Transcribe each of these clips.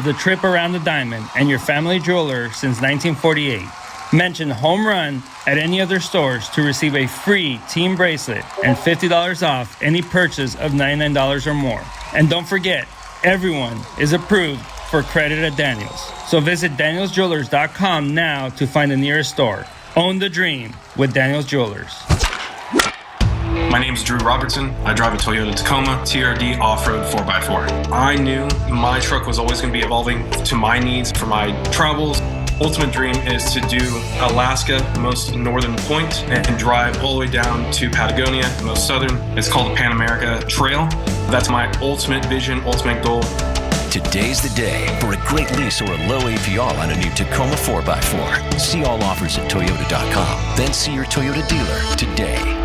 The trip around the diamond and your family jeweler since 1948. Mention Home Run at any other stores to receive a free team bracelet and $50 off any purchase of $99 or more. And don't forget, everyone is approved for credit at Daniels. So visit danielsjewelers.com now to find the nearest store. Own the dream with Daniels Jewelers. My name is Drew Robertson. I drive a Toyota Tacoma TRD off-road 4x4. I knew my truck was always going to be evolving to my needs for my travels. Ultimate dream is to do Alaska, the most northern point, and drive all the way down to Patagonia, the most southern. It's called the Pan America Trail. That's my ultimate vision, ultimate goal. Today's the day for a great lease or a low APR on a new Tacoma 4x4. See all offers at Toyota.com. Then see your Toyota dealer today.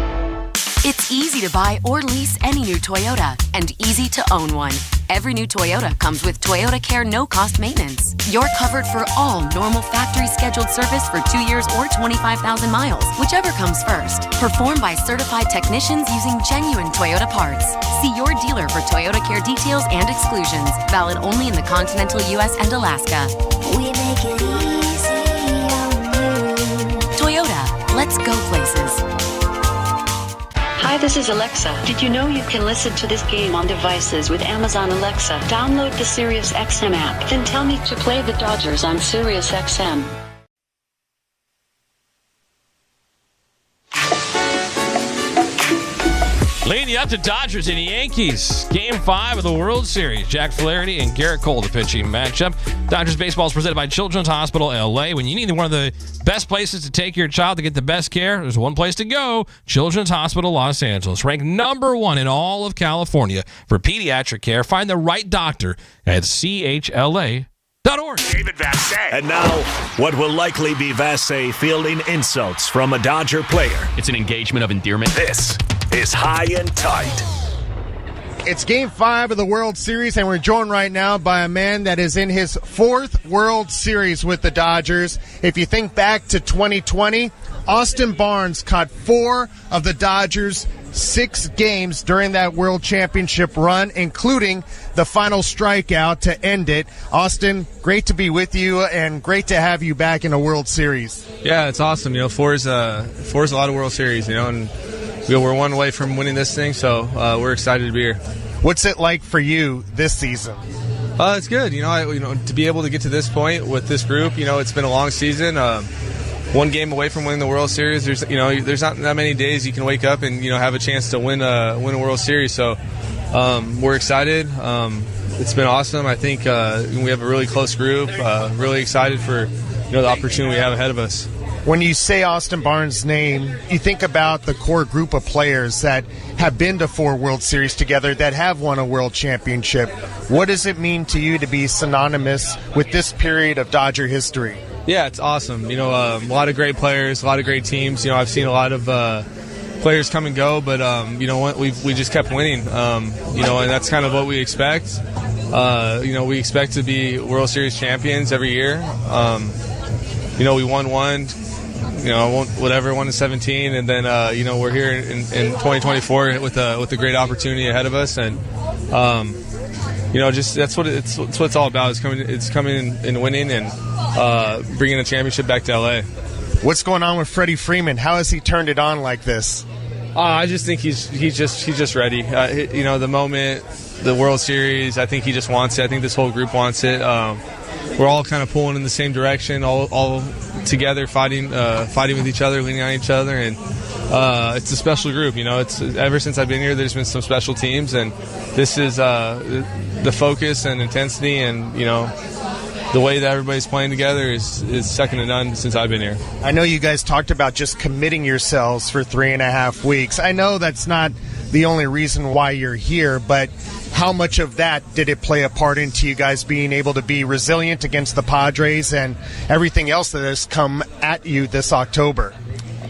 It's easy to buy or lease any new Toyota and easy to own one. Every new Toyota comes with Toyota Care no-cost maintenance. You're covered for all normal factory scheduled service for 2 years or 25,000 miles, whichever comes first. Performed by certified technicians using genuine Toyota parts. See your dealer for Toyota Care details and exclusions. Valid only in the continental U.S. and Alaska. We make it easy on you. Toyota, let's go places. Hi, this is Alexa. Did you know you can listen to this game on devices with Amazon Alexa? Download the SiriusXM app, then tell me to play the Dodgers on SiriusXM. Leading up to Dodgers and Yankees, Game 5 of the World Series. Jack Flaherty and Garrett Cole, the pitching matchup. Dodgers baseball is presented by Children's Hospital LA. When you need one of the best places to take your child to get the best care, there's one place to go, Children's Hospital Los Angeles. Ranked number 1 in all of California for pediatric care. Find the right doctor at chla.org. David Vassay. And now, what will likely be Vassay fielding insults from a Dodger player. It's an engagement of endearment. This is High and Tight. It's Game 5 of the World Series, and we're joined right now by a man that is in his 4th World Series with the Dodgers. If you think back to 2020, Austin Barnes caught 4 of the Dodgers' 6 games during that World Championship run, including the final strikeout to end it. Austin, great to be with you and great to have you back in a World Series. Yeah, it's awesome. 4 is a lot of World Series, and we're one away from winning this thing, so we're excited to be here. What's it like for you this season? It's good. To be able to get to this point with this group, it's been a long season. One game away from winning the World Series. There's not that many days you can wake up and have a chance to win a World Series. So we're excited. It's been awesome. I think we have a really close group. Really excited for the opportunity we have ahead of us. When you say Austin Barnes' name, you think about the core group of players that have been to 4 World Series together, that have won a World Championship. What does it mean to you to be synonymous with this period of Dodger history? Yeah, it's awesome. A lot of great players, a lot of great teams. I've seen a lot of players come and go, but we just kept winning. And that's kind of what we expect. We expect to be World Series champions every year. We won one. 1 in 17, and then we're here in 2024 with a great opportunity ahead of us, and that's what it's all about. It's coming and winning and bringing a championship back to LA. What's going on with Freddie Freeman? How has he turned it on like this? I just think he's just ready. The moment, the World Series, I think he just wants it. I think this whole group wants it. We're all kind of pulling in the same direction, all together, fighting with each other, leaning on each other, and it's a special group. It's ever since I've been here, there's been some special teams, and this is the focus and intensity, and the way that everybody's playing together is second to none since I've been here. I know you guys talked about just committing yourselves for 3.5 weeks. I know that's not the only reason why you're here, but how much of that did it play a part into you guys being able to be resilient against the Padres and everything else that has come at you this October?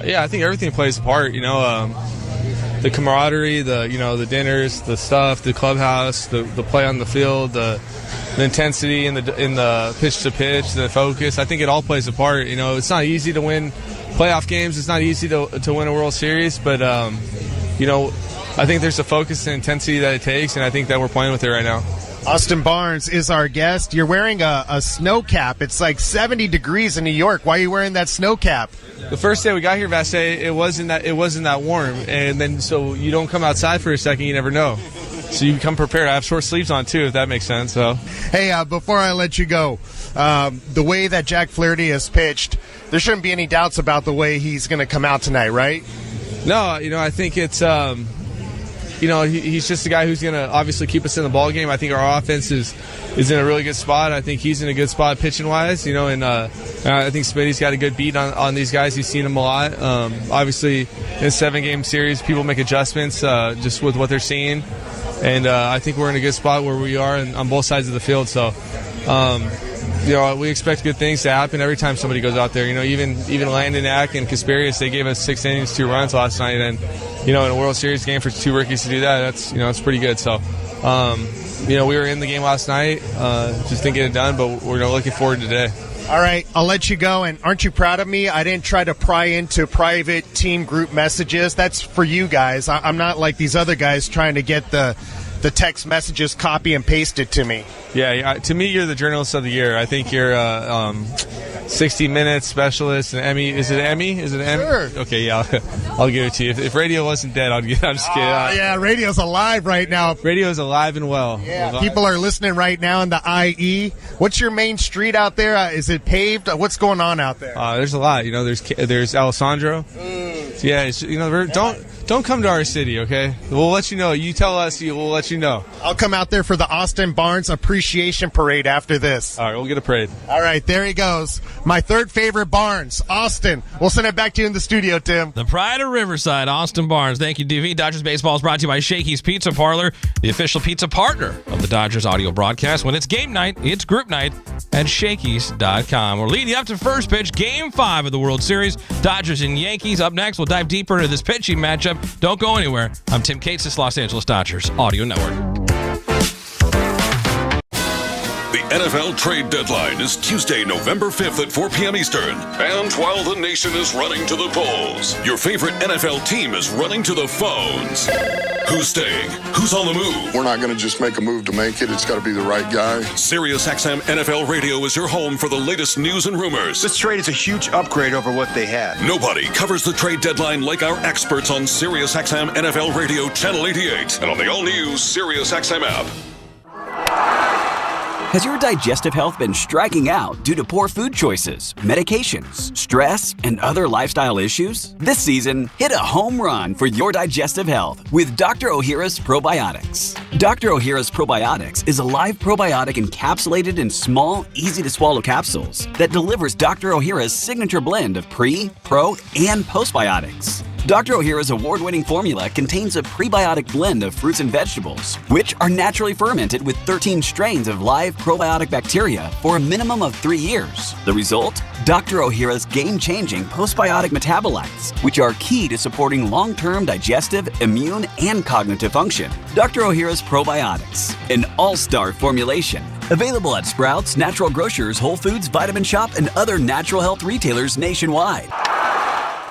Yeah, I think everything plays a part. The camaraderie, the dinners, the stuff, the clubhouse, the play on the field, the intensity in the pitch to pitch, the focus. I think it all plays a part. It's not easy to win playoff games. It's not easy to win a World Series, but I think there's a focus and intensity that it takes, and I think that we're playing with it right now. Austin Barnes is our guest. You're wearing a snow cap. It's like 70 degrees in New York. Why are you wearing that snow cap? The first day we got here, Vasse, it wasn't that warm, and then so you don't come outside for a second, you never know. So you come prepared. I have short sleeves on too, if that makes sense. So, hey, before I let you go, the way that Jack Flaherty has pitched, there shouldn't be any doubts about the way he's going to come out tonight, right? No, I think it's he's just a guy who's going to obviously keep us in the ball game. I think our offense is in a really good spot. I think he's in a good spot pitching wise. And I think Smitty's got a good beat on these guys. He's seen them a lot. Obviously, in a 7-game series, people make adjustments just with what they're seeing. And I think we're in a good spot where we are on both sides of the field. So, we expect good things to happen every time somebody goes out there. Even Landon Ack and Kasperius, they gave us 6 innings, 2 runs last night. And, in a World Series game for 2 rookies to do that, that's pretty good. So, we were in the game last night, just didn't get it done, but we're looking forward to today. All right, I'll let you go. And aren't you proud of me? I didn't try to pry into private team group messages. That's for you guys. I'm not like these other guys trying to get the text messages copy and pasted to me. Yeah, to me, you're the journalist of the year. I think you're 60 Minutes specialist and Emmy. Is it Emmy? Sure. Okay, yeah, I'll give it to you. If radio wasn't dead, I'm just kidding. Yeah, radio's alive right now. Radio's alive and well. Yeah, people are listening right now in the IE. What's your main street out there? Is it paved? What's going on out there? There's a lot. There's Alessandro. Yeah, don't come to our city, okay? We'll let you know. You tell us, we'll let you know. I'll come out there for the Austin Barnes Appreciation Parade after this. All right, we'll get a parade. All right, there he goes. My third favorite Barnes, Austin. We'll send it back to you in the studio, Tim. The pride of Riverside, Austin Barnes. Thank you, DV. Dodgers Baseball is brought to you by Shakey's Pizza Parlor, the official pizza partner of the Dodgers audio broadcast. When it's game night, it's group night at Shakey's.com. We're leading up to first pitch, Game 5 of the World Series. Dodgers and Yankees. Up next, we'll dive deeper into this pitching matchup. Don't go anywhere. I'm Tim Cates, this Los Angeles Dodgers Audio Network. The NFL trade deadline is Tuesday, November 5th at 4 p.m. Eastern. And while the nation is running to the polls, your favorite NFL team is running to the phones. Who's staying? Who's on the move? We're not going to just make a move to make it. It's got to be the right guy. SiriusXM NFL Radio is your home for the latest news and rumors. This trade is a huge upgrade over what they had. Nobody covers the trade deadline like our experts on SiriusXM NFL Radio Channel 88 and on the all-new SiriusXM app. Has your digestive health been striking out due to poor food choices, medications, stress, and other lifestyle issues? This season, hit a home run for your digestive health with Dr. Ohhira's Probiotics. Dr. Ohhira's Probiotics is a live probiotic encapsulated in small, easy-to-swallow capsules that delivers Dr. Ohhira's signature blend of pre, pro, and postbiotics. Dr. Ohhira's award-winning formula contains a prebiotic blend of fruits and vegetables, which are naturally fermented with 13 strains of live probiotic bacteria for a minimum of 3 years. The result? Dr. Ohhira's game-changing postbiotic metabolites, which are key to supporting long-term digestive, immune, and cognitive function. Dr. Ohhira's Probiotics, an all-star formulation. Available at Sprouts, Natural Grocers, Whole Foods, Vitamin Shop, and other natural health retailers nationwide.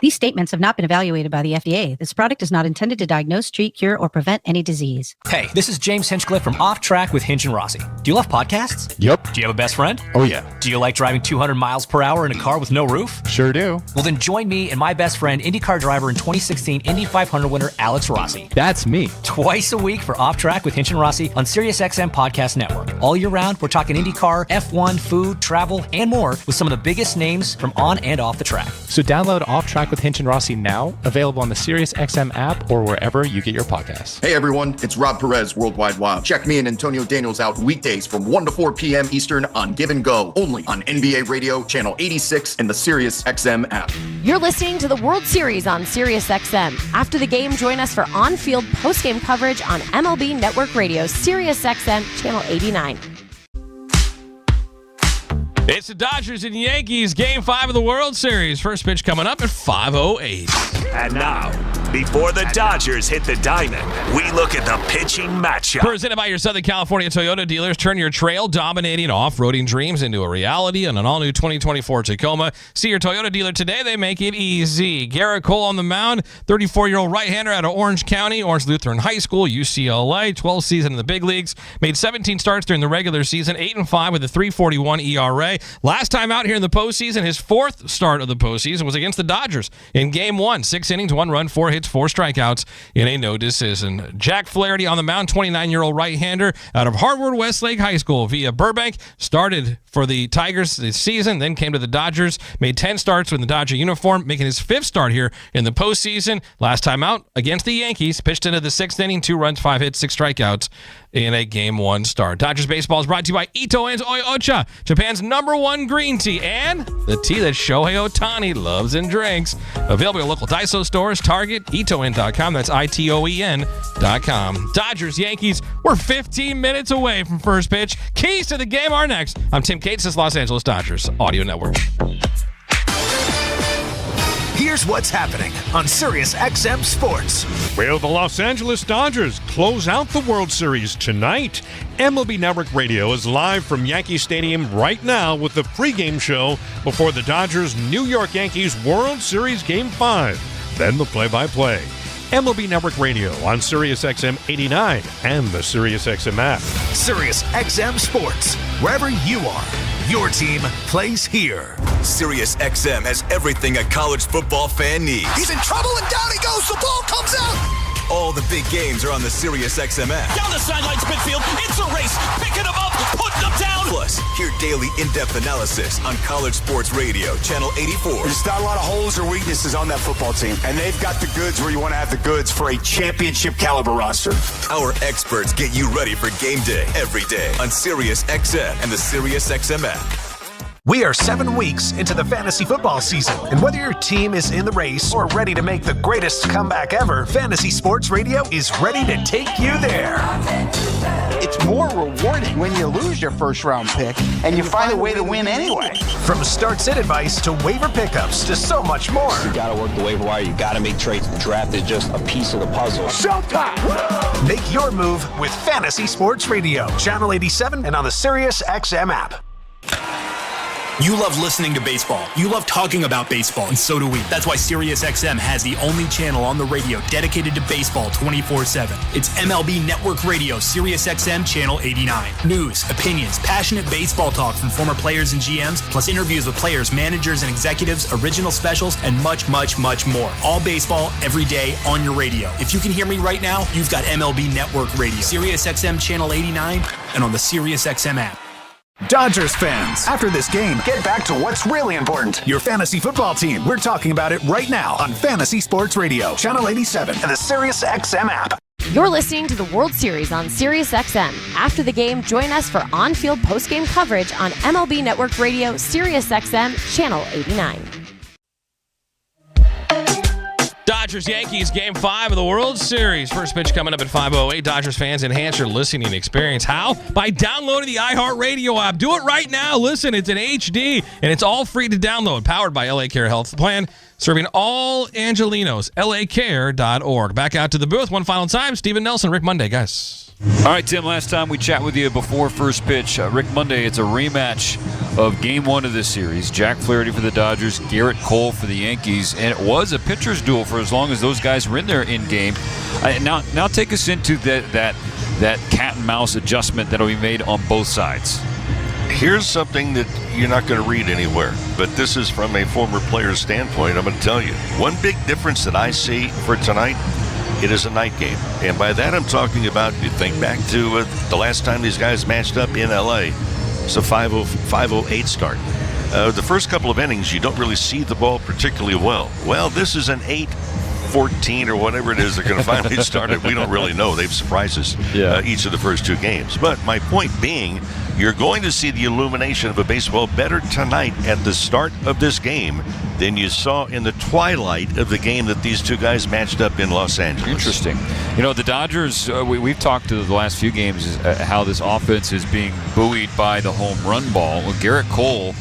These statements have not been evaluated by the FDA. This product is not intended to diagnose, treat, cure, or prevent any disease. Hey, this is James Hinchcliffe from Off Track with Hinch and Rossi. Do you love podcasts? Yep. Do you have a best friend? Oh, yeah. Do you like driving 200 miles per hour in a car with no roof? Sure do. Well, then join me and my best friend, IndyCar driver and 2016 Indy 500 winner, Alex Rossi. That's me. Twice a week for Off Track with Hinch and Rossi on SiriusXM Podcast Network. All year round, we're talking IndyCar, F1, food, travel, and more with some of the biggest names from on and off the track. So download Off Track with Hinch and Rossi now, available on the SiriusXM app or wherever you get your podcasts. Hey everyone, it's Rob Perez, Worldwide Wild. Check me and Antonio Daniels out weekdays from 1 to 4 p.m. Eastern on Give and Go, only on NBA Radio, Channel 86, and the SiriusXM app. You're listening to the World Series on SiriusXM. After the game, join us for on-field post-game coverage on MLB Network Radio, SiriusXM, Channel 89. It's the Dodgers and Yankees, Game 5 of the World Series. First pitch coming up at 5:08. And now, Before the Dodgers hit the diamond, we look at the pitching matchup. Presented by your Southern California Toyota dealers. Turn your trail-dominating off-roading dreams into a reality in an all-new 2024 Tacoma. See your Toyota dealer today. They make it easy. Garrett Cole on the mound, 34-year-old right-hander out of Orange County, Orange Lutheran High School, UCLA, 12th season in the big leagues. Made 17 starts during the regular season, 8-5 with a 3.41 ERA. Last time out here in the postseason, his fourth start of the postseason was against the Dodgers in Game 1. 6 innings, 1 run, 4 hits, 4 strikeouts in a no decision. Jack Flaherty on the mound, 29-year-old right-hander out of Harvard Westlake High School via Burbank. Started for the Tigers this season, then came to the Dodgers. Made 10 starts with the Dodger uniform, making his 5th start here in the postseason. Last time out against the Yankees, pitched into the 6th inning, 2 runs, 5 hits, 6 strikeouts in a Game 1 start. Dodgers baseball is brought to you by Ito and Oi Ocha, Japan's #1 green tea, and the tea that Shohei Ohtani loves and drinks. Available at local Daiso stores, Target, itoen.com. That's ITOEN.com. Dodgers, Yankees, we're 15 minutes away from first pitch. Keys to the game are next. I'm Tim Cates, this Los Angeles Dodgers Audio Network. Here's what's happening on Sirius XM Sports. Well, the Los Angeles Dodgers close out the World Series tonight. MLB Network Radio is live from Yankee Stadium right now with the pregame show before the Dodgers' New York Yankees World Series Game 5. Then the play-by-play. MLB Network Radio on Sirius XM 89 and the Sirius XM app. Sirius XM Sports. Wherever you are, your team plays here. Sirius XM has everything a college football fan needs. He's in trouble and down he goes. The ball comes out. All the big games are on the Sirius XM app. Down the sidelines, midfield. It's a race. Picking them up, putting them down. Plus, hear daily in-depth analysis on College Sports Radio, Channel 84. There's not a lot of holes or weaknesses on that football team, and they've got the goods where you want to have the goods for a championship caliber roster. Our experts get you ready for game day every day on Sirius XM and the Sirius XM app. We are 7 weeks into the fantasy football season, and whether your team is in the race or ready to make the greatest comeback ever, Fantasy Sports Radio is ready to take you there. It's more rewarding when you lose your first-round pick and you find a way to win anyway. From start-sit advice to waiver pickups to so much more. You got to work the waiver wire. You got to make trades. The draft is just a piece of the puzzle. Showtime! Make your move with Fantasy Sports Radio, Channel 87, and on the Sirius XM app. You love listening to baseball. You love talking about baseball, and so do we. That's why SiriusXM has the only channel on the radio dedicated to baseball 24/7. It's MLB Network Radio, SiriusXM Channel 89. News, opinions, passionate baseball talk from former players and GMs, plus interviews with players, managers, and executives, original specials, and much, much, much more. All baseball, every day, on your radio. If you can hear me right now, you've got MLB Network Radio, SiriusXM Channel 89, and on the SiriusXM app. Dodgers fans, after this game, get back to what's really important. Your fantasy football team. We're talking about it right now on Fantasy Sports Radio, Channel 87, and the Sirius XM app. You're listening to the World Series on SiriusXM. After the game, join us for on-field post-game coverage on MLB Network Radio, SiriusXM, Channel 89. Dodgers Yankees Game 5 of the World Series. First pitch coming up at 5:08. Dodgers fans, enhance your listening experience. How? By downloading the iHeartRadio app. Do it right now. Listen, it's in HD, and it's all free to download. Powered by LA Care Health Plan, serving all Angelinos. LACare.org. Back out to the booth one final time. Steven Nelson, Rick Monday, guys. All right, Tim, last time we chat with you before first pitch. Rick Monday, it's a rematch of Game 1 of this series. Jack Flaherty for the Dodgers, Garrett Cole for the Yankees, and it was a pitcher's duel for as long as those guys were in there in game. Now take us into that cat and mouse adjustment that will be made on both sides. Here's something that you're not going to read anywhere, but this is from a former player's standpoint. I'm going to tell you. One big difference that I see for tonight, it is a night game. And by that I'm talking about, you think back to the last time these guys matched up in L.A. It's a 5:08 start. The first couple of innings, you don't really see the ball particularly well. Well, this is an 8-14 or whatever it is they're going to finally start it. We don't really know. They've surprised us each of the first 2 games. But my point being, you're going to see the illumination of a baseball better tonight at the start of this game than you saw in the twilight of the game that these 2 guys matched up in Los Angeles. Interesting. You know, the Dodgers, we've talked to the last few games how this offense is being buoyed by the home run ball. Well, Garrett Cole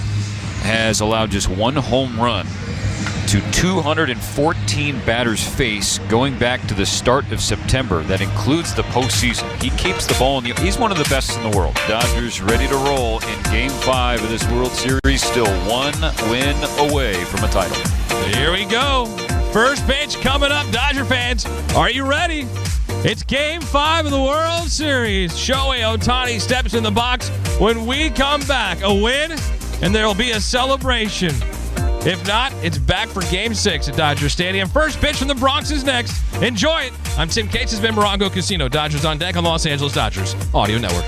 has allowed just 1 home run to 214 batters face going back to the start of September. That includes the postseason. He keeps the ball in the... He's one of the best in the world. Dodgers ready to roll in Game 5 of this World Series. Still one win away from a title. Here we go. First pitch coming up, Dodger fans. Are you ready? It's Game 5 of the World Series. Shohei Ohtani steps in the box. When we come back, a win, and there will be a celebration. If not, it's back for Game 6 at Dodger Stadium. First pitch from the Bronx is next. Enjoy it. I'm Tim Cates. This has been Morongo Casino. Dodgers on deck on the Los Angeles Dodgers Audio Network.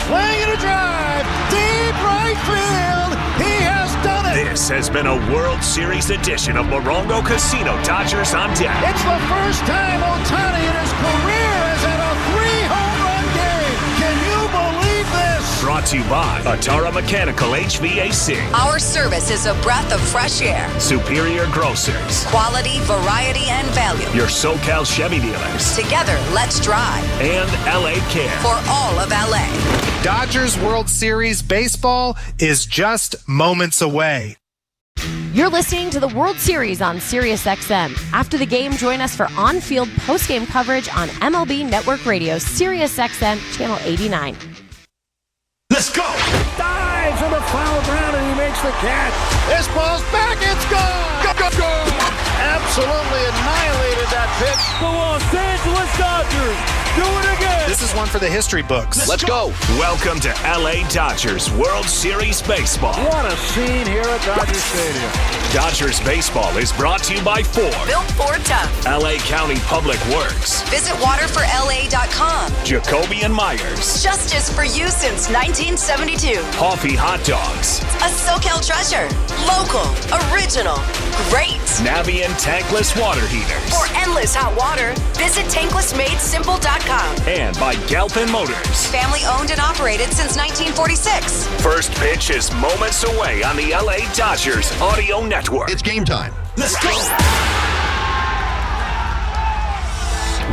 Playing a drive, deep right field. He has done it. This has been a World Series edition of Morongo Casino. Dodgers on deck. It's the first time Ohtani in his career has had a 3-home-run game. Can you believe this? Brought to you by Atara Mechanical HVAC. Our service is a breath of fresh air. Superior Grocers. Quality, variety, and value. Your SoCal Chevy dealers. Together, let's drive. And LA Care. For all of LA. Dodgers World Series baseball is just moments away. You're listening to the World Series on SiriusXM. After the game, join us for on-field post-game coverage on MLB Network Radio, SiriusXM, Channel 89. Let's go! Dives in the foul ground and he makes the catch. This ball's back, it's gone! Go, go, go! Absolutely annihilated that pitch. The Los Angeles Dodgers do it again! This is one for the history books. Let's go! Welcome to LA Dodgers World Series Baseball. What a scene here at Dodger Stadium. Dodgers Baseball is brought to you by Ford. Built Ford Tough. LA County Public Works. Visit waterforla.com. Jacoby and Myers. Justice for you since 1972. Coffee Hot Dogs. A SoCal treasure. Local. Original. Great. Navien Tankless Water Heaters. For endless hot water, visit tanklessmadesimple.com. And by Galpin Motors. Family owned and operated since 1946. First pitch is moments away on the LA Dodgers Audio Network. It's game time. Let's go!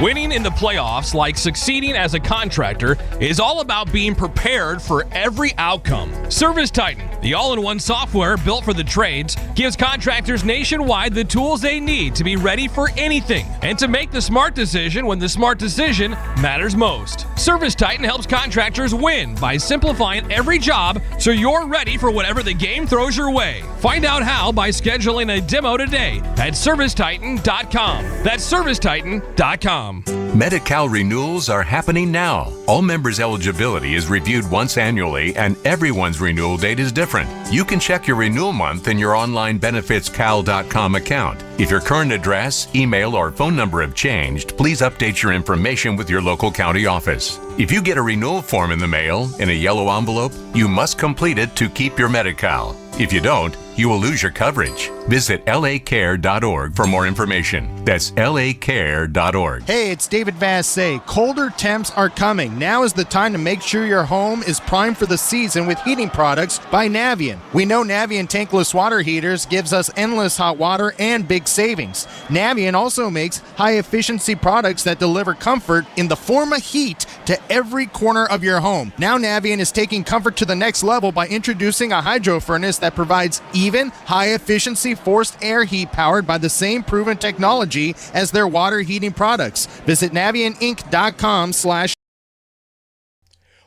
Winning in the playoffs, like succeeding as a contractor, is all about being prepared for every outcome. Service Titan, the all-in-one software built for the trades, gives contractors nationwide the tools they need to be ready for anything and to make the smart decision when the smart decision matters most. Service Titan helps contractors win by simplifying every job so you're ready for whatever the game throws your way. Find out how by scheduling a demo today at ServiceTitan.com. That's ServiceTitan.com. Medi-Cal renewals are happening now. All members' eligibility is reviewed once annually, and everyone's renewal date is different. You can check your renewal month in your online benefitscal.com account. If your current address, email, or phone number have changed, please update your information with your local county office. If you get a renewal form in the mail in a yellow envelope, you must complete it to keep your Medi-Cal. If you don't, you will lose your coverage. Visit lacare.org for more information. That's lacare.org. Hey, it's David Vassay. Colder temps are coming. Now is the time to make sure your home is primed for the season with heating products by Navien. We know Navien tankless water heaters gives us endless hot water and big savings. Navien also makes high-efficiency products that deliver comfort in the form of heat to every corner of your home. Now Navien is taking comfort to the next level by introducing a hydro furnace that provides even, high-efficiency forced air heat powered by the same proven technology as their water heating products. Visit NavienInc.com/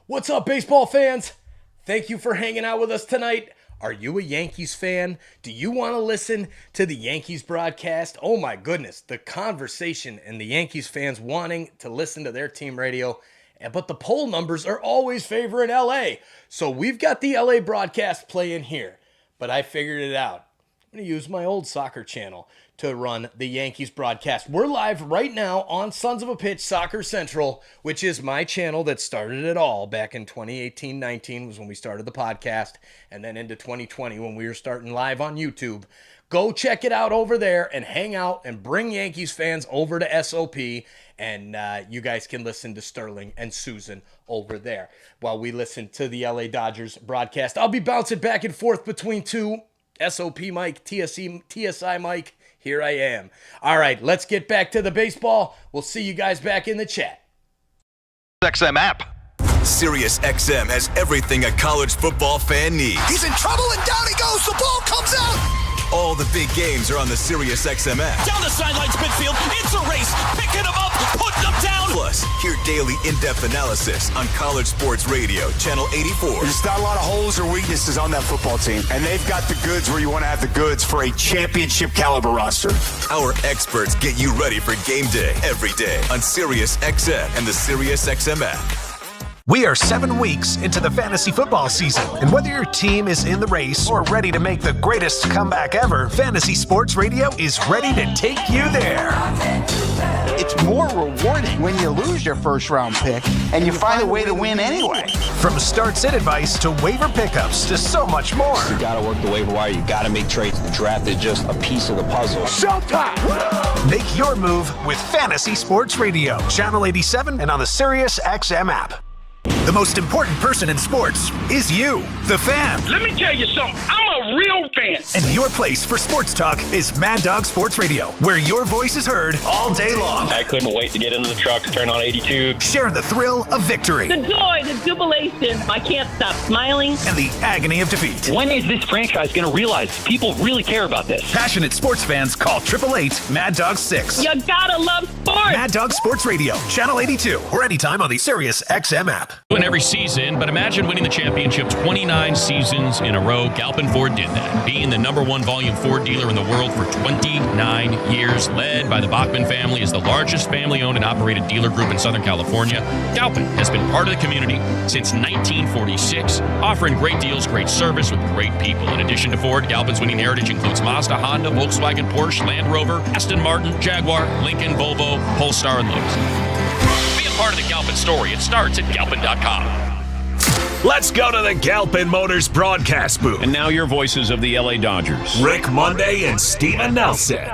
What's up, baseball fans? Thank you for hanging out with us tonight. Are you a Yankees fan? Do you want to listen to the Yankees broadcast? Oh my goodness, the conversation and the Yankees fans wanting to listen to their team radio. But the poll numbers are always favoring LA. So we've got the LA broadcast playing here. But I figured it out. I'm going to use my old soccer channel to run the Yankees broadcast. We're live right now on Sons of a Pitch Soccer Central, which is my channel that started it all back in 2018-19 was when we started the podcast, and then into 2020 when we were starting live on YouTube. Go check it out over there and hang out and bring Yankees fans over to SOP, and you guys can listen to Sterling and Susan over there while we listen to the LA Dodgers broadcast. I'll be bouncing back and forth between two, SOP mic, TSI mic. Here I am. All right, let's get back to the baseball. We'll see you guys back in the chat. XM app. SiriusXM has everything a college football fan needs. He's in trouble and down he goes. The ball comes out. All the big games are on the SiriusXM app. Down the sidelines, midfield. It's a race. Picking them up, putting them down. Plus, hear daily in-depth analysis on College Sports Radio, Channel 84. There's not a lot of holes or weaknesses on that football team, and they've got the goods where you want to have the goods for a championship caliber roster. Our experts get you ready for game day every day on SiriusXM and the SiriusXM app. We are 7 weeks into the fantasy football season, and whether your team is in the race or ready to make the greatest comeback ever, Fantasy Sports Radio is ready to take you there. It's more rewarding when you lose your first-round pick and you find a way to win anyway. From start-sit advice to waiver pickups to so much more. You got to work the waiver wire. You got to make trades. The draft is just a piece of the puzzle. Showtime! Make your move with Fantasy Sports Radio, Channel 87, and on the SiriusXM app. The most important person in sports is you, the fan. Let me tell you something. I'm a real fan. And your place for sports talk is Mad Dog Sports Radio, where your voice is heard all day long. I couldn't wait to get into the truck, turn on 82. Share the thrill of victory. The joy, the jubilation. I can't stop smiling. And the agony of defeat. When is this franchise going to realize people really care about this? Passionate sports fans call 888-MAD-DOG-6. You gotta love sports. Mad Dog Sports Radio, Channel 82, or anytime on the SiriusXM app. Win every season, but imagine winning the championship 29 seasons in a row. Galpin Ford did that, being the #1 volume Ford dealer in the world for 29 years. Led by the Bachman family, is the largest family-owned and operated dealer group in Southern California. Galpin has been part of the community since 1946, offering great deals, great service with great people. In addition to Ford, Galpin's winning heritage includes Mazda, Honda, Volkswagen, Porsche, Land Rover, Aston Martin, Jaguar, Lincoln, Volvo, Polestar, and Lowe's. Part of the Galpin story. It starts at galpin.com. Let's go to the Galpin Motors broadcast booth. And now your voices of the LA Dodgers. Rick Monday and Steven Nelson.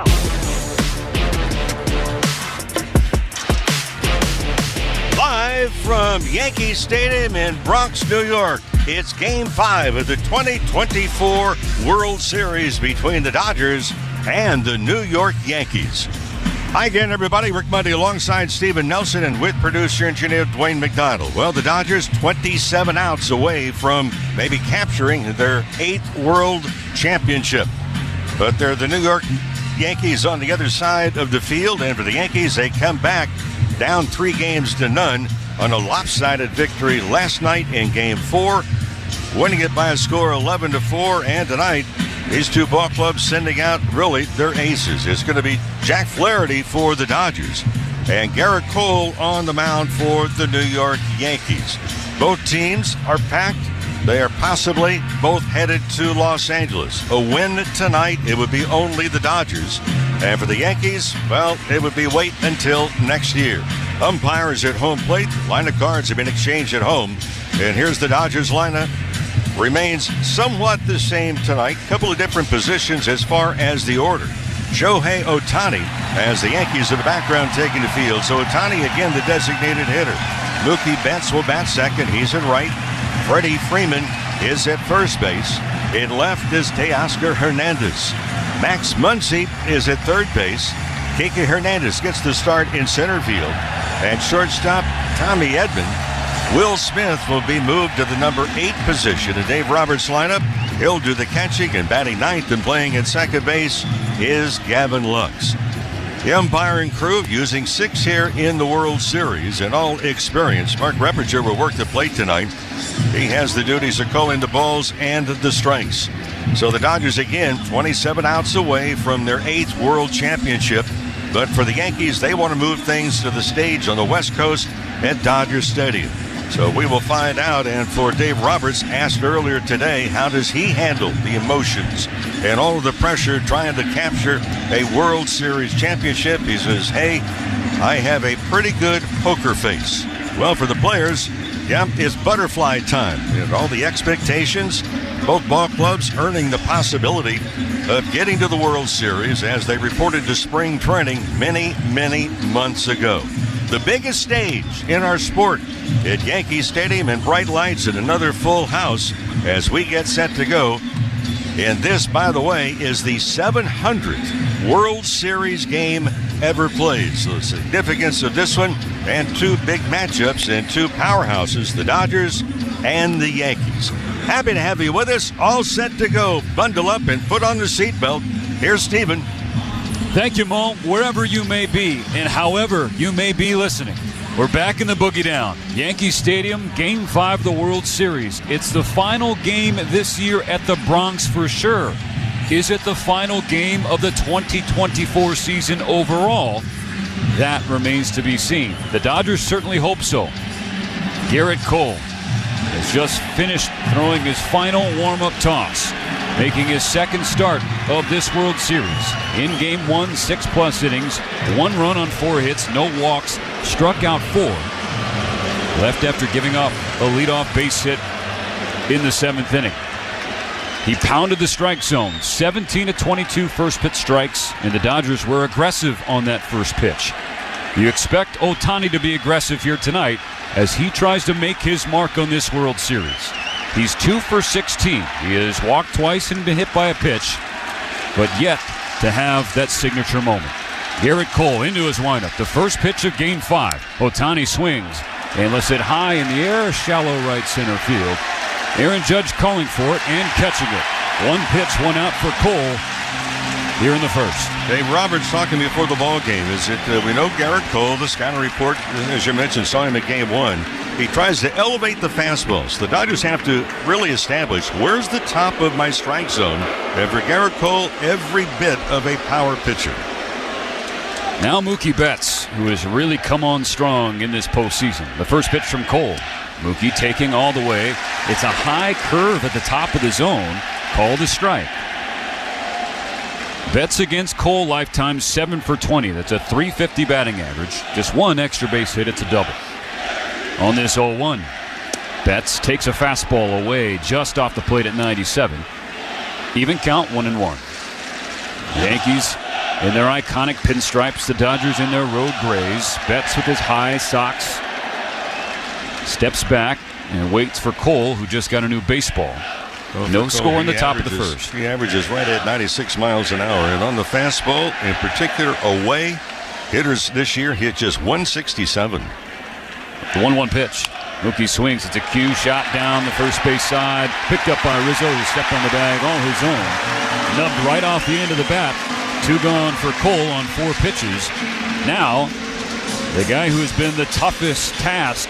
Live from Yankee Stadium in Bronx, New York. It's Game 5 of the 2024 World Series between the Dodgers and the New York Yankees. Hi again, everybody. Rick Monday alongside Steven Nelson and with producer-engineer Dwayne McDonald. Well, the Dodgers 27 outs away from maybe capturing their 8th World Championship. But they're the New York Yankees on the other side of the field, and for the Yankees, they come back down 3-0 on a lopsided victory last night in Game 4, winning it by a score 11-4, and tonight, these two ball clubs sending out, really, their aces. It's going to be Jack Flaherty for the Dodgers and Garrett Cole on the mound for the New York Yankees. Both teams are packed. They are possibly both headed to Los Angeles. A win tonight, it would be only the Dodgers. And for the Yankees, well, it would be wait until next year. Umpires at home plate. Line of cards have been exchanged at home. And here's the Dodgers lineup. Remains somewhat the same tonight. Couple of different positions as far as the order. Shohei Ohtani has the Yankees in the background taking the field. So Ohtani again the designated hitter. Mookie Betts will bat second. He's in right. Freddie Freeman is at first base. In left is Teoscar Hernandez. Max Muncy is at third base. Kike Hernandez gets the start in center field. And shortstop Tommy Edman. Will Smith will be moved to the number 8 position in Dave Roberts' lineup. He'll do the catching, and batting ninth and playing at second base is Gavin Lux. The umpiring crew using 6 here in the World Series and all experience. Mark Reppinger will work the plate tonight. He has the duties of calling the balls and the strikes. So the Dodgers again 27 outs away from their 8th World Championship. But for the Yankees, they want to move things to the stage on the West Coast at Dodger Stadium. So we will find out. And for Dave Roberts, asked earlier today, how does he handle the emotions and all of the pressure trying to capture a World Series championship? He says, hey, I have a pretty good poker face. Well, for the players, yeah, it's butterfly time. And all the expectations, both ball clubs earning the possibility of getting to the World Series as they reported to spring training many, many months ago. The biggest stage in our sport at Yankee Stadium, and bright lights and another full house as we get set to go. And this, by the way, is the 700th World Series game ever played. So the significance of this one, and 2 big matchups and 2 powerhouses, the Dodgers and the Yankees. Happy to have you with us. All set to go. Bundle up and put on the seatbelt. Here's Steven. Thank you, Mo. Wherever you may be and however you may be listening, we're back in the Boogie Down. Yankee Stadium, Game 5 of the World Series. It's the final game this year at the Bronx for sure. Is it the final game of the 2024 season overall? That remains to be seen. The Dodgers certainly hope so. Garrett Cole has just finished throwing his final warm-up toss, making his second start of this World Series. In Game 1, 6+ innings, 1 run on 4 hits, no walks, struck out 4. Left after giving up a leadoff base hit in the 7th inning. He pounded the strike zone, 17 of 22 first pitch strikes, and the Dodgers were aggressive on that first pitch. You expect Ohtani to be aggressive here tonight as he tries to make his mark on this World Series. He's 2 for 16. He has walked twice and been hit by a pitch, but yet to have that signature moment. Garrett Cole into his windup. The first pitch of Game 5. Ohtani swings and lets it high in the air, shallow right center field. Aaron Judge calling for it and catching it. 1 pitch, 1 out for Cole here in the first. Dave Roberts talking before the ball game. Is it we know Garrett Cole, the scouting report, as you mentioned, saw him at Game 1. He tries to elevate the fastballs. The Dodgers have to really establish where's the top of my strike zone. And for Garrett Cole, every bit of a power pitcher. Now Mookie Betts, who has really come on strong in this postseason. The first pitch from Cole. Mookie taking all the way. It's a high curve at the top of the zone, called a strike. Betts against Cole, lifetime 7 for 20. That's a .350 batting average. Just 1 extra base hit. It's a double. On this 0-1, Betts takes a fastball away just off the plate at 97. Even count, 1-1. Yankees in their iconic pinstripes. The Dodgers in their road grays. Betts with his high socks steps back and waits for Cole, who just got a new baseball. No score in the top of the first. He averages right at 96 miles an hour. And on the fastball, in particular, away, hitters this year hit just 167. The 1-1 pitch. Mookie swings. It's a cue shot down the first base side. Picked up by Rizzo, who stepped on the bag all his own. Nubbed right off the end of the bat. 2 gone for Cole on 4 pitches. Now, the guy who has been the toughest task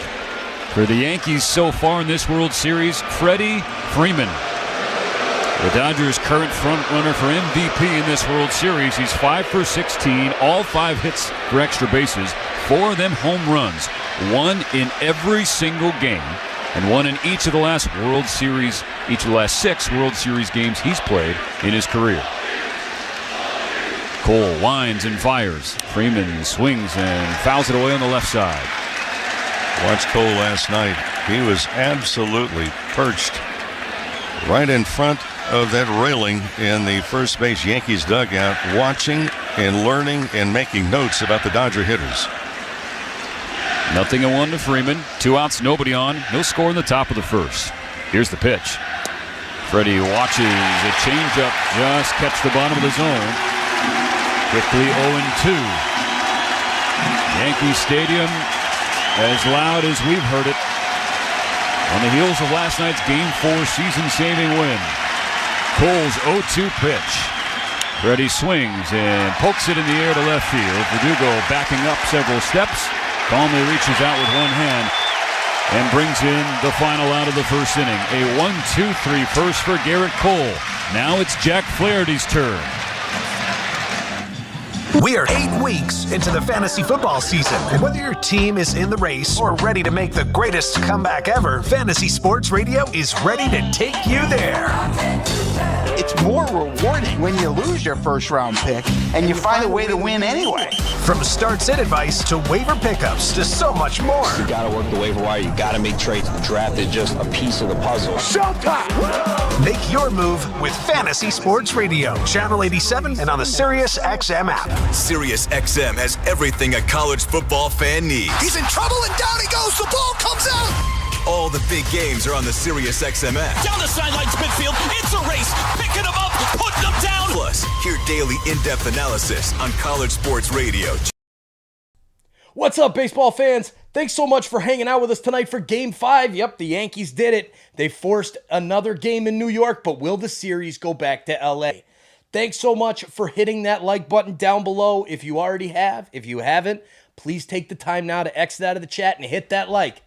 for the Yankees so far in this World Series, Freddie Freeman. The Dodgers' current front runner for MVP in this World Series. He's 5 for 16, all 5 hits for extra bases, 4 of them home runs, 1 in every single game, and 1 in each of the last World Series, each of the last 6 World Series games he's played in his career. Cole winds and fires. Freeman swings and fouls it away on the left side. Watched Cole last night. He was absolutely perched right in front of that railing in the first base Yankees dugout, watching and learning and making notes about the Dodger hitters. 0-1 to Freeman. 2 outs, nobody on. No score in the top of the first. Here's the pitch. Freddie watches a changeup just catch the bottom of the zone. Quickly 0-2. Yankee Stadium as loud as we've heard it on the heels of last night's Game 4 season-saving win. Cole's 0-2 pitch. Freddie swings and pokes it in the air to left field. Verdugo backing up several steps, calmly reaches out with one hand and brings in the final out of the first inning. A 1-2-3 first for Garrett Cole. Now it's Jack Flaherty's turn. We are 8 weeks into the fantasy football season, and whether your team is in the race or ready to make the greatest comeback ever, Fantasy Sports Radio is ready to take you there. It's more rewarding when you lose your first round pick and you find a way to win anyway. From start-sit advice to waiver pickups to so much more. You got to work the waiver wire. You got to make trades. The draft is just a piece of the puzzle. Showtime! Make your move with Fantasy Sports Radio, Channel 87, and on the Sirius XM app. Sirius XM has everything a college football fan needs. He's in trouble and down he goes. The ball comes out. All the big games are on the Sirius XM app. Down the sidelines midfield. It's a race. Picking him up. Putting him down. Plus, hear daily in-depth analysis on College Sports Radio. What's up, baseball fans? Thanks so much for hanging out with us tonight for Game 5. Yep, the Yankees did it. They forced another game in New York, but will the series go back to LA? Thanks so much for hitting that like button down below if you already have. If you haven't, please take the time now to exit out of the chat and hit that like.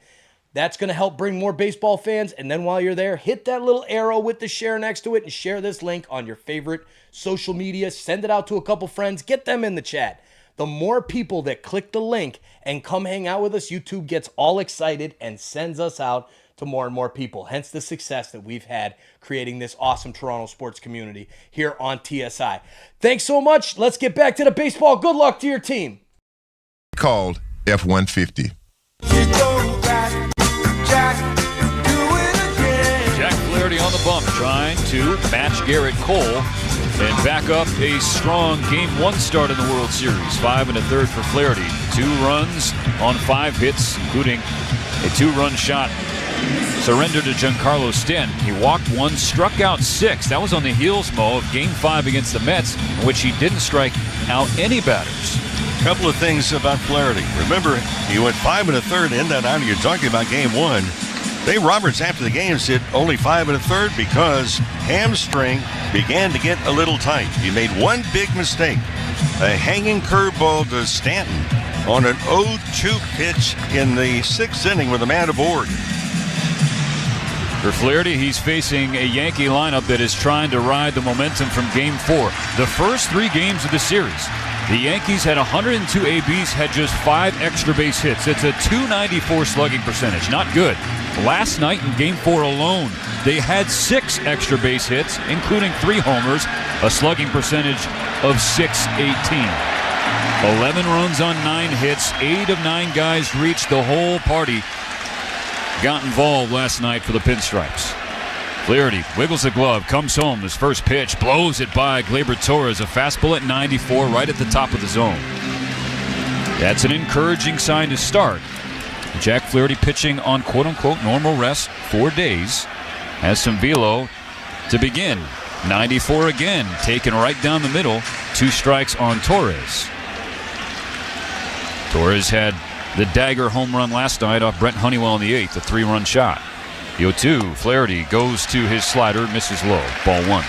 That's going to help bring more baseball fans. And then while you're there, hit that little arrow with the share next to it and share this link on your favorite social media. Send it out to a couple friends. Get them in the chat. The more people that click the link and come hang out with us, YouTube gets all excited and sends us out to more and more people. Hence the success that we've had creating this awesome Toronto sports community here on TSI. Thanks so much. Let's get back to the baseball. Good luck to your team. Called F-150. Jack Flaherty on the bump, trying to match Garrett Cole and back up a strong Game 1 start in the World Series. 5 1/3 for Flaherty. 2 runs on 5 hits, including a 2-run shot surrendered to Giancarlo Stanton. He walked 1, struck out 6. That was on the heels, Mo, of Game 5 against the Mets, in which he didn't strike out any batters. Couple of things about Flaherty. Remember, he went 5 1/3 in that inning. You're talking about Game 1. Dave Roberts, after the game, said only 5 1/3 because hamstring began to get a little tight. He made one big mistake, a hanging curveball to Stanton on an 0-2 pitch in the 6th inning with a man aboard. For Flaherty, he's facing a Yankee lineup that is trying to ride the momentum from Game 4. The first 3 games of the series, the Yankees had 102 ABs, had just 5 extra base hits. It's a .294 slugging percentage. Not good. Last night in Game 4 alone, they had 6 extra base hits, including 3 homers, a slugging percentage of .618. 11 runs on 9 hits. 8 of 9 guys reached. The whole party got involved last night for the Pinstripes. Flaherty wiggles the glove, comes home. His first pitch, blows it by Gleyber Torres. A fastball at 94, right at the top of the zone. That's an encouraging sign to start. Jack Flaherty pitching on quote-unquote normal rest, 4 days. Has some velo to begin. 94 again, taken right down the middle. 2 strikes on Torres. Torres had the dagger home run last night off Brent Honeywell in the 8th, a 3-run shot. The 0-2, Flaherty goes to his slider, misses low, ball 1.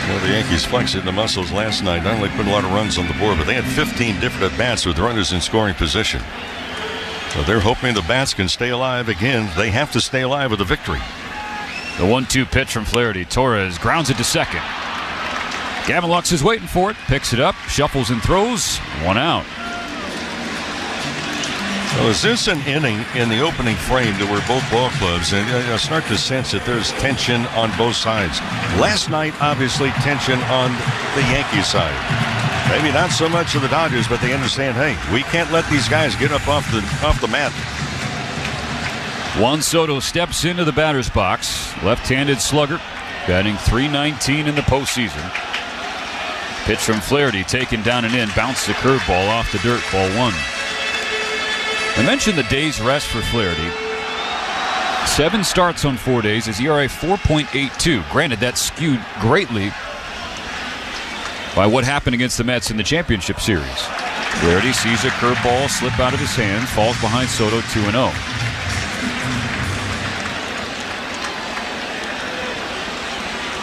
Well, the Yankees flexed the muscles last night. Not only put a lot of runs on the board, but they had 15 different at-bats with runners in scoring position. So they're hoping the bats can stay alive again. They have to stay alive with a victory. The 1-2 pitch from Flaherty. Torres grounds it to second. Gavin Lux is waiting for it, picks it up, shuffles and throws, 1 out. Well, is this an inning in the opening frame that we're both ball clubs, and I start to sense that there's tension on both sides. Last night, obviously, tension on the Yankees side. Maybe not so much of the Dodgers, but they understand, hey, we can't let these guys get up off the mat. Juan Soto steps into the batter's box. Left-handed slugger, batting .319 in the postseason. Pitch from Flaherty, taken down and in, bounced the curveball off the dirt, ball 1. I mentioned the day's rest for Flaherty. 7 starts on 4 days. His ERA 4.82. Granted, that's skewed greatly by what happened against the Mets in the championship series. Flaherty sees a curveball slip out of his hands, falls behind Soto 2-0.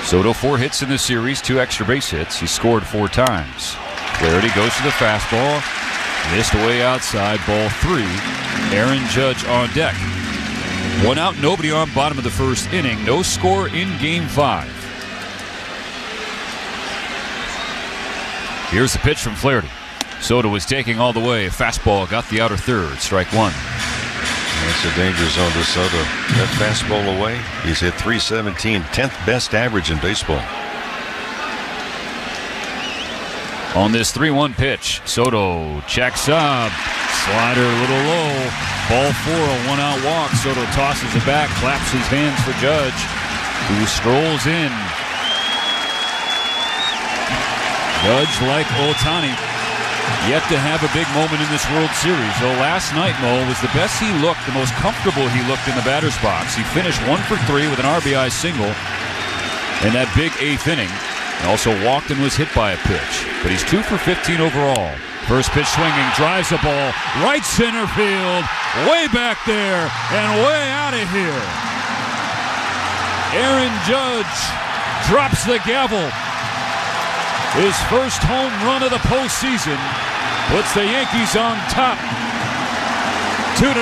Soto 4 hits in the series, 2 extra base hits. He scored 4 times. Flaherty goes to the fastball. Missed away outside, ball 3. Aaron Judge on deck. 1 out, nobody on, bottom of the first inning. No score in Game 5. Here's the pitch from Flaherty. Soto was taking all the way. Fastball got the outer third. Strike 1. That's a danger zone to Soto. That fastball away. He's hit .317, 10th best average in baseball. On this 3-1 pitch, Soto checks up. Slider a little low. Ball 4, a 1-out walk. Soto tosses it back, claps his hands for Judge, who strolls in. Judge, like Ohtani, yet to have a big moment in this World Series. Though last night, Mo, was the best he looked, the most comfortable he looked in the batter's box. He finished 1 for 3 with an RBI single in that big 8th inning. He also walked and was hit by a pitch. But he's 2 for 15 overall. First pitch swinging, drives the ball, right center field, way back there, and way out of here. Aaron Judge drops the gavel. His first home run of the postseason puts the Yankees on top, 2-0.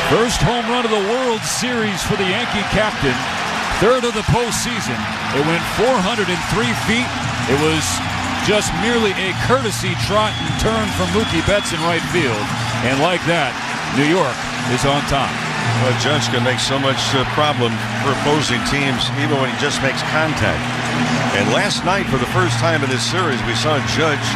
First home run of the World Series for the Yankee captain. Third of the postseason. It went 403 feet. It was just merely a courtesy trot and turn from Mookie Betts in right field. And like that, New York is on top. Well, Judge can make so much problem for opposing teams even when he just makes contact. And last night, for the first time in this series, we saw Judge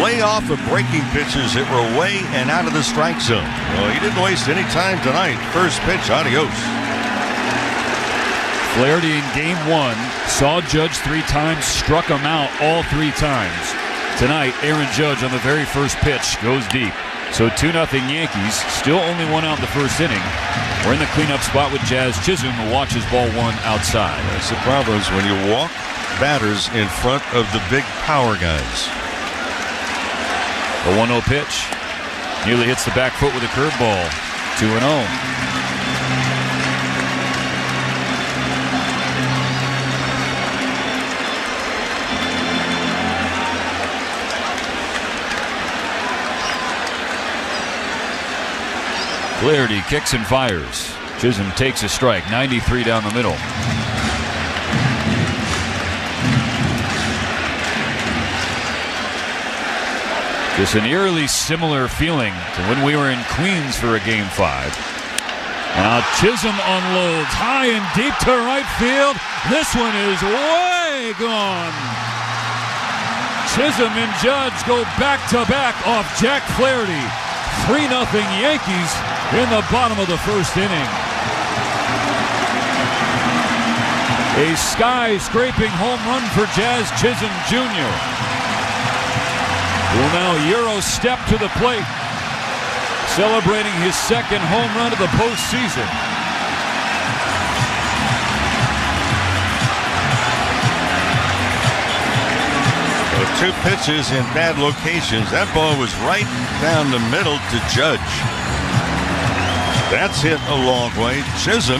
lay off of breaking pitches that were way and out of the strike zone. Well, he didn't waste any time tonight. First pitch, adios. Flaherty in game 1 saw Judge 3 times, struck him out all 3 times. Tonight, Aaron Judge on the very first pitch goes deep. So 2-0 Yankees, still only 1 out in the first inning. We're in the cleanup spot with Jazz Chisholm, who watches ball 1 outside. That's the problem, is when you walk batters in front of the big power guys. The 1-0 pitch nearly hits the back foot with a curveball. 2-0. Flaherty kicks and fires. Chisholm takes a strike, 93 down the middle. Just an eerily similar feeling to when we were in Queens for a game 5. Now Chisholm unloads high and deep to right field. This one is way gone. Chisholm and Judge go back to back off Jack Flaherty. 3-0 Yankees in the bottom of the first inning. A sky-scraping home run for Jazz Chisholm Jr., who will now Euro step to the plate, celebrating his second home run of the postseason. Two pitches in bad locations. That ball was right down the middle to Judge. That's hit a long way. Chisholm,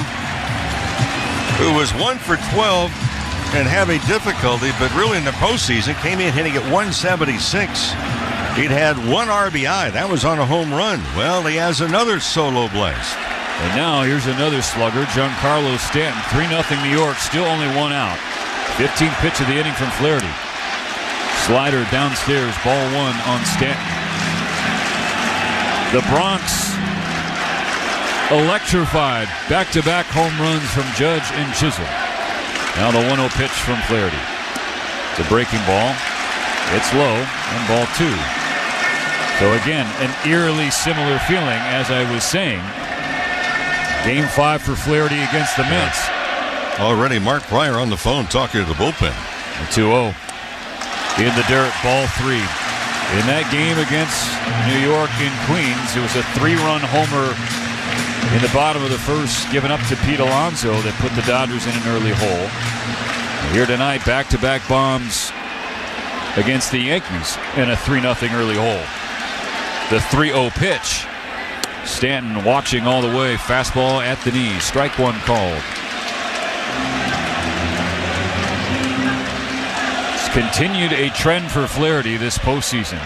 who was 1 for 12 and having difficulty, but really in the postseason came in hitting at 176. He'd had 1 RBI. That was on a home run. Well, he has another solo blast. And now here's another slugger, Giancarlo Stanton. 3-0 New York, still only 1 out. 15th pitch of the inning from Flaherty. Slider downstairs, ball 1 on Stanton. The Bronx electrified. Back-to-back home runs from Judge and Chisholm. Now the 1-0 pitch from Flaherty. It's a breaking ball. It's low, and ball 2. So again, an eerily similar feeling, as I was saying. Game 5 for Flaherty against the Mets. Already Mark Pryor on the phone talking to the bullpen. 2-0. In the dirt, ball 3. In that game against New York in Queens, it was a 3-run homer in the bottom of the first given up to Pete Alonso that put the Dodgers in an early hole. Here tonight, back-to-back bombs against the Yankees in a 3-0 early hole. The 3-0 pitch. Stanton watching all the way. Fastball at the knee. Strike 1 called. Continued a trend for Flaherty this postseason.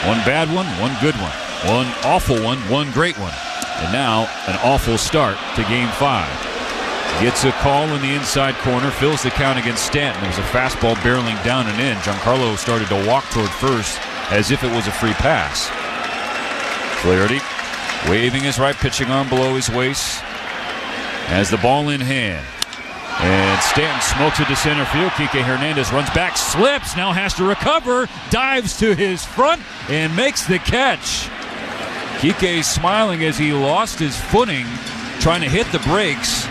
1 bad one, 1 good one. 1 awful one, 1 great one. And now an awful start to game 5. Gets a call in the inside corner, fills the count against Stanton. There was a fastball barreling down and in. Giancarlo started to walk toward first as if it was a free pass. Flaherty waving his right pitching arm below his waist. Has the ball in hand. And Stanton smokes it to center field. Kike Hernandez runs back, slips, now has to recover, dives to his front, and makes the catch. Kike smiling as he lost his footing, trying to hit the brakes.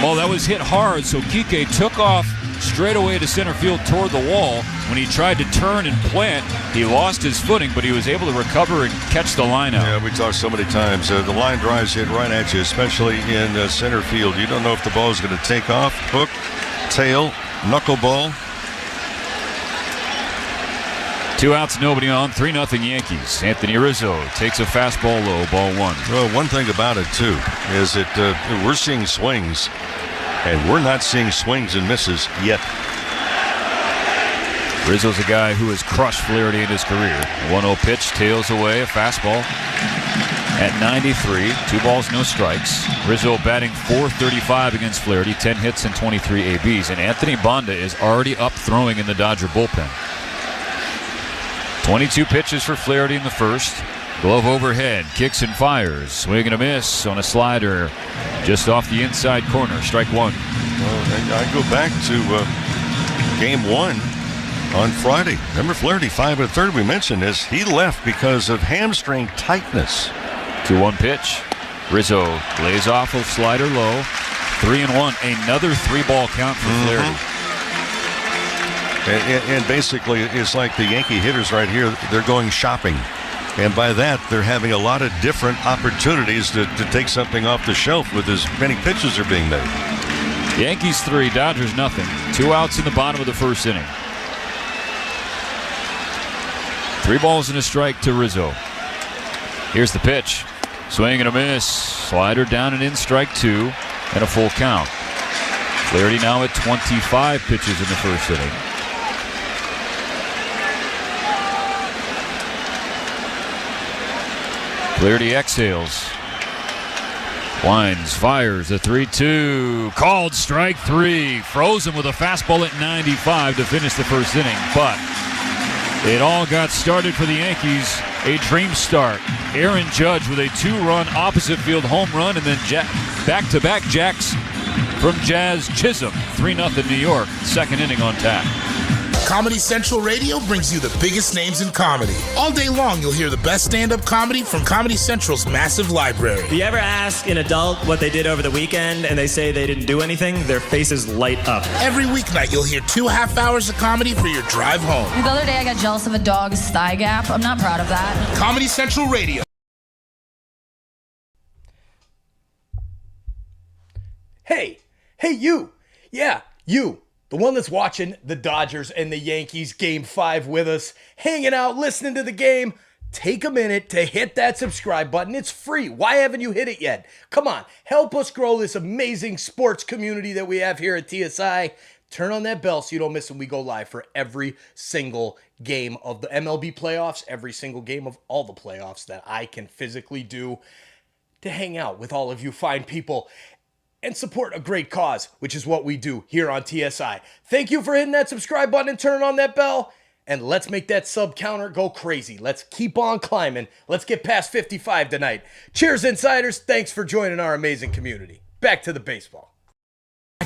Well, that was hit hard, so Kike took off straight away to center field toward the wall. When he tried to turn and plant, he lost his footing, but he was able to recover and catch the line out. Yeah, we talked so many times. The line drives hit right at you, especially in center field. You don't know if the ball is going to take off, hook, tail, knuckleball. 2 outs, nobody on. 3-0 Yankees. Anthony Rizzo takes a fastball low, ball 1. Well, one thing about it, too, is that we're seeing swings, and we're not seeing swings and misses yet. Rizzo's a guy who has crushed Flaherty in his career. 1-0 pitch, tails away, a fastball at 93. 2 balls, no strikes. Rizzo batting .435 against Flaherty, 10 hits and 23 ABs. And Anthony Banda is already up throwing in the Dodger bullpen. 22 pitches for Flaherty in the first. Glove overhead, kicks and fires. Swing and a miss on a slider just off the inside corner. Strike 1. Well, I go back to game 1 on Friday. Remember Flaherty 5 1/3 we mentioned this. He left because of hamstring tightness. 2-1 pitch. Rizzo lays off a slider low. 3-1. Another 3-ball count for Flaherty. And basically, it's like the Yankee hitters right here, they're going shopping. And by that, they're having a lot of different opportunities to take something off the shelf with as many pitches are being made. Yankees 3, Dodgers nothing. 2 outs in the bottom of the first inning. 3 balls and a strike to Rizzo. Here's the pitch. Swing and a miss. Slider down and in, strike 2, and a full count. Flaherty now at 25 pitches in the first inning. Flaherty exhales. Winds, fires, a 3-2. Called strike 3. Frozen with a fastball at 95 to finish the first inning. But it all got started for the Yankees. A dream start. Aaron Judge with a 2-run opposite field home run, and then back-to-back jacks from Jazz Chisholm. 3-0 New York. Second inning on tap. Comedy Central Radio brings you the biggest names in comedy. All day long, you'll hear the best stand-up comedy from Comedy Central's massive library. Do you ever ask an adult what they did over the weekend and they say they didn't do anything? Their faces light up. Every weeknight, you'll hear 2 half hours of comedy for your drive home. The other day, I got jealous of a dog's thigh gap. I'm not proud of that. Comedy Central Radio. Hey, you. Yeah, you. The one that's watching the Dodgers and the Yankees Game 5 with us, hanging out, listening to the game. Take a minute to hit that subscribe button. It's free. Why haven't you hit it yet? Come on, help us grow this amazing sports community that we have here at TSI. Turn on that bell so you don't miss when we go live for every single game of the MLB playoffs, every single game of all the playoffs that I can physically do to hang out with all of you fine people and support a great cause, which is what we do here on TSI. Thank you for hitting that subscribe button and turning on that bell. And let's make that sub counter go crazy. Let's keep on climbing. Let's get past 55 tonight. Cheers, insiders. Thanks for joining our amazing community. Back to the baseball.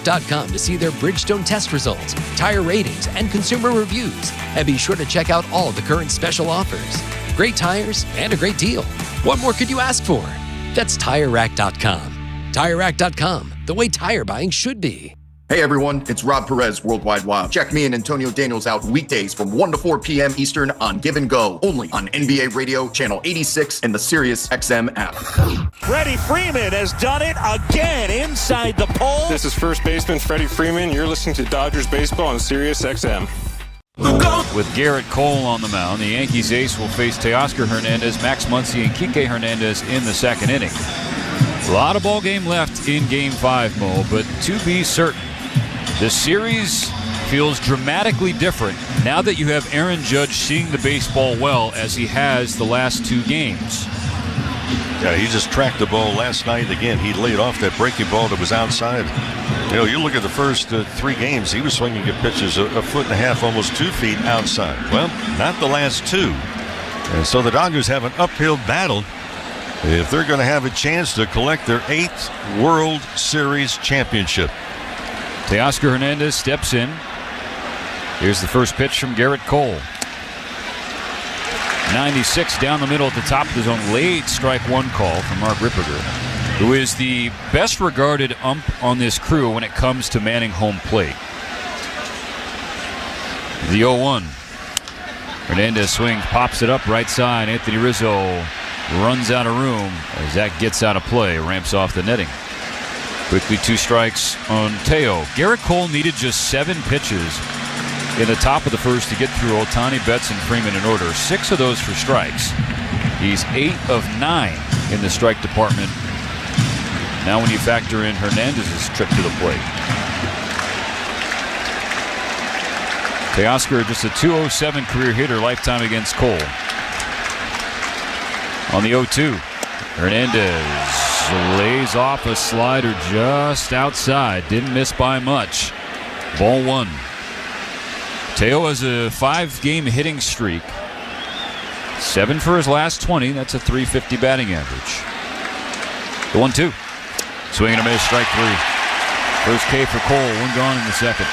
.com to see their Bridgestone test results, tire ratings, and consumer reviews. And be sure to check out all the current special offers. Great tires and a great deal. What more could you ask for? That's TireRack.com. TireRack.com, the way tire buying should be. Hey everyone, it's Rob Perez, Worldwide Wild. Check me and Antonio Daniels out weekdays from 1 to 4 p.m. Eastern on Give and Go, only on NBA Radio, Channel 86, and the Sirius XM app. Freddie Freeman has done it again inside the pole. This is first baseman Freddie Freeman. You're listening to Dodgers Baseball on Sirius XM. With Garrett Cole on the mound, the Yankees ace will face Teoscar Hernandez, Max Muncy, and Kike Hernandez in the second inning. A lot of ball game left in Game 5, Mo, but to be certain, the series feels dramatically different now that you have Aaron Judge seeing the baseball well as he has the last 2 games. Yeah, he just tracked the ball last night. Again, he laid off that breaking ball that was outside. You know, you look at the first 3 games, he was swinging at pitches a 1.5 feet, almost 2 feet outside. Well, not the last 2. And so the Dodgers have an uphill battle if they're going to have a chance to collect their 8th World Series championship. Teoscar Hernandez steps in. Here's the first pitch from Garrett Cole. 96 down the middle at the top of the zone. Late strike 1 call from Mark Ripperger, who is the best regarded ump on this crew when it comes to manning home plate. The 0-1. Hernandez swings, pops it up right side. Anthony Rizzo runs out of room as that gets out of play, ramps off the netting. Quickly 2 strikes on Teo. Garrett Cole needed just 7 pitches in the top of the first to get through Ohtani, Betts, and Freeman in order. 6 of those for strikes. He's 8 of 9 in the strike department. Now when you factor in Hernandez's trip to the plate. Teoscar, just a .207 career hitter lifetime against Cole. On the 0-2, Hernandez lays off a slider just outside. Didn't miss by much. Ball 1. Teo has a 5-game hitting streak. 7 for his last 20. That's a .350 batting average. The 1-2. Swing and a miss, strike 3. First K for Cole, 1 gone in the second.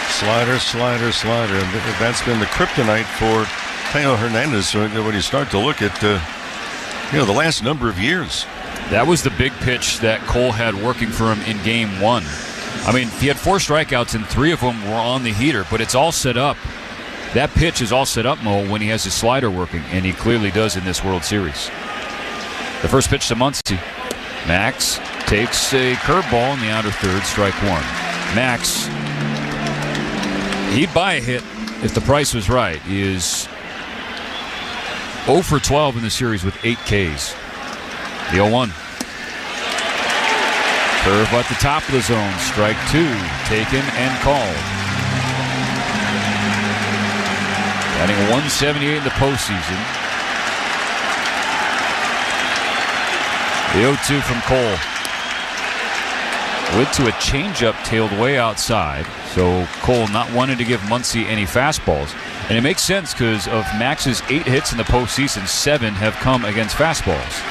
Slider, slider, slider. And that's been the kryptonite for Teo Hernandez when you start to look at the last number of years. That was the big pitch that Cole had working for him in Game 1. I mean, he had 4 strikeouts and 3 of them were on the heater, but it's all set up. That pitch is all set up, Mo, when he has his slider working, and he clearly does in this World Series. The first pitch to Muncy. Max takes a curveball in the outer third, strike 1. Max, he'd buy a hit if the price was right. He is 0 for 12 in the series with 8 Ks. The 0-1. Curve at the top of the zone. Strike 2. Taken and called. Batting 178 in the postseason. The 0-2 from Cole. Went to a changeup tailed way outside. So Cole not wanting to give Muncy any fastballs. And it makes sense because of Max's 8 hits in the postseason, 7 have come against fastballs.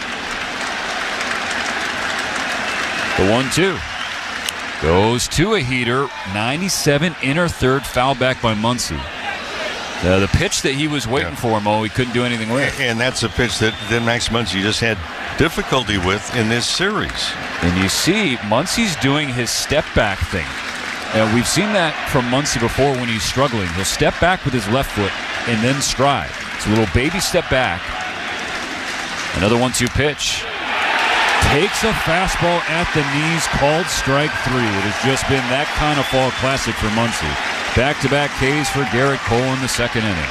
The 1-2 goes to a heater. 97 inner third, foul back by Muncy. The pitch that he was waiting for, Mo, he couldn't do anything with. And that's a pitch that Max Muncy just had difficulty with in this series. And you see Muncy's doing his step back thing. We've seen that from Muncy before when he's struggling. He'll step back with his left foot and then stride. It's a little baby step back. Another 1-2 pitch. Takes a fastball at the knees, called strike 3. It has just been that kind of fall classic for Muncy. Back-to-back Ks for Garrett Cole in the second inning.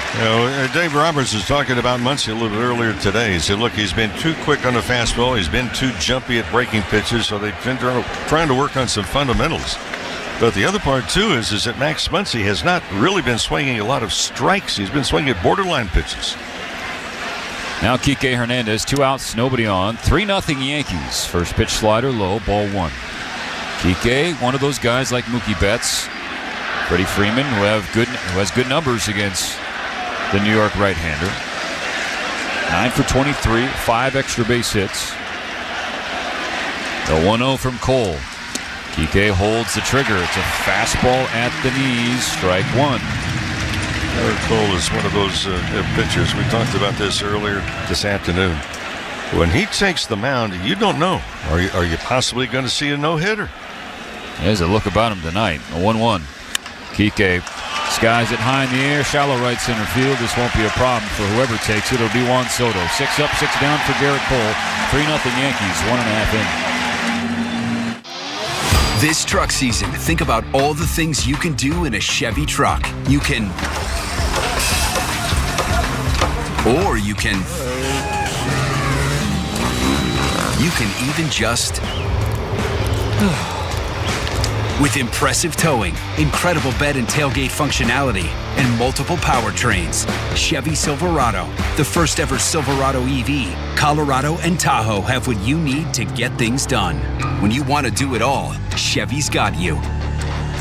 Dave Roberts was talking about Muncy a little bit earlier today. He said, look, he's been too quick on the fastball. He's been too jumpy at breaking pitches, so they've been trying to work on some fundamentals. But the other part, too, is that Max Muncy has not really been swinging a lot of strikes. He's been swinging at borderline pitches. Now Kike Hernandez, 2 outs, nobody on. 3-0 Yankees. First pitch slider low, ball 1. Kike, one of those guys like Mookie Betts, Freddie Freeman, who has good numbers against the New York right-hander. 9 for 23, 5 extra base hits. The 1-0 from Cole. Kike holds the trigger. It's a fastball at the knees, strike 1. Garrett Cole is one of those pitchers. We talked about this earlier this afternoon. When he takes the mound, you don't know. Are you possibly going to see a no-hitter? There's a look about him tonight. A 1-1. Kike skies it high in the air, shallow right center field. This won't be a problem for whoever takes it. It'll be Juan Soto. 6 up, 6 down for Garrett Cole. 3-0 Yankees, 1.5 inning. This truck season, think about all the things you can do in a Chevy truck. You can even just with impressive towing, incredible bed and tailgate functionality, and multiple powertrains. Chevy Silverado, the first ever Silverado EV, Colorado and Tahoe have what you need to get things done. When you want to do it all, Chevy's got you.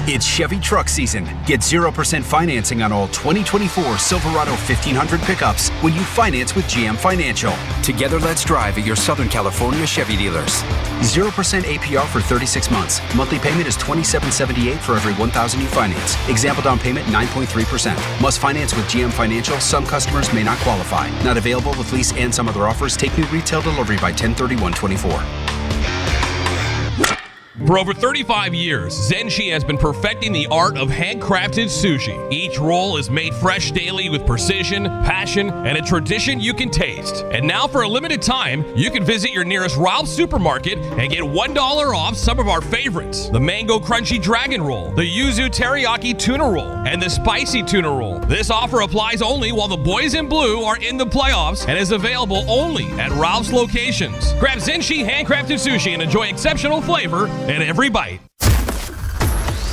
It's Chevy truck season. Get 0% financing on all 2024 Silverado 1500 pickups when you finance with GM Financial. Together, let's drive at your Southern California Chevy dealers. 0% APR for 36 months. Monthly payment is $27.78 for every $1,000 you finance. Example down payment 9.3%. Must finance with GM Financial. Some customers may not qualify. Not available with lease and some other offers. Take new retail delivery by 10/31/24. For over 35 years, Zenshi has been perfecting the art of handcrafted sushi. Each roll is made fresh daily with precision, passion, and a tradition you can taste. And now for a limited time, you can visit your nearest Ralph's supermarket and get $1 off some of our favorites. The Mango Crunchy Dragon Roll, the Yuzu Teriyaki Tuna Roll, and the Spicy Tuna Roll. This offer applies only while the boys in blue are in the playoffs and is available only at Ralph's locations. Grab Zenshi handcrafted sushi and enjoy exceptional flavor in every bite.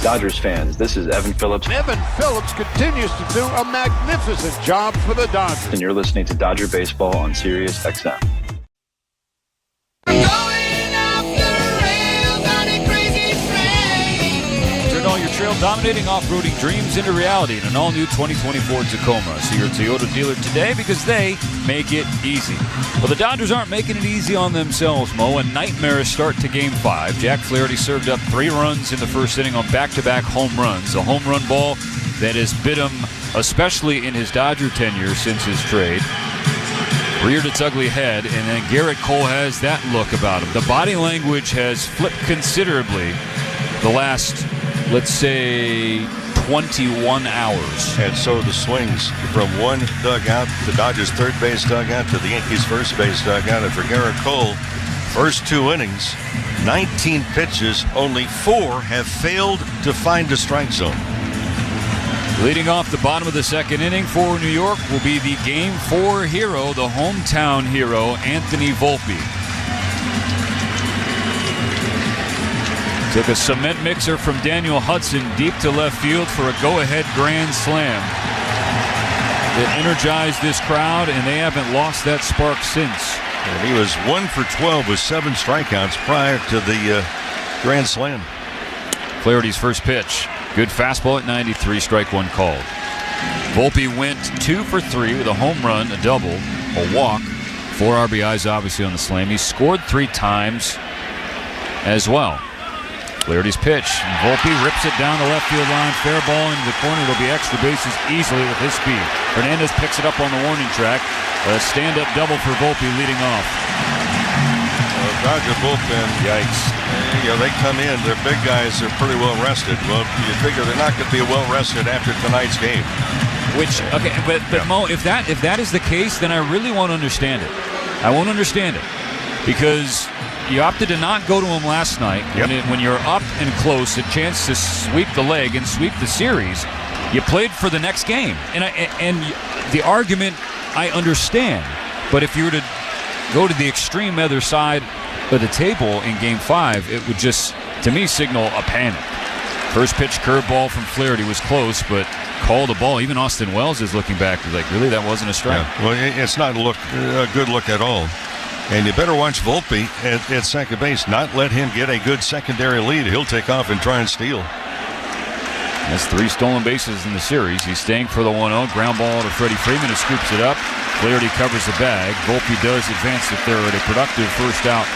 Dodgers fans, this is Evan Phillips. Evan Phillips continues to do a magnificent job for the Dodgers. And you're listening to Dodger Baseball on Sirius XM. Turn all your trail-dominating off-roading dreams into reality in an all-new 2024 Tacoma. See your Toyota dealer today because they make it easy. Well, the Dodgers aren't making it easy on themselves, Mo. A nightmare start to Game 5. Jack Flaherty served up 3 runs in the first inning on back-to-back home runs. A home run ball that has bit him, especially in his Dodger tenure since his trade. Reared its ugly head, and then Garrett Cole has that look about him. The body language has flipped considerably the last, let's say, 21 hours. And so the swings from one dugout, the Dodgers' third base dugout, to the Yankees' first base dugout. And for Garrett Cole, first 2 innings, 19 pitches, only 4 have failed to find a strike zone. Leading off the bottom of the second inning for New York will be the Game 4 hero, the hometown hero, Anthony Volpe. Took a cement mixer from Daniel Hudson deep to left field for a go-ahead grand slam. It energized this crowd, and they haven't lost that spark since. And he was 1 for 12 with 7 strikeouts prior to the grand slam. Flaherty's first pitch. Good fastball at 93, strike 1 called. Volpe went 2 for 3 with a home run, a double, a walk, 4 RBIs obviously on the slam. He scored 3 times as well. Flaherty's pitch, and Volpe rips it down the left field line, fair ball into the corner. There'll be extra bases easily with his speed. Hernandez picks it up on the warning track. A stand-up double for Volpe leading off. Dodger bullpen. Yikes. They come in, their big guys are pretty well rested. Well, you figure they're not going to be well rested after tonight's game. But Mo, if that is the case, then I really won't understand it. I won't understand it. Because you opted to not go to him last night. When you're up and close, a chance to sweep the leg and sweep the series, you played for the next game. And the argument, I understand. But if you were to go to the extreme other side of the table in Game 5, it would just, to me, signal a panic. First pitch curveball from Flaherty was close, but called a ball. Even Austin Wells is looking back like, really, that wasn't a strike? Yeah. Well, it's not a good look at all. And you better watch Volpe at second base. Not let him get a good secondary lead. He'll take off and try and steal. That's 3 stolen bases in the series. He's staying for the 1-0. Ground ball to Freddie Freeman, who scoops it up. Flaherty covers the bag. Volpe does advance to third. A productive first out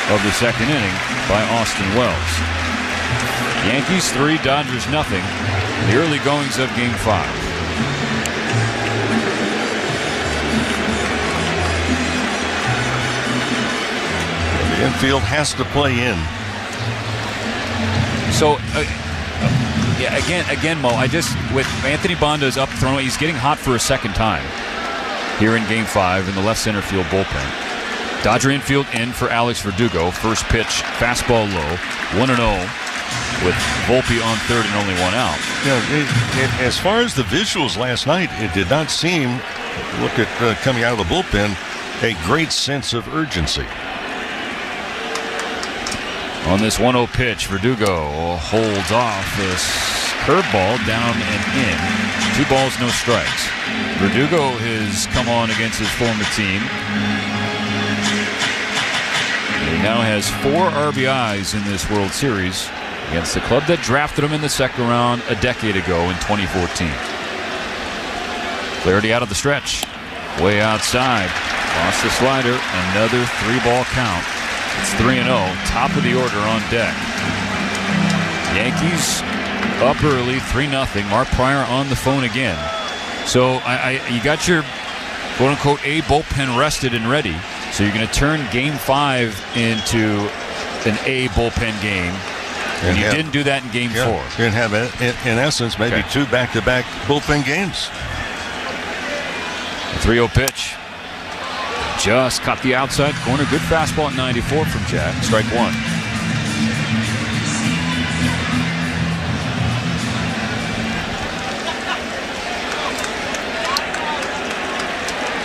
of the second inning by Austin Wells. Yankees 3, Dodgers nothing. The early goings of Game 5. The infield has to play in. So, again, Mo, with Anthony Bonda's up throwing, he's getting hot for a second time here in Game 5 in the left center field bullpen. Dodger infield in for Alex Verdugo. First pitch, fastball low, 1-0 with Volpe on third and only 1 out. As far as the visuals last night, it did not seem, look at coming out of the bullpen, a great sense of urgency. On this 1-0 pitch, Verdugo holds off this curveball down and in. 2 balls, no strikes. Verdugo has come on against his former team. He now has 4 RBIs in this World Series against the club that drafted him in the second round a decade ago in 2014. Flaherty out of the stretch. Way outside. Lost the slider. Another 3-ball count. It's 3-0. Top of the order on deck. Yankees up early, 3-0. Mark Pryor on the phone again. So you got your quote-unquote A bullpen rested and ready. So you're going to turn Game 5 into an A bullpen game. And you didn't do that in Game 4. You didn't have, in essence, maybe two back-to-back bullpen games. A 3-0 pitch. Just caught the outside corner. Good fastball at 94 from Jack. Strike one.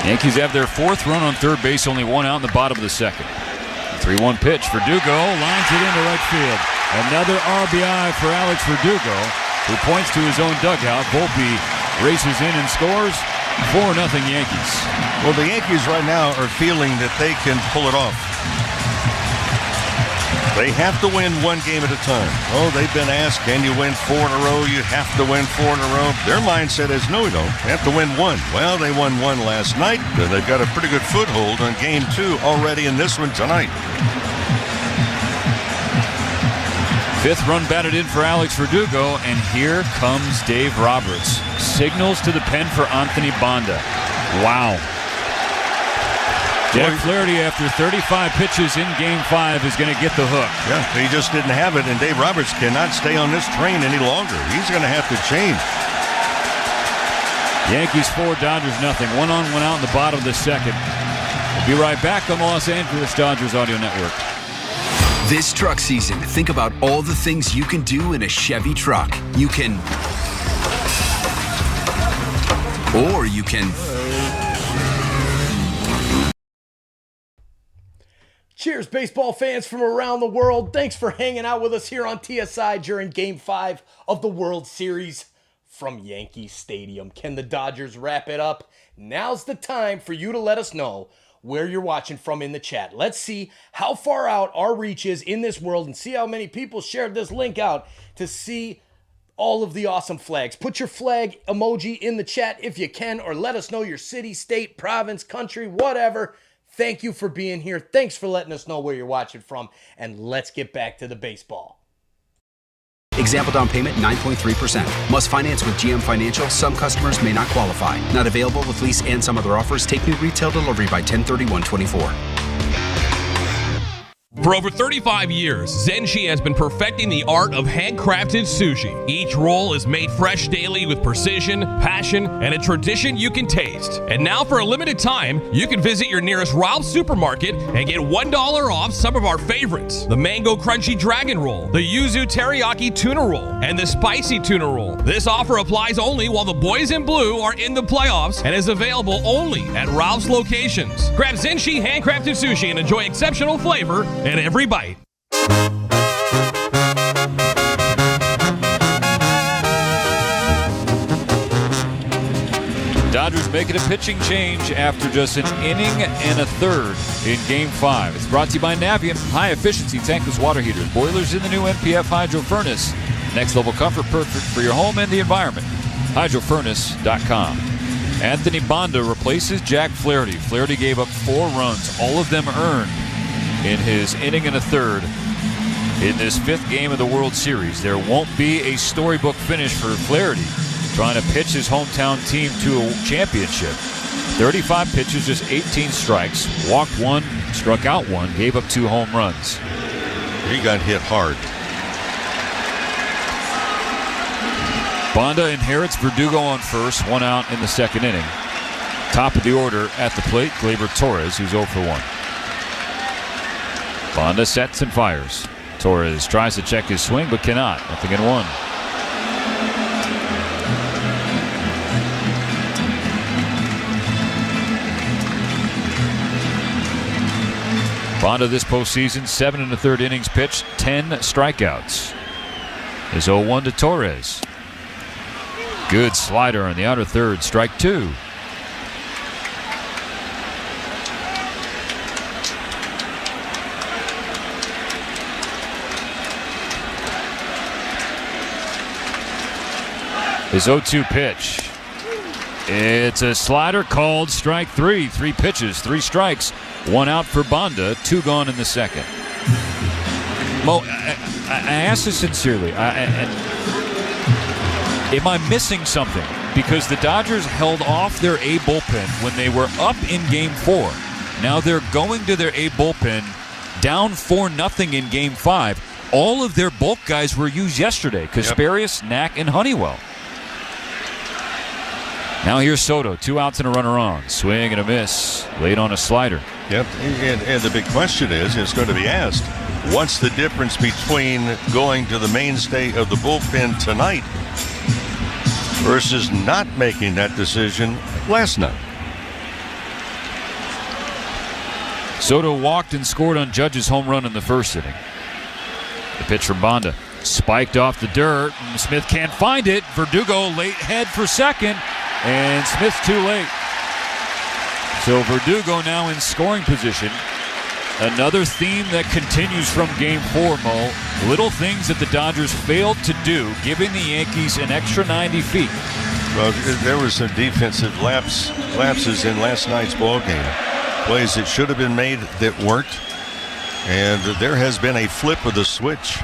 Yankees have their fourth run on third base, only one out in the bottom of the second. 3-1 pitch. Verdugo lines it into right field. Another RBI for Alex Verdugo, who points to his own dugout. Volpe races in and scores. 4-0 Yankees. Well, the Yankees right now are feeling that they can pull it off. They have to win one game at a time. Oh, they've been asked, can you win 4 in a row? You have to win 4 in a row. Their mindset is, no, we don't. We have to win one. Well, they won one last night. They've got a pretty good foothold on Game 2 already in this one tonight. Fifth run batted in for Alex Verdugo, and here comes Dave Roberts. Signals to the pen for Anthony Banda. Wow. Jack Flaherty, after 35 pitches in Game 5, is going to get the hook. Yeah, he just didn't have it, and Dave Roberts cannot stay on this train any longer. He's going to have to change. Yankees 4, Dodgers nothing. 1 on, 1 out in the bottom of the second. We'll be right back on the Los Angeles Dodgers Audio Network. This truck season, think about all the things you can do in a Chevy truck. You can... Or you can... Cheers, baseball fans from around the world. Thanks for hanging out with us here on TSI during Game 5 of the World Series from Yankee Stadium. Can the Dodgers wrap it up? Now's the time for you to let us know where you're watching from in the chat. Let's see how far out our reach is in this world and see how many people shared this link out to see all of the awesome flags. Put your flag emoji in the chat if you can, or let us know your city, state, province, country, whatever. Thank you for being here. Thanks for letting us know where you're watching from. And let's get back to the baseball. Example down payment 9.3%. Must finance with GM Financial. Some customers may not qualify. Not available with lease and some other offers. Take new retail delivery by 10/31/24. For over 35 years, Zenshi has been perfecting the art of handcrafted sushi. Each roll is made fresh daily with precision, passion, and a tradition you can taste. And now for a limited time, you can visit your nearest Ralph's supermarket and get $1 off some of our favorites. The Mango Crunchy Dragon Roll, the Yuzu Teriyaki Tuna Roll, and the Spicy Tuna Roll. This offer applies only while the boys in blue are in the playoffs and is available only at Ralph's locations. Grab Zenshi handcrafted sushi and enjoy exceptional flavor in every bite. Dodgers making a pitching change after just an inning and a third in Game 5. It's brought to you by Navient, high-efficiency tankless water heaters. Boilers in the new MPF Hydro Furnace. Next-level comfort, perfect for your home and the environment. HydroFurnace.com. Anthony Banda replaces Jack Flaherty. Flaherty gave up 4 runs, all of them earned in his inning and a third in this 5th game of the World Series. There won't be a storybook finish for Flaherty, trying to pitch his hometown team to a championship. 35 pitches, just 18 strikes, walked 1, struck out 1, gave up 2 home runs. He got hit hard. Banda inherits Verdugo on first, 1 out in the second inning. Top of the order at the plate, Gleyber Torres, who's 0 for 1. Banda sets and fires. Torres tries to check his swing, but cannot. 0-1. Banda this postseason, 7 1/3 innings pitched, 10 strikeouts. His 0-1 to Torres. Good slider on the outer third, strike 2. His 0-2 pitch. It's a slider called strike 3. 3 pitches, 3 strikes, 1 out for Banda, 2 gone in the second. Mo, I ask this sincerely. Am I missing something? Because the Dodgers held off their A bullpen when they were up in Game 4. Now they're going to their A bullpen down 4-0 in Game 5. All of their bulk guys were used yesterday. Kasparius, Knack, and Honeywell. Now here's Soto. 2 outs and a runner on. Swing and a miss. Late on a slider. Yep, and the big question is, it's going to be asked, what's the difference between going to the mainstay of the bullpen tonight versus not making that decision last night? Soto walked and scored on Judge's home run in the first inning. The pitch from Banda. Spiked off the dirt, and Smith can't find it. Verdugo late head for second, and Smith too late. So Verdugo now in scoring position. Another theme that continues from Game 4, Mo. Little things that the Dodgers failed to do, giving the Yankees an extra 90 feet. Well, there were some defensive lapses in last night's ball game. Plays that should have been made that weren't. And there has been a flip of the switch.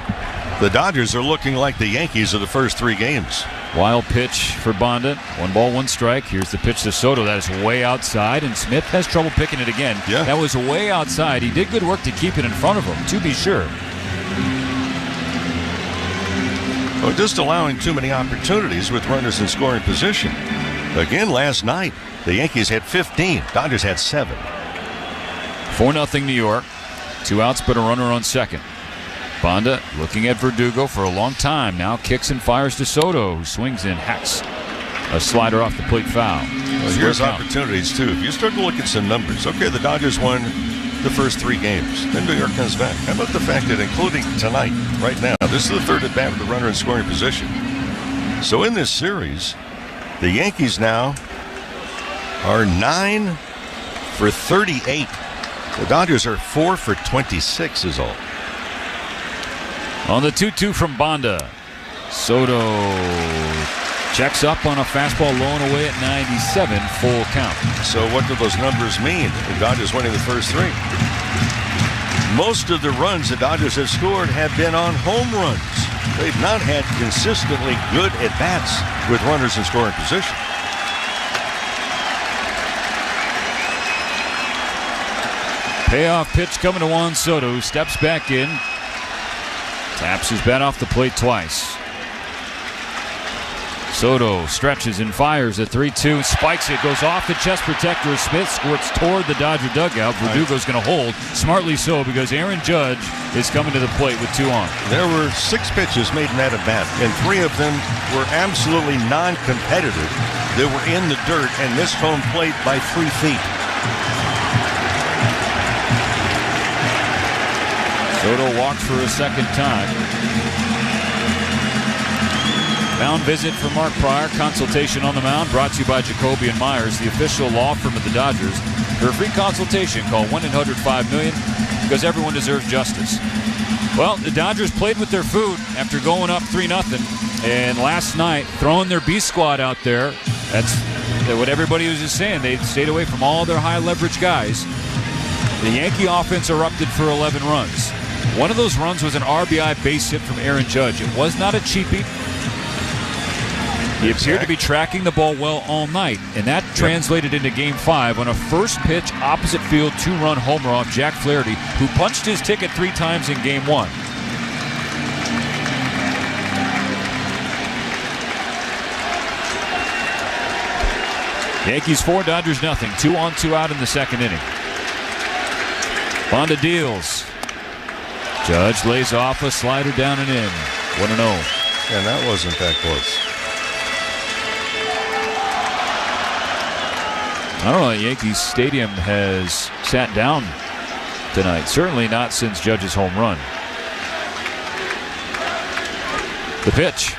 The Dodgers are looking like the Yankees of the first 3 games. Wild pitch for Banda. 1 ball, 1 strike. Here's the pitch to Soto. That is way outside, and Smith has trouble picking it again. Yeah. That was way outside. He did good work to keep it in front of him, to be sure. Well, just allowing too many opportunities with runners in scoring position. Again, last night, the Yankees had 15. Dodgers had 7. 4-0 New York. 2 outs, but a runner on second. Banda looking at Verdugo for a long time. Now kicks and fires to Soto, who swings and hacks a slider off the plate foul. Well, here's opportunities, too. If you start to look at some numbers, okay, the Dodgers won the first 3 games. Then New York comes back. How about the fact that including tonight, right now, this is the 3rd at bat with the runner in scoring position. So in this series, the Yankees now are 9 for 38. The Dodgers are 4 for 26 is all. On the 2-2 from Banda, Soto checks up on a fastball low and away at 97, full count. So what do those numbers mean? The Dodgers winning the first 3. Most of the runs the Dodgers have scored have been on home runs. They've not had consistently good at-bats with runners in scoring position. Payoff pitch coming to Juan Soto, who steps back in. Taps his bat off the plate twice. Soto stretches and fires at 3-2, spikes it, goes off the chest protector. Smith squirts toward the Dodger dugout. Verdugo's going to hold, smartly so, because Aaron Judge is coming to the plate with 2 on. There were 6 pitches made in that at bat, and 3 of them were absolutely non-competitive. They were in the dirt and missed home plate by 3 feet. Soto walks for a second time. Mound visit for Mark Pryor. Consultation on the mound brought to you by Jacoby & Myers, the official law firm of the Dodgers. For a free consultation, call 1-800-5-MILLION, because everyone deserves justice. Well, the Dodgers played with their food after going up 3-0. And last night, throwing their B squad out there, that's what everybody was just saying. They stayed away from all their high leverage guys. The Yankee offense erupted for 11 runs. One of those runs was an RBI base hit from Aaron Judge. It was not a cheapie. He appeared to be tracking the ball well all night, and that translated into Game 5 on a first pitch opposite field 2-run homer off Jack Flaherty, who punched his ticket 3 times in Game 1. Yankees 4, Dodgers nothing. 2 on, 2 out in the second inning. Banda deals. Judge lays off a slider down and in. 1-0. And that wasn't that close. I don't know that Yankee Stadium has sat down tonight. Certainly not since Judge's home run. The pitch.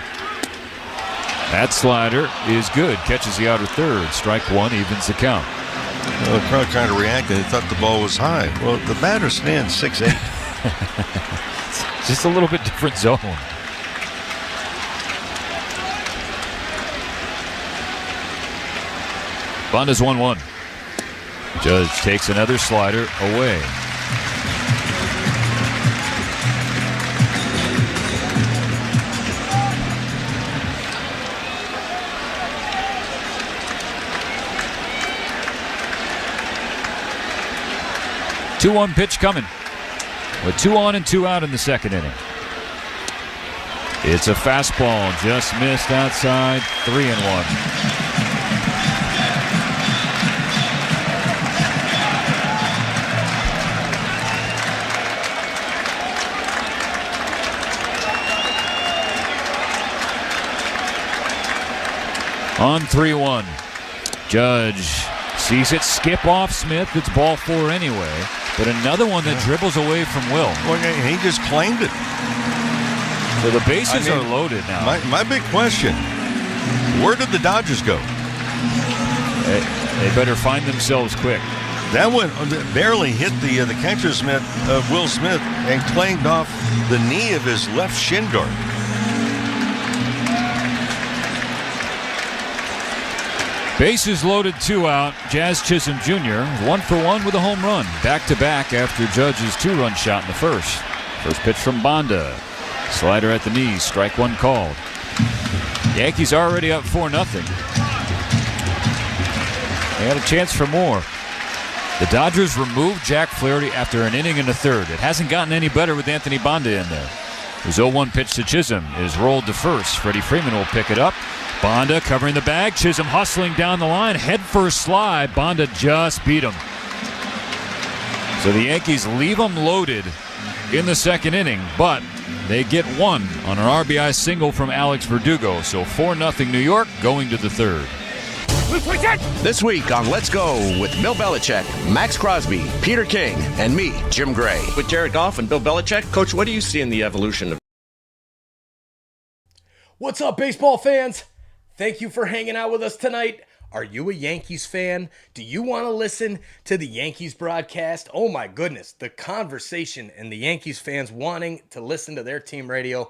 That slider is good. Catches the outer third. Strike 1 evens the count. Well, the crowd kind of reacted. They thought the ball was high. Well, the batter stands 6'8". Just a little bit different zone. Banda's 1-1. Judge takes another slider away. Two-one pitch coming. with 2 on and 2 out in the second inning. It's a fastball, just missed outside, 3-1. On 3-1. Judge sees it skip off Smith. It's ball 4 anyway. But another one that dribbles away from Will. Well, he just claimed it. So the bases are loaded now. My big question, where did the Dodgers go? They better find themselves quick. That one barely hit the catcher Smith, Will Smith, and clanged off the knee of his left shin guard. Bases loaded, 2 out. Jazz Chisholm Jr. 1 for 1 with a home run. Back-to-back after Judge's 2-run shot in the first. First pitch from Banda. Slider at the knees. Strike 1 called. Yankees already up 4-0. They had a chance for more. The Dodgers removed Jack Flaherty after an inning and a third. It hasn't gotten any better with Anthony Banda in there. His 0-1 pitch to Chisholm is rolled to first. Freddie Freeman will pick it up. Banda covering the bag. Chisholm hustling down the line. Head first slide. Banda just beat him. So the Yankees leave them loaded in the second inning, but they get 1 on an RBI single from Alex Verdugo. So 4-0 New York going to the third. This week on Let's Go with Bill Belichick, Max Crosby, Peter King, and me, Jim Gray. With Jared Goff and Bill Belichick, Coach, what do you see in the evolution of... What's up, baseball fans? Thank you for hanging out with us tonight. Are you a Yankees fan? Do you want to listen to the Yankees broadcast? Oh my goodness, the conversation and the Yankees fans wanting to listen to their team radio.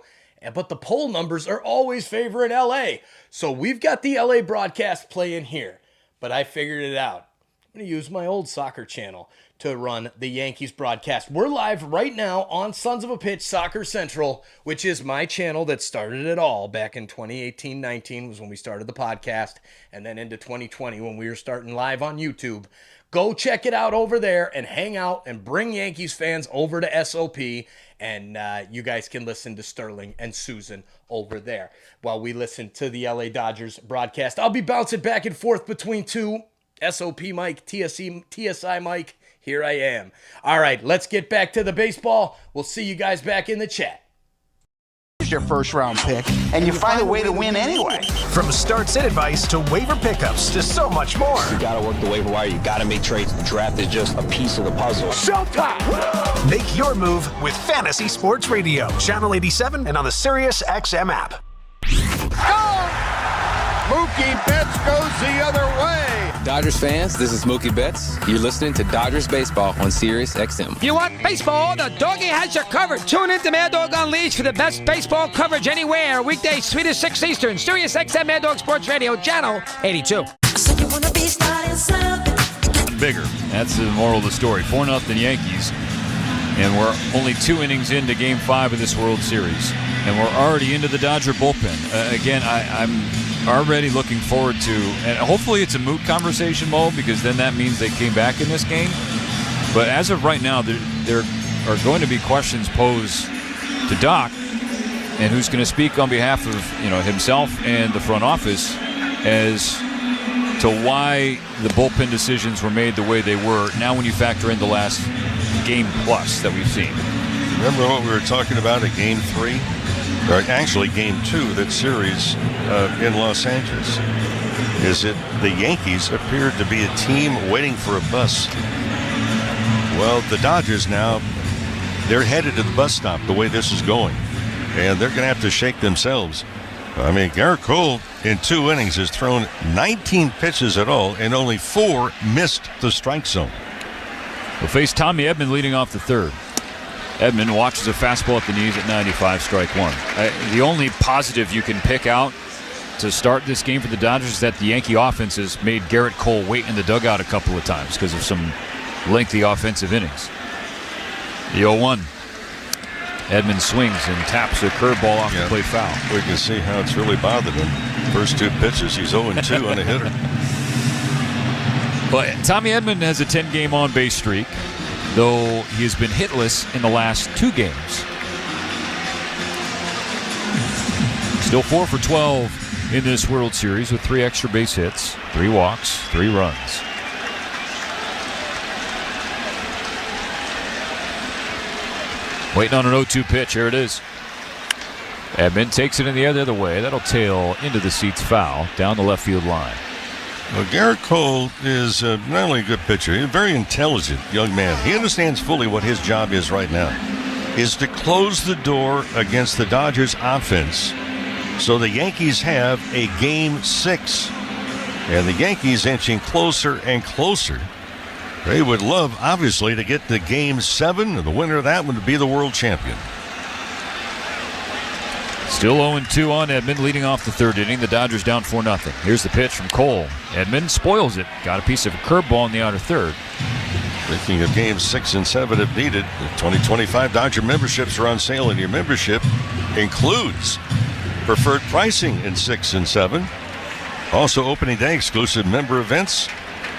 But the poll numbers are always favoring LA. So we've got the LA broadcast playing here. But I figured it out. I'm going to use my old soccer channel to run the Yankees broadcast. We're live right now on Sons of a Pitch Soccer Central, which is my channel that started it all back in 2018-19 was when we started the podcast, and then into 2020 when we were starting live on YouTube. Go check it out over there and hang out and bring Yankees fans over to SOP, and you guys can listen to Sterling and Susan over there while we listen to the LA Dodgers broadcast. I'll be bouncing back and forth between two, SOP Mike, TSI Mike. Here I am. All right, let's get back to the baseball. We'll see you guys back in the chat. Your first round pick, and you find a way to win anyway. From start-sit advice to waiver pickups to so much more. You got to work the waiver wire. You got to make trades. The draft is just a piece of the puzzle. Showtime! Make your move with Fantasy Sports Radio, Channel 87, and on the Sirius XM app. Go! Mookie Betts goes the other way. Dodgers fans, this is Mookie Betts. You're listening to Dodgers Baseball on Sirius XM. You want baseball? The doggy has you covered. Tune in to Mad Dog Unleashed for the best baseball coverage anywhere. Weekdays 3 to 6 Eastern. Sirius XM Mad Dog Sports Radio, Channel 82. Bigger. That's the moral of the story. 4-0 Yankees. And we're only 2 innings into Game 5 of this World Series. And we're already into the Dodger bullpen. Again, I'm already looking forward to, and hopefully it's a moot conversation, Mo, because then that means they came back in this game. But as of right now, there are going to be questions posed to Doc, and who's going to speak on behalf of himself and the front office as to why the bullpen decisions were made the way they were. Now, when you factor in the last game plus that we've seen. Remember what we were talking about at Game 3? Or actually Game 2, that series in Los Angeles, is that the Yankees appeared to be a team waiting for a bus. Well, the Dodgers now, they're headed to the bus stop the way this is going, and they're going to have to shake themselves. I mean, Garrett Cole in 2 innings has thrown 19 pitches at all, and only 4 missed the strike zone. We'll face Tommy Edman leading off the third. Edman watches a fastball at the knees at 95, strike 1. The only positive you can pick out to start this game for the Dodgers is that the Yankee offense has made Garrett Cole wait in the dugout a couple of times because of some lengthy offensive innings. The 0-1. Edman swings and taps a curveball off the plate foul. We can see how it's really bothered him. First 2 pitches, he's 0-2 on a hitter. But Tommy Edman has a 10-game on-base streak. though he has been hitless in the last 2 games. Still 4 for 12 in this World Series with 3 extra base hits, 3 walks, 3 runs. Waiting on an 0-2 pitch. Here it is. Edman takes it in the air the other way. That'll tail into the seats foul down the left field line. Well, Garrett Cole is not only a good pitcher, he's a very intelligent young man. He understands fully what his job is right now, is to close the door against the Dodgers offense so the Yankees have a Game 6. And the Yankees inching closer and closer. They would love, obviously, to get to Game 7, and the winner of that one would be the world champion. Still 0-2 on Edman, leading off the 3rd inning. The Dodgers down 4-0. Here's the pitch from Cole. Edman spoils it. Got a piece of a curveball in the outer 3rd. Speaking of Games 6 and 7 if needed, the 2025 Dodger memberships are on sale, and your membership includes preferred pricing in 6 and 7. Also, opening day exclusive member events.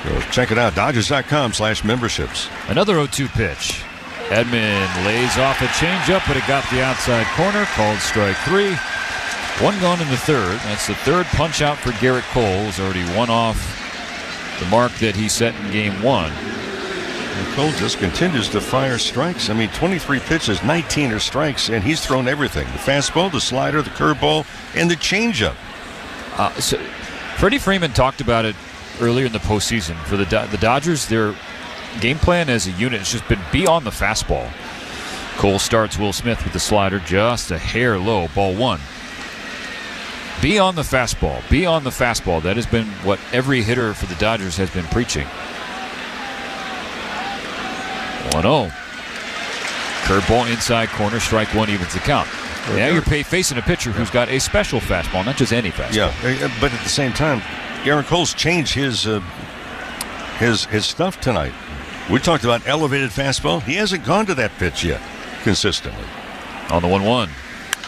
Go check it out, Dodgers.com/memberships. Another 0-2 pitch. Edman lays off a changeup, but it got the outside corner. Called strike 3. 1 gone in the 3rd. That's the 3rd punch out for Garrett Cole. He's already 1 off the mark that he set in Game 1. And Cole just continues to fire strikes. I mean, 23 pitches, 19 are strikes, and he's thrown everything. The fastball, the slider, the curveball, and the changeup. So Freddie Freeman talked about it earlier in the postseason. For the Dodgers, their game plan as a unit has just been be on the fastball. Cole starts Will Smith with the slider, just a hair low, ball 1. Be on the fastball. Be on the fastball. That has been what every hitter for the Dodgers has been preaching. 1-0. Curveball inside corner, strike 1 evens the count. Now you're facing a pitcher who's got a special fastball, not just any fastball. Yeah, but at the same time, Garrett Cole's changed his stuff tonight. We talked about elevated fastball. He hasn't gone to that pitch yet consistently. On the 1-1,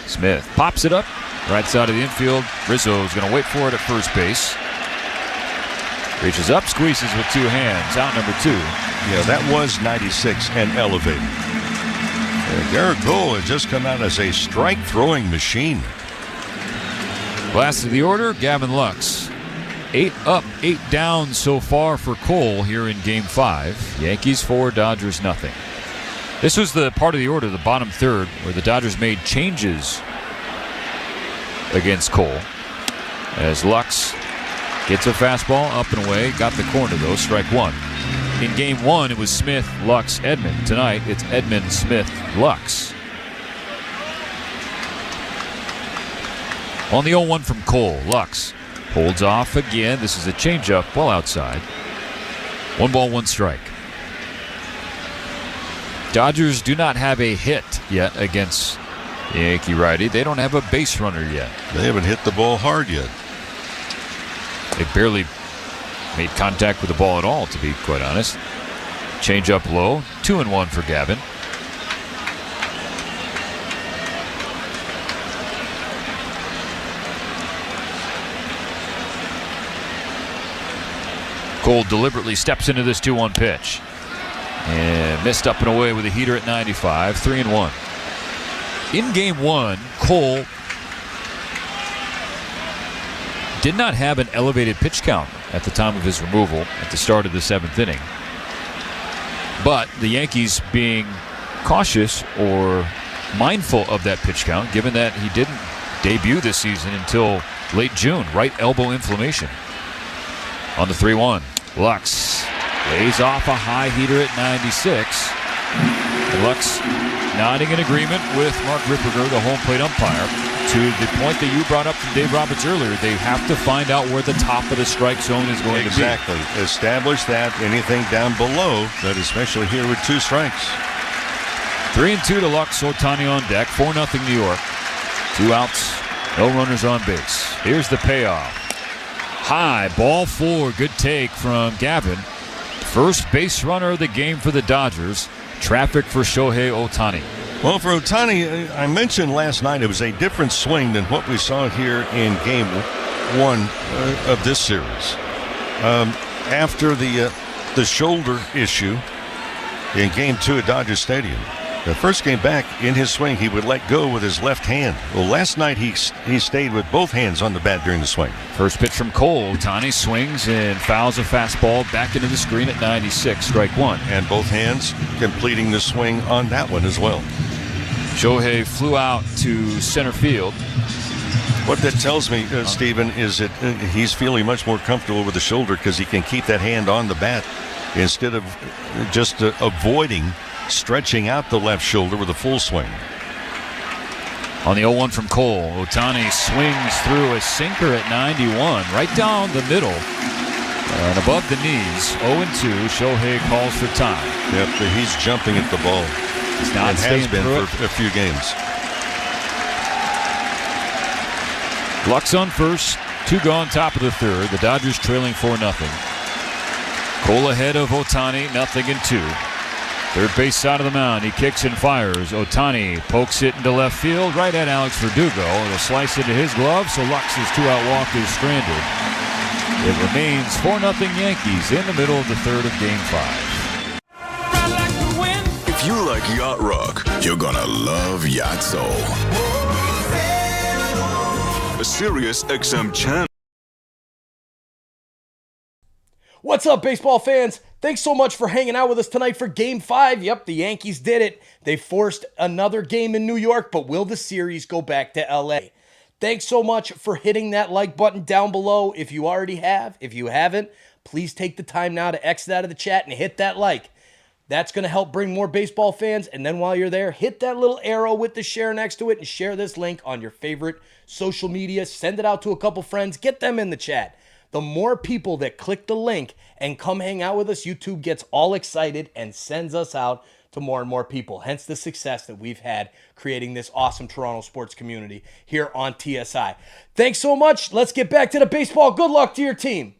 Smith pops it up right side of the infield. Rizzo's going to wait for it at first base. Reaches up, squeezes with 2 hands. Out number 2. Yeah, that was 96 and elevated. Garrett Cole has just come out as a strike-throwing machine. Last of the order, Gavin Lux. 8 up, 8 down so far for Cole here in Game 5. Yankees 4, Dodgers nothing. This was the part of the order, the bottom 3rd, where the Dodgers made changes against Cole. As Lux gets a fastball up and away, got the corner though, strike 1. In Game 1, it was Smith, Lux, Edman. Tonight, it's Edman, Smith, Lux. On the 0-1 from Cole, Lux holds off again. This is a changeup, well outside. 1 ball, 1 strike. Dodgers do not have a hit yet against the Yankee righty. They don't have a base runner yet. They haven't hit the ball hard yet. They barely made contact with the ball at all, to be quite honest. Changeup low, 2-1 for Gavin. Cole deliberately steps into this 2-1 pitch. And missed up and away with a heater at 95, 3-1. In Game 1, Cole did not have an elevated pitch count at the time of his removal at the start of the 7th inning. But the Yankees being cautious or mindful of that pitch count, given that he didn't debut this season until late June, right elbow inflammation. On the 3-1, Lux lays off a high heater at 96. And Lux nodding in agreement with Mark Ripperger, the home plate umpire, to the point that you brought up from Dave Roberts earlier. They have to find out where the top of the strike zone is going to be. Exactly. Establish that. Anything down below that, especially here with 2 strikes. 3-2 to Lux. Ohtani on deck. 4-0 New York. 2 outs. No runners on base. Here's the payoff. High, ball 4. Good take from Gavin. First base runner of the game for the Dodgers. Traffic for Shohei Ohtani. Well, for Ohtani, I mentioned last night it was a different swing than what we saw here in Game 1 of this series. After the shoulder issue, in Game 2 at Dodger Stadium. The first game back, in his swing, he would let go with his left hand. Well, last night he stayed with both hands on the bat during the swing. First pitch from Cole. Ohtani swings and fouls a fastball back into the screen at 96, strike one. And both hands completing the swing on that one as well. Shohei flew out to center field. What that tells me, Stephen, is that he's feeling much more comfortable with the shoulder because he can keep that hand on the bat instead of just avoiding stretching out the left shoulder with a full swing. On the 0-1 from Cole, Ohtani swings through a sinker at 91, right down the middle and above the knees. 0-2, Shohei calls for time. Yep, he's jumping at the ball. He's not has been for a few games. Lux on first, 2 gone, top of the third. The Dodgers trailing 4-0. Cole ahead of Ohtani, 0-2. Third base side of the mound, he kicks and fires. Ohtani pokes it into left field, right at Alex Verdugo. It'll slice into his glove, so Lux's 2-out walk is stranded. It remains 4-0 Yankees in the middle of the third of Game 5. If you like yacht rock, you're gonna love Yacht Soul. A Sirius XM channel. What's up, baseball fans? Thanks so much for hanging out with us tonight for Game 5. Yep, the Yankees did it. They forced another game in New York, but will the series go back to LA? Thanks so much for hitting that like button down below if you already have. If you haven't, please take the time now to exit out of the chat and hit that like. That's going to help bring more baseball fans. And then while you're there, hit that little arrow with the share next to it and share this link on your favorite social media. Send it out to a couple friends. Get them in the chat. The more people that click the link and come hang out with us, YouTube gets all excited and sends us out to more and more people. Hence the success that we've had creating this awesome Toronto sports community here on TSI. Thanks so much. Let's get back to the baseball. Good luck to your team.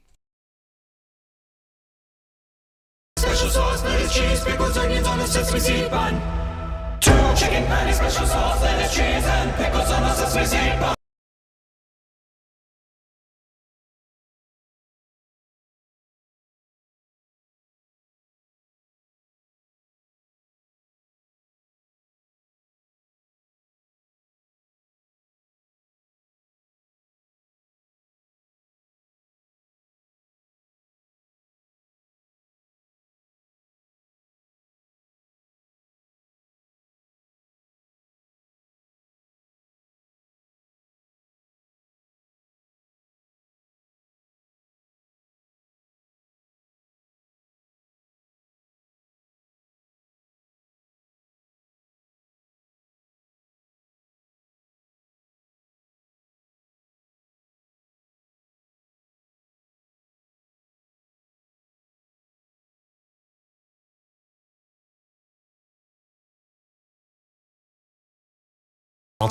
Special sauce, lettuce, cheese, pickles, onions on a sesame seed bun. 2 chicken patties, special sauce, lettuce, cheese, and pickles on a sesame seed bun.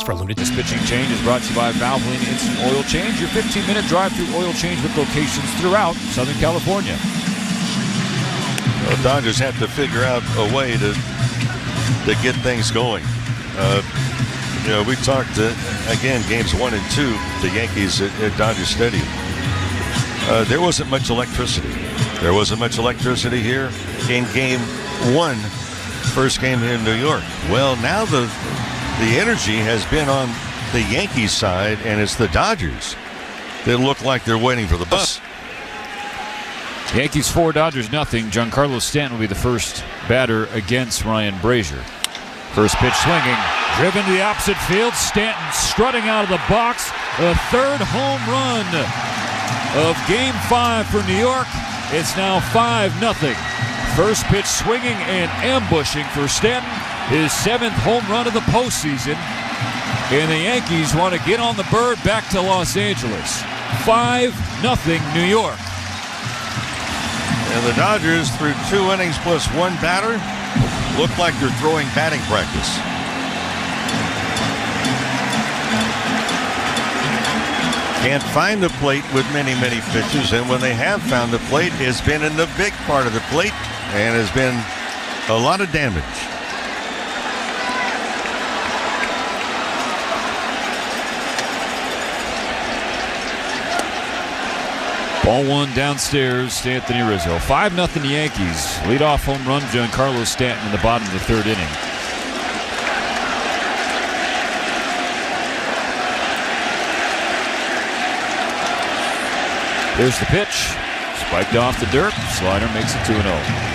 For limited. This pitching change is brought to you by Valvoline Instant Oil Change, your 15-minute drive-through oil change with locations throughout Southern California. Well, Dodgers have to figure out a way to get things going. We talked, again, games 1 and 2, the Yankees at Dodger Stadium. There wasn't much electricity. There wasn't much electricity here in Game 1, first game here in New York. Well, now the energy has been on the Yankees side, and it's the Dodgers that look like they're waiting for the bus. Yankees 4, Dodgers nothing. Giancarlo Stanton will be the first batter against Ryan Brazier. First pitch swinging, driven to the opposite field. Stanton strutting out of the box. The third home run of Game 5 for New York. It's now 5-0. First pitch swinging and ambushing for Stanton. His 7th home run of the postseason. And the Yankees want to get on the bird back to Los Angeles. 5-0 New York. And the Dodgers, through 2 innings plus 1 batter, look like they're throwing batting practice. Can't find the plate with many pitches, and when they have found the plate, it's been in the big part of the plate and has been a lot of damage. Ball one downstairs to Anthony Rizzo. 5-0 Yankees. Leadoff home run, Giancarlo Stanton in the bottom of the third inning. There's the pitch. Spiked off the dirt. Slider makes it 2-0.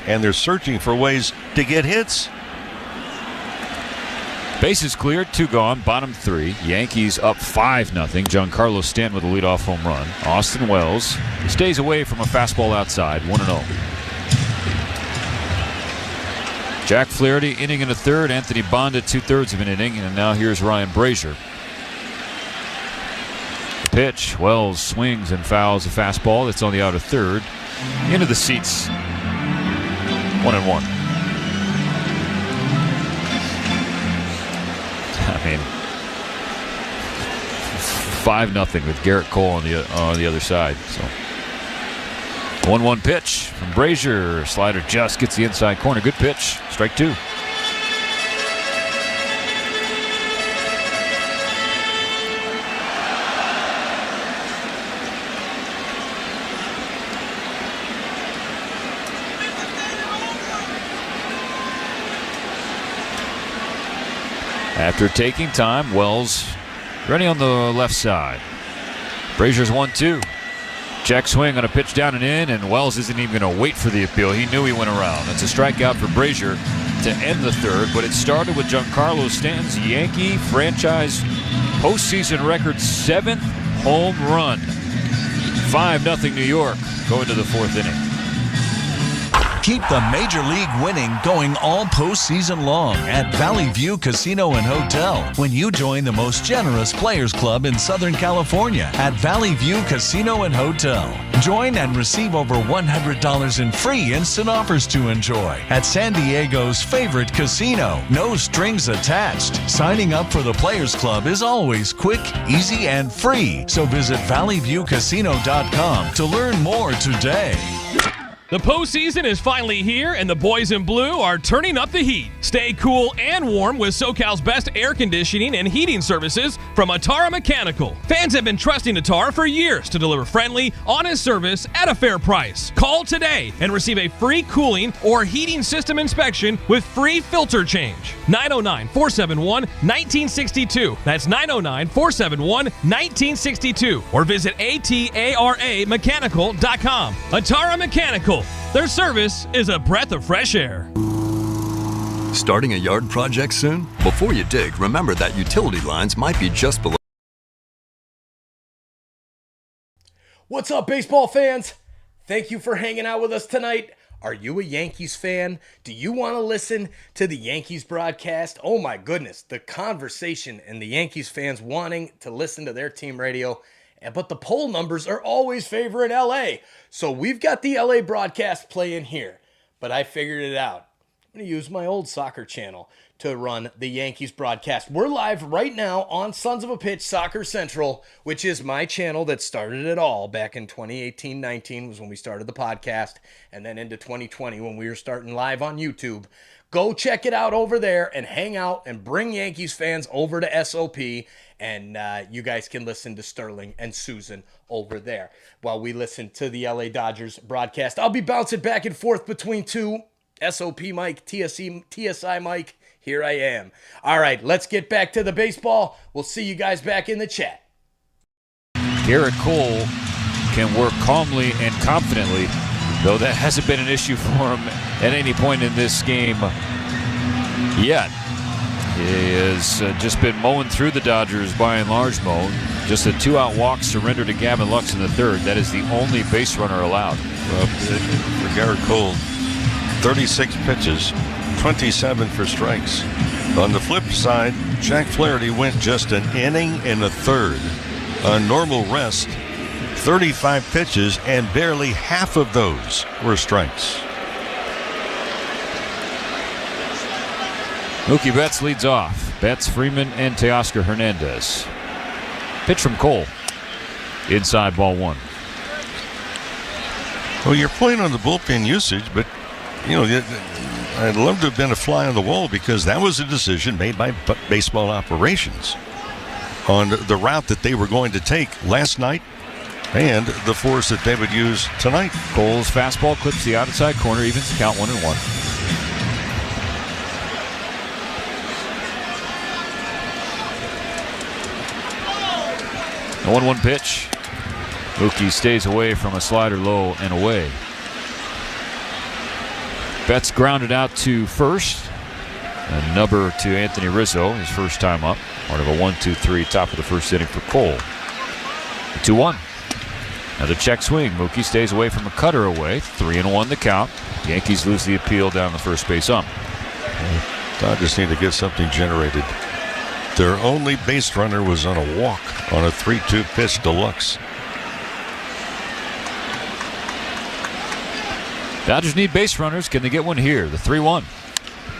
And they're searching for ways to get hits. Bases cleared, 2 gone, bottom 3. Yankees up 5-0. Giancarlo Stanton with a leadoff home run. Austin Wells stays away from a fastball outside, 1-0. Jack Flaherty inning in a third. Anthony Bonda 2/3 of an inning. And now here's Ryan Brazier. The pitch. Wells swings and fouls a fastball that's on the outer third. Into the seats. 1-1. I mean, 5-0 with Garrett Cole on the other side. So 1-1 pitch from Brazier. Slider just gets the inside corner. Good pitch. Strike 2. After taking time, Wells ready on the left side. Brazier's 1-2. Check swing on a pitch down and in, and Wells isn't even going to wait for the appeal. He knew he went around. It's a strikeout for Brazier to end the third, but it started with Giancarlo Stanton's Yankee franchise postseason record 7th home run. 5-0 New York going to the 4th inning. Keep the Major League winning going all postseason long at Valley View Casino and Hotel when you join the most generous Players Club in Southern California at Valley View Casino and Hotel. Join and receive over $100 in free instant offers to enjoy at San Diego's favorite casino. No strings attached. Signing up for the Players Club is always quick, easy, and free. So visit valleyviewcasino.com to learn more today. The postseason is finally here, and the boys in blue are turning up the heat. Stay cool and warm with SoCal's best air conditioning and heating services from Atara Mechanical. Fans have been trusting Atara for years to deliver friendly, honest service at a fair price. Call today and receive a free cooling or heating system inspection with free filter change. 909-471-1962. That's 909-471-1962. Or visit ataramechanical.com. Atara Mechanical. Their service is a breath of fresh air. Starting a yard project soon? Before you dig, remember that utility lines might be just below. What's up, baseball fans? Thank you for hanging out with us tonight. Are you a Yankees fan? Do you want to listen to the Yankees broadcast? Oh my goodness, the conversation and the Yankees fans wanting to listen to their team radio. But the poll numbers are always favoring LA. So we've got the LA broadcast playing here. But I figured it out. I'm going to use my old soccer channel to run the Yankees broadcast. We're live right now on Sons of a Pitch Soccer Central, which is my channel that started it all back in 2018-19 was when we started the podcast, and then into 2020 when we were starting live on YouTube. Go check it out over there and hang out and bring Yankees fans over to SOP, and you guys can listen to Sterling and Susan over there while we listen to the LA Dodgers broadcast. I'll be bouncing back and forth between two, SOP Mike, TSI Mike. Here I am. All right, let's get back to the baseball. We'll see you guys back in the chat. Garrett Cole can work calmly and confidently, though that hasn't been an issue for him at any point in this game yet. He has just been mowing through the Dodgers by and large, Mo. Just a 2-out walk surrender to Gavin Lux in the third. That is the only base runner allowed. Well, for Garrett Cole, 36 pitches, 27 for strikes. On the flip side, Jack Flaherty went just an inning and a third. On normal rest, 35 pitches, and barely half of those were strikes. Mookie Betts leads off. Betts, Freeman, and Teoscar Hernandez. Pitch from Cole. Inside, ball one. Well, you're playing on the bullpen usage, but, you know, I'd love to have been a fly on the wall because that was a decision made by baseball operations on the route that they were going to take last night and the force that they would use tonight. Cole's fastball clips the outside corner, evens the count 1-1. 1-1 pitch. Mookie stays away from a slider low and away. Betts grounded out to first. A number to Anthony Rizzo, his first time up. Part of a 1-2-3 top of the first inning for Cole. 2-1. Another check swing. Mookie stays away from a cutter away. 3-1 the count. Yankees lose the appeal down the first base ump. Dodgers need to get something generated. Their only base runner was on a walk on a 3-2 pitch to Lux. Dodgers need base runners. Can they get one here? The 3-1.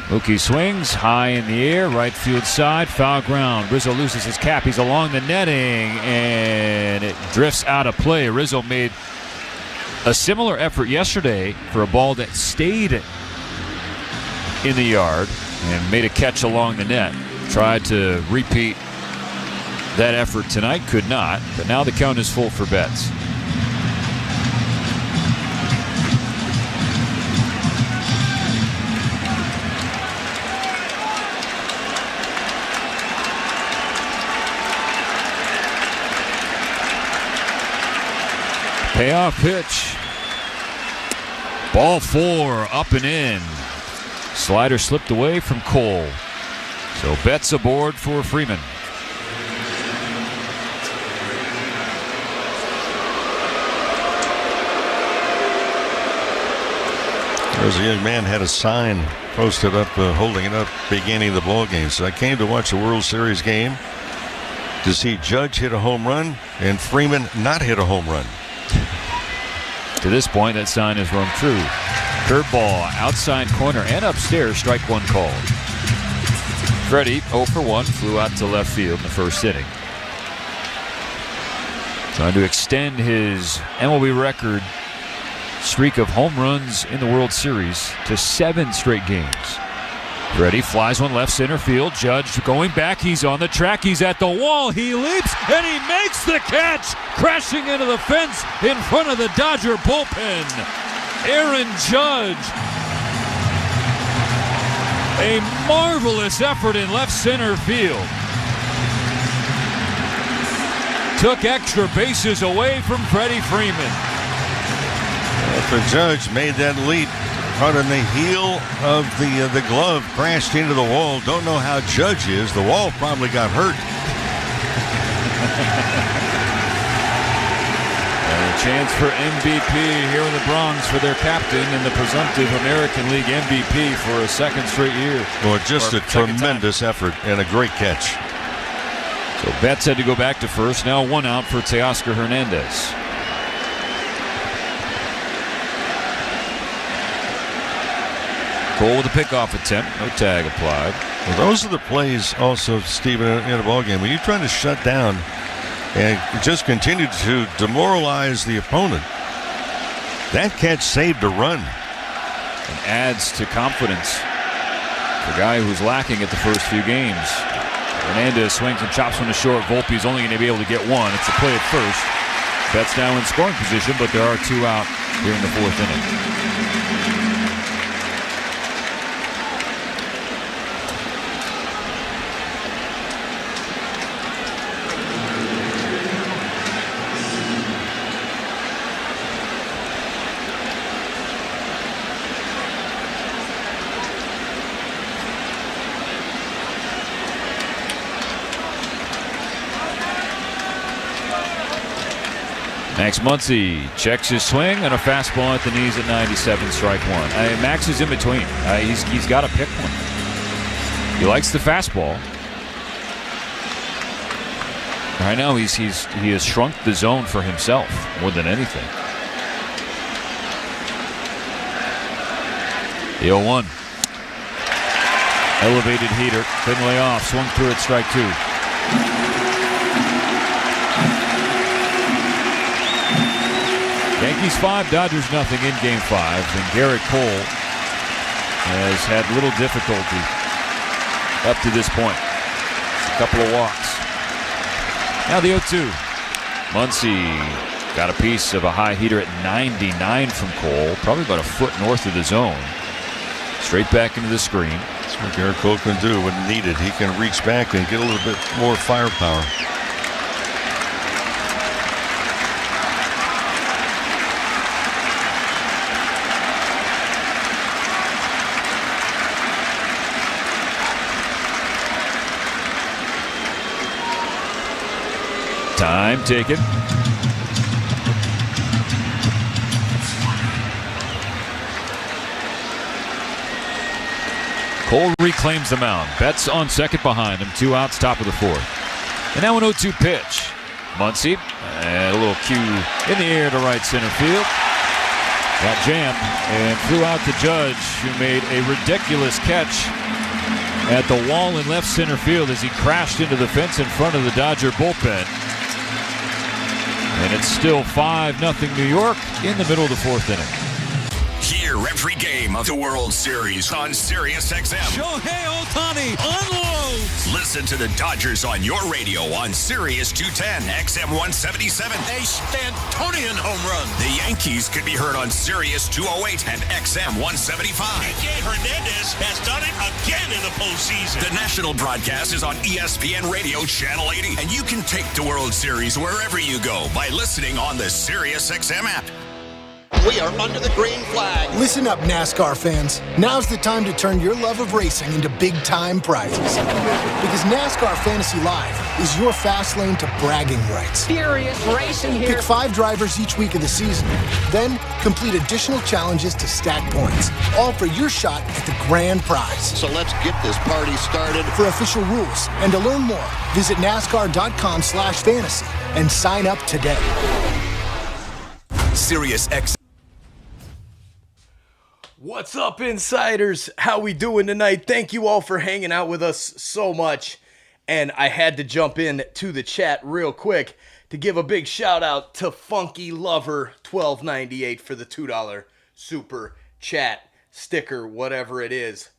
Mookie swings high in the air, right field side, foul ground. Rizzo loses his cap. He's along the netting, and it drifts out of play. Rizzo made a similar effort yesterday for a ball that stayed in the yard and made a catch along the net. Tried to repeat that effort tonight, could not, but now the count is full for Betts. Payoff pitch. Ball four, up and in. Slider slipped away from Cole. So Betts aboard for Freeman. There's a young man had a sign posted up, holding it up, beginning the ball game. So I came to watch a World Series game to see Judge hit a home run and Freeman not hit a home run. To this point, that sign has rung true. Curveball, outside corner and upstairs, strike one called. Freddie, 0 for 1, flew out to left field in the first inning. Trying to extend his MLB record streak of home runs in the World Series to 7 straight games. Freddie flies one left center field. Judge going back. He's on the track. He's at the wall. He leaps, and he makes the catch, crashing into the fence in front of the Dodger bullpen. Aaron Judge. A marvelous effort in left center field. Took extra bases away from Freddie Freeman. After Judge made that leap, caught on the heel of the glove, crashed into the wall. Don't know how Judge is. The wall probably got hurt. And a chance for MVP here in the Bronx for their captain and the presumptive American League MVP for a second straight year. Well, just a tremendous effort and a great catch. So Betts had to go back to first. Now 1 out for Teoscar Hernandez. Cole with a pickoff attempt. No tag applied. Well, those are the plays also, Stephen, in a ball game when you're trying to shut down and just continue to demoralize the opponent. That catch saved a run. And adds to confidence for a guy who's lacking at the first few games. Hernandez swings and chops one to short. Volpe's only going to be able to get one. It's a play at first. Betts now in scoring position, but there are 2 out here in the 4th inning. Max Muncy checks his swing and a fastball at the knees at 97, strike 1. Max is in between. He's got to pick one. He likes the fastball. Right now he has shrunk the zone for himself more than anything. The 0-1. Elevated heater, couldn't lay off, swung through it, strike 2. Yankees 5, Dodgers nothing in Game 5, and Garrett Cole has had little difficulty up to this point. A couple of walks. Now the 0-2. Muncy got a piece of a high heater at 99 from Cole, probably about a foot north of the zone. Straight back into the screen. That's what Garrett Cole can do when needed. He can reach back and get a little bit more firepower. Time taken. Cole reclaims the mound. Betts on second behind him. 2 outs, top of the 4th. And now an 0-2 pitch. Muncy, and a little cue in the air to right center field. Got jammed and flew out to Judge, who made a ridiculous catch at the wall in left center field as he crashed into the fence in front of the Dodger bullpen. And it's still 5-0 New York in the middle of the 4th inning. Hear every game of the World Series on Sirius XM. Shohei Ohtani unloads. Listen to the Dodgers on your radio on Sirius 210 XM 177. A Stantonian home run. The Yankees could be heard on Sirius 208 and XM 175. Hernandez has done it again in the postseason. The national broadcast is on ESPN Radio Channel 80, and you can take the World Series wherever you go by listening on the Sirius XM app. We are under the green flag. Listen up, NASCAR fans. Now's the time to turn your love of racing into big-time prizes. Because NASCAR Fantasy Live is your fast lane to bragging rights. Furious racing here. Pick 5 drivers each week of the season. Then complete additional challenges to stack points. All for your shot at the grand prize. So let's get this party started. For official rules and to learn more, visit NASCAR.com/fantasy and sign up today. Sirius XM. What's up, insiders? How we doing tonight? Thank you all for hanging out with us so much. And I had to jump in to the chat real quick to give a big shout out to Funky Lover 1298 for the $2 super chat sticker, whatever it is.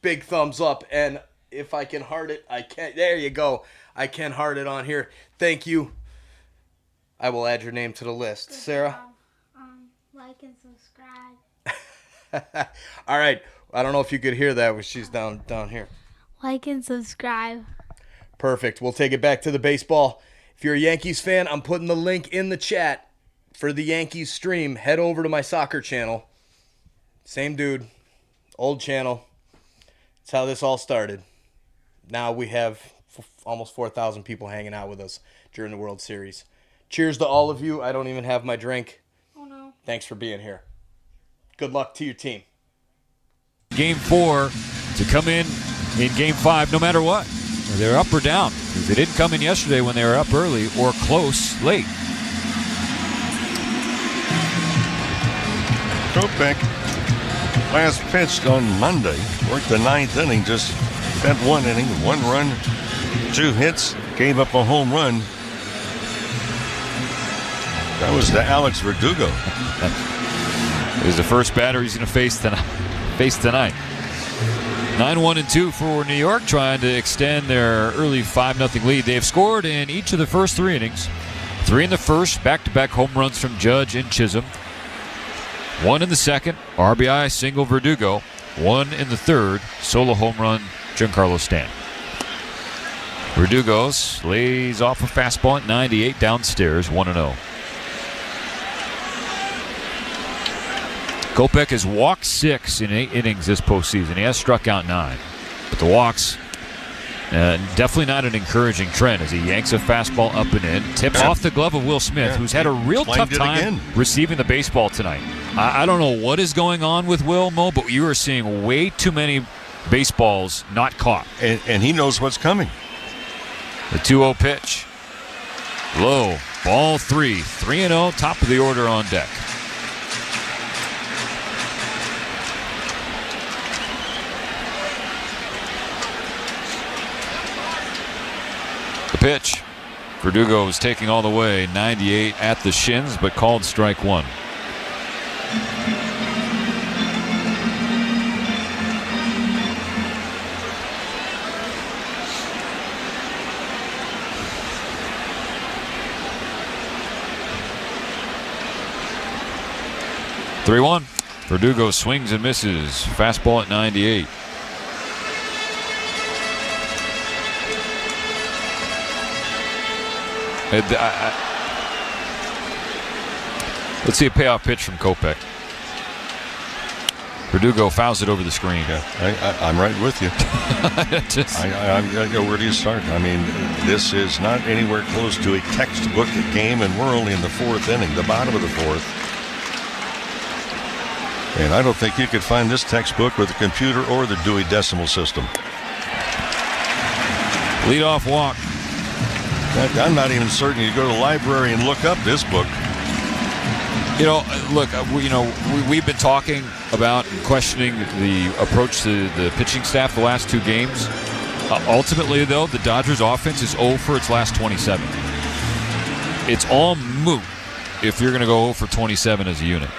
Big thumbs up, and if I can heart it, I can. There you go. I can heart it on here. Thank you. I will add your name to the list. Sarah? Like and subscribe. All right. I don't know if you could hear that when she's down here. Like and subscribe. Perfect. We'll take it back to the baseball. If you're a Yankees fan, I'm putting the link in the chat for the Yankees stream. Head over to my soccer channel. Same dude. Old channel. That's how this all started. Now we have almost 4,000 people hanging out with us during the World Series. Cheers to all of you. I don't even have my drink. Oh, no. Thanks for being here. Good luck to your team. Game 4 to come in Game 5 no matter what. They're up or down. Because they didn't come in yesterday when they were up early or close late. Kopech last pitched on Monday. Worked the 9th inning. Just spent 1 inning, 1 run, 2 hits. Gave up a home run. That was to Alex Verdugo. Is the first batter he's going to face tonight. 9-1-2 for New York, trying to extend their early 5-0 lead. They've scored in each of the first 3 innings. 3 in the first, back-to-back home runs from Judge and Chisholm. 1 in the second, RBI single Verdugo. 1 in the third, solo home run Giancarlo Stanton. Verdugo lays off a fastball at 98 downstairs, 1-0. Kopech has walked 6 in 8 innings this postseason. He has struck out 9. But the walks, definitely not an encouraging trend as he yanks a fastball up and in. Tips off the glove of Will Smith, who's had a real tough time receiving the baseball tonight. I don't know what is going on with Will, Mo, but you are seeing way too many baseballs not caught. And he knows what's coming. The 2-0 pitch. Low. Ball 3. 3-0, top of the order on deck. Pitch. Verdugo was taking all the way, 98 at the shins, but called strike 1. (3-1). Verdugo swings and misses. Fastball at 98. Let's see a payoff pitch from Kopech. Verdugo fouls it over the screen. Yeah, I'm right with you. Where do you start? I mean, this is not anywhere close to a textbook game, and we're only in the 4th inning, the bottom of the 4th. And I don't think you could find this textbook with a computer or the Dewey Decimal System. Leadoff walk. I'm not even certain you go to the library and look up this book. You know, look, we've been talking about and questioning the approach to the pitching staff the last 2 games. Ultimately, though, the Dodgers offense is 0 for its last 27. It's all moot if you're going to go 0 for 27 as a unit.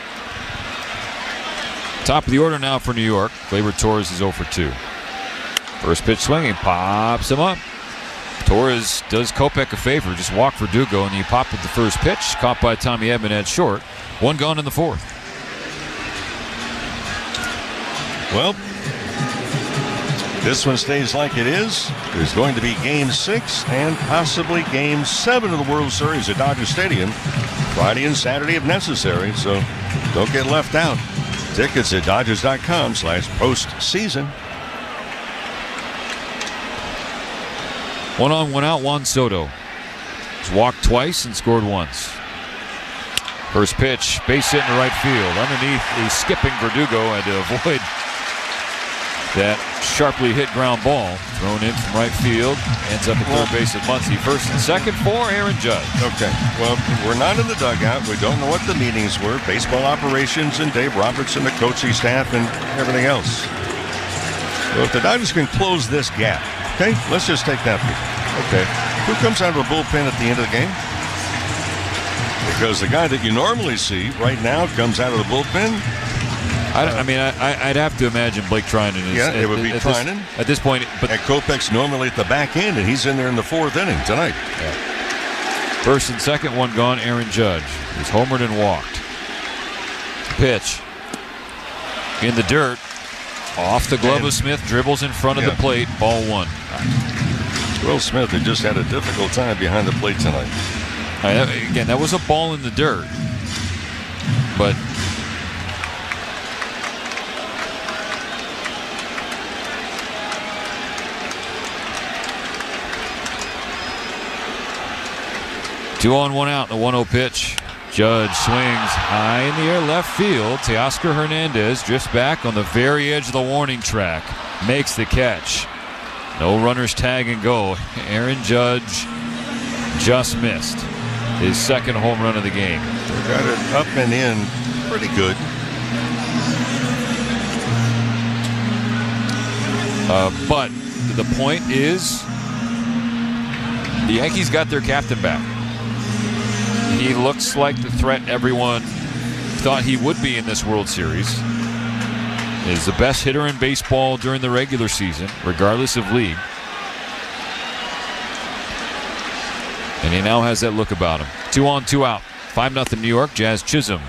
Top of the order now for New York. Gleyber Torres is 0 for 2. First pitch swinging, pops him up. Torres does Kopech a favor, just walk Verdugo, and he popped with the first pitch, caught by Tommy Edman at short. 1 gone in the 4th. Well, this one stays like it is. There's going to be Game 6 and possibly Game 7 of the World Series at Dodger Stadium, Friday and Saturday if necessary, so don't get left out. Tickets at Dodgers.com/postseason. 1 on, 1 out, Juan Soto. He's walked twice and scored once. First pitch, base hit in the right field. Underneath a skipping Verdugo had to avoid that sharply hit ground ball. Thrown in from right field. Ends up at third base at Muncy. First and second for Aaron Judge. Okay, well, we're not in the dugout. We don't know what the meetings were. Baseball operations and Dave Robertson, the coaching staff, and everything else. So if the Dodgers can close this gap, okay, let's just take that view. Okay, who comes out of the bullpen at the end of the game? Because the guy that you normally see right now comes out of the bullpen. I'd have to imagine Blake Trinan is. Yeah, it would be Trinan. At this point. But Kopech's normally at the back end, and he's in there in the 4th inning tonight. Yeah. First and second, one gone. Aaron Judge. He's homered and walked. Pitch. In the dirt. Off the glove of Smith. Dribbles in front of the plate. Ball 1. Will Smith had just had a difficult time behind the plate tonight. Again, that was a ball in the dirt. But... Two on, one out, the 1-0 pitch. Judge swings high in the air left field. Teoscar Hernandez drifts back on the very edge of the warning track. Makes the catch. No runners, tag and go. Aaron Judge just missed his second home run of the game. Got it up and in pretty good. But the point is, the Yankees got their captain back. He looks like the threat everyone thought he would be in this World Series. Is the best hitter in baseball during the regular season, regardless of league. And he now has that look about him. 2 on, 2 out. 5-0 New York. Jazz Chisholm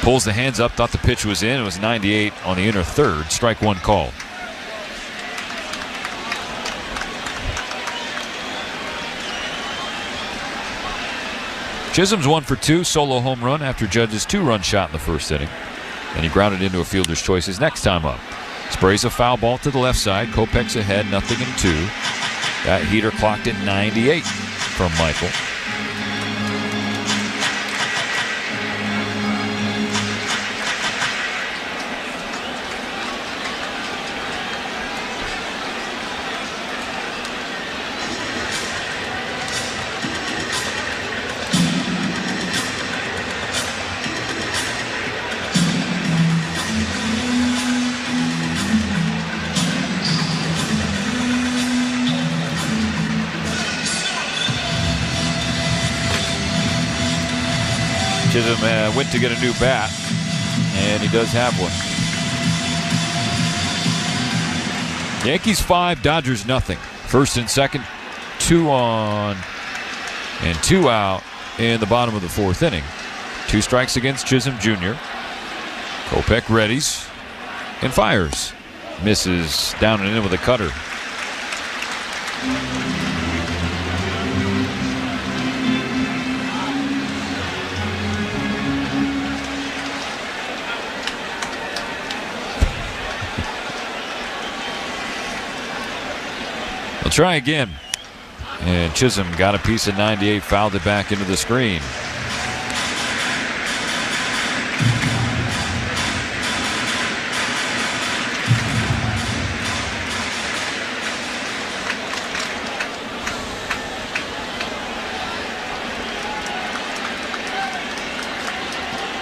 pulls the hands up, thought the pitch was in. It was 98 on the inner third. Strike 1 call. Chisholm's 1 for 2, solo home run after Judge's 2-run shot in the first inning. And he grounded into a fielder's choice his next time up. Sprays a foul ball to the left side. Kopech's ahead, 0-2. That heater clocked at 98 from Michael. Chisholm went to get a new bat, and he does have one. Yankees 5, Dodgers nothing. First and second, 2 on and 2 out in the bottom of the 4th inning. 2 strikes against Chisholm Jr. Kopech readies and fires. Misses down and in with a cutter. Try again. And Chisholm got a piece of 98, fouled it back into the screen.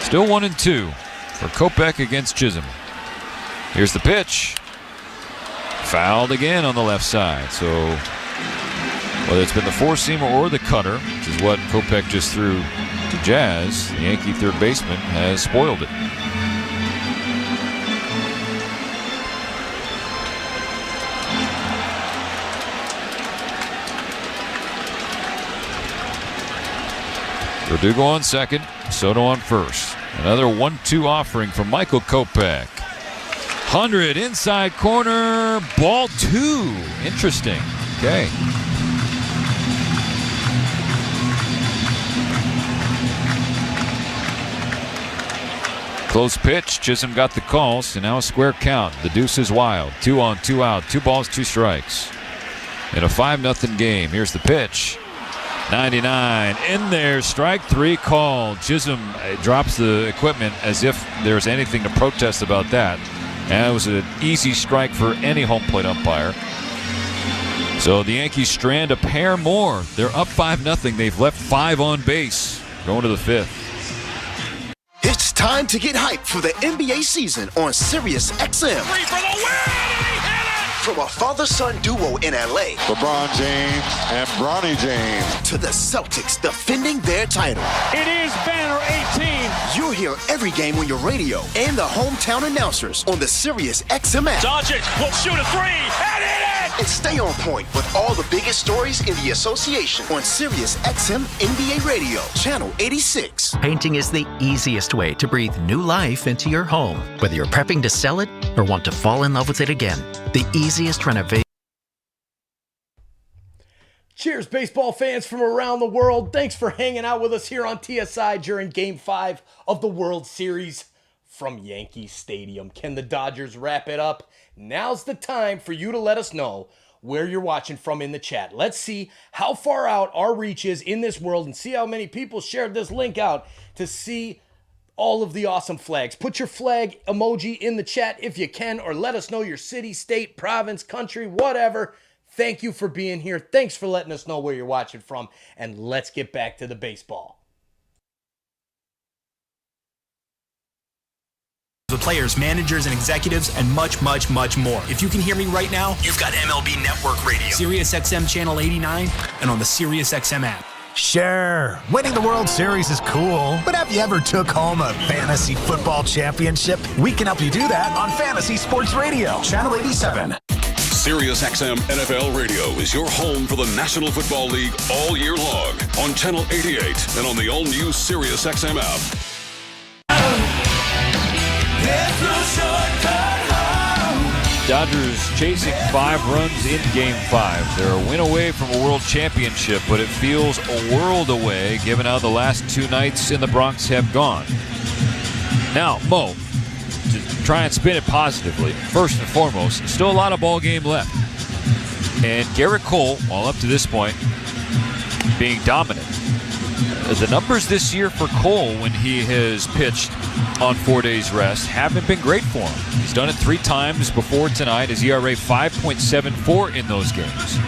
Still 1-2 for Kopech against Chisholm. Here's the pitch. Fouled again on the left side. So whether it's been the four-seamer or the cutter, which is what Kopech just threw to Jazz, the Yankee third baseman has spoiled it. Verdugo on second, Soto on first. Another 1-2 offering from Michael Kopech. 100 inside corner, ball 2. Interesting. Okay. Close pitch. Chisholm got the call, so now a square count. The deuce is wild. 2 on, 2 out. 2 balls, 2 strikes. In a 5-0 game. Here's the pitch. 99 in there. Strike 3 called. Chisholm drops the equipment as if there's anything to protest about that. And it was an easy strike for any home plate umpire. So the Yankees strand a pair more. They're up 5-0. They've left 5 on base. Going to the 5th. It's time to get hyped for the NBA season on Sirius XM. 3 for the win! And he hit it! From a father-son duo in LA, LeBron James and Bronny James, to the Celtics defending their title. It is Banner 18. You'll hear every game on your radio and the hometown announcers on the Sirius XM app. Doncic will shoot a three and hit it! And stay on point with all the biggest stories in the association on Sirius XM NBA Radio, Channel 86. Painting is the easiest way to breathe new life into your home, whether you're prepping to sell it or want to fall in love with it again. The easiest renovation. Cheers, baseball fans from around the world. Thanks for hanging out with us here on TSI during Game 5 of the World Series from Yankee Stadium. Can the Dodgers wrap it up? Now's the time for you to let us know where you're watching from in the chat. Let's see how far out our reach is in this world and see how many people shared this link out to see all of the awesome flags. Put your flag emoji in the chat if you can, or let us know your city, state, province, country, whatever. Thank you for being here. Thanks for letting us know where you're watching from, and let's get back to the baseball. With players, managers, and executives, and much, much, much more. If you can hear me right now, you've got MLB Network Radio, Sirius XM Channel 89, and on the Sirius XM app. Sure, winning the World Series is cool, but have you ever took home a fantasy football championship? We can help you do that on Fantasy Sports Radio, Channel 87. Sirius XM NFL Radio is your home for the National Football League all year long on Channel 88 and on the all-new Sirius XM app. There's no shortcut home. Dodgers chasing 5 runs in Game 5. They're a win away from a world championship, but it feels a world away given how the last 2 nights in the Bronx have gone. Now, Mo, to try and spin it positively, first and foremost, still a lot of ball game left. And Garrett Cole, all up to this point, being dominant. The numbers this year for Cole when he has pitched on 4 days rest haven't been great for him. He's done it 3 times before tonight. His ERA 5.74 in those games.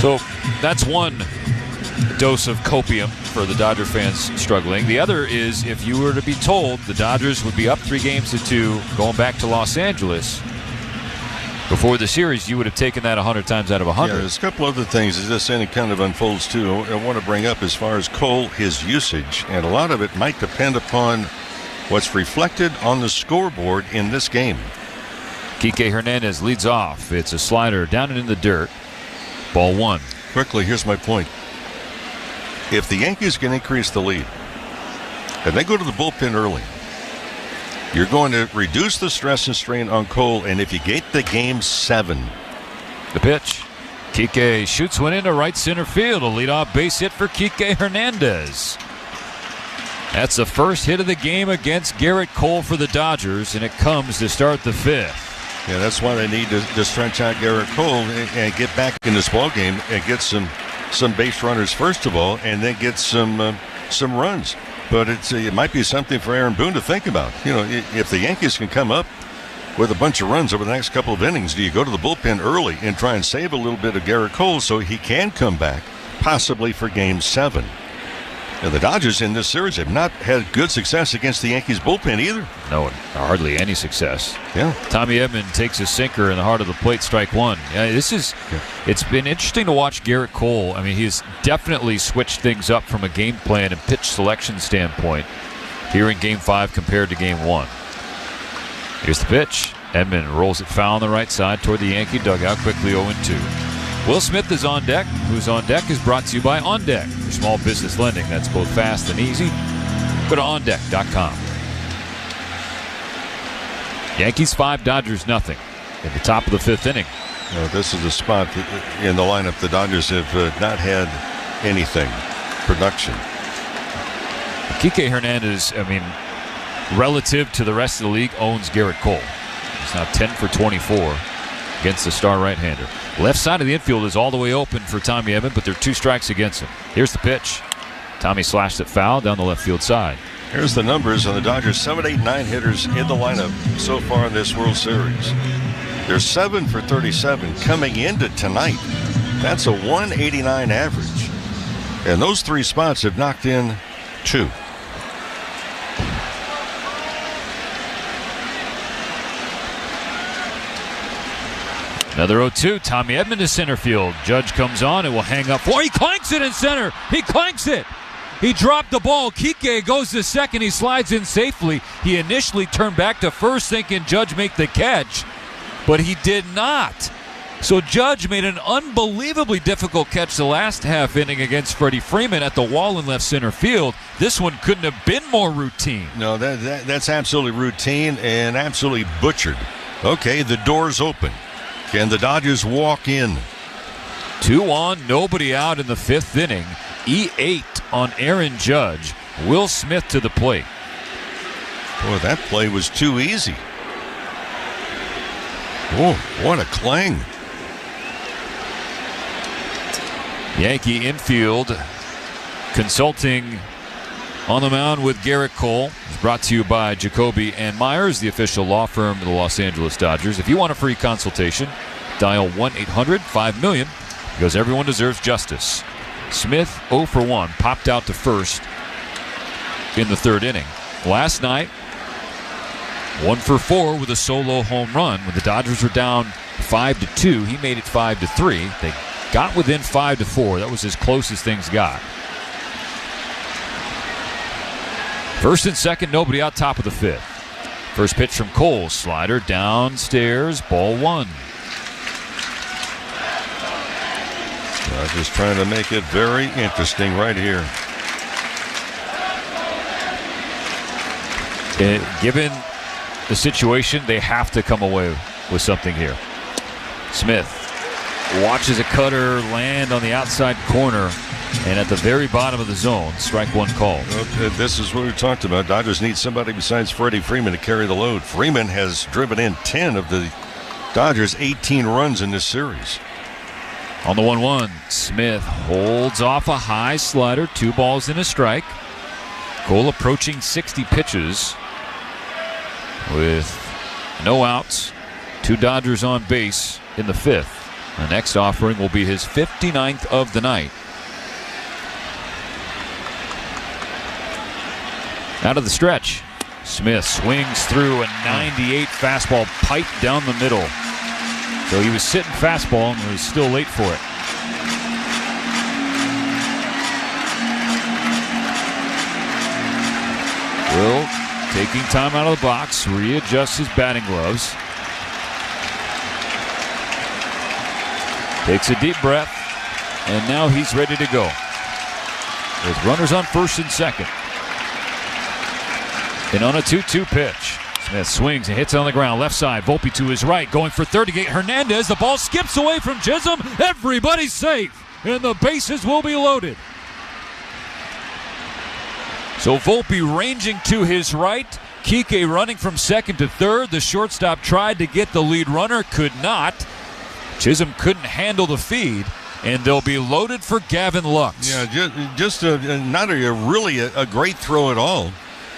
So that's one dose of copium for the Dodger fans struggling. The other is if you were to be told the Dodgers would be up 3-2 going back to Los Angeles before the series, you would have taken that 100 times out of 100. Yeah, there's a couple other things as this inning kind of unfolds too. I want to bring up as far as Cole, his usage, and a lot of it might depend upon what's reflected on the scoreboard in this game. Kike Hernandez leads off. It's a slider down and in the dirt. Ball 1. Quickly, here's my point. If the Yankees can increase the lead and they go to the bullpen early, you're going to reduce the stress and strain on Cole, and if you get the Game 7. The pitch. Kike shoots one into right center field. A leadoff base hit for Kike Hernandez. That's the first hit of the game against Garrett Cole for the Dodgers, and it comes to start the 5th. Yeah, that's why they need to stretch out Garrett Cole and get back in this ball game and get some base runners first of all, and then get some runs. But it might be something for Aaron Boone to think about. You know, if the Yankees can come up with a bunch of runs over the next couple of innings, do you go to the bullpen early and try and save a little bit of Garrett Cole so he can come back, possibly for Game 7? And the Dodgers in this series have not had good success against the Yankees bullpen either. No, hardly any success. Yeah. Tommy Edman takes a sinker in the heart of the plate, strike 1. Yeah, it's been interesting to watch Garrett Cole. I mean, he's definitely switched things up from a game plan and pitch selection standpoint here in Game 5 compared to Game 1. Here's the pitch. Edman rolls it foul on the right side toward the Yankee dugout, quickly 0-2. Will Smith is on deck. Who's on deck is brought to you by On Deck. For small business lending that's both fast and easy. Go to OnDeck.com. Yankees 5, Dodgers nothing. At the top of the 5th inning. This is a spot in the lineup the Dodgers have not had anything. Production. Kike Hernandez, I mean, relative to the rest of the league, owns Garrett Cole. He's now 10 for 24 against the star right-hander. Left side of the infield is all the way open for Tommy Edman, but there are 2 strikes against him. Here's the pitch. Tommy slashed it foul down the left field side. Here's the numbers on the Dodgers. 7, 8, 9 hitters in the lineup so far in this World Series. They're 7 for 37 coming into tonight. That's a 189 average. And those 3 spots have knocked in 2. Another 0-2. Tommy Edman to center field. Judge comes on. It will hang up. He clanks it in center. He clanks it. He dropped the ball. Kike goes to second. He slides in safely. He initially turned back to first thinking Judge make the catch, but he did not. So Judge made an unbelievably difficult catch the last half inning against Freddie Freeman at the wall in left center field. This one couldn't have been more routine. No, that's absolutely routine and absolutely butchered. Okay, the door's open. Can the Dodgers walk in? 2 on, nobody out in the 5th inning. E8 on Aaron Judge. Will Smith to the plate. Boy, that play was too easy. Oh, what a clang. Yankee infield consulting on the mound with Garrett Cole. It's brought to you by Jacoby and Myers, the official law firm of the Los Angeles Dodgers. If you want a free consultation, dial 1-800-5-MILLION, because everyone deserves justice. Smith 0 for 1, popped out to first in the 3rd inning. Last night, 1 for 4 with a solo home run. When the Dodgers were down 5-2, he made it 5-3. They got within 5-4. That was as close as things got. First and second, nobody out, top of the 5th. First pitch from Cole, slider downstairs, ball 1. Just trying to make it very interesting right here. Given the situation, they have to come away with something here. Smith watches a cutter land on the outside corner and at the very bottom of the zone. Strike 1 call. This is what we talked about. Dodgers need somebody besides Freddie Freeman to carry the load. Freeman has driven in 10 of the Dodgers' 18 runs in this series. On the 1-1, Smith holds off a high slider, 2 balls and a strike. Cole approaching 60 pitches with no outs, 2 Dodgers on base in the 5th. The next offering will be his 59th of the night. Out of the stretch, Smith swings through a 98 fastball pipe down the middle. So he was sitting fastball and was still late for it. Will, taking time out of the box, readjusts his batting gloves. Takes a deep breath, and now he's ready to go. With runners on first and second. And on a 2-2 pitch, Smith swings and hits on the ground. Left side, Volpe to his right, going for third to get Hernandez. The ball skips away from Chisholm. Everybody's safe, and the bases will be loaded. So Volpe ranging to his right. Kike running from second to third. The shortstop tried to get the lead runner, could not. Chisholm couldn't handle the feed, and they'll be loaded for Gavin Lux. Yeah, just not really a great throw at all.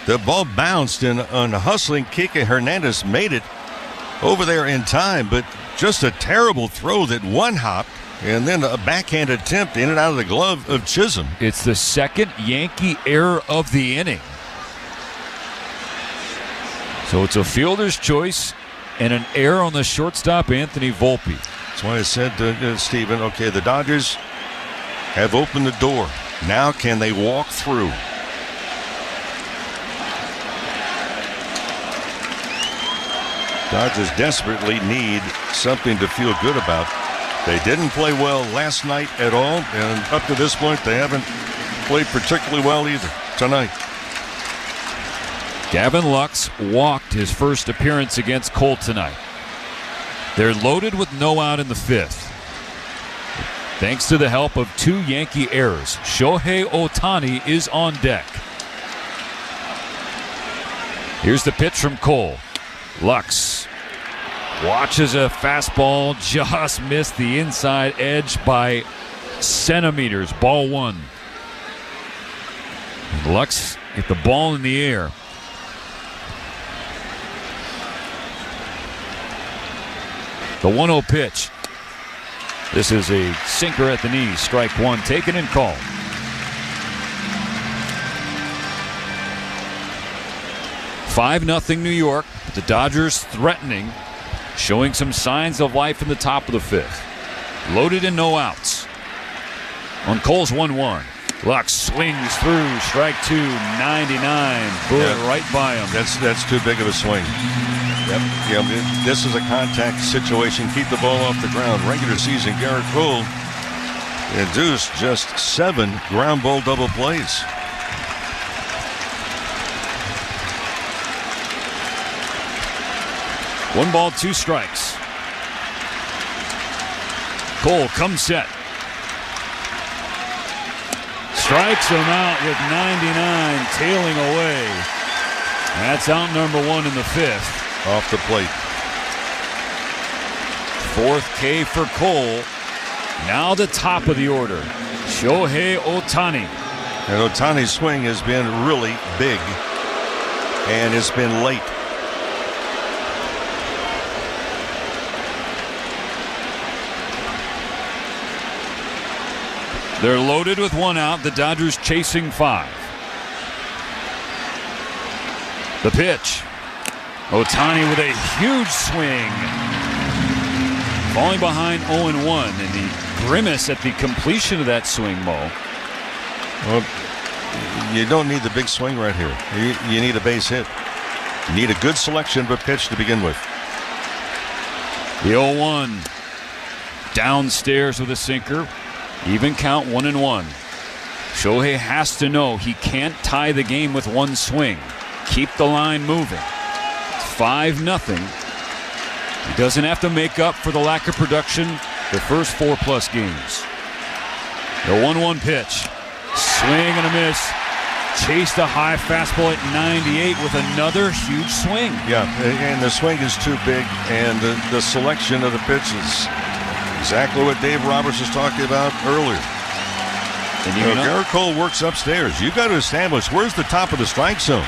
The ball bounced, and on a hustling Kike Hernandez made it over there in time, but just a terrible throw that one-hopped, and then a backhand attempt in and out of the glove of Chisholm. It's the second Yankee error of the inning. So it's a fielder's choice and an error on the shortstop, Anthony Volpe. That's why I said to Stephen, okay, the Dodgers have opened the door. Now can they walk through? Dodgers desperately need something to feel good about. They didn't play well last night at all, and up to this point, they haven't played particularly well either tonight. Gavin Lux walked his first appearance against Cole tonight. They're loaded with no out in the 5th. Thanks to the help of 2 Yankee errors, Shohei Ohtani is on deck. Here's the pitch from Cole. Lux watches a fastball just miss the inside edge by centimeters. Ball 1. Lux get the ball in the air. The 1-0 pitch. This is a sinker at the knees. Strike 1 taken and called. $5-0 New York. The Dodgers threatening showing some signs of life in the top of the 5th. Loaded and no outs. On Cole's 1-1. Luck swings through. Strike 2, 99. Bullet right by him. That's too big of a swing. Yep. Yeah, this is a contact situation. Keep the ball off the ground. Regular season, Garrett Cole induced just 7 ground ball double plays. One ball, 2 strikes. Cole comes set. Strikes him out with 99, tailing away. That's out number 1 in the 5th. Off the plate. 4th K for Cole. Now the top of the order, Shohei Ohtani. And Ohtani's swing has been really big, and it's been late. They're loaded with 1 out. The Dodgers chasing 5. The pitch. Ohtani with a huge swing. Falling behind 0-1, and the grimace at the completion of that swing, Mo. Well, you don't need the big swing right here. You need a base hit. You need a good selection of a pitch to begin with. The 0-1. Downstairs with a sinker. Even count 1-1. Shohei has to know he can't tie the game with 1 swing. Keep the line moving. It's 5-0. He doesn't have to make up for the lack of production the first 4+ games. The 1-1 pitch. Swing and a miss. Chased a high fastball at 98 with another huge swing. Yeah, and the swing is too big, and the selection of the pitches. Exactly what Dave Roberts was talking about earlier. And Garrett Cole works upstairs. You've got to establish where's the top of the strike zone.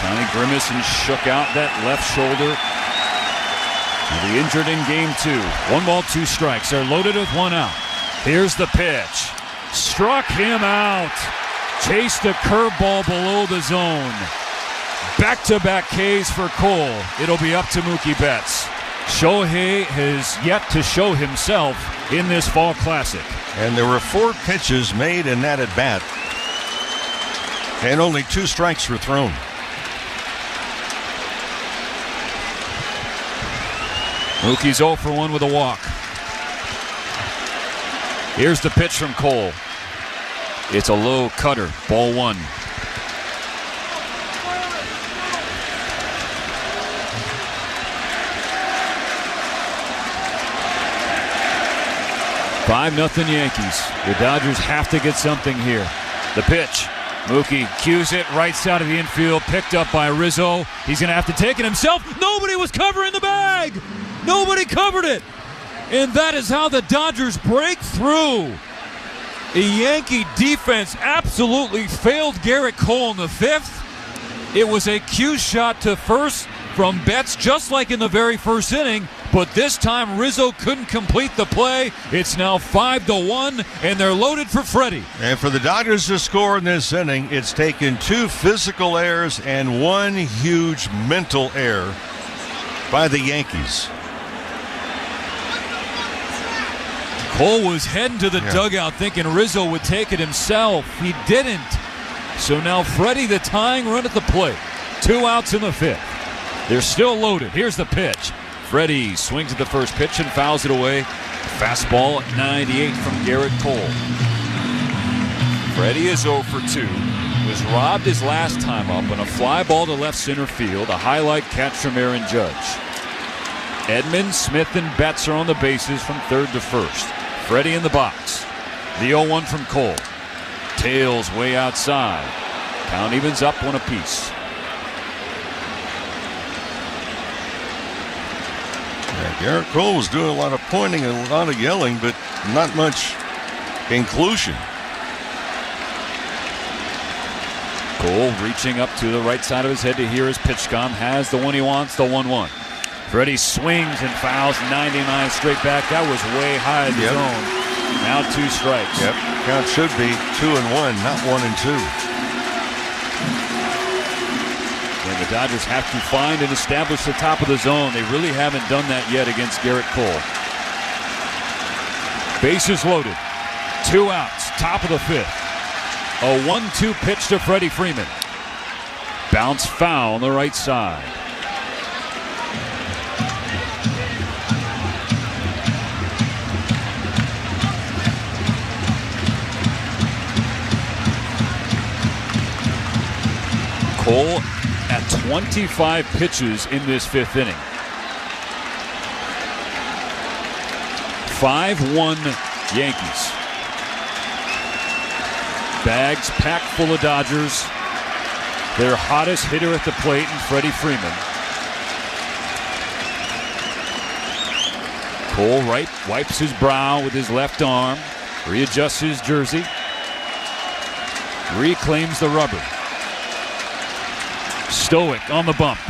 Tiny grimace and shook out that left shoulder. He'll be injured in game 2. 1 ball, 2 strikes. They're loaded with 1 out. Here's the pitch. Struck him out. Chased a curveball below the zone. Back-to-back Ks for Cole. It'll be up to Mookie Betts. Shohei has yet to show himself in this fall classic. And there were 4 pitches made in that at-bat. And only 2 strikes were thrown. Mookie's 0 for 1 with a walk. Here's the pitch from Cole. It's a low cutter, ball 1. "5-0 Yankees. The Dodgers have to get something here. The pitch. Mookie cues it right side of the infield, picked up by Rizzo. He's going to have to take it himself. Nobody was covering the bag. Nobody covered it. And that is how the Dodgers break through. The Yankee defense absolutely failed Garrett Cole in the 5th. It was a cue shot to first from Betts, just like in the very first inning. But this time Rizzo couldn't complete the play. It's now 5-1, and they're loaded for Freddie. And for the Dodgers to score in this inning, it's taken 2 physical errors and 1 huge mental error by the Yankees. Cole was heading to the dugout thinking Rizzo would take it himself. He didn't. So now Freddie, the tying run at the plate. 2 outs in the 5th. They're still loaded. Here's the pitch. Freddie swings at the first pitch and fouls it away. Fastball at 98 from Garrett Cole. Freddie is 0 for 2. Was robbed his last time up on a fly ball to left center field. A highlight catch from Aaron Judge. Edman, Smith, and Betts are on the bases from 3rd to 1st. Freddie in the box. The 0-1 from Cole. Tails way outside. Count evens up 1 apiece. Garrett Cole was doing a lot of pointing and a lot of yelling, but not much inclusion. Cole reaching up to the right side of his head to hear his pitch come. Has the one he wants, the 1-1. Freddie swings and fouls 99 straight back. That was way high in the zone. Now 2 strikes. Yep. Count should be 2-1, not 1-2. The and the Dodgers have to find and establish the top of the zone. They really haven't done that yet against Garrett Cole. Bases loaded. 2 outs, top of the 5th. A 1-2 pitch to Freddie Freeman. Bounce foul on the right side. Cole at 25 pitches in this 5th inning. 5-1 Yankees. Bags packed full of Dodgers. Their hottest hitter at the plate, and Freddie Freeman. Cole wipes his brow with his left arm, readjusts his jersey, reclaims the rubber. Stoic on the bump.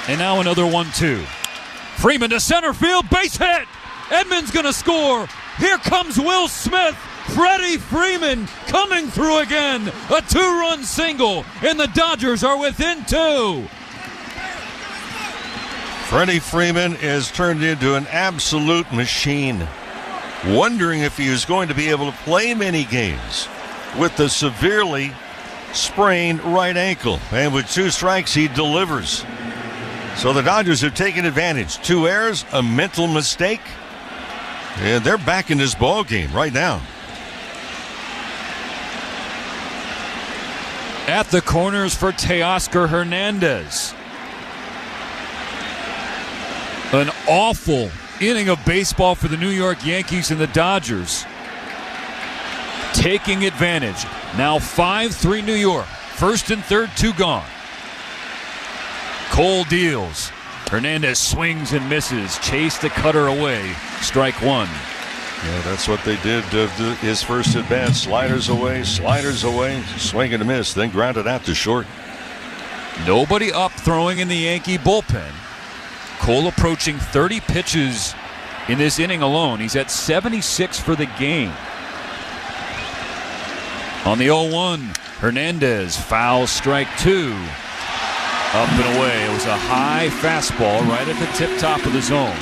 And now another 1-2. Freeman to center field, base hit. Edman's gonna score. Here comes Will Smith. Freddie Freeman coming through again. A 2-run single, and the Dodgers are within 2. Freddie Freeman is turned into an absolute machine. Wondering if he was going to be able to play many games with the severely sprained right ankle. And with 2 strikes, he delivers. So the Dodgers have taken advantage. 2 errors, a mental mistake, and they're back in this ball game right now. At the corners for Teoscar Hernandez. An awful inning of baseball for the New York Yankees, and the Dodgers taking advantage. Now 5-3 New York. 1st and 3rd, 2 gone. Cole deals. Hernandez swings and misses. Chase the cutter away. Strike 1. Yeah, that's what they did his first at bat. Sliders away, swing and a miss, then grounded out to short. Nobody up throwing in the Yankee bullpen. Cole approaching 30 pitches in this inning alone. He's at 76 for the game. On the 0-1, Hernandez, foul, strike 2. Up and away. It was a high fastball right at the tip top of the zone.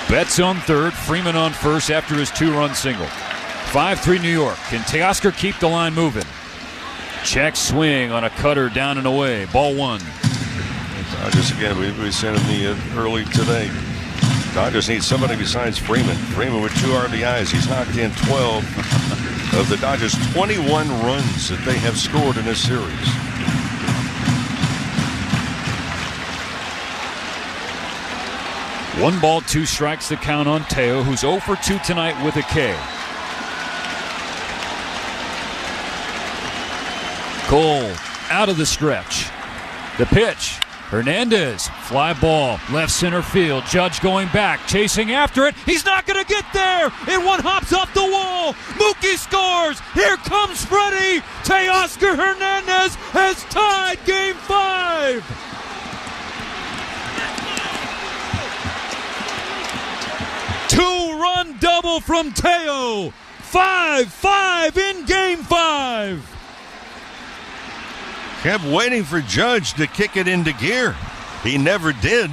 Betts on 3rd, Freeman on 1st after his 2-run single. 5-3 New York. Can Teoscar keep the line moving? Check swing on a cutter down and away. Ball 1. Dodgers again, we sent him early today. Dodgers need somebody besides Freeman. Freeman with 2 RBIs. He's knocked in 12 of the Dodgers' 21 runs that they have scored in this series. One ball, 2 strikes the count on Teo, who's 0 for 2 tonight with a K. Cole out of the stretch. The pitch. Hernandez, fly ball, left center field. Judge going back, chasing after it. He's not going to get there. And one hops off the wall. Mookie scores. Here comes Freddie. Teoscar Hernandez has tied Game 5. Two-run double from Teo. 5-5 in Game 5. Kept waiting for Judge to kick it into gear. He never did.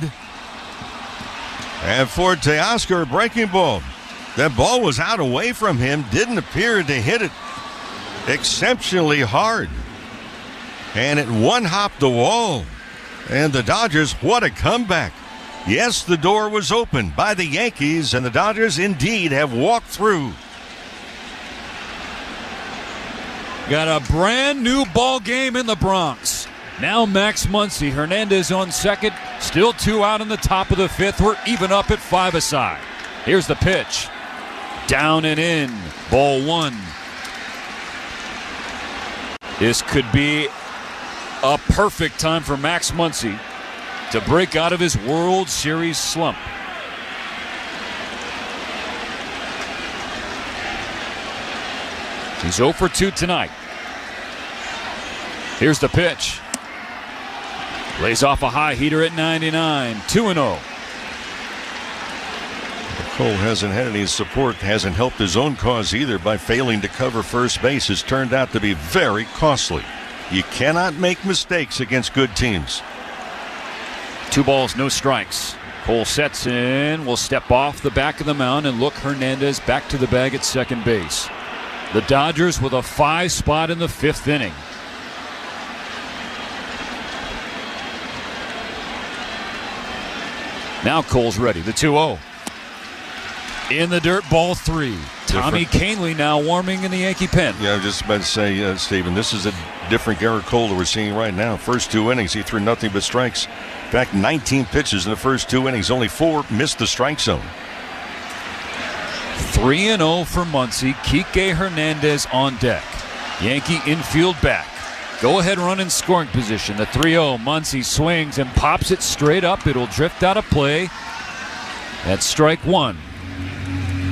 And for Teoscar, a breaking ball. That ball was out away from him. Didn't appear to hit it exceptionally hard. And it one-hopped the wall. And the Dodgers, what a comeback. Yes, the door was opened by the Yankees, and the Dodgers indeed have walked through. Got a brand new ball game in the Bronx. Now Max Muncy, Hernandez on 2nd. Still 2 out in the top of the 5th. We're even up at 5 aside. Here's the pitch. Down and in. Ball 1. This could be a perfect time for Max Muncy to break out of his World Series slump. He's 0 for 2 tonight. Here's the pitch. Lays off a high heater at 99. 2-0. Cole hasn't had any support, hasn't helped his own cause either by failing to cover first base. Has turned out to be very costly. You cannot make mistakes against good teams. 2 balls, no strikes. Cole sets in, will step off the back of the mound and look Hernandez back to the bag at second base. The Dodgers with a 5 spot in the 5th inning. Now Cole's ready. The 2-0. In the dirt, ball 3. Tommy Kahnle now warming in the Yankee pen. Yeah, I was just about to say, Stephen, this is a different Garrett Cole that we're seeing right now. First 2 innings, he threw nothing but strikes. In fact, 19 pitches in the first 2 innings. Only 4 missed the strike zone. 3-0 for Muncy. Kike Hernandez on deck. Yankee infield back. Go-ahead run in scoring position. The 3-0. Muncy swings and pops it straight up. It'll drift out of play. That's strike 1.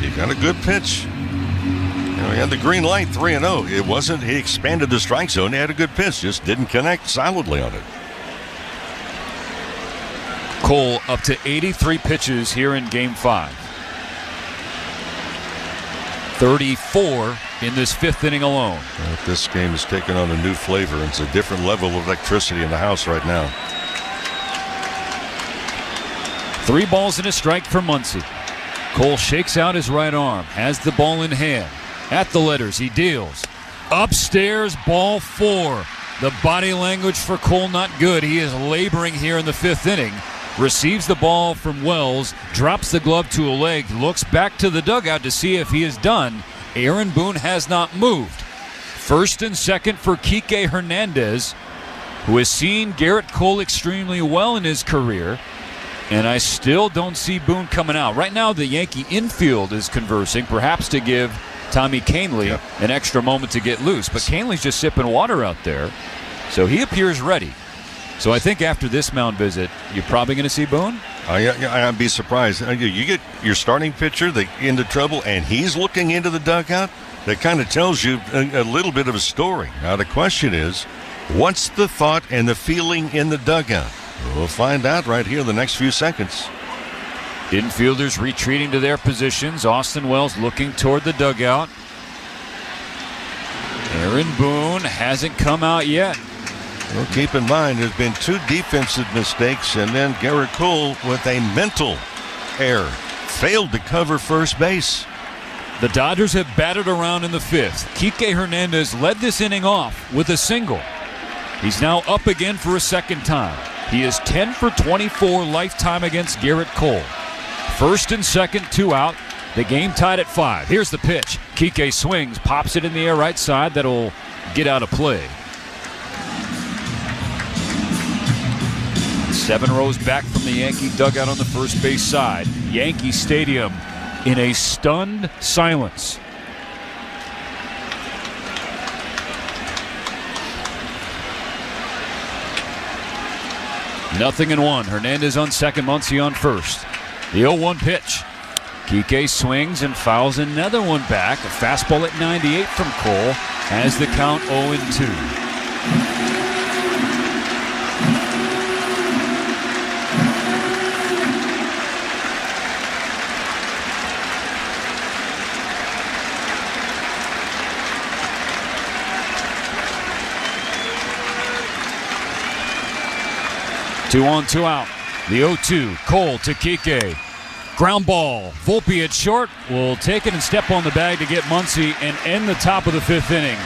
He got a good pitch. He had the green light, 3-0. It wasn't, he expanded the strike zone. He had a good pitch, just didn't connect solidly on it. Cole up to 83 pitches here in Game 5. 34 in this 5th inning alone. This game is taking on a new flavor. It's a different level of electricity in the house right now. 3 balls and a strike for Muncy. Cole shakes out his right arm, has the ball in hand. At the letters, he deals. Upstairs, ball 4. The body language for Cole not good. He is laboring here in the 5th inning. Receives the ball from Wells, drops the glove to a leg, looks back to the dugout to see if he is done. Aaron Boone has not moved. First and second for Kike Hernandez, who has seen Garrett Cole extremely well in his career. And I still don't see Boone coming out. Right now, the Yankee infield is conversing, perhaps to give Tommy Kahnle an extra moment to get loose. But Kahnle's just sipping water out there, so he appears ready. So I think after this mound visit, you're probably going to see Boone? I'd be surprised. You get your starting pitcher into trouble, and he's looking into the dugout. That kind of tells you a little bit of a story. Now, the question is, what's the thought and the feeling in the dugout? We'll find out right here in the next few seconds. Infielders retreating to their positions. Austin Wells looking toward the dugout. Aaron Boone hasn't come out yet. Well, keep in mind, there's been 2 defensive mistakes, and then Garrett Cole with a mental error. Failed to cover first base. The Dodgers have batted around in the 5th. Kike Hernandez led this inning off with a single. He's now up again for a second time. He is 10 for 24 lifetime against Garrett Cole. First and second, 2 out. The game tied at 5. Here's the pitch. Kike swings, pops it in the air right side. That'll get out of play. 7 rows back from the Yankee dugout on the first base side. Yankee Stadium in a stunned silence. Nothing in 1. Hernandez on second, Muncy on first. The 0-1 pitch. Kike swings and fouls another one back. A fastball at 98 from Cole has the count 0-2. 2 on, 2 out. The 0-2. Cole to Kike. Ground ball. Volpe at short will take it and step on the bag to get Muncy and end the top of the 5th inning.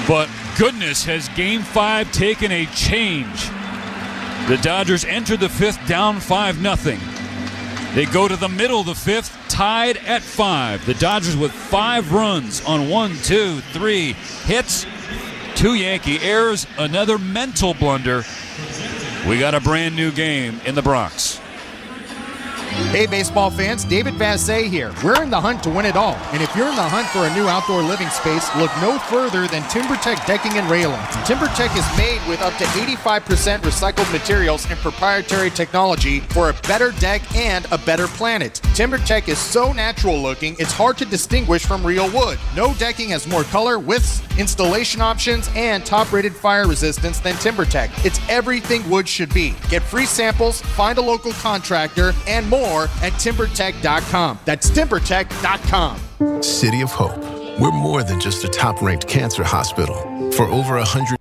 But goodness, has Game 5 taken a change. The Dodgers enter the 5th down 5-0. They go to the middle of the 5th, tied at 5. The Dodgers with 5 runs on 1, 2, 3 hits. 2 Yankee errors, another mental blunder. We got a brand new game in the Bronx. Hey, baseball fans, David Vassay here. We're in the hunt to win it all. And if you're in the hunt for a new outdoor living space, look no further than TimberTech Decking and Railing. TimberTech is made with up to 85% recycled materials and proprietary technology for a better deck and a better planet. TimberTech is so natural looking, it's hard to distinguish from real wood. No decking has more color, widths, installation options, and top-rated fire resistance than TimberTech. It's everything wood should be. Get free samples, find a local contractor, and more more at TimberTech.com. That's TimberTech.com. City of Hope. We're more than just a top-ranked cancer hospital. For over 100...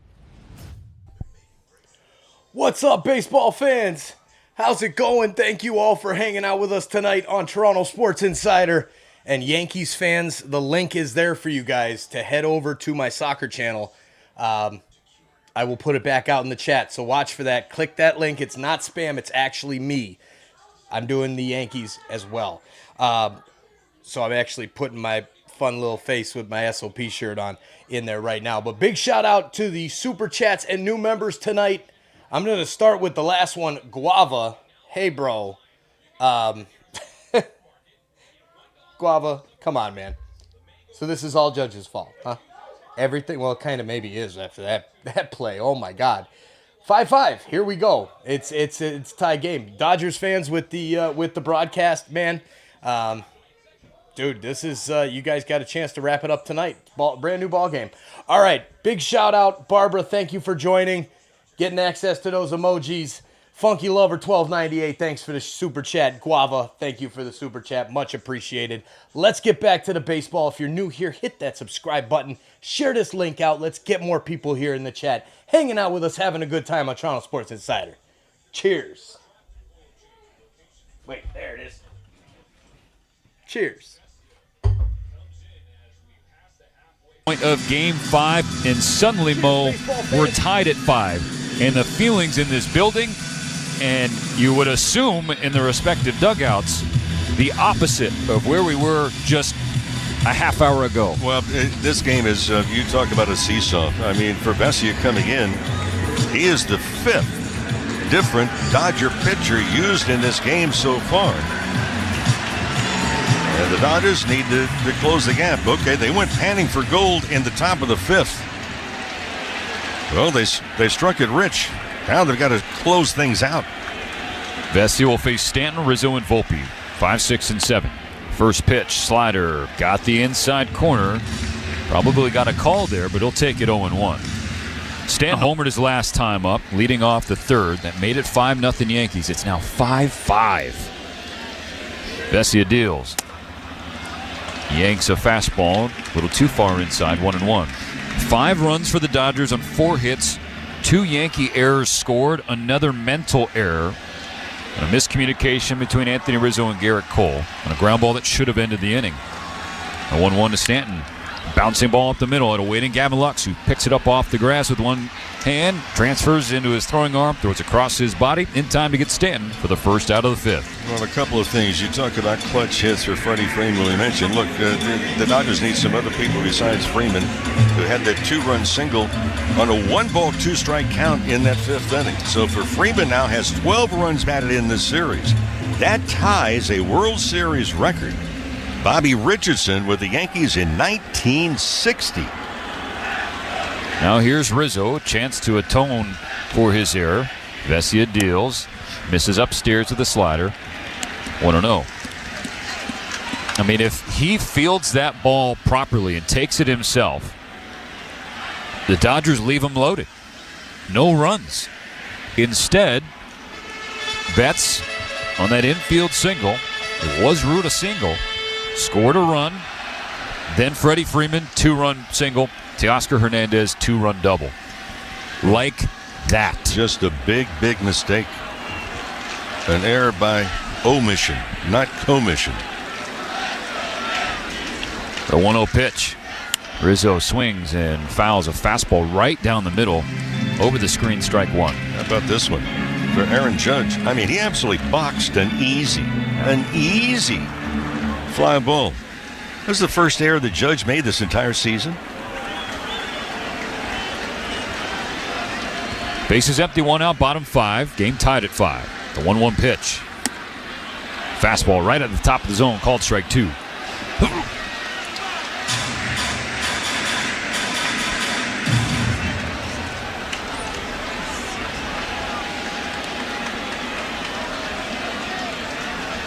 What's up, baseball fans? How's it going? Thank you all for hanging out with us tonight on Toronto Sports Insider. And Yankees fans, the link is there for you guys to head over to my soccer channel. I will put it back out in the chat, so watch for that. Click that link. It's not spam. It's actually me. I'm doing the Yankees as well. So I'm actually putting my fun little face with my SOP shirt on in there right now. But big shout out to the Super Chats and new members tonight. I'm going to start with the last one, Guava. Hey, bro. Guava, come on, man. So this is all Judge's fault, huh? Everything, well, it kind of maybe is after that play. Oh, my God. 5-5. Here we go. It's tie game. Dodgers fans with the broadcast, man. Dude, this is you guys got a chance to wrap it up tonight. Brand new ball game. All right. Big shout out, Barbara. Thank you for joining. Getting access to those emojis. Funky Lover 1298, thanks for the super chat. Guava, thank you for the super chat. Much appreciated. Let's get back to the baseball. If you're new here, hit that subscribe button. Share this link out. Let's get more people here in the chat, hanging out with us, having a good time on Toronto Sports Insider. Cheers. Wait, there it is. Cheers. Point of Game 5, and suddenly, Mo, we're tied at 5. And the feelings in this building, and you would assume in the respective dugouts, the opposite of where we were just a half hour ago. Well, this game is, you talk about a seesaw. I mean, for Vesia coming in, he is the 5th different Dodger pitcher used in this game so far. And the Dodgers need to close the gap. Okay, they went panning for gold in the top of the 5th. Well, they struck it rich. Now they've got to close things out. Vesia will face Stanton, Rizzo, and Volpe. 5, 6, and 7. First pitch, slider, got the inside corner. Probably got a call there, but he'll take it 0-1. Stanton homered his last time up, leading off the 3rd. That made it 5-0 Yankees. It's now 5-5. Vesia deals. Yanks a fastball, a little too far inside, 1-1. 5 runs for the Dodgers on 4 hits. 2 Yankee errors scored. Another mental error. And a miscommunication between Anthony Rizzo and Garrett Cole on a ground ball that should have ended the inning. A 1-1 to Stanton. Bouncing ball up the middle. It'll wait in Gavin Lux, who picks it up off the grass with one hand, transfers into his throwing arm, throws across his body in time to get Stanton for the first out of the 5th. Well, a couple of things. You talk about clutch hits for Freddie Freeman. We mentioned, look, the Dodgers need some other people besides Freeman, who had that 2-run single on a 1-ball, 2-strike count in that 5th inning. So for Freeman now has 12 runs batted in this series. That ties a World Series record. Bobby Richardson with the Yankees in 1960. Now here's Rizzo, a chance to atone for his error. Vesia deals, misses upstairs with the slider. 1-0. I mean, if he fields that ball properly and takes it himself, the Dodgers leave him loaded. No runs. Instead, Betts on that infield single, it was Root a single, scored a run. Then Freddie Freeman, 2-run single. Teoscar Hernandez, 2-run double. Like that. Just a big, big mistake. An error by omission, not commission. The 1-0 pitch. Rizzo swings and fouls a fastball right down the middle. Over the screen, strike 1. How about this one? For Aaron Judge. I mean, he absolutely boxed an easy fly ball. That was the first error the Judge made this entire season. Bases empty, 1 out, bottom 5. Game tied at 5. The 1-1 pitch. Fastball right at the top of the zone, called strike 2.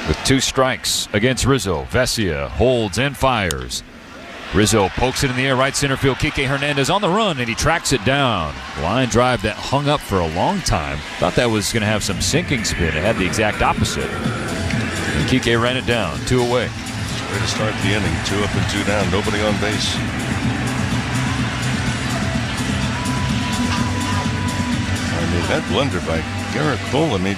With 2 strikes against Rizzo, Vesia holds and fires. Rizzo pokes it in the air, right center field. Kike Hernandez on the run, and he tracks it down. Line drive that hung up for a long time. Thought that was going to have some sinking spin. It had the exact opposite. Kike ran it down, 2 away. Way to start the inning, 2 up and 2 down, nobody on base. I mean, that blunder by Garrett Cole, I mean,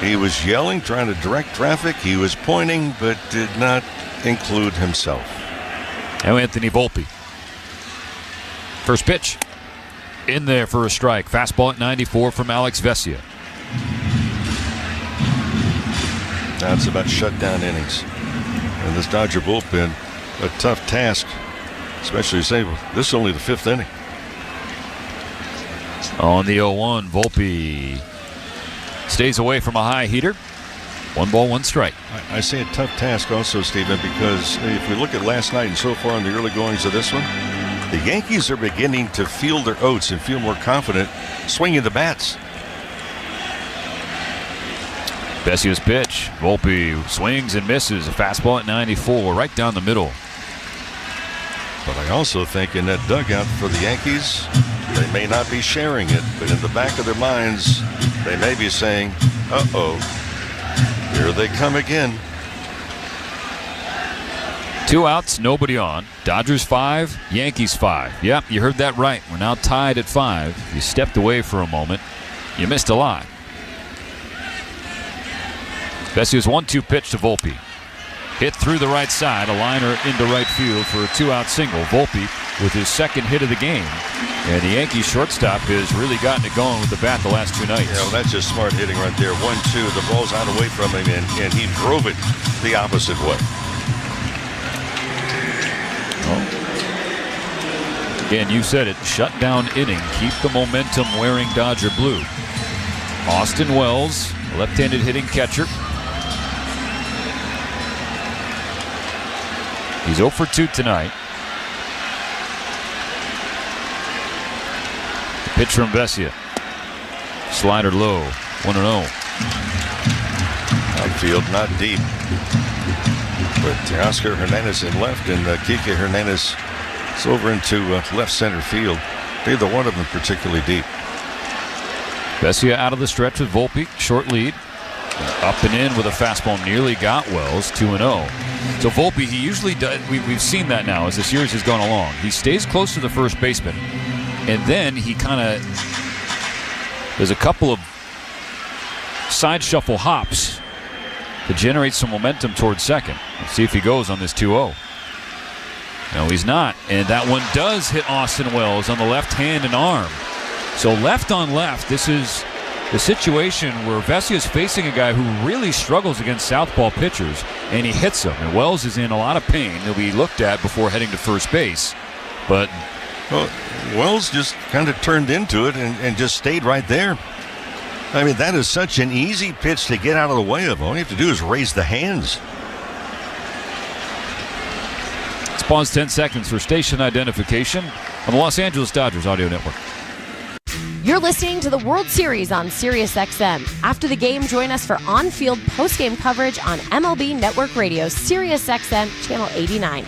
he was yelling, trying to direct traffic. He was pointing, but did not include himself. Now Anthony Volpe. First pitch. In there for a strike. Fastball at 94 from Alex Vesia. That's about shutdown innings. And this Dodger bullpen, a tough task, especially say this is only the 5th inning. On the 0-1, Volpe stays away from a high heater. 1 ball, 1 strike. I say a tough task also, Stephen, because if we look at last night and so far in the early goings of this one, the Yankees are beginning to feel their oats and feel more confident swinging the bats. Vesia's pitch. Volpe swings and misses. A fastball at 94, right down the middle. But I also think in that dugout for the Yankees, they may not be sharing it, but in the back of their minds, they may be saying, uh-oh, here they come again. 2 outs, nobody on. Dodgers 5, Yankees 5. Yep, you heard that right. We're now tied at 5. You stepped away for a moment. You missed a lot. Vesia's 1-2 pitch to Volpe. Hit through the right side, a liner into right field for a 2-out single. Volpe with his 2nd hit of the game. And the Yankees shortstop has really gotten it going with the bat the last 2 nights. Yeah, well, that's just smart hitting right there. 1-2, the ball's out away from him, and he drove it the opposite way. Again, you said it, shutdown inning. Keep the momentum wearing Dodger blue. Austin Wells, left-handed hitting catcher. He's 0 for 2 tonight. Pitch from Vesia. Slider low, 1-0. Outfield not deep. But Oscar Hernandez in left and Kike Hernandez is over into left center field. Neither one of them particularly deep. Vesia out of the stretch with Volpe, short lead. Up and in with a fastball, nearly got Wells, 2-0. So Volpe, he usually does, we've seen that now as the series has gone along. He stays close to the first baseman, and then he kind of, there's a couple of side shuffle hops to generate some momentum towards second. Let's see if he goes on this 2-0. No, he's not, and that one does hit Austin Wells on the left hand and arm. So left on left, this is the situation where Vesia is facing a guy who really struggles against southpaw pitchers, and he hits him. And Wells is in a lot of pain. He'll be looked at before heading to first base. But well, Wells just kind of turned into it and just stayed right there. I mean, that is such an easy pitch to get out of the way of. All you have to do is raise the hands. Let's pause 10 seconds for station identification on the Los Angeles Dodgers Audio Network. You're listening to the World Series on SiriusXM. After the game, join us for on-field post-game coverage on MLB Network Radio, SiriusXM, Channel 89.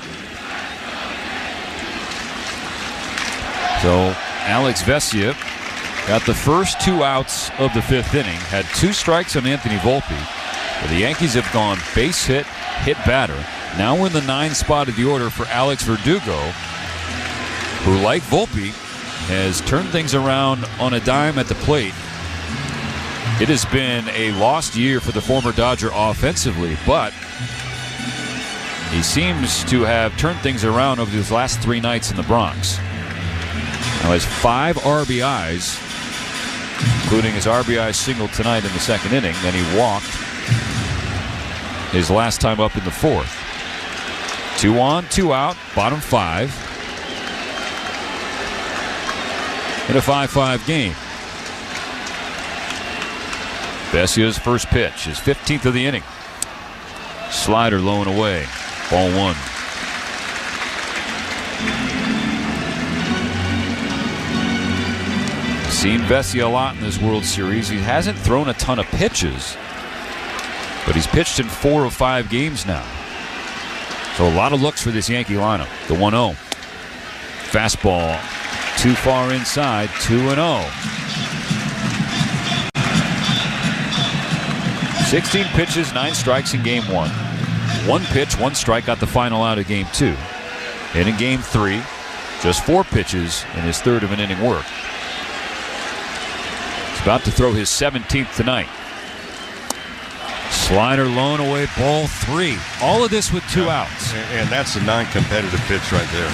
So Alex Vesia got the first 2 outs of the 5th inning, had 2 strikes on Anthony Volpe. But the Yankees have gone base hit, hit batter. Now we're in the 9th spot of the order for Alex Verdugo, who, like Volpe, has turned things around on a dime at the plate. It has been a lost year for the former Dodger offensively, but he seems to have turned things around over these last 3 nights in the Bronx. Now has 5 RBIs, including his RBI single tonight in the 2nd inning. Then he walked his last time up in the 4th. 2 on, 2 out, bottom 5. In a 5-5 game. Vesia's first pitch, his 15th of the inning. Slider low and away. Ball 1. Seen Vesia a lot in this World Series. He hasn't thrown a ton of pitches, but he's pitched in 4 of 5 games now. So a lot of looks for this Yankee lineup. The 1-0. Fastball too far inside, 2-0. 16 pitches, 9 strikes in game 1. 1 pitch, 1 strike got the final out of game 2. And in game 3, just 4 pitches in his third of an inning work. He's about to throw his 17th tonight. Slider low and away, ball 3. All of this with 2 outs. And that's a non-competitive pitch right there.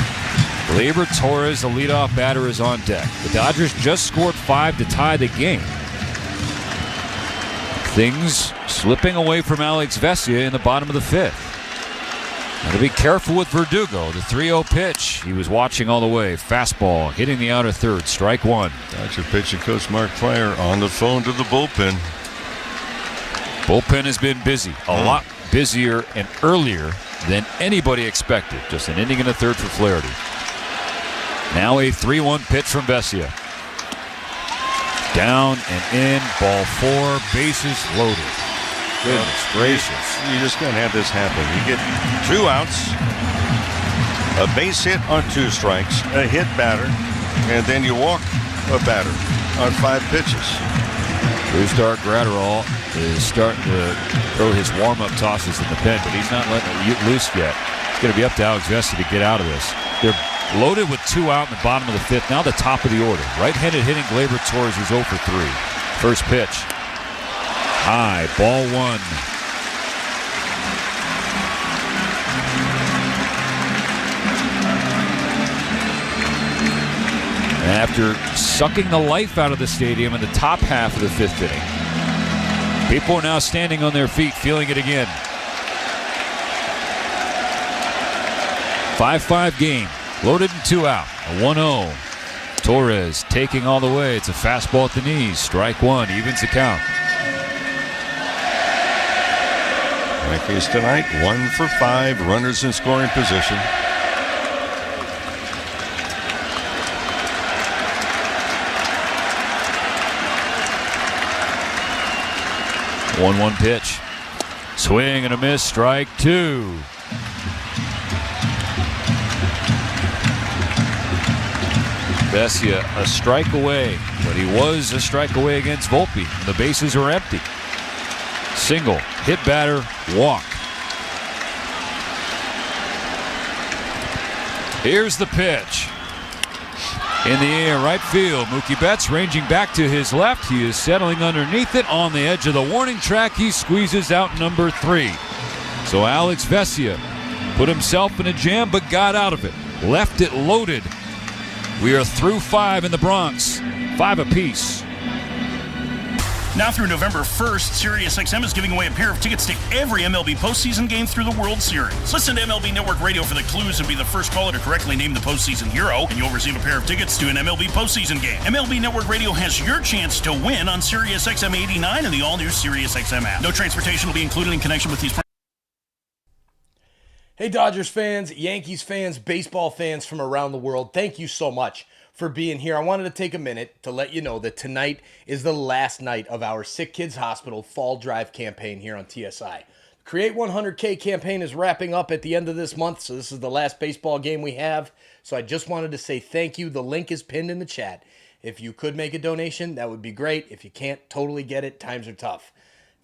Gleyber Torres, the leadoff batter, is on deck. The Dodgers just scored 5 to tie the game. Things slipping away from Alex Vesia in the bottom of the 5th. Got to be careful with Verdugo. The 3-0 pitch. He was watching all the way. Fastball hitting the outer third. Strike 1. Dodger pitching coach Mark Pryor on the phone to the bullpen. Bullpen has been busy. A lot busier and earlier than anybody expected. Just an inning and a third for Flaherty. Now a 3-1 pitch from Vesia. Down and in. Ball 4. Bases loaded. Goodness gracious. You just can't have this happen. You get 2 outs, a base hit on 2 strikes, a hit batter, and then you walk a batter on 5 pitches. Brusdar Graterol is starting to throw his warm-up tosses in the pen, but he's not letting it loose yet. It's going to be up to Alex Vesia to get out of this. They're loaded with 2 out in the bottom of the 5th. Now the top of the order. Right-handed hitting Gleyber Torres is 0 for 3. First pitch. High, ball 1. After sucking the life out of the stadium in the top half of the 5th inning, people are now standing on their feet, feeling it again. 5-5 game, loaded and 2 out, a 1-0. Torres taking all the way. It's a fastball at the knees. Strike 1, evens the count. Yankees tonight, 1 for 5, runners in scoring position. One pitch. Swing and a miss, strike 2. Vesia a strike away, but he was a strike away against Volpe. The bases are empty. Single, hit batter, walk. Here's the pitch. In the air, right field. Mookie Betts ranging back to his left. He is settling underneath it on the edge of the warning track. He squeezes out number 3. So Alex Vesia put himself in a jam but got out of it. Left it loaded. We are through 5 in the Bronx. 5 apiece. Now through November 1st, SiriusXM is giving away a pair of tickets to every MLB postseason game through the World Series. Listen to MLB Network Radio for the clues and be the first caller to correctly name the postseason hero, and you'll receive a pair of tickets to an MLB postseason game. MLB Network Radio has your chance to win on SiriusXM 89 and the all-new SiriusXM app. No transportation will be included in connection with these. Hey Dodgers fans, Yankees fans, baseball fans from around the world, thank you so much for being here. I wanted to take a minute to let you know that tonight is the last night of our Sick Kids Hospital Fall Drive campaign here on TSI. The Create 100K campaign is wrapping up at the end of this month, so this is the last baseball game we have. So I just wanted to say thank you. The link is pinned in the chat. If you could make a donation, that would be great. If you can't, totally get it. Times are tough.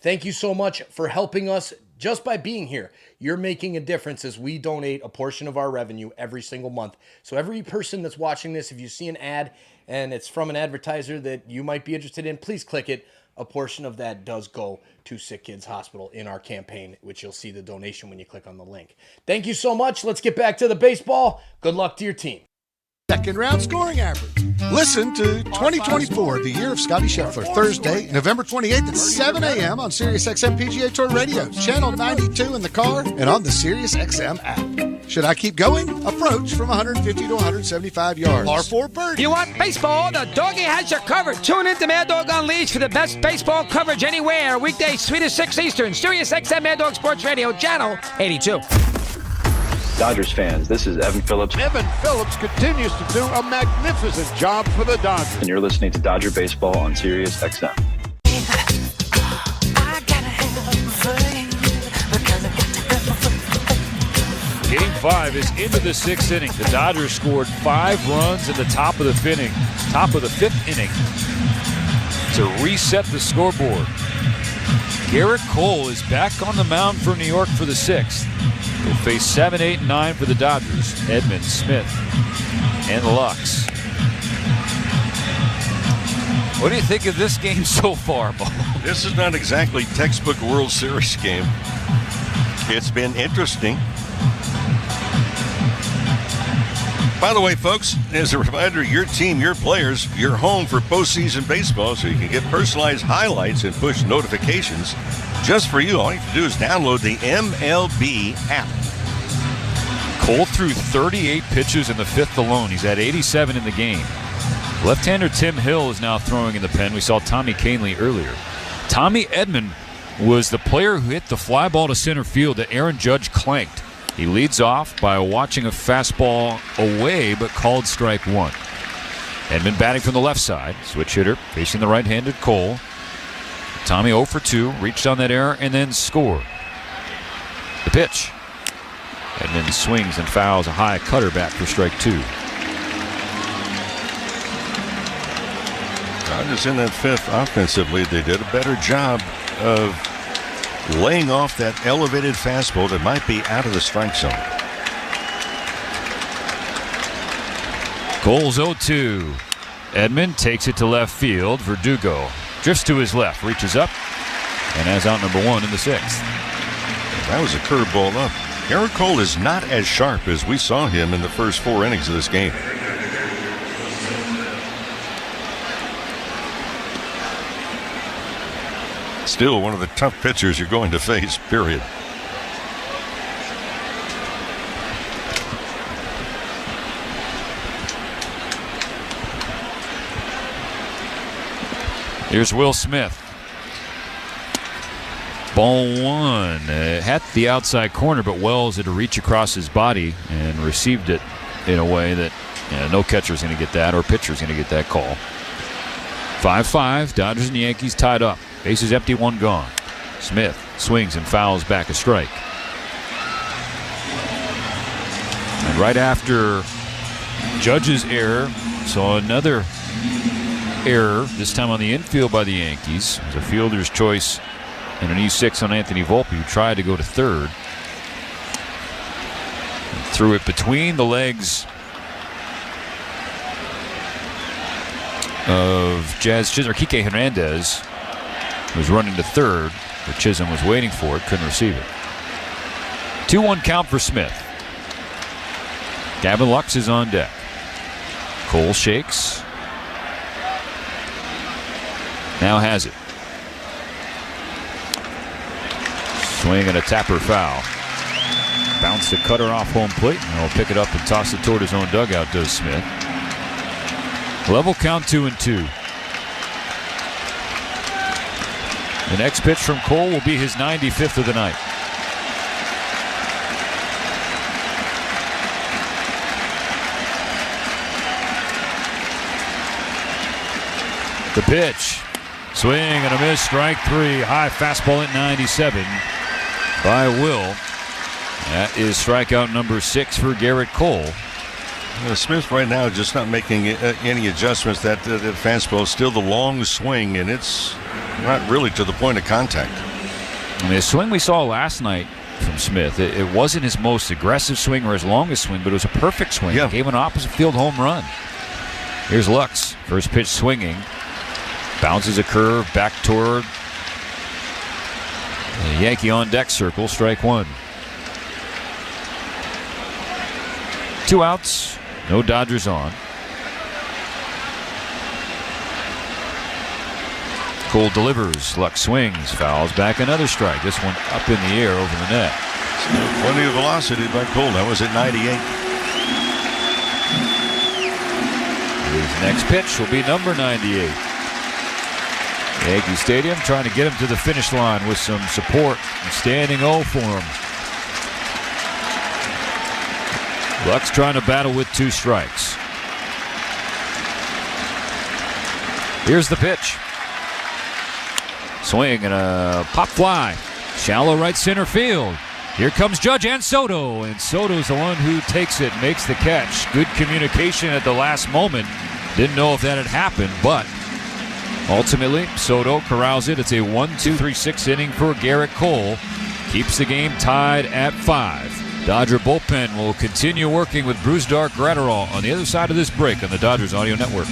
Thank you so much for helping us just by being here. You're making a difference as we donate a portion of our revenue every single month. So every person that's watching this, if you see an ad and it's from an advertiser that you might be interested in, please click it. A portion of that does go to Sick Kids Hospital in our campaign, which you'll see the donation when you click on the link. Thank you so much. Let's get back to the baseball. Good luck to your team. Second round scoring average. Listen to 2024, the year of Scotty Scheffler, Thursday, November 28th at 7 a.m. on SiriusXM PGA Tour Radio, channel 92 in the car, and on the SiriusXM app. Should I keep going? Approach from 150 to 175 yards. R4 birdie. You want baseball? The doggy has you covered. Tune in to Mad Dog Unleashed for the best baseball coverage anywhere. Weekdays 3 to 6 Eastern. SiriusXM Mad Dog Sports Radio, channel 82. Dodgers fans, this is Evan Phillips. Evan Phillips continues to do a magnificent job for the Dodgers. And you're listening to Dodger Baseball on SiriusXM. Game 5 is into the 6th inning. The Dodgers scored 5 runs in the top of the 5th inning to reset the scoreboard. Garrett Cole is back on the mound for New York for the 6th. He'll face 7, 8, and 9 for the Dodgers. Edman, Smith, and Lux. What do you think of this game so far, Bo? This is not exactly textbook World Series game. It's been interesting. By the way, folks, as a reminder, your team, your players, your home for postseason baseball, so you can get personalized highlights and push notifications just for you. All you have to do is download the MLB app. Cole threw 38 pitches in the 5th alone. He's at 87 in the game. Left-hander Tim Hill is now throwing in the pen. We saw Tommy Kahnle earlier. Tommy Edman was the player who hit the fly ball to center field that Aaron Judge clanked. He leads off by watching a fastball away, but called strike 1. Edman batting from the left side. Switch hitter facing the right-handed Cole. Tommy 0 for 2, reached on that error, and then scored. The pitch. Edman swings and fouls a high cutter back for strike 2. Dodgers in that 5th offensively, they did a better job of laying off that elevated fastball that might be out of the strike zone. Cole's 0-2. Edman takes it to left field. Verdugo drifts to his left, reaches up, and has out number 1 in the 6th. That was a curveball up. Garrett Cole is not as sharp as we saw him in the first 4 innings of this game. Still one of the tough pitchers you're going to face, period. Here's Will Smith. Ball 1 at the outside corner, but Wells had to reach across his body and received it in a way that no catcher's going to get that, or pitcher's going to get that call. 5-5, Dodgers and Yankees tied up. Bases empty, 1 gone. Smith swings and fouls back a strike. And right after Judge's error, saw another error, this time on the infield by the Yankees. It was a fielder's choice and an E6 on Anthony Volpe, who tried to go to third. And threw it between the legs of Jazz Chisholm, or Kike Hernandez, was running to third, but Chisholm was waiting for it, couldn't receive it. 2-1 count for Smith. Gavin Lux is on deck. Cole shakes. Now has it. Swing and a tapper foul. Bounce the cutter off home plate, and he'll pick it up and toss it toward his own dugout, does Smith. Level count 2-2. The next pitch from Cole will be his 95th of the night. The pitch. Swing and a miss, strike 3. High fastball at 97 by Will. That is strikeout number 6 for Garrett Cole. Smith right now just not making any adjustments. That fastball is still the long swing, and it's not really to the point of contact. I mean, the swing we saw last night from Smith, it wasn't his most aggressive swing or his longest swing, but it was a perfect swing. Yeah. It gave an opposite field home run. Here's Lux. First pitch swinging. Bounces a curve back toward the Yankee on deck circle. Strike 1. 2 outs. No Dodgers on. Cole delivers. Lux swings. Fouls back another strike. This one up in the air over the net. Plenty of velocity by Cole. That was at 98. His next pitch will be number 98. Yankee Stadium trying to get him to the finish line with some support and standing O for him. Lux trying to battle with 2 strikes. Here's the pitch. Swing and a pop fly. Shallow right center field. Here comes Judge and Soto. And Soto's the one who takes it, makes the catch. Good communication at the last moment. Didn't know if that had happened, but Ultimately, Soto corrals it. It's a 1-2-3-6 inning for Garrett Cole. Keeps the game tied at 5. Dodger bullpen will continue working with Brusdar Gratterall on the other side of this break on the Dodgers Audio Network.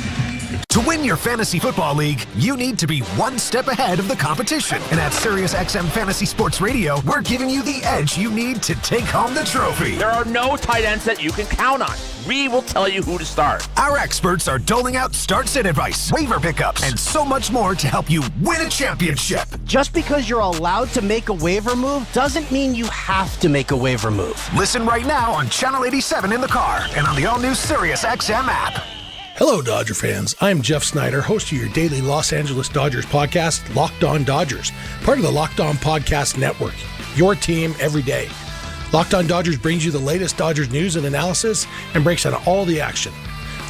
To win your fantasy football league, you need to be one step ahead of the competition. And at SiriusXM Fantasy Sports Radio, we're giving you the edge you need to take home the trophy. There are no tight ends that you can count on. We will tell you who to start. Our experts are doling out start-sit advice, waiver pickups, and so much more to help you win a championship. Just because you're allowed to make a waiver move doesn't mean you have to make a waiver move. Listen right now on Channel 87 in the car and on the all-new SiriusXM app. Hello, Dodger fans. I'm Jeff Snyder, host of your daily Los Angeles Dodgers podcast, Locked On Dodgers, part of the Locked On Podcast Network. Your team every day. Locked On Dodgers brings you the latest Dodgers news and analysis and breaks down all the action.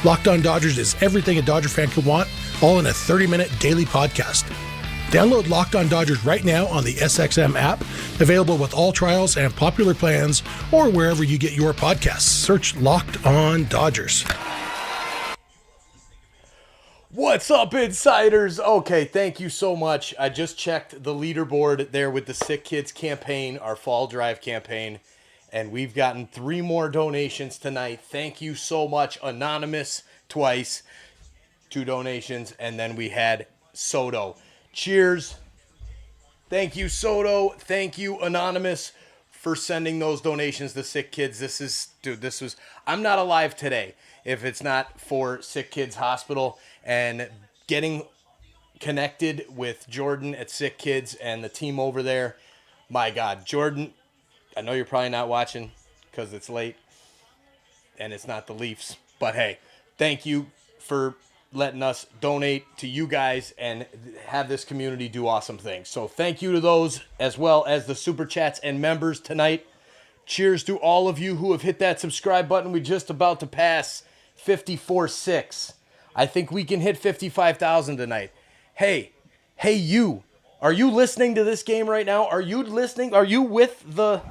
Locked On Dodgers is everything a Dodger fan could want, all in a 30-minute daily podcast. Download Locked On Dodgers right now on the SXM app, available with all trials and popular plans, or wherever you get your podcasts. Search Locked On Dodgers. What's up, insiders? Okay, thank you so much. I just checked the leaderboard there with the Sick Kids campaign, our fall drive campaign, and we've gotten 3 more donations tonight. Thank you so much. Anonymous twice, 2 donations, and then we had Soto. Cheers. Thank you, Soto. Thank you, Anonymous, for sending those donations to Sick Kids. I'm not alive today if it's not for Sick Kids Hospital. And getting connected with Jordan at Sick Kids and the team over there. My God, Jordan, I know you're probably not watching because it's late and it's not the Leafs. But hey, thank you for letting us donate to you guys and have this community do awesome things. So thank you to those as well as the Super Chats and members tonight. Cheers to all of you who have hit that subscribe button. We're just about to pass 54.6. I think we can hit 55,000 tonight. Hey, you. Are you listening to this game right now? Are you listening? Are you with the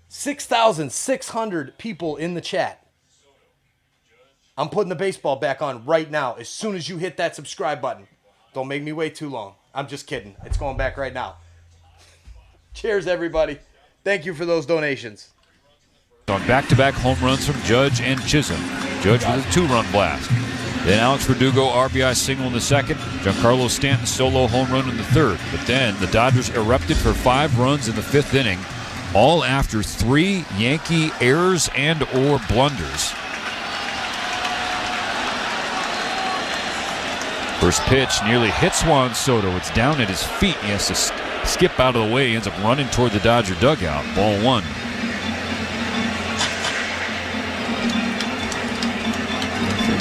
6,600 people in the chat? I'm putting the baseball back on right now as soon as you hit that subscribe button. Don't make me wait too long. I'm just kidding. It's going back right now. Cheers, everybody. Thank you for those donations. On back-to-back home runs from Judge and Chisholm. Judge with a 2-run blast. Then Alex Verdugo RBI single in the second. Giancarlo Stanton solo home run in the third. But then the Dodgers erupted for 5 runs in the 5th inning, all after 3 Yankee errors and or blunders. First pitch nearly hits Juan Soto. It's down at his feet. He has to skip out of the way. He ends up running toward the Dodger dugout. Ball 1.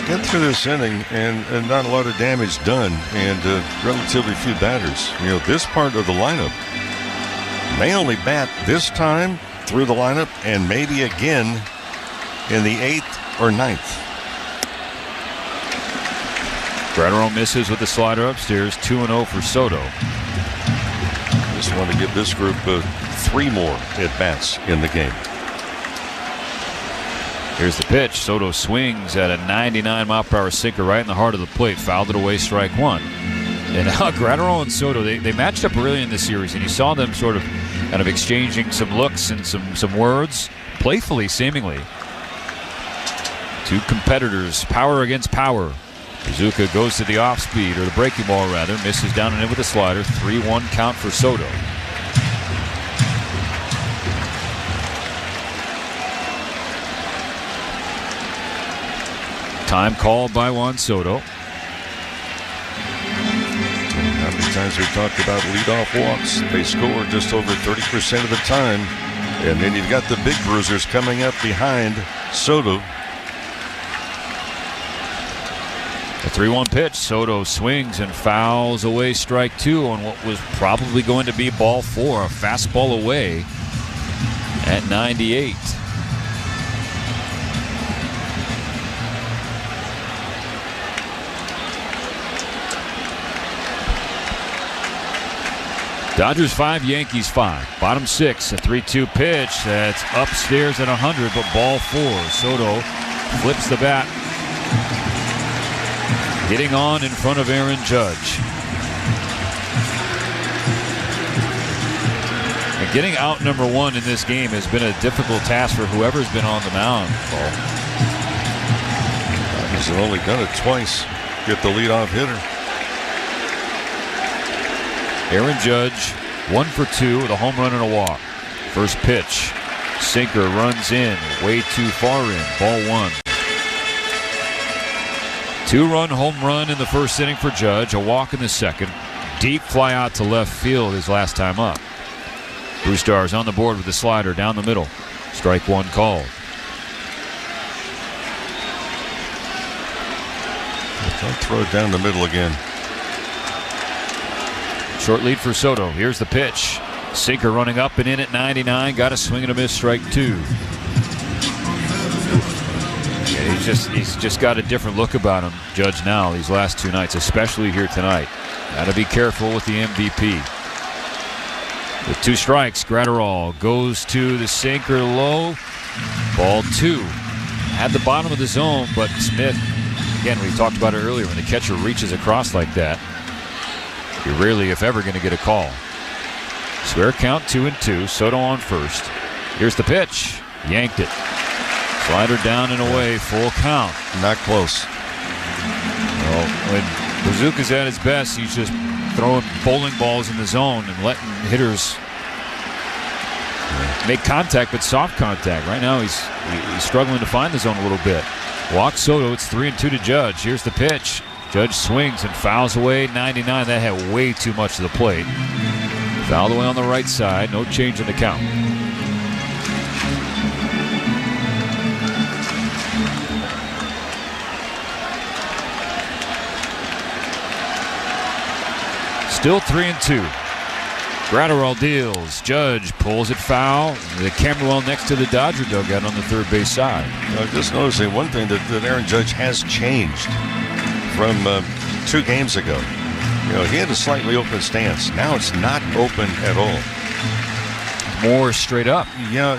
Get through this inning and not a lot of damage done and relatively few batters. You know, this part of the lineup may only bat this time through the lineup and maybe again in the 8th or 9th. Gratterall misses with the slider upstairs. 2-0 for Soto. Just want to give this group 3 more at-bats in the game. Here's the pitch. Soto swings at a 99-mile-per-hour sinker right in the heart of the plate. Fouled it away, strike 1. And now Gratterall and Soto, they matched up early in the series, and you saw them sort of kind of exchanging some looks and some words, playfully, seemingly. 2 competitors, power against power. Izuka goes to the off-speed, or the breaking ball rather, misses down and in with a slider. 3-1 count for Soto. Time called by Juan Soto. How many times we talked about leadoff walks? They score just over 30% of the time. And then you've got the big bruisers coming up behind Soto. A 3-1 pitch. Soto swings and fouls away strike 2 on what was probably going to be ball 4. A fastball away at 98. Dodgers 5, Yankees 5. Bottom 6, a 3-2 pitch that's upstairs at 100, but ball 4. Soto flips the bat. Hitting on in front of Aaron Judge. And getting out number one in this game has been a difficult task for whoever's been on the mound, Paul. He's only done it twice. Get the leadoff hitter. Aaron Judge, 1 for 2 with a home run and a walk. First pitch. Sinker runs in. Way too far in. Ball 1. 2-run home run in the first inning for Judge. A walk in the second. Deep fly out to left field his last time up. Brewstar is on the board with the slider down the middle. Strike 1 called. Don't throw it down the middle again. Short lead for Soto. Here's the pitch. Sinker running up and in at 99. Got a swing and a miss, strike 2. Yeah, he's just got a different look about him, Judge, now these last 2 nights, especially here tonight. Got to be careful with the MVP. With 2 strikes, Gratterall goes to the sinker low. Ball 2. Had the bottom of the zone, but Smith, again, we talked about it earlier, when the catcher reaches across like that, you're rarely, if ever, going to get a call. Square count 2-2. Soto on first. Here's the pitch. Yanked it. Slider down and away. Full count. Not close. Well, when Bazooka's at his best, he's just throwing bowling balls in the zone and letting hitters make contact, but soft contact. Right now, he's struggling to find the zone a little bit. Walks Soto. It's 3-2 to Judge. Here's the pitch. Judge swings and fouls away 99. That had way too much to the plate. Fouled away on the right side. No change in the count. Still 3-2. Gratterall deals. Judge pulls it foul. The camera well next to the Dodger dugout on the third base side. Just noticing one thing that Aaron Judge has changed from 2 games ago. You know, he had a slightly open stance. Now it's not open at all. More straight up. Yeah,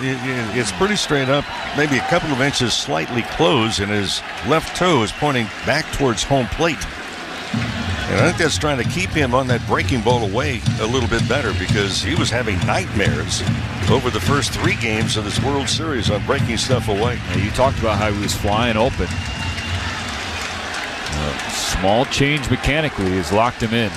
it's pretty straight up. Maybe a couple of inches slightly closed, and his left toe is pointing back towards home plate. And I think that's trying to keep him on that breaking ball away a little bit better, because he was having nightmares over the first 3 games of this World Series on breaking stuff away. Now, you talked about how he was flying open. Small change mechanically has locked him in.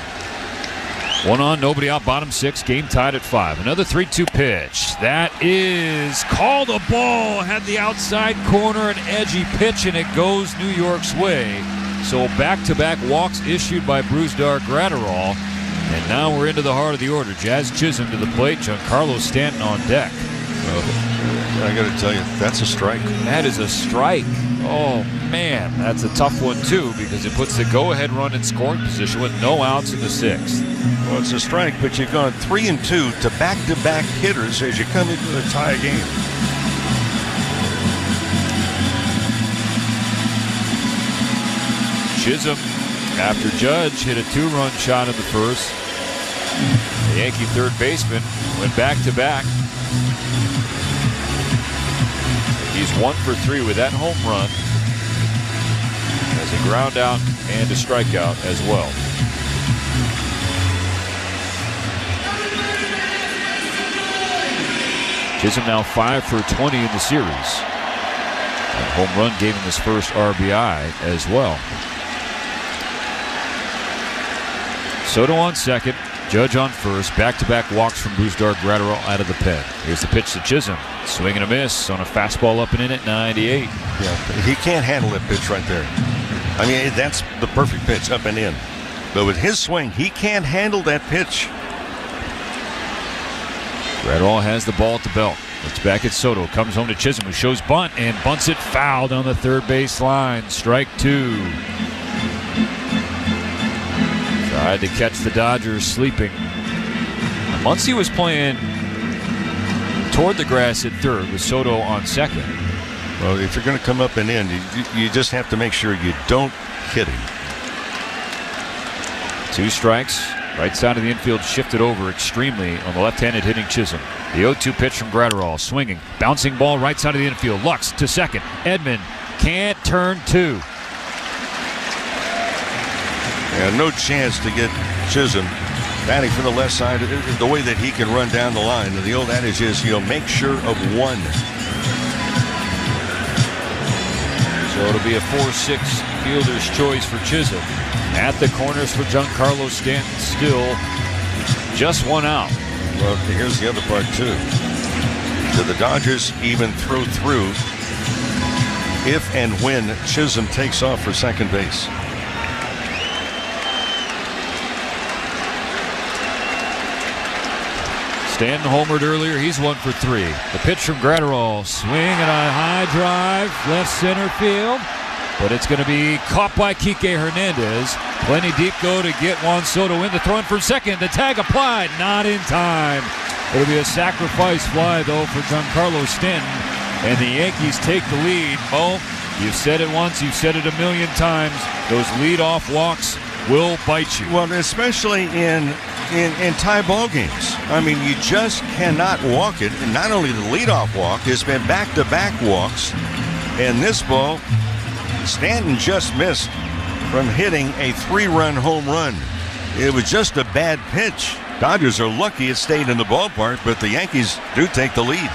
1 on, nobody out, bottom 6, game tied at 5. Another 3-2 pitch. That is called a ball. Had the outside corner, an edgy pitch, and it goes New York's way. So back-to-back walks issued by Brewstar Gratterall. And now we're into the heart of the order. Jazz Chisholm to the plate, Giancarlo Stanton on deck. I got to tell you, that's a strike. That is a strike. Oh, man, that's a tough one, too, because it puts the go-ahead run in scoring position with no outs in the 6th. Well, it's a strike, but you've gone 3-2 to back-to-back hitters as you come into a tie game. Chisholm, after Judge hit a 2-run shot in the first, the Yankee third baseman went back-to-back. He's 1 for 3 with that home run. Has a ground out and a strikeout as well. Chisholm now 5 for 20 in the series. That home run gave him his first RBI as well. Soto on second, Judge on first. Back-to-back walks from Brewstar Gratterall out of the pen. Here's the pitch to Chisholm. Swing and a miss on a fastball up and in at 98. Yeah, he can't handle that pitch right there. I mean, that's the perfect pitch, up and in. But with his swing, he can't handle that pitch. Gratterall has the ball at the belt. Looks back at Soto. Comes home to Chisholm, who shows bunt and bunts it foul down the third base line. Strike 2. Tried to catch the Dodgers sleeping. Muncy was playing toward the grass at third with Soto on second. Well, if you're going to come up and in, you just have to make sure you don't hit him. 2 strikes. Right side of the infield shifted over extremely on the left-handed hitting Chisholm. The 0-2 pitch from Gratterall. Swinging. Bouncing ball right side of the infield. Lux to second. Edman can't turn 2. And no chance to get Chisholm batting from the left side the way that he can run down the line. And the old adage is, make sure of one. So it'll be a 4-6 fielder's choice for Chisholm. At the corners for Giancarlo Stanton, still just one out. Well, here's the other part, too. Do the Dodgers even throw through if and when Chisholm takes off for second base? Stanton homered earlier. He's 1 for 3. The pitch from Gratterall. Swing and a high drive. Left center field. But it's going to be caught by Kike Hernandez. Plenty deep go to get Juan Soto in. The throw in for second. The tag applied. Not in time. It'll be a sacrifice fly, though, for Giancarlo Stanton. And the Yankees take the lead. Mo, you've said it once. You've said it a million times. Those leadoff walks will bite you. Well, especially in tie ball games. I mean, you just cannot walk it. And not only the leadoff walk, it's been back-to-back walks. And this ball, Stanton just missed from hitting a 3-run home run. It was just a bad pitch. Dodgers are lucky it stayed in the ballpark, but the Yankees do take the lead.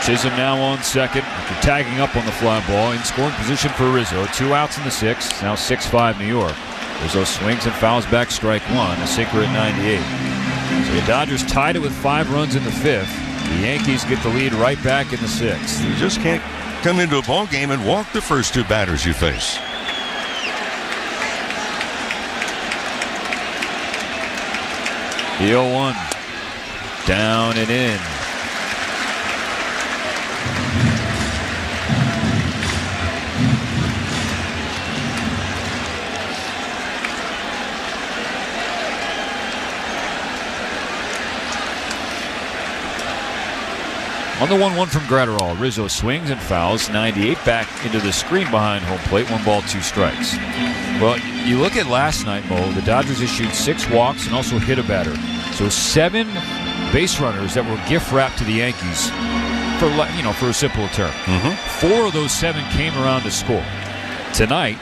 Chisholm now on second after tagging up on the fly ball. In scoring position for Rizzo. 2 outs in the 6th. Now 6-5 New York. Rizzo swings and fouls back strike one. A sinker at 98. So the Dodgers tied it with 5 runs in the 5th. The Yankees get the lead right back in the 6th. You just can't come into a ball game and walk the first 2 batters you face. The 0-1. Down and in. On the 1-1 from Gratterall, Rizzo swings and fouls. 98 back into the screen behind home plate. 1 ball, 2 strikes. Well, you look at last night, Mo. The Dodgers issued 6 walks and also hit a batter. So 7 base runners that were gift wrapped to the Yankees for a simple term. 4 of those 7 came around to score. Tonight,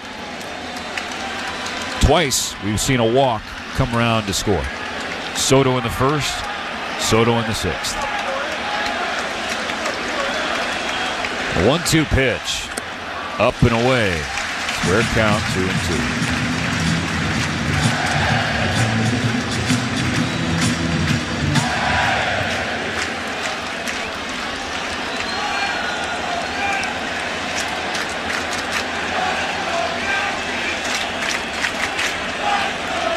twice we've seen a walk come around to score. Soto in the 1st, Soto in the 6th. A 1-2 pitch. Up and away. Square count, 2-2.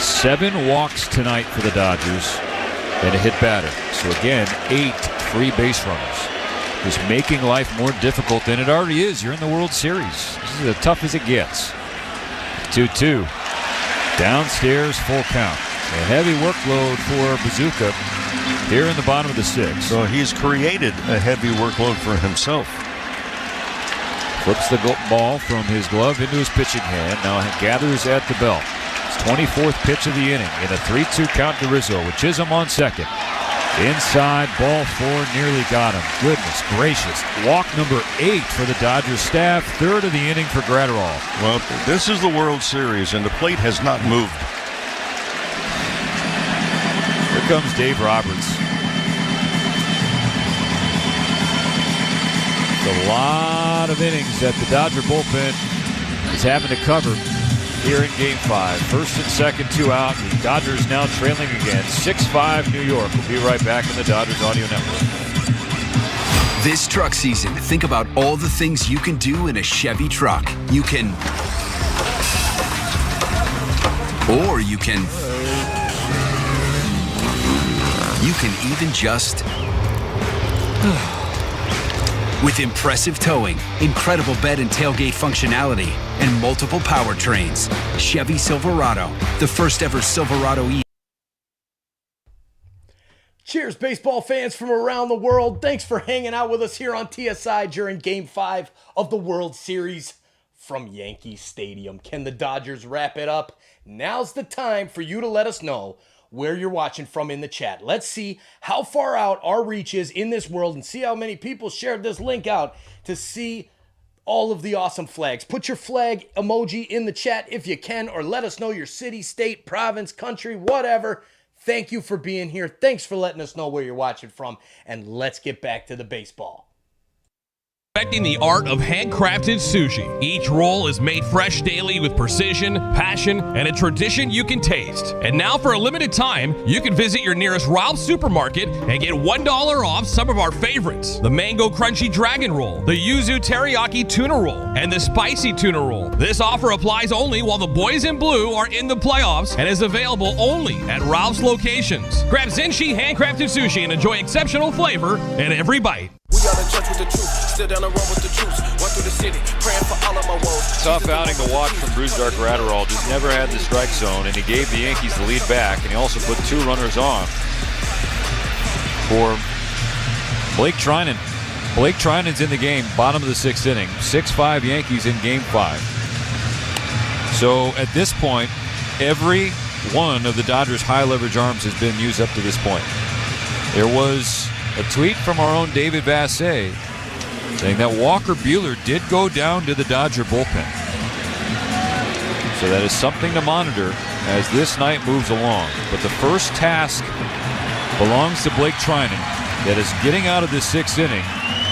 Seven walks tonight for the Dodgers and a hit batter. So again, 8 free base runners. Is making life more difficult than it already is. You're in the World Series. This is as tough as it gets. 2-2. Downstairs, full count. A heavy workload for Bazooka here in the bottom of the 6th. So he's created a heavy workload for himself. Flips the ball from his glove into his pitching hand. Now gathers at the belt. It's 24th pitch of the inning in a 3-2 count to Rizzo with Chisholm on second. Inside, ball 4, nearly got him. Goodness gracious. Walk number 8 for the Dodgers staff. 3rd of the inning for Gratterall. Well, this is the World Series, and the plate has not moved. Here comes Dave Roberts. It's a lot of innings that the Dodger bullpen is having to cover here in Game 5. 1st and 2nd, 2 out. The Dodgers now trailing again. 6-5 New York. We'll be right back in the Dodgers Audio Network. This truck season, think about all the things you can do in a Chevy truck. You can even just with impressive towing, incredible bed and tailgate functionality, and multiple powertrains. Chevy Silverado, the first ever Silverado E. Cheers, baseball fans from around the world. Thanks for hanging out with us here on TSI during Game 5 of the World Series from Yankee Stadium. Can the Dodgers wrap it up? Now's the time for you to let us know where you're watching from in the chat. Let's see how far out our reach is in this world and see how many people shared this link out to see all of the awesome flags. Put your flag emoji in the chat if you can, or let us know your city, state, province, country, whatever. Thank you for being here. Thanks for letting us know where you're watching from, and let's get back to the baseball. Perfecting the art of handcrafted sushi. Each roll is made fresh daily with precision, passion, and a tradition you can taste. And now for a limited time, you can visit your nearest Ralph's supermarket and get $1 off some of our favorites. The Mango Crunchy Dragon Roll, the Yuzu Teriyaki Tuna Roll, and the Spicy Tuna Roll. This offer applies only while the boys in blue are in the playoffs and is available only at Ralph's locations. Grab Zenshi handcrafted sushi and enjoy exceptional flavor in every bite. We are the judge with the truth, still down the road with the troops, walk through the city, praying for all of my woes. Tough outing to watch from Bruce Dark Ratterall. Just never had the strike zone, and he gave the Yankees the lead back, and he also put 2 runners on for Blake Trinan. Blake Trinan's in the game, bottom of the 6th inning. 6-5 Yankees in Game 5. So at this point, every one of the Dodgers' high leverage arms has been used up to this point. There was a tweet from our own David Vassay saying that Walker Buehler did go down to the Dodger bullpen. So that is something to monitor as this night moves along. But the first task belongs to Blake Trinan, that is getting out of this 6th inning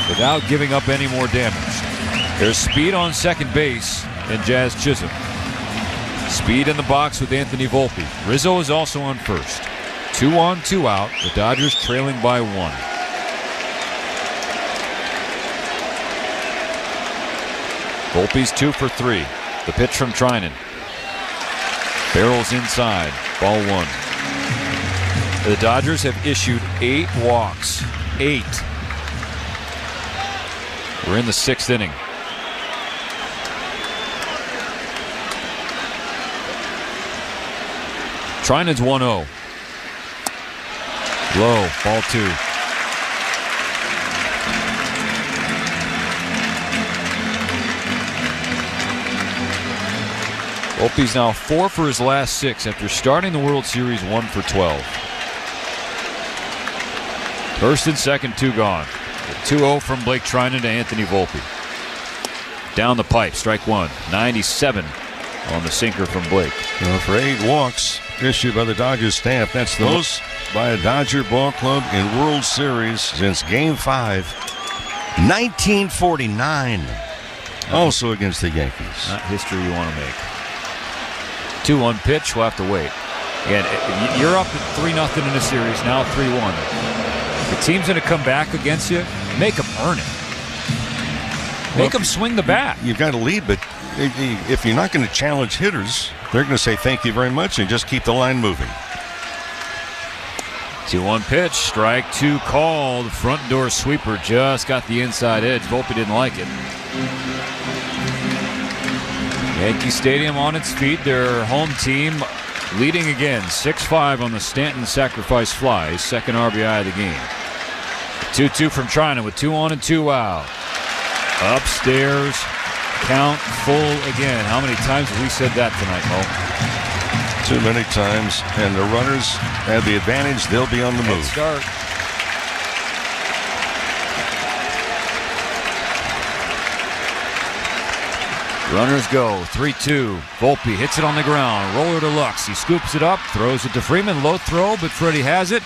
without giving up any more damage. There's speed on second base in Jazz Chisholm. Speed in the box with Anthony Volpe. Rizzo is also on first. 2 on, 2 out. The Dodgers trailing by 1. Volpe's 2 for 3. The pitch from Trinan. Barrels inside. Ball 1. The Dodgers have issued 8 walks. 8. We're in the 6th inning. Trinan's 1-0. Low. Ball 2. Volpe's now 4 for his last 6 after starting the World Series 1 for 12. First and second, 2 gone. 2-0 from Blake Trinan to Anthony Volpe. Down the pipe, strike 1. 97 on the sinker from Blake. Well, for 8 walks issued by the Dodgers staff, that's the most by a Dodger ball club in World Series since Game 5, 1949. Also against the Yankees. Not history you want to make. 2-1 pitch, we'll have to wait. And you're up at 3-0 in the series, now 3-1. The team's going to come back against you. Make them earn it. Make them swing the bat. You've got a lead, but if you're not going to challenge hitters, they're going to say thank you very much and just keep the line moving. 2-1 pitch, strike 2 called. Front door sweeper just got the inside edge. Volpe didn't like it. Yankee Stadium on its feet. Their home team leading again, 6-5 on the Stanton sacrifice fly. His second RBI of the game. 2-2 from Trinan with 2 on and 2 out. Upstairs, count full again. How many times have we said that tonight, Mo? Too many times, and the runners have the advantage. They'll be on the move. Start. Runners go. 3-2. Volpe hits it on the ground. Roller to Lux. He scoops it up, throws it to Freeman. Low throw, but Freddie has it.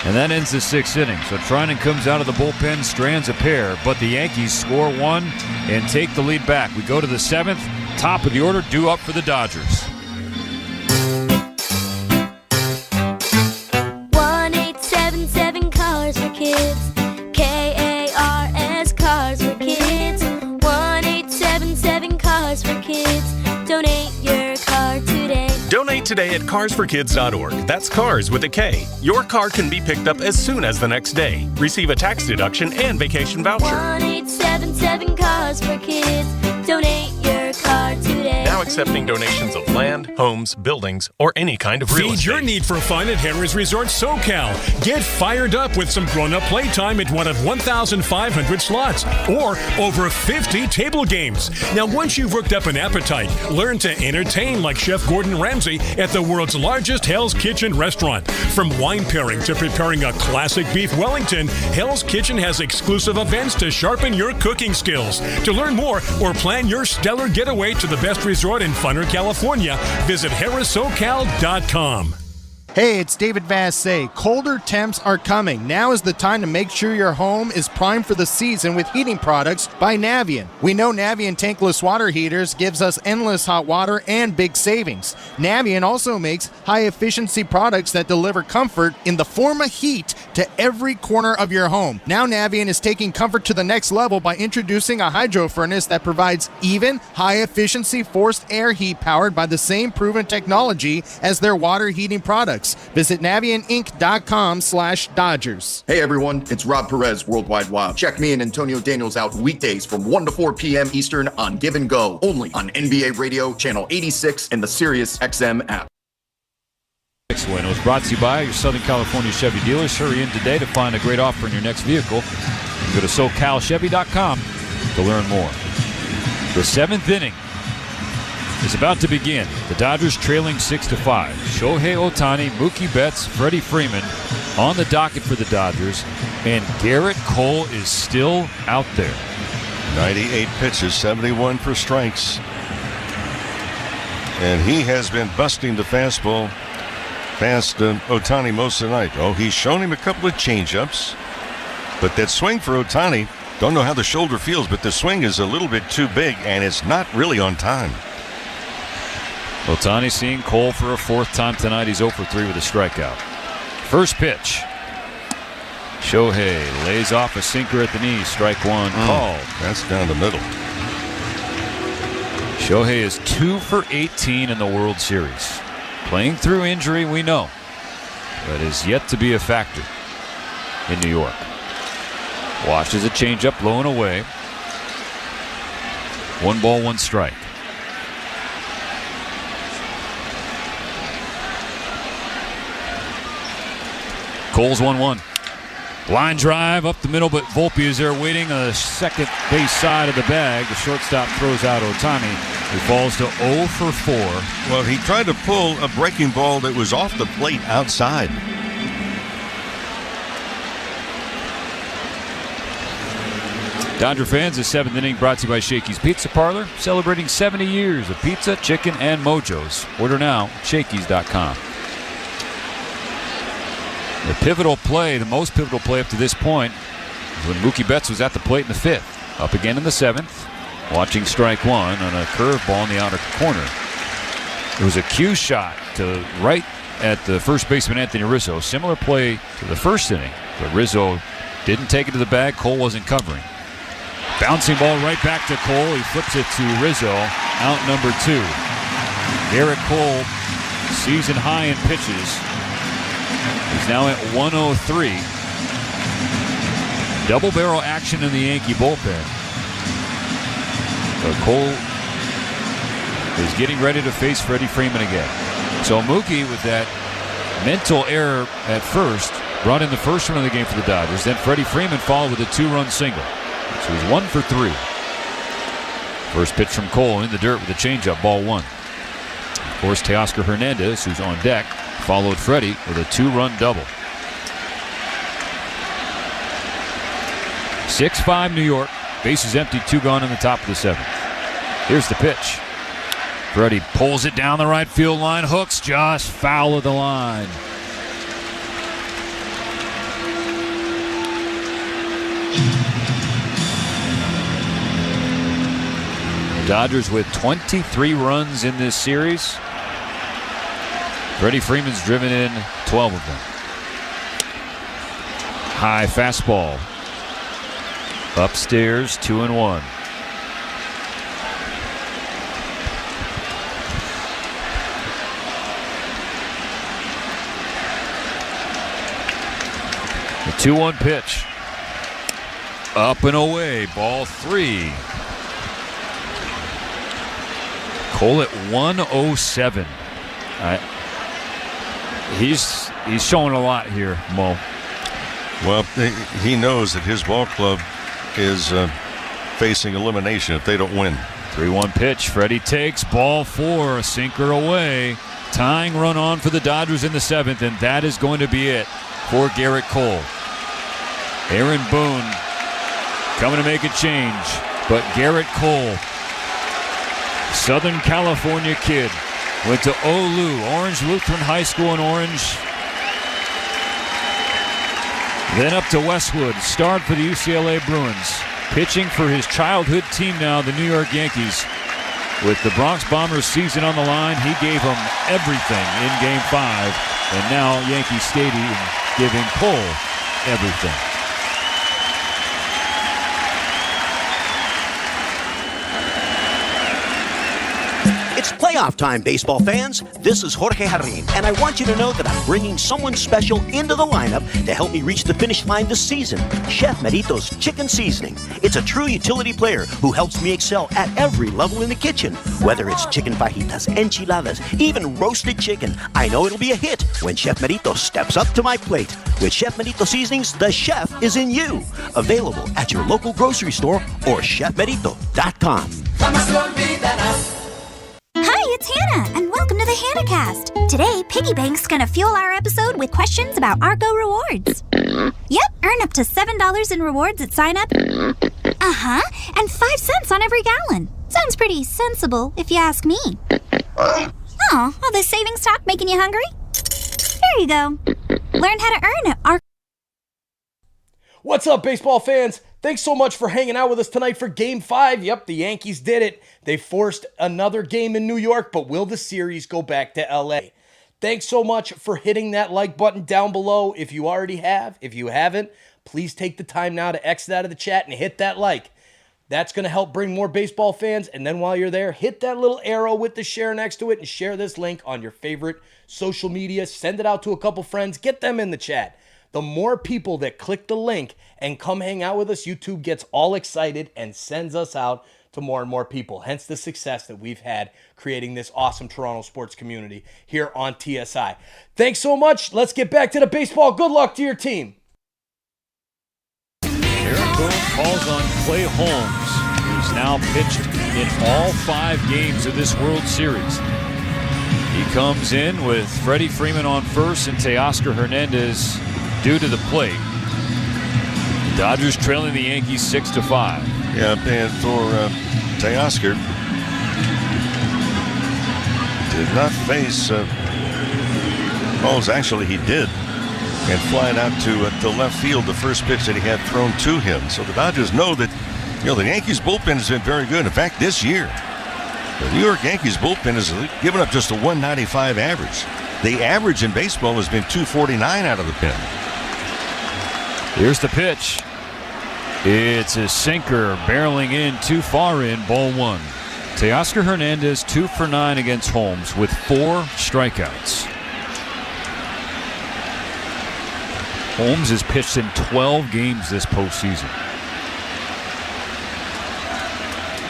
And that ends the 6th inning. So Trinan comes out of the bullpen, strands a pair, but the Yankees score 1 and take the lead back. We go to the 7th. Top of the order, due up for the Dodgers. 1-877 Cars for Kids. KARS Cars for Kids. 1-877 Cars for Kids. Donate your car today. Donate today at carsforkids.org. That's cars with a K. Your car can be picked up as soon as the next day. Receive a tax deduction and vacation voucher. 1-877 Cars for Kids. Donate your your car today. Now accepting donations of land, homes, buildings, or any kind of real Feed estate. your need for fun at Harrah's Resort SoCal. Get fired up with some grown-up playtime at one of 1,500 slots or over 50 table games. Now, once you've worked up an appetite, learn to entertain like Chef Gordon Ramsay at the world's largest Hell's Kitchen restaurant. From wine pairing to preparing a classic beef Wellington, Hell's Kitchen has exclusive events to sharpen your cooking skills. To learn more or plan your stellar getaway to the best resort in Funner, California, visit harrissocal.com. Hey, it's David Vassay. Colder temps are coming. Now is the time to make sure your home is primed for the season with heating products by Navien. We know Navien tankless water heaters gives us endless hot water and big savings. Navien also makes high-efficiency products that deliver comfort in the form of heat to every corner of your home. Now Navien is taking comfort to the next level by introducing a hydro furnace that provides even high-efficiency forced air heat powered by the same proven technology as their water heating products. Visit NavienInc.com/Dodgers. Hey everyone, it's Rob Perez, Worldwide Wild. Check me and Antonio Daniels out weekdays from 1 to 4 p.m. Eastern on Give and Go, only on NBA Radio, Channel 86, and the Sirius XM app. Next win was brought to you by your Southern California Chevy dealers. Hurry in today to find a great offer in your next vehicle. Go to SoCalChevy.com to learn more. The 7th inning is about to begin. The Dodgers trailing 6-5. Shohei Ohtani, Mookie Betts, Freddie Freeman on the docket for the Dodgers, and Garrett Cole is still out there. 98 pitches, 71 for strikes. And he has been busting the fastball past Ohtani most of the night. Oh, he's shown him a couple of changeups. But that swing for Ohtani, don't know how the shoulder feels, but the swing is a little bit too big, and it's not really on time. Ohtani seeing Cole for a 4th time tonight. He's 0 for 3 with a strikeout. First pitch. Shohei lays off a sinker at the knee. Strike one called. That's down the middle. Shohei is 2 for 18 in the World Series. Playing through injury, we know, but is yet to be a factor in New York. Watches a changeup low and away. 1 ball, 1 strike. Cole's 1-1. Line drive up the middle, but Volpe is there waiting on the second base side of the bag. The shortstop throws out Ohtani, who falls to 0 for 4. Well, he tried to pull a breaking ball that was off the plate outside. Dodger fans, the 7th inning brought to you by Shakey's Pizza Parlor, celebrating 70 years of pizza, chicken, and mojos. Order now at Shakey's.com. The pivotal play, the most pivotal play up to this point, was when Mookie Betts was at the plate in the 5th. Up again in the 7th, watching strike one on a curveball in the outer corner. It was a cue shot to right at the first baseman, Anthony Rizzo. Similar play to the first inning, but Rizzo didn't take it to the bag. Cole wasn't covering. Bouncing ball right back to Cole. He flips it to Rizzo. Out number 2. Garrett Cole, season high in pitches. He's now at 103. Double barrel action in the Yankee bullpen. So Cole is getting ready to face Freddie Freeman again. So Mookie, with that mental error at first, brought in the first run of the game for the Dodgers. Then Freddie Freeman followed with a 2-run single. So he's 1 for 3. First pitch from Cole in the dirt with a changeup, ball 1. Of course, Teoscar Hernandez, who's on deck, followed Freddie with a 2-run double. 6-5 New York. Bases empty, 2 gone in the top of the 7th. Here's the pitch. Freddie pulls it down the right field line. Hooks just foul of the line. The Dodgers with 23 runs in this series. Freddie Freeman's driven in 12 of them. High fastball. Upstairs, 2-1. The 2-1 pitch. Up and away, ball 3. Cole at 107. He's showing a lot here, Mo. Well, he knows that his ball club is facing elimination if they don't win. 3-1 pitch. Freddie takes ball 4, a sinker away. Tying run on for the Dodgers in the 7th, and that is going to be it for Garrett Cole. Aaron Boone coming to make a change, but Garrett Cole, Southern California kid, went to Olu, Orange Lutheran High School in Orange. Then up to Westwood, starred for the UCLA Bruins. Pitching for his childhood team now, the New York Yankees. With the Bronx Bombers season on the line, he gave them everything in Game 5. And now Yankee Stadium giving Cole everything. It's playoff time, baseball fans. This is Jorge Jarrin, and I want you to know that I'm bringing someone special into the lineup to help me reach the finish line this season. Chef Merito's Chicken Seasoning. It's a true utility player who helps me excel at every level in the kitchen. Whether it's chicken fajitas, enchiladas, even roasted chicken, I know it'll be a hit when Chef Merito steps up to my plate. With Chef Merito Seasonings, the chef is in you. Available at your local grocery store or chefmerito.com. Hi, it's Hannah, and welcome to the HannahCast. Today, Piggy Bank's gonna fuel our episode with questions about Argo rewards. Yep, earn up to $7 in rewards at sign up. And 5 cents on every gallon. Sounds pretty sensible, if you ask me. Oh, all this savings talk making you hungry? There you go. Learn how to earn at Argo. What's up, baseball fans? Thanks so much for hanging out with us tonight for Game 5. Yep, the Yankees did it. They forced another game in New York, but will the series go back to LA? Thanks so much for hitting that like button down below if you already have. If you haven't, please take the time now to exit out of the chat and hit that like. That's going to help bring more baseball fans. And then while you're there, hit that little arrow with the share next to it and share this link on your favorite social media. Send it out to a couple friends. Get them in the chat. The more people that click the link and come hang out with us, YouTube gets all excited and sends us out to more and more people. Hence the success that we've had creating this awesome Toronto sports community here on TSI. Thanks so much. Let's get back to the baseball. Good luck to your team. Aaron Boone calls on Clay Holmes, who's now pitched in all 5 games of this World Series. He comes in with Freddie Freeman on first and Teoscar Hernandez due to the plate. The Dodgers trailing the Yankees 6-5. Yeah, and for Teoscar, did not face Holmes. Actually, he did, and flying out to left field, the first pitch that he had thrown to him. So the Dodgers know that, the Yankees bullpen has been very good. In fact, this year, the New York Yankees bullpen has given up just a 195 average. The average in baseball has been 249 out of the pen. Here's the pitch. It's a sinker barreling in too far in, ball 1. Teoscar Hernandez 2 for 9 against Holmes with 4 strikeouts. Holmes has pitched in 12 games this postseason.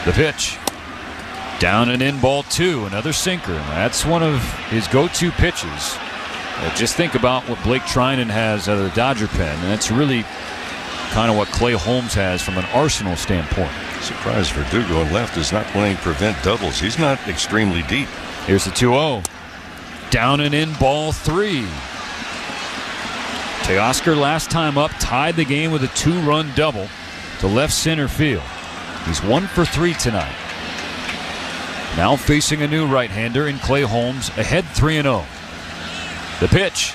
The pitch. Down and in, ball 2, another sinker. That's one of his go-to pitches. Just think about what Blake Trinan has out of the Dodger pen. And that's really kind of what Clay Holmes has from an arsenal standpoint. Surprised Verdugo on left is not playing prevent doubles. He's not extremely deep. Here's the 2-0. Down and in, ball 3. Teoscar last time up tied the game with a 2-run double to left center field. He's 1 for 3 tonight. Now facing a new right-hander in Clay Holmes, ahead 3-0. The pitch.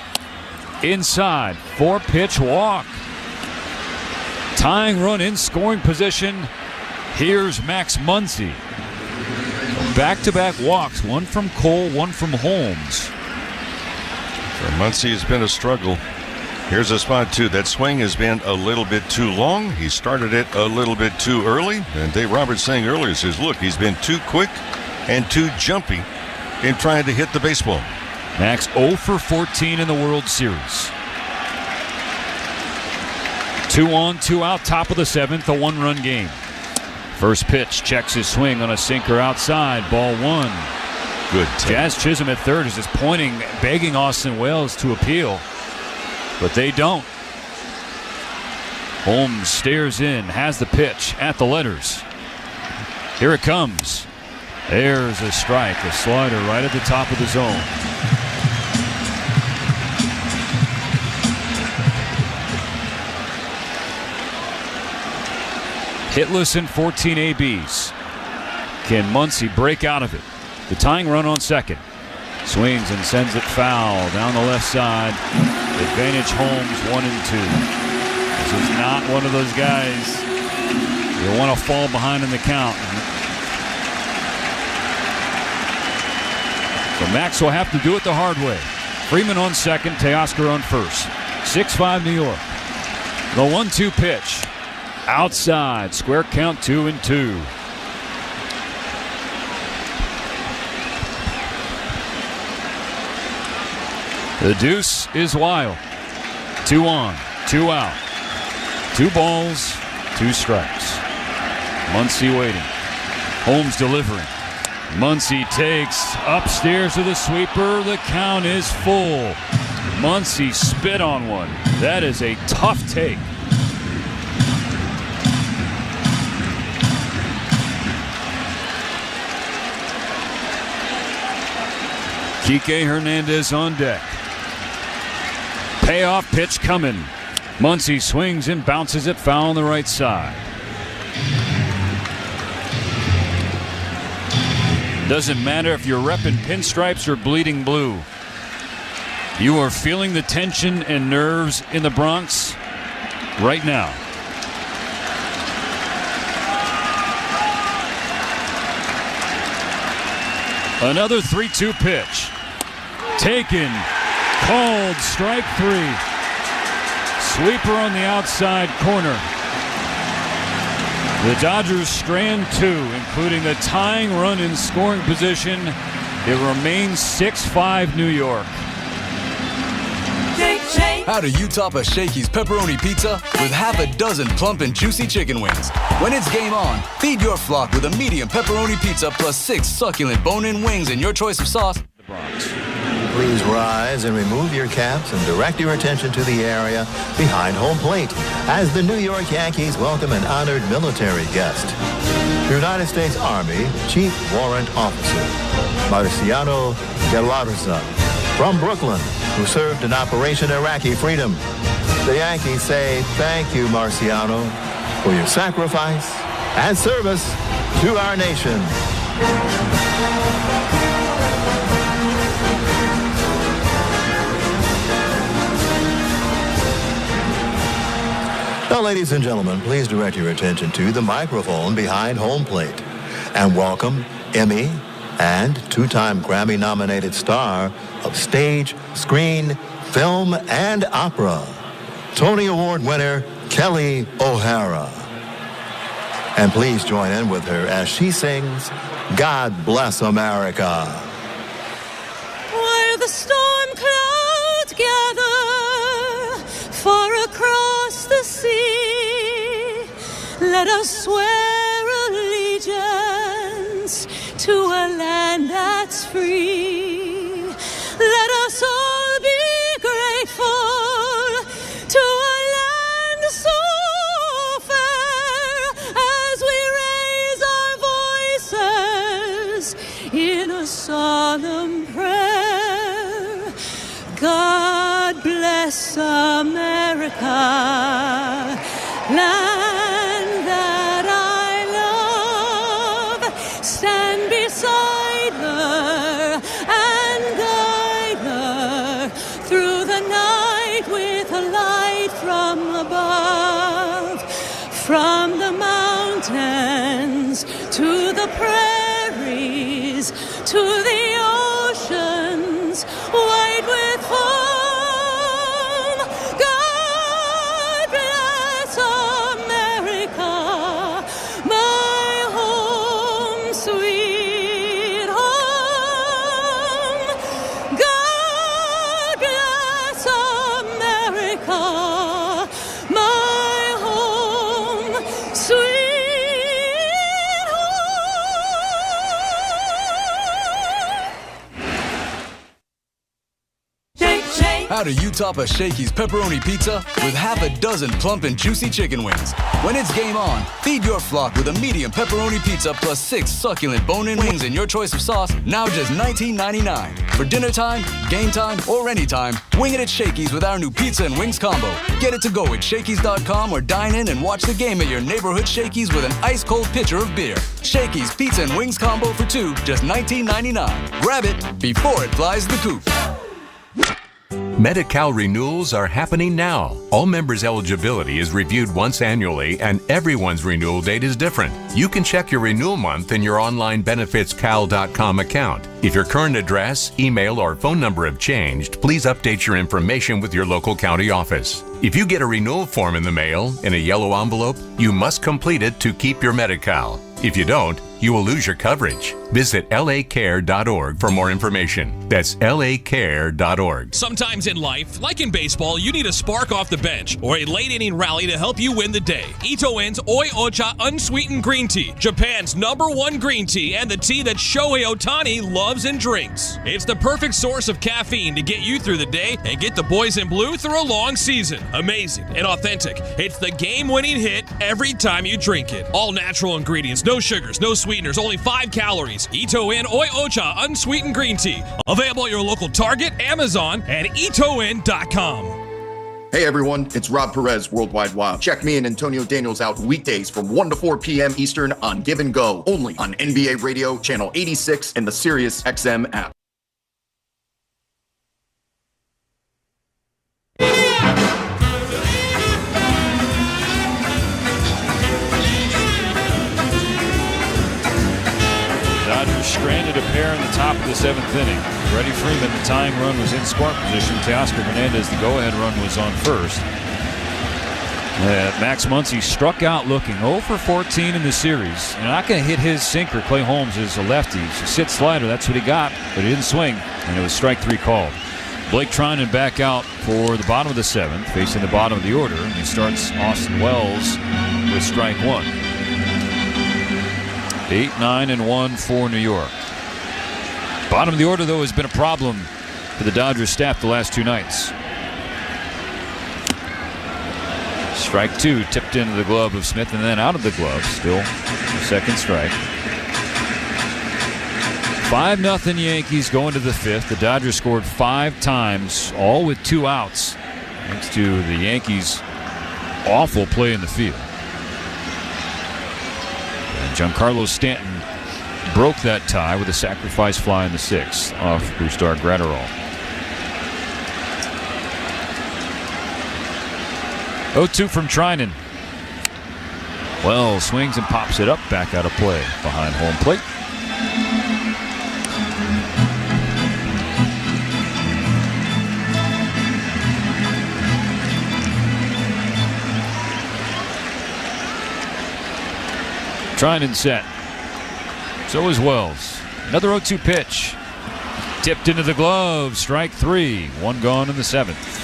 Inside. 4-pitch walk. Tying run in scoring position. Here's Max Muncy. Back-to-back walks. One from Cole, one from Holmes. For Muncy, has been a struggle. Here's a spot, too. That swing has been a little bit too long. He started it a little bit too early. And Dave Roberts saying earlier, says, look, he's been too quick and too jumpy in trying to hit the baseball. Max 0 for 14 in the World Series. 2 on, 2 out, top of the 7th, a 1-run game. First pitch, checks his swing on a sinker outside. Ball 1. Good. Jazz Chisholm at third is just pointing, begging Austin Wells to appeal. But they don't. Holmes stares in, has the pitch at the letters. Here it comes. There's a strike, a slider right at the top of the zone. Hitless in 14 ABs. Can Muncy break out of it? The tying run on second. Swings and sends it foul down the left side. Advantage Holmes 1-2. This is not one of those guys you want to fall behind in the count. So Max will have to do it the hard way. Freeman on second, Teoscar on first. 6-5 New York. The 1-2 pitch. Outside, square count 2-2. The deuce is wild. 2 on, 2 out. 2 balls, 2 strikes. Muncy waiting. Holmes delivering. Muncy takes upstairs to the sweeper. The count is full. Muncy spit on one. That is a tough take. Kike Hernandez on deck. Payoff pitch coming. Muncy swings and bounces it foul on the right side. Doesn't matter if you're repping pinstripes or bleeding blue. You are feeling the tension and nerves in the Bronx right now. Another 3-2 pitch. Taken. Called strike 3. Sweeper on the outside corner. The Dodgers strand 2, including the tying run in scoring position. It remains 6-5 New York. How do you top a Shakey's pepperoni pizza with half a dozen plump and juicy chicken wings? When it's game on, feed your flock with a medium pepperoni pizza plus 6 succulent bone-in wings and your choice of sauce. Please rise and remove your caps and direct your attention to the area behind home plate as the New York Yankees welcome an honored military guest. United States Army Chief Warrant Officer Marciano Galarza from Brooklyn, who served in Operation Iraqi Freedom. The Yankees say thank you, Marciano, for your sacrifice and service to our nation. Now, ladies and gentlemen, please direct your attention to the microphone behind home plate and welcome Emmy and 2-time Grammy-nominated star of stage, screen, film, and opera, Tony Award winner Kelly O'Hara. And please join in with her as she sings God Bless America. Where the storm clouds gather far across the sea, let us swear allegiance to a land that's free. Let us all be grateful to a land so fair as we raise our voices in a solemn prayer. God bless America, land that I love. Stand beside her and guide her through the night with a light from above. From the mountains to the prairies to the oceans white with foam. God bless America. How do you top a Shakey's pepperoni pizza with half a dozen plump and juicy chicken wings? When it's game on, feed your flock with a medium pepperoni pizza plus 6 succulent bone-in wings and your choice of sauce, now just $19.99. For dinner time, game time, or anytime, wing it at Shakey's with our new pizza and wings combo. Get it to go at Shakey's.com or dine in and watch the game at your neighborhood Shakey's with an ice-cold pitcher of beer. Shakey's pizza and wings combo for 2, just $19.99. Grab it before it flies the coop. Medi-Cal renewals are happening now. All members' eligibility is reviewed once annually, and everyone's renewal date is different. You can check your renewal month in your online benefitscal.com account. If your current address, email, or phone number have changed, please update your information with your local county office. If you get a renewal form in the mail in a yellow envelope, you must complete it to keep your Medi-Cal. If you don't, you will lose your coverage. Visit lacare.org for more information. That's lacare.org. Sometimes in life, like in baseball, you need a spark off the bench or a late inning rally to help you win the day. Ito En's Oi Ocha Unsweetened Green Tea, Japan's #1 green tea and the tea that Shohei Ohtani loves and drinks. It's the perfect source of caffeine to get you through the day and get the boys in blue through a long season. Amazing and authentic. It's the game-winning hit every time you drink it. All natural ingredients, no sugars, no sweeteners, only 5 calories. Ito En Oi Ocha Unsweetened Green Tea. Available at your local Target, Amazon, and itoen.com. Hey everyone, it's Rob Perez, Worldwide Wild. Check me and Antonio Daniels out weekdays from 1 to 4 p.m. Eastern on Give and Go, only on NBA Radio, Channel 86, and the Sirius XM app. Dodgers stranded a pair in the top of the 7th inning. Freddie Freeman, the tying run, was in scoring position. Teoscar Hernandez, the go-ahead run, was on first. Max Muncy struck out looking 0 for 14 in the series. You're not going to hit his sinker. Clay Holmes is a lefty. It's a sit slider. That's what he got, but he didn't swing, and it was strike 3 called. Blake Trinan back out for the bottom of the 7th, facing the bottom of the order, and he starts Austin Wells with strike 1. 8-9-1 for New York. Bottom of the order, though, has been a problem for the Dodgers staff the last 2 nights. Strike 2 tipped into the glove of Smith and then out of the glove. Still a second strike. 5-0 Yankees going to the 5th. The Dodgers scored 5 times, all with 2 outs, thanks to the Yankees' awful play in the field. Giancarlo Stanton broke that tie with a sacrifice fly in the 6th off Brusdar Graterol. 0-2 from Trinan. Well, swings and pops it up, back out of play behind home plate. Trinan set. So is Wells. Another 0-2 pitch. Tipped into the glove. Strike 3. 1 gone in the 7th.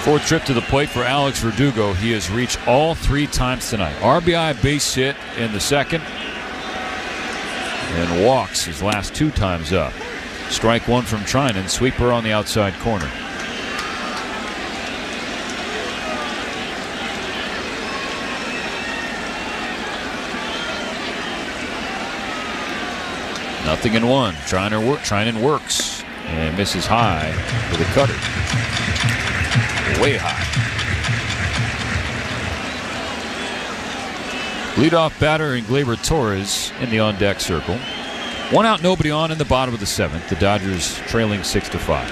Fourth trip to the plate for Alex Verdugo. He has reached all 3 times tonight. RBI base hit in the 2nd. And walks his last 2 times up. Strike 1 from Trinan. Sweeper on the outside corner. Nothing in 1. Trinan works and misses high with a cutter. Way high. Leadoff batter and Gleyber Torres in the on-deck circle. 1 out, nobody on in the bottom of the 7th. The Dodgers trailing 6-5.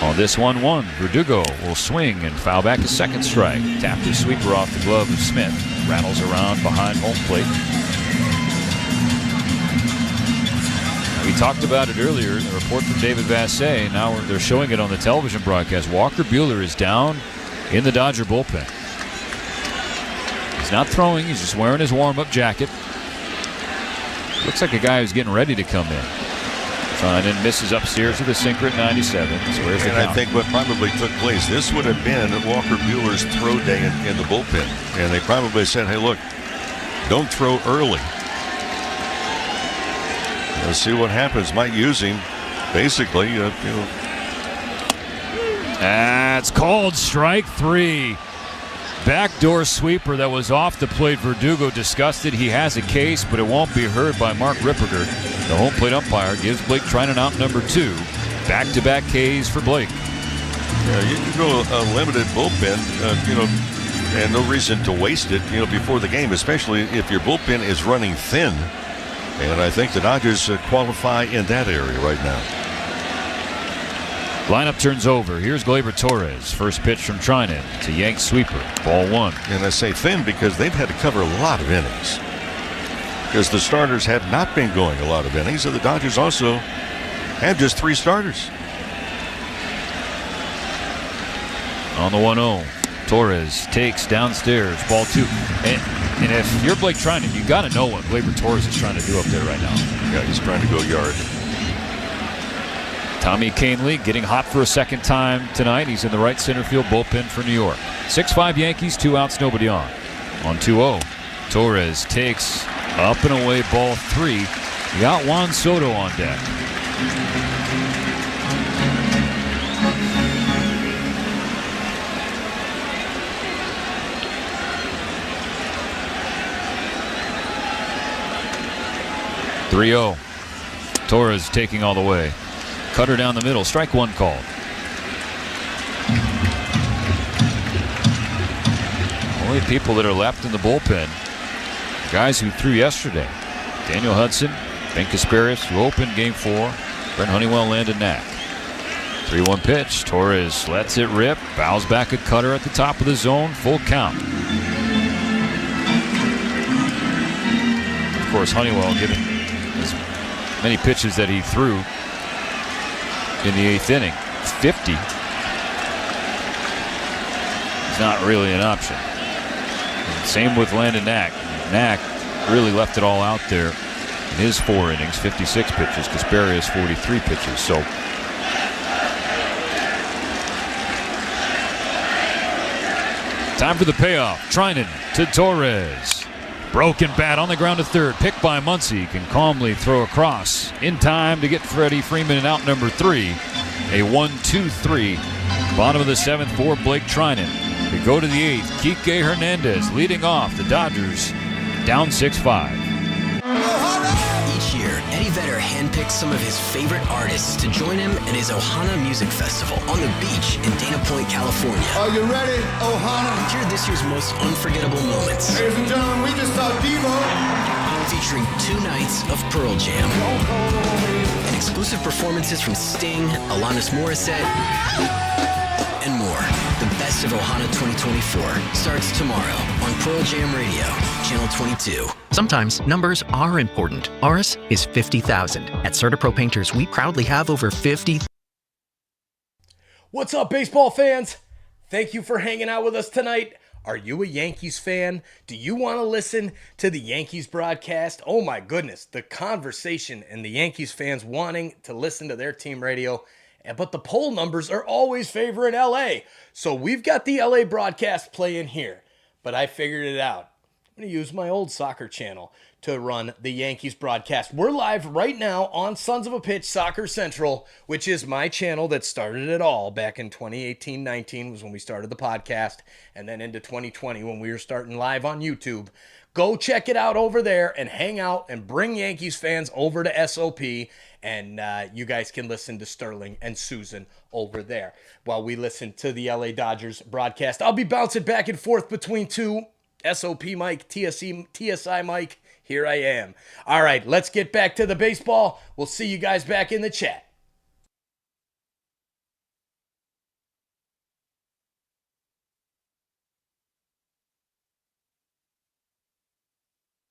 On this 1-1, Verdugo will swing and foul back a second strike. Tapped his sweeper off the glove of Smith. Rattles around behind home plate. We talked about it earlier, a report from David Vassay. Now they're showing it on the television broadcast. Walker Buehler is down in the Dodger bullpen. He's not throwing, he's just wearing his warm-up jacket. Looks like a guy who's getting ready to come in. Trinan misses upstairs with a sinker at 97. Squares the count. I think what probably took place, this would have been Walker Buehler's throw day in the bullpen. And they probably said, hey, look, don't throw early. Let's see what happens. Might use him, basically. That's called strike 3. Backdoor sweeper that was off the plate. Verdugo discussed it. He has a case, but it won't be heard by Mark Ripperger. The home plate umpire gives Blake Trinan out number 2. Back-to-back Ks for Blake. Yeah, you can go a limited bullpen, and no reason to waste it, before the game, especially if your bullpen is running thin. And I think the Dodgers qualify in that area right now. Lineup turns over. Here's Gleyber Torres. First pitch from Trinan. It's a Yanks sweeper. Ball 1. And I say thin because they've had to cover a lot of innings. Because the starters have not been going a lot of innings. And the Dodgers also have just 3 starters. On the 1-0. Torres takes downstairs. Ball 2. And if you're Blake Trinan, you got to know what Gleyber Torres is trying to do up there right now. Yeah, he's trying to go yard. Tommy Kahnle getting hot for a second time tonight. He's in the right center field bullpen for New York. 6-5 Yankees, 2 outs, nobody on. On 2-0, Torres takes up and away ball 3. You got Juan Soto on deck. (3-0). Torres taking all the way. Cutter down the middle. Strike 1 called. Only people that are left in the bullpen, guys who threw yesterday. Daniel Hudson, Ben Kasparius, who opened Game 4. Brent Honeywell, Landon Knack. 3-1 pitch. Torres lets it rip. Bows back a cutter at the top of the zone. Full count. Of course, Honeywell giving as many pitches that he threw in the 8th inning. 50. It's not really an option. And same with Landon Knack. Knack really left it all out there in his 4 innings. 56 pitches. Kasparius 43 pitches. So time for the payoff. Trinan to Torres. Broken bat on the ground to third. Picked by Muncy. Can calmly throw across in time to get Freddie Freeman in out number 3. A 1-2-3. Bottom of the 7th for Blake Trinan. We go to the 8th. Kike Hernandez leading off. The Dodgers down 6-5. Each year, Eddie Vedder handpicks some of his favorite artists to join him at his Ohana Music Festival on the beach in Dana Point, California. Are you ready, Ohana? Hear this year's most unforgettable moments. Ladies and gentlemen, we just saw Devo. Featuring 2 nights of Pearl Jam. And exclusive performances from Sting, Alanis Morissette, and more. The best of Ohana 2024 starts tomorrow on Pearl Jam Radio, Channel 22. Sometimes numbers are important. Ours is 50,000. At CertaPro Painters, we proudly have over 50. What's up, baseball fans? Thank you for hanging out with us tonight. Are you a Yankees fan? Do you want to listen to the Yankees broadcast? Oh my goodness, the conversation and the Yankees fans wanting to listen to their team radio. But the poll numbers are always favoring LA. So we've got the LA broadcast playing here. But I figured it out. I'm going to use my old soccer channel to run the Yankees broadcast. We're live right now on Sons of a Pitch Soccer Central, which is my channel that started it all back in 2018-19 was when we started the podcast, and then into 2020 when we were starting live on YouTube. Go check it out over there and hang out and bring Yankees fans over to SOP, and you guys can listen to Sterling and Susan over there while we listen to the LA Dodgers broadcast. I'll be bouncing back and forth between 2 SOP mic, TSI mic. Here I am. All right, let's get back to the baseball. We'll see you guys back in the chat.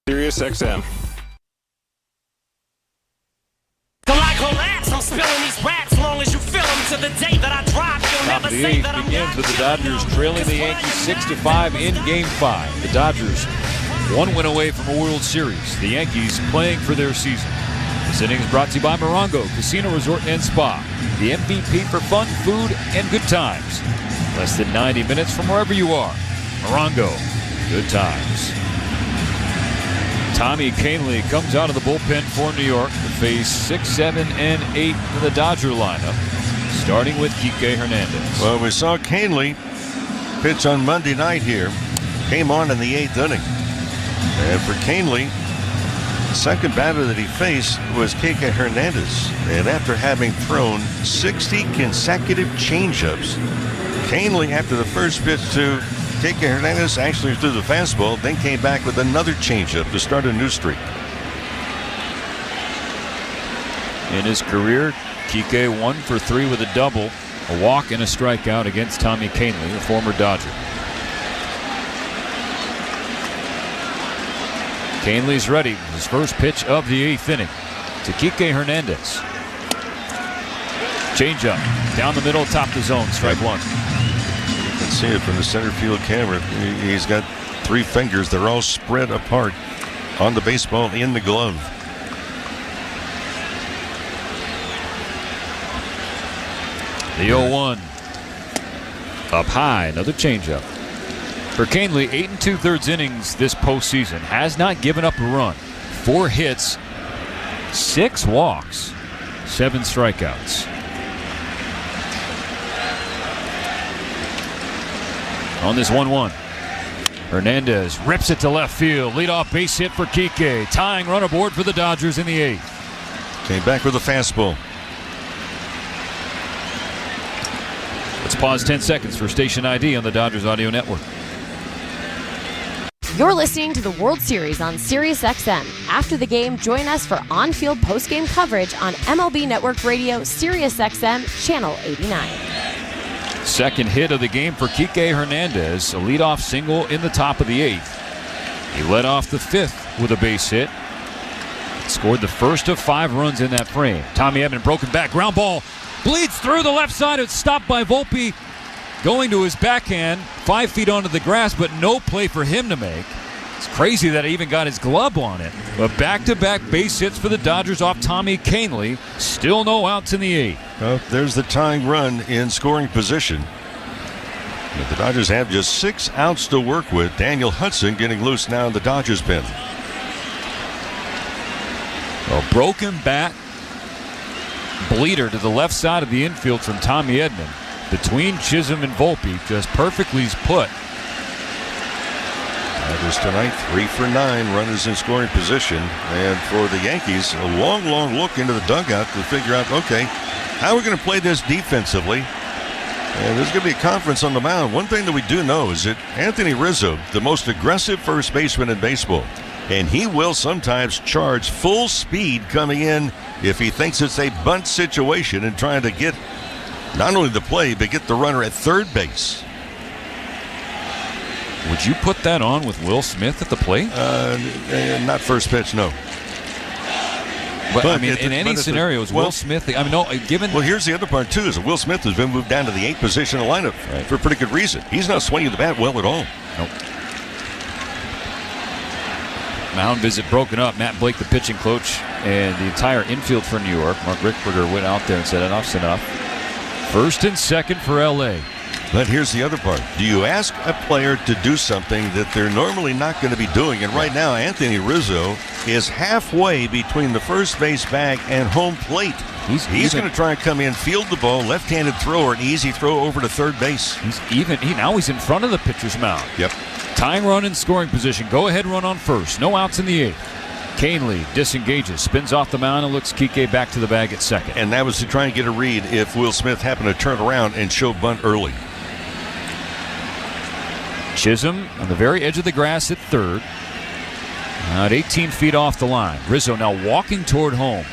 Sirius XM. Till I collapse, I'm spilling these raps long as you feel them to the day that I drop. You'll Top never of the say 8th that I'm begins with the Dodgers trailing the Yankees 6-5 in Game 5. The Dodgers 1 win away from a World Series. The Yankees playing for their season. The This inning is brought to you by Morongo Casino Resort and Spa, the MVP for fun, food, and good times. Less than 90 minutes from wherever you are. Morongo, good times. Tommy Kahnle comes out of the bullpen for New York to face 6, 7, and 8 in the Dodger lineup, starting with Kike Hernandez. Well, we saw Kahnle pitch on Monday night here. Came on in the 8th inning. And for Kahnle, the second batter that he faced was Kike Hernandez. And after having thrown 60 consecutive changeups, Kahnle, after the first pitch to Kike Hernandez, actually threw the fastball, then came back with another changeup to start a new streak. In his career, Kike 1 for 3 with a double, a walk and a strikeout against Tommy Kahnle, the former Dodger. Kahnle's ready. His first pitch of the 8th inning to Kike Hernandez. Changeup down the middle, top the zone, strike one. You can see it from the center field camera. He's got 3 fingers. They're all spread apart on the baseball in the glove. The 0-1 up high, another changeup. For Kahnle, 8 2/3 innings this postseason, has not given up a run. 4 hits, 6 walks, 7 strikeouts. On this 1-1, Hernandez rips it to left field. Leadoff base hit for Kike. Tying run aboard for the Dodgers in the 8th. Came back with a fastball. Let's pause 10 seconds for station ID on the Dodgers Audio Network. You're listening to the World Series on SiriusXM. After the game, join us for on-field post-game coverage on MLB Network Radio, SiriusXM, Channel 89. Second hit of the game for Kike Hernandez, a leadoff single in the top of the 8th. He led off the 5th with a base hit. Scored the first of 5 runs in that frame. Tommy Edman broken back, ground ball, bleeds through the left side. It's stopped by Volpe. Going to his backhand, 5 feet onto the grass, but no play for him to make. It's crazy that he even got his glove on it. But back-to-back base hits for the Dodgers off Tommy Kahnle. Still no outs in the 8th. Well, there's the tying run in scoring position. But the Dodgers have just 6 outs to work with. Daniel Hudson getting loose now in the Dodgers pen. A broken bat, bleeder to the left side of the infield from Tommy Edman. Between Chisholm and Volpe, just perfectly put. Dodgers tonight, 3 for 9 runners in scoring position. And for the Yankees, a long, long look into the dugout to figure out, okay, how are we going to play this defensively? And there's going to be a conference on the mound. One thing that we do know is that Anthony Rizzo, the most aggressive first baseman in baseball, and he will sometimes charge full speed coming in if he thinks it's a bunt situation and trying to get not only the play, but get the runner at third base. Would you put that on with Will Smith at the plate? Not first pitch, no. But I mean, in any scenarios, Will Smith, I mean, no, given... Well, here's the other part, too, is that Will Smith has been moved down to the 8th position in the lineup for a pretty good reason. He's not swinging the bat well at all. Nope. Mound visit broken up. Matt Blake, the pitching coach, and the entire infield for New York. Mark Rickberger went out there and said, enough's enough. First and second for L.A. But here's the other part. Do you ask a player to do something that they're normally not going to be doing? And right now, Anthony Rizzo is halfway between the first base bag and home plate. He's going to try and come in, field the ball, left-handed thrower, an easy throw over to third base. Now he's in front of the pitcher's mound. Yep. Tying run in scoring position. Go-ahead run on first. No outs in the 8th. Kahnle disengages, spins off the mound, and looks Kike back to the bag at second. And that was to try and get a read if Will Smith happened to turn around and show bunt early. Chisholm on the very edge of the grass at third. At 18 feet off the line. Rizzo now walking toward home.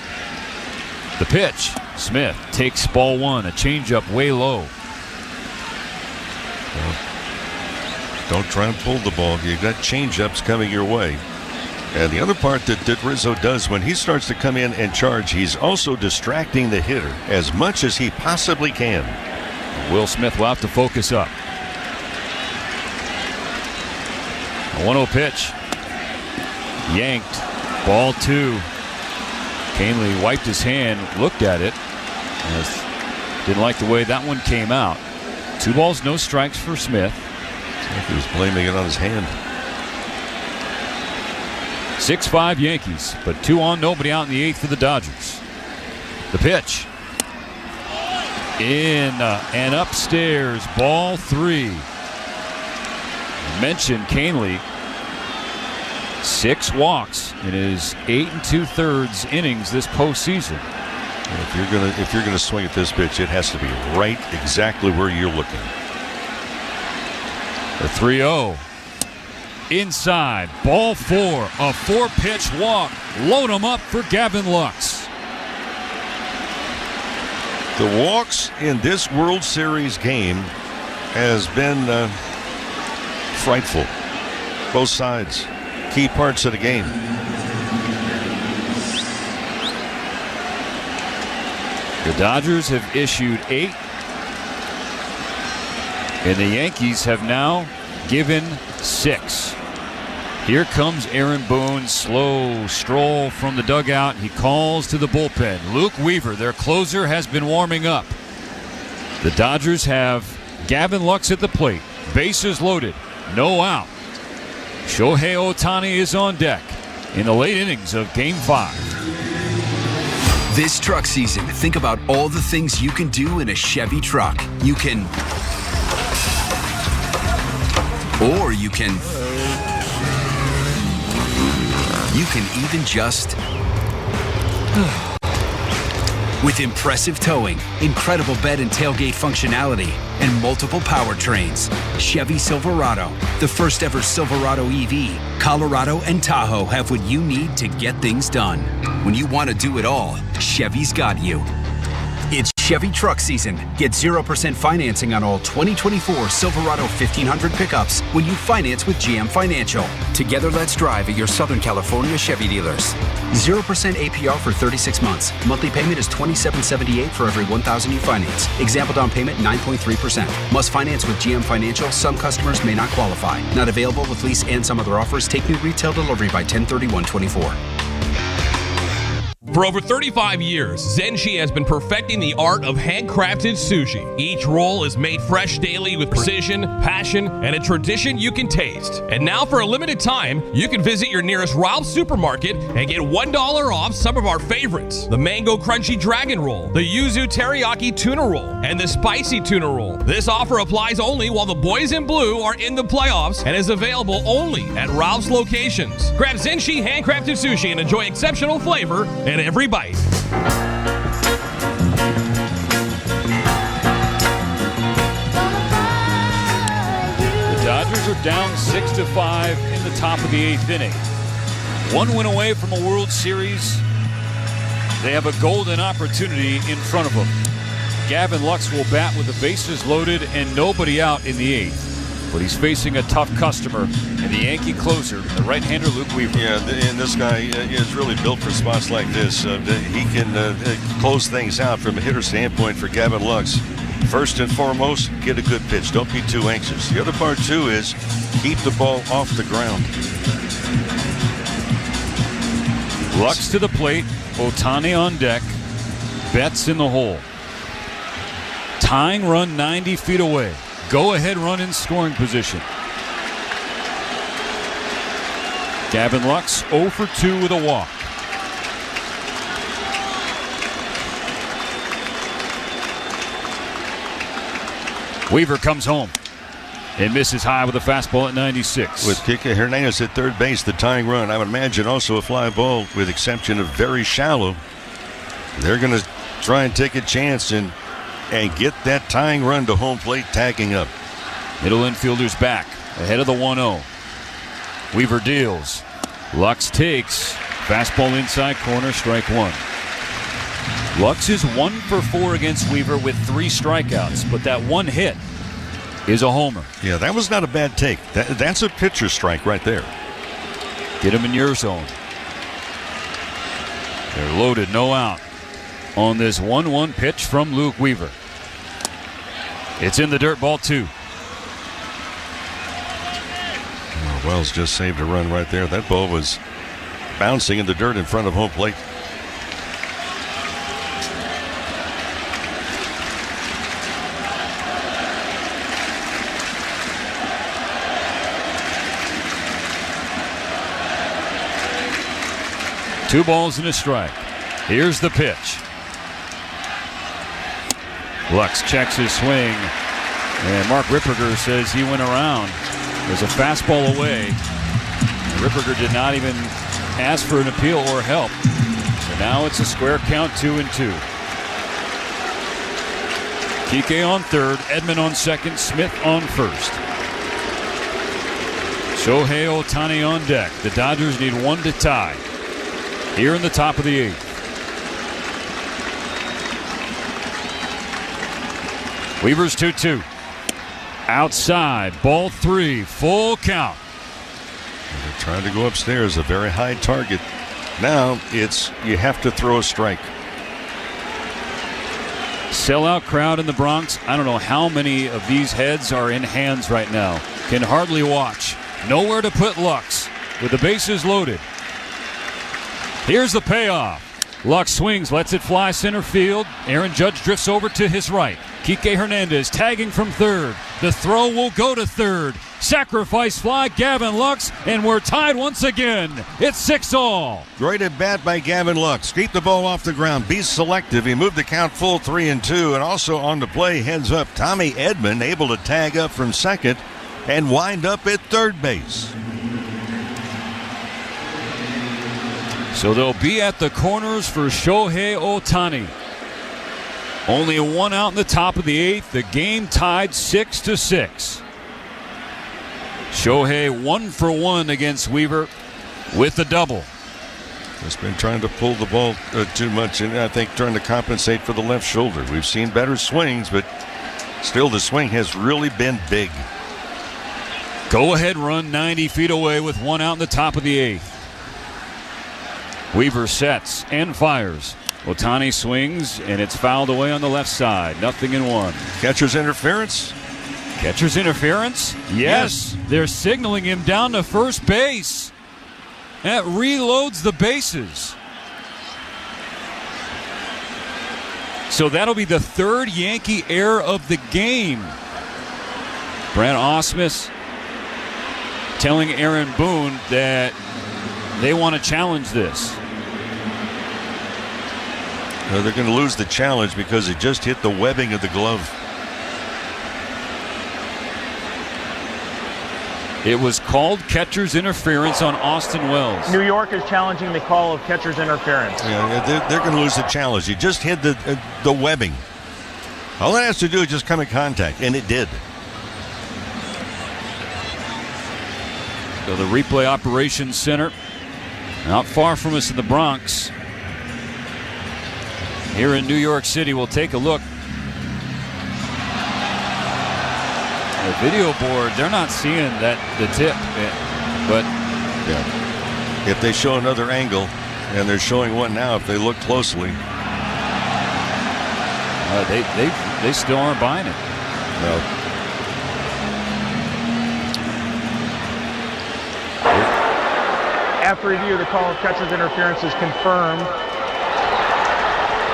The pitch. Smith takes ball 1. A changeup way low. Well, don't try and pull the ball. You've got changeups coming your way. And the other part that Rizzo does when he starts to come in and charge, he's also distracting the hitter as much as he possibly can. Will Smith will have to focus up. A 1-0 pitch. Yanked. Ball 2. Canely wiped his hand, looked at it. Didn't like the way that one came out. 2 balls, no strikes for Smith. He was blaming it on his hand. 6-5 Yankees, but 2 on, nobody out in the 8th for the Dodgers. The pitch. In and upstairs, ball 3. Mentioned Canely. 6 walks in his 8 2/3 innings this postseason. If you're gonna swing at this pitch, it has to be right exactly where you're looking. The 3-0. Inside, ball 4, a 4-pitch walk. Load him up for Gavin Lux. The walks in this World Series game has been frightful. Both sides, key parts of the game. The Dodgers have issued 8, and the Yankees have now given 6. Here comes Aaron Boone, slow stroll from the dugout. He calls to the bullpen. Luke Weaver, their closer, has been warming up. The Dodgers have Gavin Lux at the plate. Bases loaded, no out. Shohei Ohtani is on deck in the late innings of Game 5. This truck season, think about all the things you can do in a Chevy truck. You can even just with impressive towing, incredible bed and tailgate functionality, and multiple powertrains. Chevy Silverado, the first ever Silverado EV. Colorado and Tahoe have what you need to get things done. When you want to do it all, Chevy's got you. It's Chevy truck season. Get 0% financing on all 2024 Silverado 1500 pickups when you finance with GM Financial. Together, let's drive at your Southern California Chevy dealers. 0% APR for 36 months. Monthly payment is $27.78 for every $1,000 you finance. Example down payment 9.3%. Must finance with GM Financial. Some customers may not qualify. Not available with lease and some other offers. Take new retail delivery by 10/31/24. For over 35 years, Zenshi has been perfecting the art of handcrafted sushi. Each roll is made fresh daily with precision, passion, and a tradition you can taste. And now for a limited time, you can visit your nearest Ralph's supermarket and get $1 off some of our favorites. The Mango Crunchy Dragon Roll, the Yuzu Teriyaki Tuna Roll, and the Spicy Tuna Roll. This offer applies only while the boys in blue are in the playoffs and is available only at Ralph's locations. Grab Zenshi handcrafted sushi and enjoy exceptional flavor in every bite. The Dodgers are down 6-5 in the top of the 8th inning. 1 win away from a World Series. They have a golden opportunity in front of them. Gavin Lux will bat with the bases loaded and nobody out in the 8th. But he's facing a tough customer and the Yankee closer, the right-hander Luke Weaver. Yeah, and this guy is really built for spots like this. He can close things out from a hitter standpoint for Gavin Lux. First and foremost, get a good pitch. Don't be too anxious. The other part, too, is keep the ball off the ground. Lux to the plate, Ohtani on deck, Betts in the hole. Tying run 90 feet away. Go-ahead run in scoring position. Gavin Lux 0 for 2 with a walk. Weaver comes home and misses high with a fastball at 96. With Kike Hernandez at third base, the tying run, I would imagine also a fly ball with exception of very shallow. They're going to try and take a chance and get that tying run to home plate, tagging up. Middle infielder's back, ahead of the 1-0. Weaver deals. Lux takes. Fastball inside corner, strike 1. Lux is 1 for 4 against Weaver with 3 strikeouts, but that one hit is a homer. Yeah, that was not a bad take. That's a pitcher strike right there. Get him in your zone. They're loaded, no out on this 1-1 pitch from Luke Weaver. It's in the dirt, ball 2. Wells just saved a run right there. That ball was bouncing in the dirt in front of home plate. 2 balls and a strike. Here's the pitch. Lux checks his swing, and Mark Ripperger says he went around. There's a fastball away. Ripperger did not even ask for an appeal or help. So now it's a square count, 2-2. Kike on third, Edman on second, Smith on first. Shohei Ohtani on deck. The Dodgers need 1 to tie here in the top of the 8th. Weaver's 2-2. Outside, ball 3, full count. They're trying to go upstairs, a very high target. Now it's you have to throw a strike. Sellout crowd in the Bronx. I don't know how many of these heads are in hands right now. Can hardly watch. Nowhere to put Lux with the bases loaded. Here's the payoff. Lux swings, lets it fly center field. Aaron Judge drifts over to his right. Kike Hernandez tagging from third. The throw will go to third. Sacrifice fly, Gavin Lux, and we're tied once again. It's 6-all. Great at bat by Gavin Lux. Keep the ball off the ground. Be selective. He moved the count full 3-2, and also on the play, heads up. Tommy Edman able to tag up from second and wind up at third base. So they'll be at the corners for Shohei Ohtani. Only 1 out in the top of the 8th. The game tied 6-6. Shohei 1 for 1 against Weaver with the double. Just been trying to pull the ball too much, and I think trying to compensate for the left shoulder. We've seen better swings, but still the swing has really been big. Go-ahead run 90 feet away with 1 out in the top of the 8th. Weaver sets and fires. Ohtani swings, and it's fouled away on the left side. 0-1. Catcher's interference? Catcher's interference? Yes. They're signaling him down to first base. That reloads the bases. So that'll be the 3rd Yankee error of the game. Brent Ausmus telling Aaron Boone that they want to challenge this. No, they're going to lose the challenge because it just hit the webbing of the glove. It was called catcher's interference on Austin Wells. New York is challenging the call of catcher's interference. Yeah, they're going to lose the challenge. He just hit the webbing. All it has to do is just come in contact, and it did. So the replay operations center, not far from us in the Bronx. Here in New York City, we'll take a look. The video board, they're not seeing the tip, but yeah. If they show another angle, and they're showing one now, if they look closely, they still aren't buying it. No. After review, the call of catcher's interference is confirmed.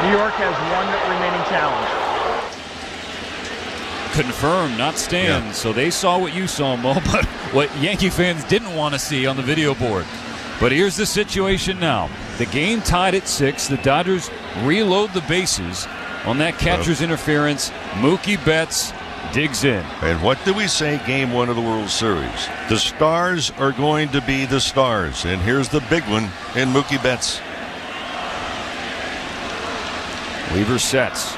New York has 1 remaining challenge. Confirmed, not stand. Yeah. So they saw what you saw, Mo, but what Yankee fans didn't want to see on the video board. But here's the situation now. The game tied at 6. The Dodgers reload the bases on that catcher's interference. Mookie Betts digs in. And what do we say game 1 of the World Series? The stars are going to be the stars. And here's the big one in Mookie Betts. Weaver sets.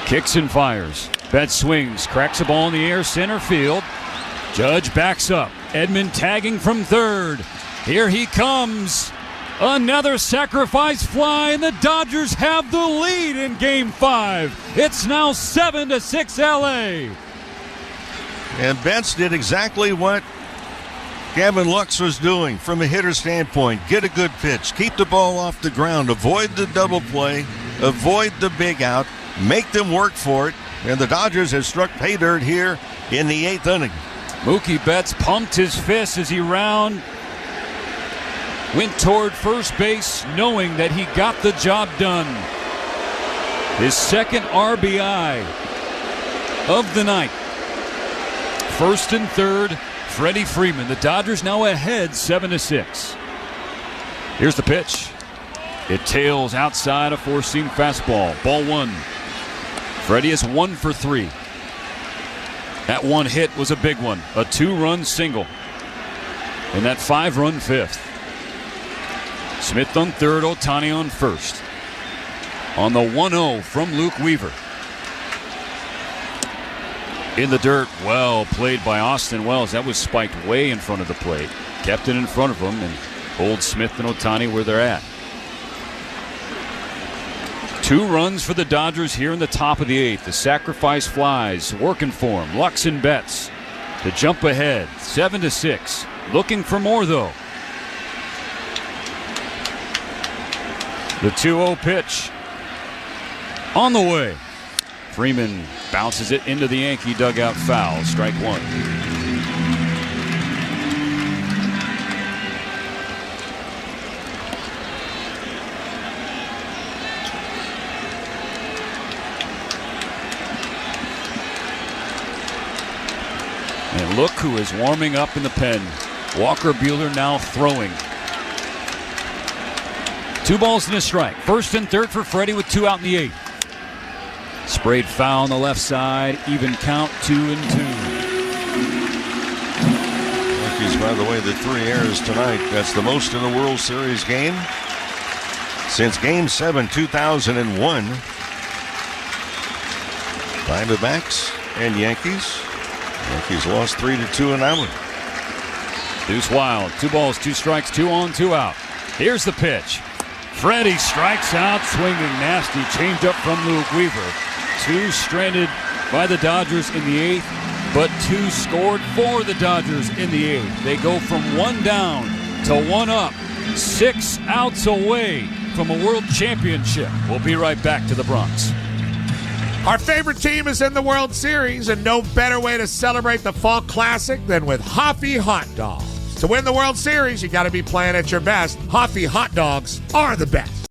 Kicks and fires. Betts swings. Cracks a ball in the air. Center field. Judge backs up. Edman tagging from third. Here he comes. Another sacrifice fly, and the Dodgers have the lead in Game 5. It's now 7-6 LA. And Betts did exactly what Gavin Lux was doing from a hitter standpoint. Get a good pitch. Keep the ball off the ground. Avoid the double play. Avoid the big out. Make them work for it. And the Dodgers have struck pay dirt here in the 8th inning. Mookie Betts pumped his fist as he went toward first base, knowing that he got the job done. His 2nd RBI of the night. 1st and 3rd, Freddie Freeman. The Dodgers now ahead 7-6. Here's the pitch. It tails outside a four-seam fastball. Ball one. Freddie is 1 for 3. That one hit was a big one. A 2-run single. And that 5-run fifth. Smith on third, Ohtani on first. On the 1-0 from Luke Weaver. In the dirt, well played by Austin Wells. That was spiked way in front of the plate. Kept it in front of him and hold Smith and Ohtani where they're at. 2 runs for the Dodgers here in the top of the 8th. The sacrifice flies, working for him. Lux and Betts to jump ahead, 7-6. Looking for more though. The 2-0 pitch on the way. Freeman bounces it into the Yankee dugout, foul, strike one. And look who is warming up in the pen. Walker Buehler now throwing. 2 balls and a strike. First and third for Freddie with 2 out in the 8th. Sprayed foul on the left side. Even count, 2-2. Yankees, by the way, the 3 errors tonight. That's the most in a World Series game since Game 7, 2001. Diamondbacks and Yankees. Yankees lost 3-2 in that one. Deuce Wild, 2 balls, 2 strikes, 2 on, 2 out. Here's the pitch. Freddie strikes out, swinging nasty changeup from Luke Weaver. 2 stranded by the Dodgers in the 8th, but 2 scored for the Dodgers in the 8th. They go from 1 down to 1 up, 6 outs away from a world championship. We'll be right back to the Bronx. Our favorite team is in the World Series, and no better way to celebrate the Fall Classic than with Hoffy Hot Dogs. To win the World Series, you got to be playing at your best. Hoffy Hot Dogs are the best.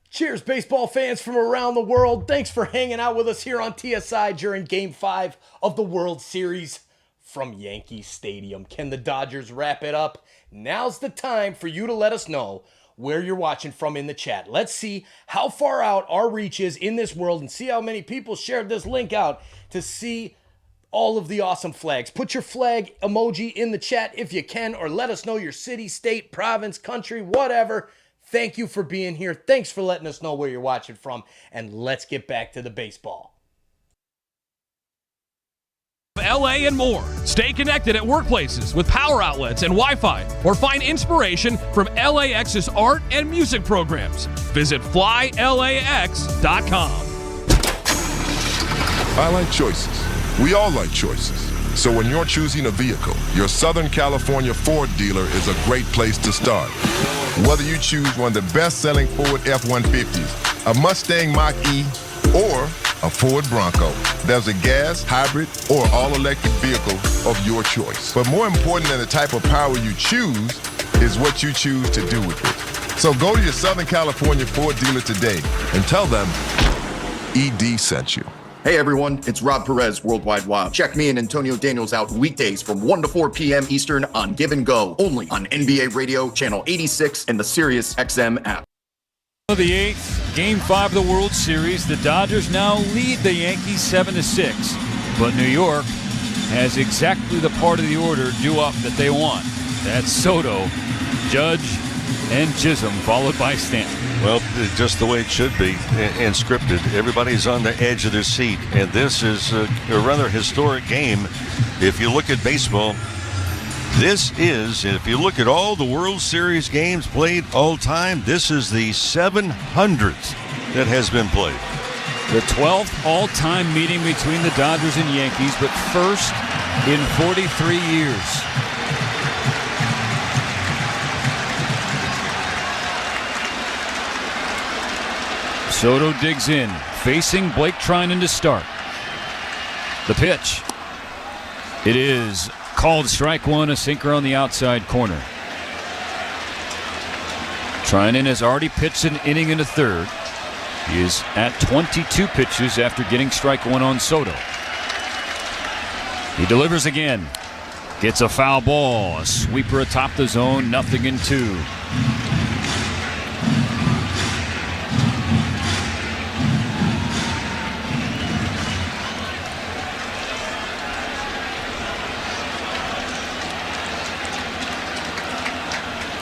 Cheers, baseball fans from around the world. Thanks for hanging out with us here on TSI during Game 5 of the World Series from Yankee Stadium. Can the Dodgers wrap it up? Now's the time for you to let us know where you're watching from in the chat. Let's see how far out our reach is in this world and see how many people shared this link out to see all of the awesome flags. Put your flag emoji in the chat if you can, or let us know your city, state, province, country, whatever. Thank you for being here. Thanks for letting us know where you're watching from, and let's get back to the baseball. LA and more. Stay connected at workplaces with power outlets and Wi-Fi, or find inspiration from LAX's art and music programs. Visit flylax.com. I like choices. We all like choices. So when you're choosing a vehicle, your Southern California Ford dealer is a great place to start. Whether you choose one of the best-selling Ford F-150s, a Mustang Mach-E, or a Ford Bronco, there's a gas, hybrid, or all-electric vehicle of your choice. But more important than the type of power you choose is what you choose to do with it. So go to your Southern California Ford dealer today and tell them ED sent you. Hey everyone, it's Rob Perez, Worldwide Wild. Check me and Antonio Daniels out weekdays from 1 to 4 p.m. Eastern on Give and Go, only on NBA Radio, channel 86 and the Sirius XM app. The 8th, Game 5 of the World Series. The Dodgers now lead the Yankees 7-6, but New York has exactly the part of the order due up that they want. That's Soto, Judge, and Chisholm, followed by Stanton. Well, just the way it should be and scripted. Everybody's on the edge of their seat, and this is a rather historic game. If you look at baseball, this is, if you look at all the World Series games played all time, this is the 700th that has been played. The 12th all-time meeting between the Dodgers and Yankees, but first in 43 years. Soto digs in, facing Blake Trinan to start. The pitch. It is called strike one, a sinker on the outside corner. Trinan has already pitched an inning in the third. He is at 22 pitches after getting strike one on Soto. He delivers again. Gets a foul ball. A sweeper atop the zone. 0-2.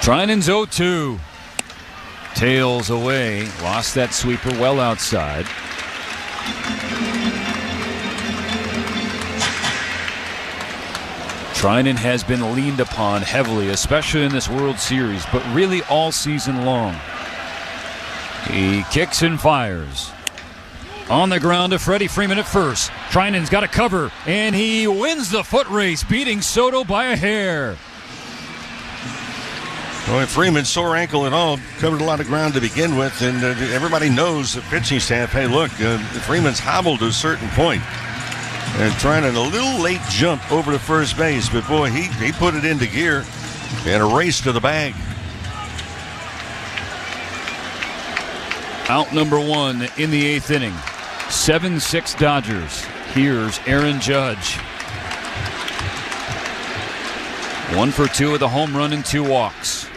Trinan's 0-2. Tails away. Lost that sweeper well outside. Trinan has been leaned upon heavily, especially in this World Series, but really all season long. He kicks and fires. On the ground to Freddie Freeman at first. Trinan's got a cover, and he wins the foot race, beating Soto by a hair. Boy, Freeman, sore ankle and all, covered a lot of ground to begin with, and everybody knows, the pitching staff, hey, look, Freeman's hobbled to a certain point. And trying a little late jump over to first base, but boy, he put it into gear and a race to the bag. Out number 1 in the 8th inning. 7-6 Dodgers. Here's Aaron Judge. 1 for 2 with a home run and 2 walks.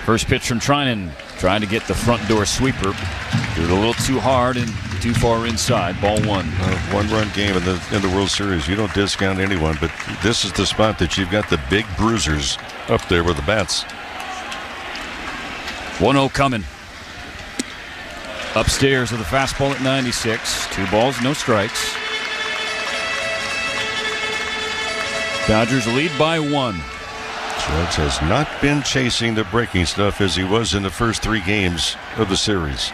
First pitch from Trinan, trying to get the front door sweeper. Threw it a little too hard and too far inside. Ball 1. One-run game in the World Series. You don't discount anyone, but this is the spot that you've got the big bruisers up there with the bats. 1-0 coming. Upstairs with a fastball at 96. 2 balls, no strikes. Dodgers lead by 1. Judge has not been chasing the breaking stuff as he was in the first 3 games of the series.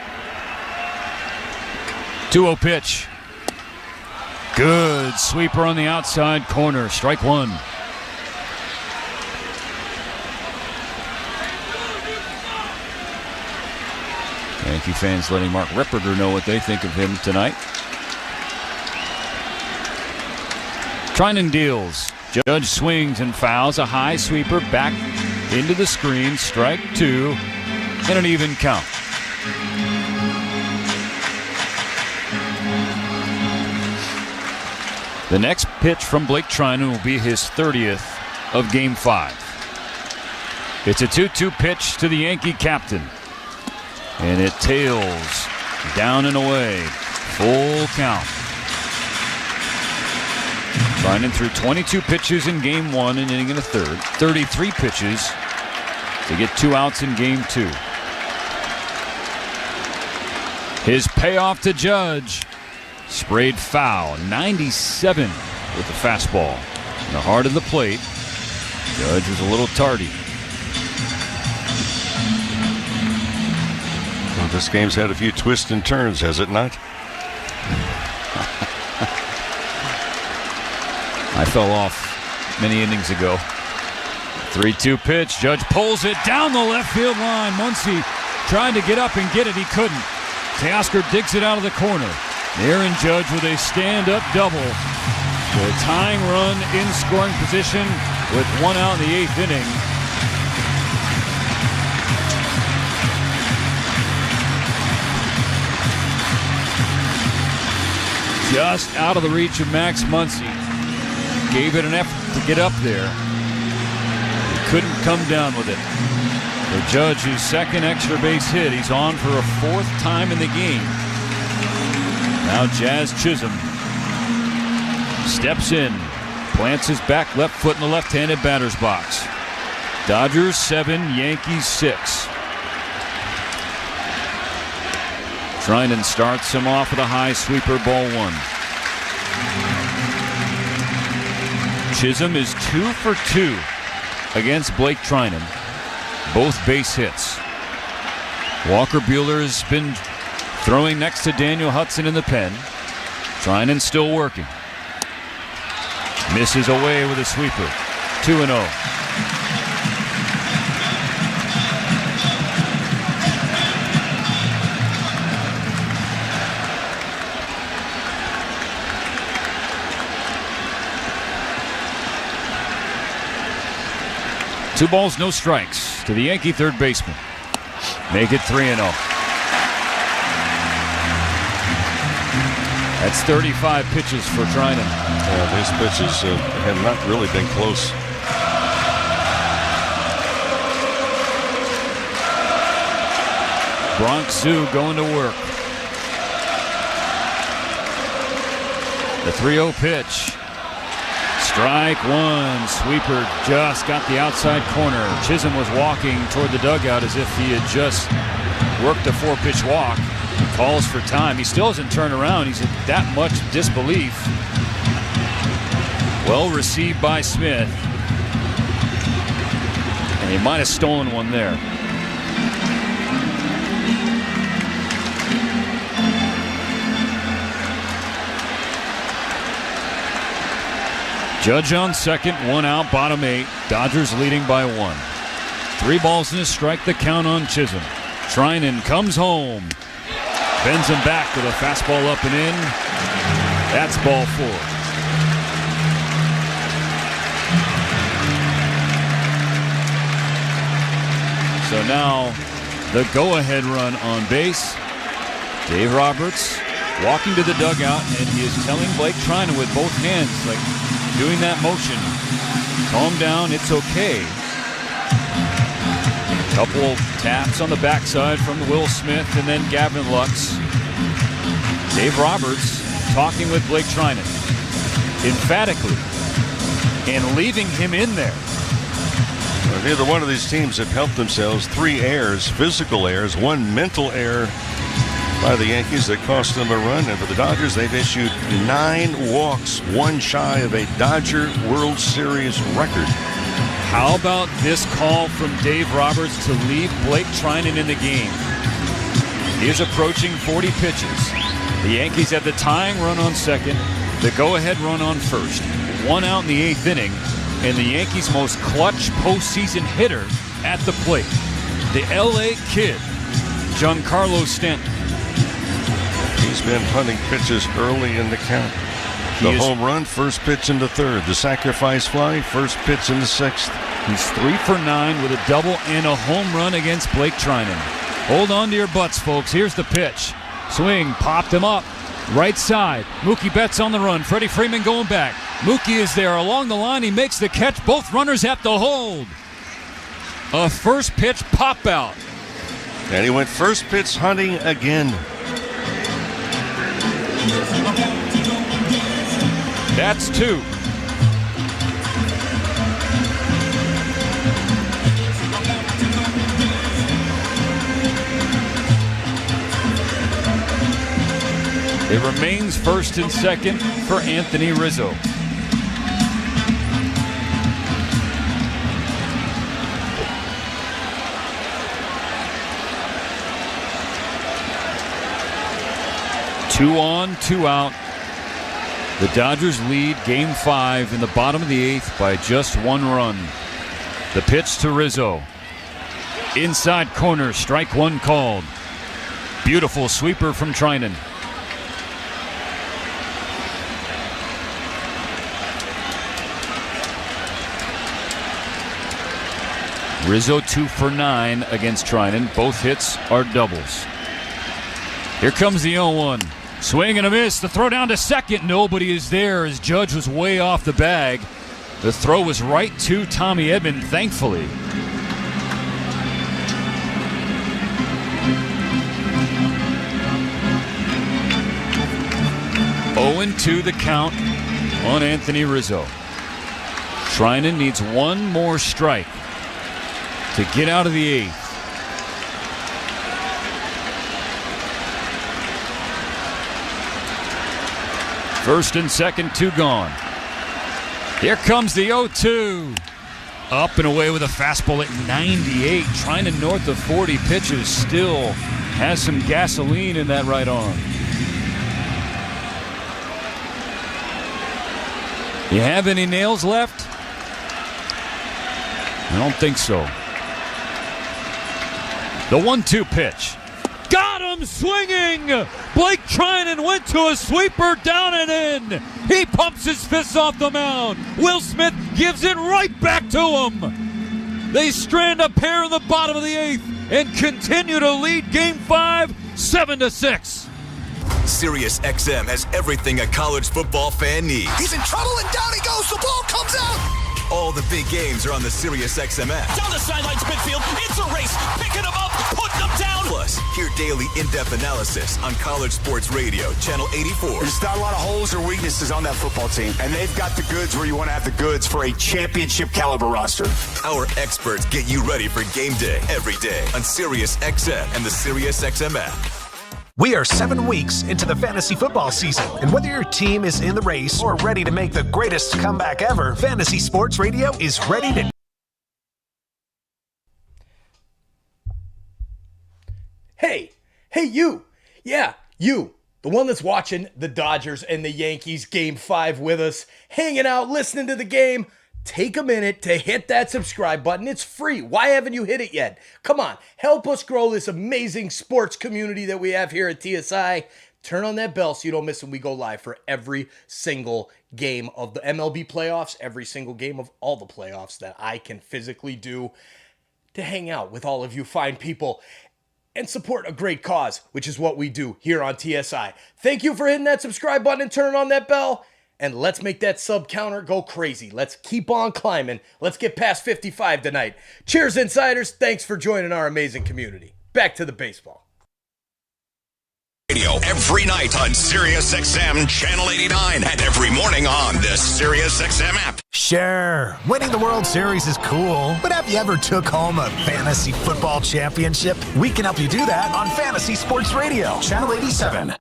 2-0 pitch. Good sweeper on the outside corner. Strike 1. Yankee fans letting Mark Ripperger know what they think of him tonight. Trinan deals. Judge swings and fouls. A high sweeper back into the screen. Strike 2 and an even count. The next pitch from Blake Trinan will be his 30th of Game 5. It's a 2-2 pitch to the Yankee captain. And it tails down and away. Full count. Trinan threw 22 pitches in Game 1, an inning and a third. 33 pitches to get 2 outs in Game 2. His payoff to Judge. Sprayed foul. 97 with the fastball. In the heart of the plate. Judge was a little tardy. Well, this game's had a few twists and turns, has it not? I fell off many innings ago. 3-2 pitch. Judge pulls it down the left field line. Muncy tried to get up and get it. He couldn't. Teoscar digs it out of the corner. Aaron Judge with a stand-up double. The tying run in scoring position with 1 out in the 8th inning. Just out of the reach of Max Muncy. Gave it an effort to get up there. He couldn't come down with it. For Judge, his second extra base hit. He's on for a 4th time in the game. Now Jazz Chisholm steps in, plants his back left foot in the left-handed batter's box. Dodgers 7, Yankees 6. Trinan starts him off with a high sweeper, ball 1. Chisholm is 2 for 2 against Blake Trinan. Both base hits. Walker Buehler has been throwing next to Daniel Hudson in the pen. Trinan still working. Misses away with a sweeper. 2-0. Two balls, no strikes to the Yankee third baseman. Make it 3-0. That's 35 pitches for Trinan. Yeah, these pitches have not really been close. Bronx Zoo going to work. The 3-0 pitch. Strike one. Sweeper just got the outside corner. Chisholm was walking toward the dugout as if he had just worked a 4-pitch walk. He calls for time. He still hasn't turned around. He's in that much disbelief. Well received by Smith. And he might have stolen one there. Judge on second, 1 out, bottom 8. Dodgers leading by 1. 3 balls and a strike, the count on Chisholm. Trinan comes home. Bends him back with a fastball up and in. That's ball 4. So now the go-ahead run on base. Dave Roberts walking to the dugout, and he is telling Blake Trinan with both hands, like, doing that motion, calm down, it's okay. Couple taps on the backside from Will Smith and then Gavin Lux. Dave Roberts talking with Blake Trinan emphatically and leaving him in there. Well, neither one of these teams have helped themselves. 3 errors, physical errors, 1 mental error by the Yankees that cost them a run. And for the Dodgers, they've issued 9 walks, 1 shy of a Dodger World Series record. How about this call from Dave Roberts to leave Blake Trinan in the game? He is approaching 40 pitches. The Yankees have the tying run on second, the go-ahead run on first. 1 out in the 8th inning, and the Yankees' most clutch postseason hitter at the plate, the LA Kid, Giancarlo Stanton. He's been hunting pitches early in the count. The home run, first pitch in the 3rd. The sacrifice fly, first pitch in the 6th. He's 3 for 9 with a double and a home run against Blake Trinan. Hold on to your butts, folks. Here's the pitch. Swing, popped him up. Right side. Mookie Betts on the run. Freddie Freeman going back. Mookie is there along the line. He makes the catch. Both runners have to hold. A first pitch pop out. And he went first pitch hunting again. That's 2. It remains first and second for Anthony Rizzo. Two on, 2 out. The Dodgers lead Game 5 in the bottom of the 8th by just 1 run. The pitch to Rizzo. Inside corner, strike 1 called. Beautiful sweeper from Trinan. Rizzo 2 for 9 against Trinan. Both hits are doubles. Here comes the 0-1. Swing and a miss. The throw down to second. Nobody is there as Judge was way off the bag. The throw was right to Tommy Edman, thankfully. Oh-2 the count on Anthony Rizzo. Trinan needs 1 more strike to get out of the 8th. First and second, 2 gone. Here comes the 0-2. Up and away with a fastball at 98. Trinan north of 40 pitches. Still has some gasoline in that right arm. You have any nails left? I don't think so. The 1-2 pitch. Got him swinging! Blake Trinan went to a sweeper down and in. He pumps his fists off the mound. Will Smith gives it right back to him. They strand a pair in the bottom of the 8th and continue to lead Game 5 7-6. Sirius XM has everything a college football fan needs. He's in trouble and down he goes. The ball comes out. All the big games are on the Sirius XM app. Down the sidelines midfield. It's a race. Picking them up. Putting them down. Plus, hear daily in-depth analysis on College Sports Radio, Channel 84. There's not a lot of holes or weaknesses on that football team, and they've got the goods where you want to have the goods for a championship caliber roster. Our experts get you ready for game day every day on Sirius XM and the Sirius XM app. We are 7 weeks into the fantasy football season, and whether your team is in the race or ready to make the greatest comeback ever, Fantasy Sports Radio is ready to... Hey, you. Yeah, you. The one that's watching the Dodgers and the Yankees Game 5 with us, hanging out, listening to the game. Take a minute to hit that subscribe button. It's free. Why haven't you hit it yet? Come on, help us grow this amazing sports community that we have here at TSI. Turn on that bell so you don't miss when we go live for every single game of the MLB playoffs, every single game of all the playoffs that I can physically do to hang out with all of you fine people and support a great cause, which is what we do here on TSI. Thank you for hitting that subscribe button and turning on that bell. And let's make that sub counter go crazy. Let's keep on climbing. Let's get past 55 tonight. Cheers, Insiders. Thanks for joining our amazing community. Back to the baseball. Radio every night on Sirius XM Channel 89 and every morning on the Sirius XM app. Sure, winning the World Series is cool, but have you ever took home a fantasy football championship? We can help you do that on Fantasy Sports Radio, Channel 87. One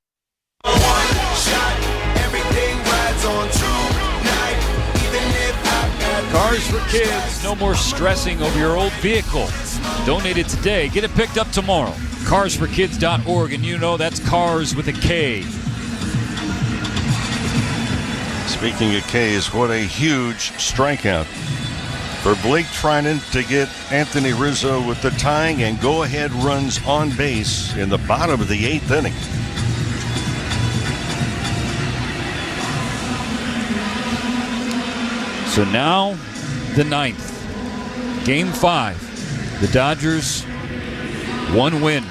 shot, everything rides on tonight, even if I've got Cars for Kids, no more stressing over your old vehicle. Donate it today, get it picked up tomorrow. Carsforkids.org, and you know that's cars with a K. Speaking of K's, what a huge strikeout for Blake Trinan to get Anthony Rizzo with the tying and go-ahead runs on base in the bottom of the 8th inning. So now, the 9th. Game 5. The Dodgers, 1 win,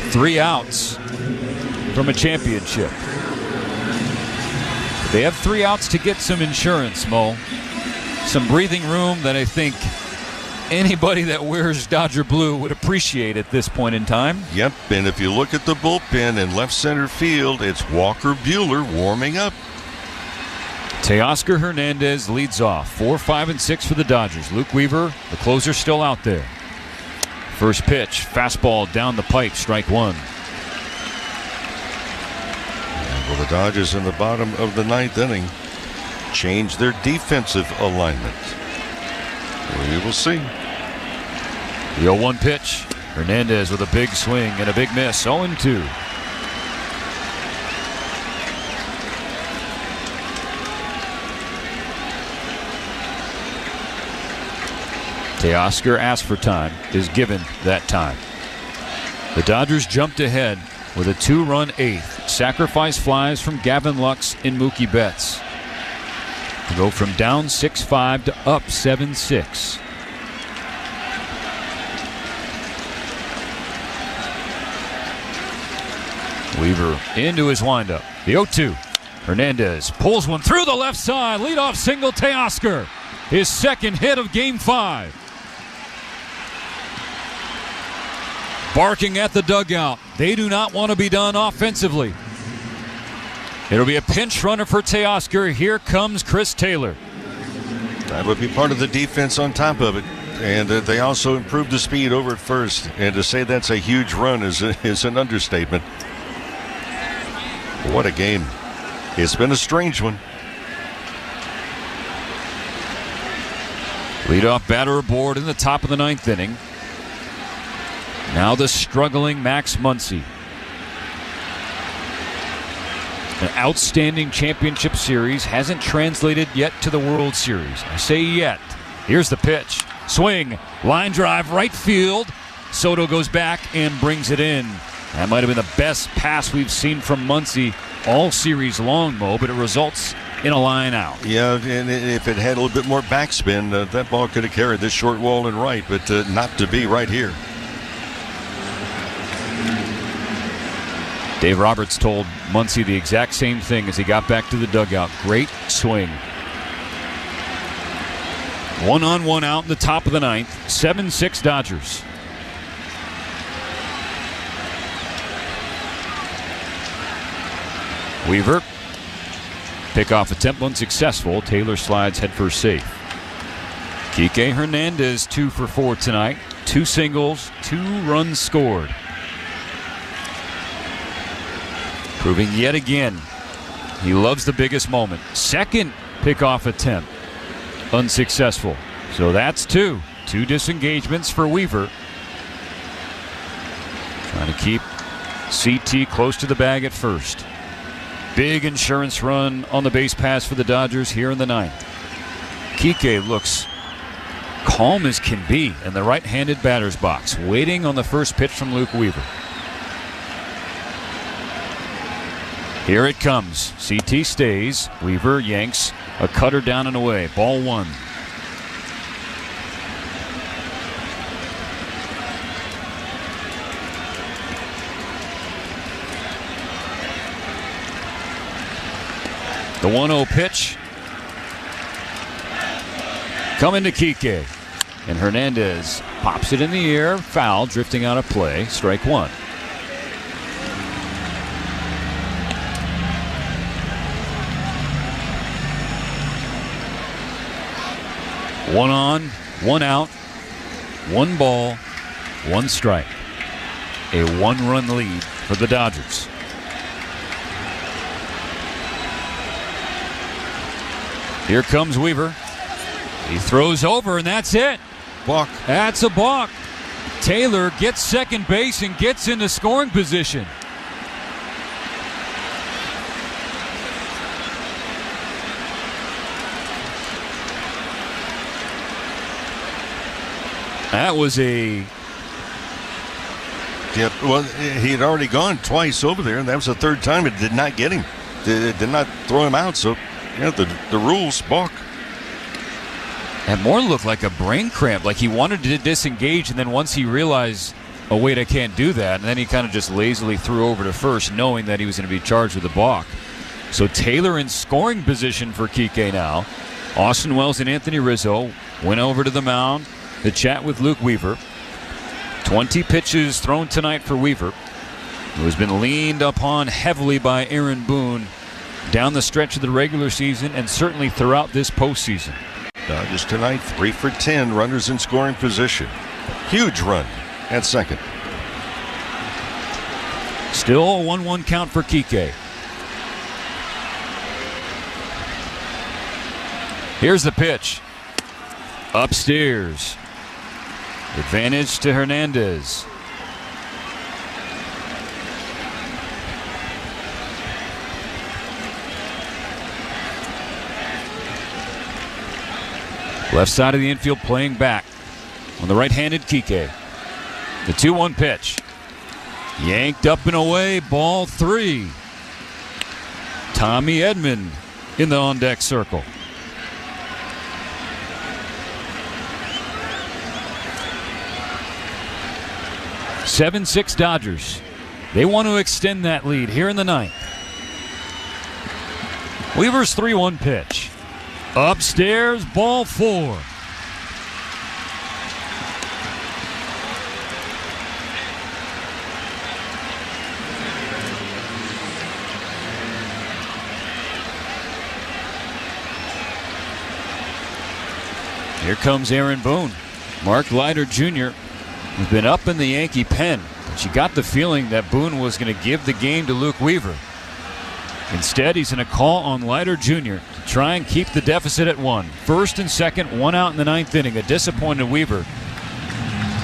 3 outs from a championship. They have 3 outs to get some insurance, Mo. Some breathing room that I think anybody that wears Dodger blue would appreciate at this point in time. Yep, and if you look at the bullpen in left center field, it's Walker Buehler warming up. Teoscar Hernandez leads off. 4, 5, and 6 for the Dodgers. Luke Weaver, the closer, still out there. First pitch, fastball down the pipe, strike 1. Well, the Dodgers in the bottom of the 9th inning change their defensive alignment. We will see. The 0-1 pitch. Hernandez with a big swing and a big miss. 0-2. Teoscar asked for time, is given that time. The Dodgers jumped ahead with a 2-run 8th. Sacrifice flies from Gavin Lux and Mookie Betts to go from down 6-5 to up 7-6. Weaver into his windup. The 0-2. Hernandez pulls one through the left side. Leadoff single, Teoscar. His second hit of Game 5. Barking at the dugout. They do not want to be done offensively. It'll be a pinch runner for Teoscar. Here comes Chris Taylor. That would be part of the defense on top of it. And they also improved the speed over at first. And to say that's a huge run is an understatement. What a game. It's been a strange one. Leadoff batter aboard in the top of the 9th inning. Now the struggling Max Muncy. An outstanding championship series hasn't translated yet to the World Series. I say yet. Here's the pitch. Swing. Line drive right field. Soto goes back and brings it in. That might have been the best pass we've seen from Muncy all series long, Mo, but it results in a line out. Yeah, and if it had a little bit more backspin, that ball could have carried this short wall and right, but not to be right here. Dave Roberts told Muncy the exact same thing as he got back to the dugout. Great swing. 1-on-1 out in the top of the ninth. 7-6 Dodgers. Weaver. Pickoff attempt unsuccessful. Taylor slides head first safe. Kike Hernandez 2 for 4 tonight. 2 singles, 2 runs scored. Proving yet again he loves the biggest moment. Second pickoff attempt unsuccessful. So that's 2. 2 disengagements for Weaver. Trying to keep CT close to the bag at first. Big insurance run on the base pass for the Dodgers here in the ninth. Kike looks calm as can be in the right-handed batter's box, waiting on the first pitch from Luke Weaver. Here it comes. CT stays. Weaver yanks a cutter down and away. Ball 1. The 1-0 pitch. Coming to Kike. And Hernandez pops it in the air. Foul, drifting out of play. Strike 1. One on, 1 out, 1 ball, 1 strike. A 1-run lead for the Dodgers. Here comes Weaver. He throws over, and that's it. Balk. That's a balk. Taylor gets second base and gets into scoring position. That was a... Yeah, well, he had already gone twice over there, and that was the 3rd time it did not get him. It did not throw him out, so yeah, the rules balk. That more looked like a brain cramp, like he wanted to disengage, and then once he realized, oh wait, I can't do that, and then he kind of just lazily threw over to first, knowing that he was going to be charged with a balk. So Taylor in scoring position for Kike now. Austin Wells and Anthony Rizzo went over to the mound to chat with Luke Weaver. 20 pitches thrown tonight for Weaver, who has been leaned upon heavily by Aaron Boone down the stretch of the regular season and certainly throughout this postseason. Dodgers tonight 3 for 10, runners in scoring position. Huge run at second. Still a 1-1 count for Kike. Here's the pitch. Upstairs. Advantage to Hernandez. Left side of the infield playing back on the right-handed Kike. The 2-1 pitch. Yanked up and away, ball 3. Tommy Edman in the on-deck circle. Seven 6 Dodgers. They want to extend that lead here in the ninth. Weaver's 3-1 pitch. Upstairs, ball 4. Here comes Aaron Boone. Mark Leiter Jr. has been up in the Yankee pen, but you got the feeling that Boone was going to give the game to Luke Weaver. Instead, he's going to call on Leiter Jr. to try and keep the deficit at 1. First and second, 1 out in the ninth inning. A disappointed Weaver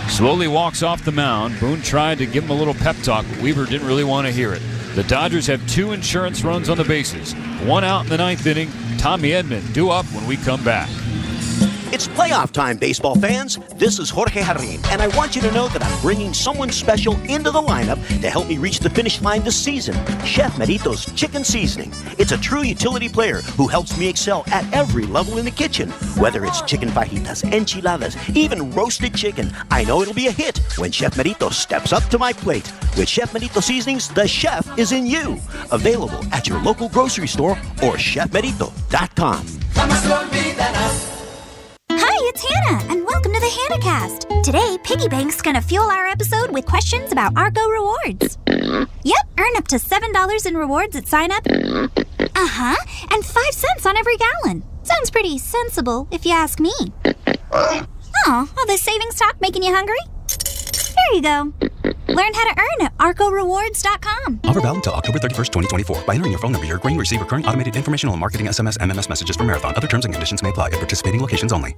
slowly walks off the mound. Boone tried to give him a little pep talk, but Weaver didn't really want to hear it. The Dodgers have 2 insurance runs on the bases. 1 out in the ninth inning. Tommy Edman due up when we come back. It's playoff time, baseball fans. This is Jorge Jarrin, and I want you to know that I'm bringing someone special into the lineup to help me reach the finish line this season. Chef Merito's Chicken Seasoning. It's a true utility player who helps me excel at every level in the kitchen. Whether it's chicken fajitas, enchiladas, even roasted chicken, I know it'll be a hit when Chef Merito steps up to my plate. With Chef Merito Seasonings, the chef is in you. Available at your local grocery store or chefmerito.com. Hi, it's Hannah, and welcome to the Hannah Cast. Today, Piggy Bank's gonna fuel our episode with questions about Argo rewards. Yep, earn up to $7 in rewards at sign up. And 5 cents on every gallon. Sounds pretty sensible, if you ask me. Oh, all this savings talk making you hungry? There you go. Learn how to earn at arcorewards.com. Offer valid until October 31st, 2024. By entering your phone number, you're agreeing to receive recurring automated informational and marketing SMS, MMS messages from Marathon. Other terms and conditions may apply at participating locations only.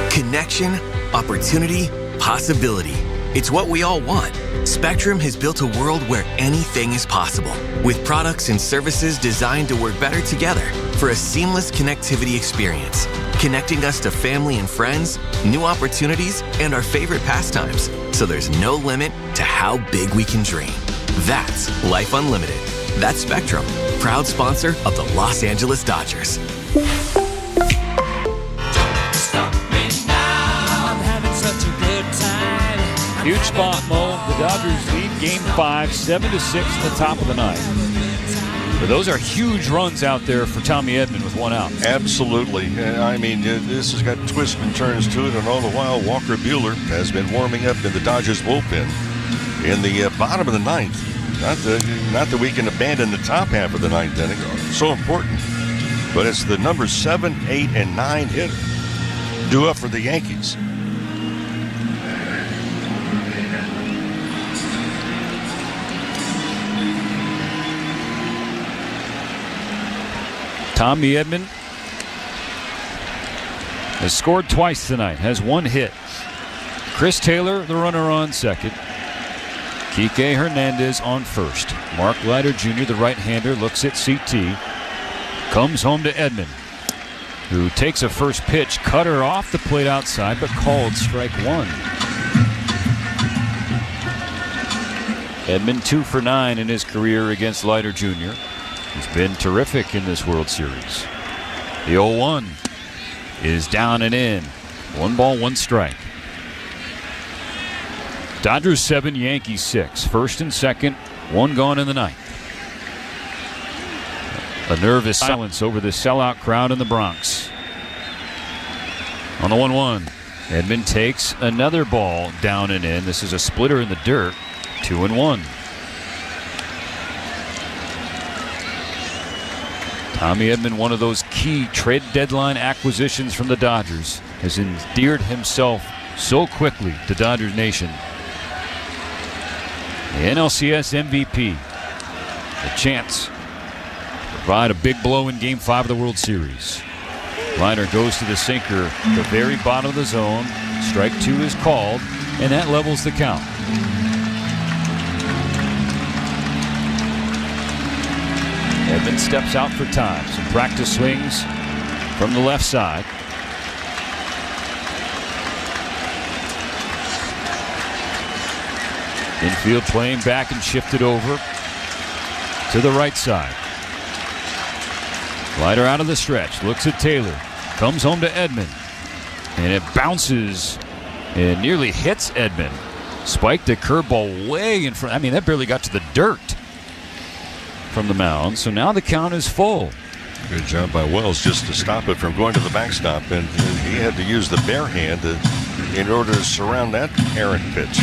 Connection, opportunity, possibility. It's what we all want. Spectrum has built a world where anything is possible, with products and services designed to work better together for a seamless connectivity experience, connecting us to family and friends, new opportunities, and our favorite pastimes, so there's no limit to how big we can dream. That's Life Unlimited. That's Spectrum, proud sponsor of the Los Angeles Dodgers. Huge spot, Mo. The Dodgers lead Game 5, 7-6 in the top of the ninth. But those are huge runs out there for Tommy Edman with one out. Absolutely. I mean, this has got twists and turns to it, and all the while, Walker Buehler has been warming up in the Dodgers bullpen in the bottom of the ninth. Not that we can abandon the top half of the ninth inning. So important. But it's the numbers 7, 8, and 9 hit due up for the Yankees. Tommy Edman has scored twice tonight, has one hit. Chris Taylor, the runner, on second. Kike Hernandez on first. Mark Leiter Jr., the right-hander, looks at CT. Comes home to Edman, who takes a first pitch, cutter off the plate outside, but called strike one. Edman 2 for 9 in his career against Leiter Jr. He's been terrific in this World Series. The 0-1 is down and in. 1 ball, 1 strike. Dodgers 7, Yankees 6. First and second, 1 gone in the ninth. A nervous silence over the sellout crowd in the Bronx. On the 1-1, Edman takes another ball down and in. This is a splitter in the dirt. 2-1. Tommy Edman, one of those key trade deadline acquisitions from the Dodgers, has endeared himself so quickly to Dodgers Nation. The NLCS MVP, a chance to provide a big blow in Game 5 of the World Series. Leiter goes to the sinker, the very bottom of the zone. Strike 2 is called, and that levels the count. Edman steps out for time. Some practice swings from the left side. Infield playing back and shifted over to the right side. Leiter out of the stretch. Looks at Taylor. Comes home to Edman. And it bounces and nearly hits Edman. Spiked a curveball way in front. I mean, that barely got to the dirt from the mound. So now the count is full. Good job by Wells just to stop it from going to the backstop. And he had to use the bare hand in order to surround that errant pitch.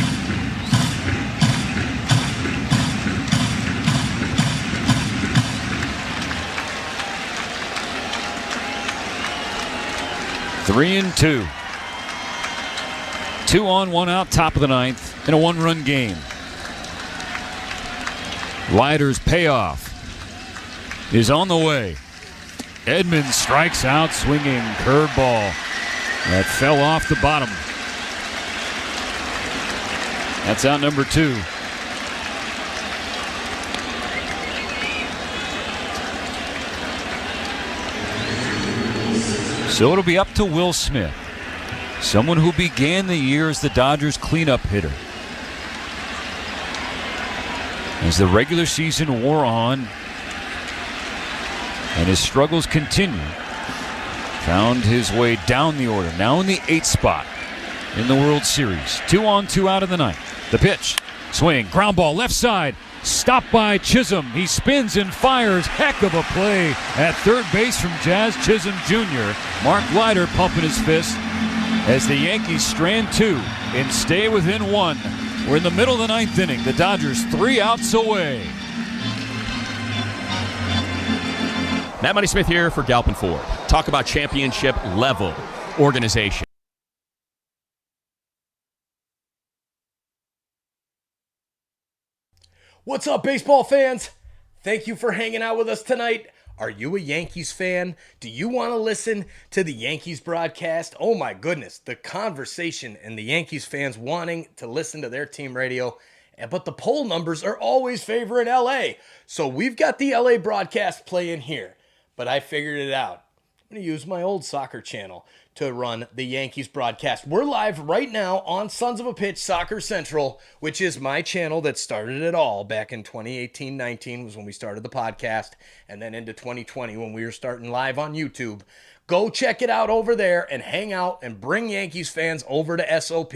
Three and 2. 2 on, 1 out, top of the ninth in a 1-run game. Leiter's payoff is on the way. Edman strikes out swinging curveball that fell off the bottom. That's out number 2. So it'll be up to Will Smith, someone who began the year as the Dodgers' cleanup hitter. As the regular season wore on and his struggles continued, found his way down the order, now in the 8th spot in the World Series. 2 on, 2 out of the 9th. The pitch, swing, ground ball, left side, stopped by Chisholm. He spins and fires. Heck of a play at third base from Jazz Chisholm Jr. Mark Leiter pumping his fist as the Yankees strand 2 and stay within 1. We're in the middle of the 9th inning. The Dodgers 3 outs away. Matt Money Smith here for Galpin Ford. Talk about championship level organization. What's up, baseball fans? Thank you for hanging out with us tonight. Are you a Yankees fan? Do you want to listen to the Yankees broadcast? Oh my goodness, the conversation and the Yankees fans wanting to listen to their team radio. But the poll numbers are always favoring LA. So we've got the LA broadcast playing here. But I figured it out. I'm going to use my old soccer channel to run the Yankees broadcast. We're live right now on Sons of a Pitch Soccer Central, which is my channel that started it all back in 2018-19 was when we started the podcast, and then into 2020 when we were starting live on YouTube. Go check it out over there and hang out and bring Yankees fans over to SOP,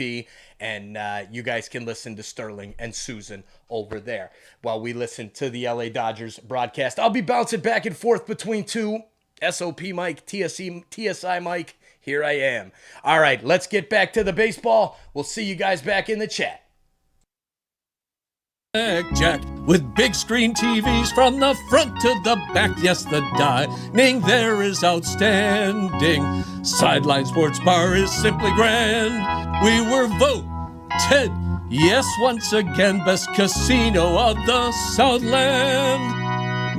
and you guys can listen to Sterling and Susan over there while we listen to the LA Dodgers broadcast. I'll be bouncing back and forth between two, SOP Mike, TSI Mike. Here I am. All right, let's get back to the baseball. We'll see you guys back in the chat. Jack, with big screen TVs from the front to the back. Yes, the dining there is outstanding. Sideline Sports Bar is simply grand. We were voted, yes, once again, best casino of the Southland.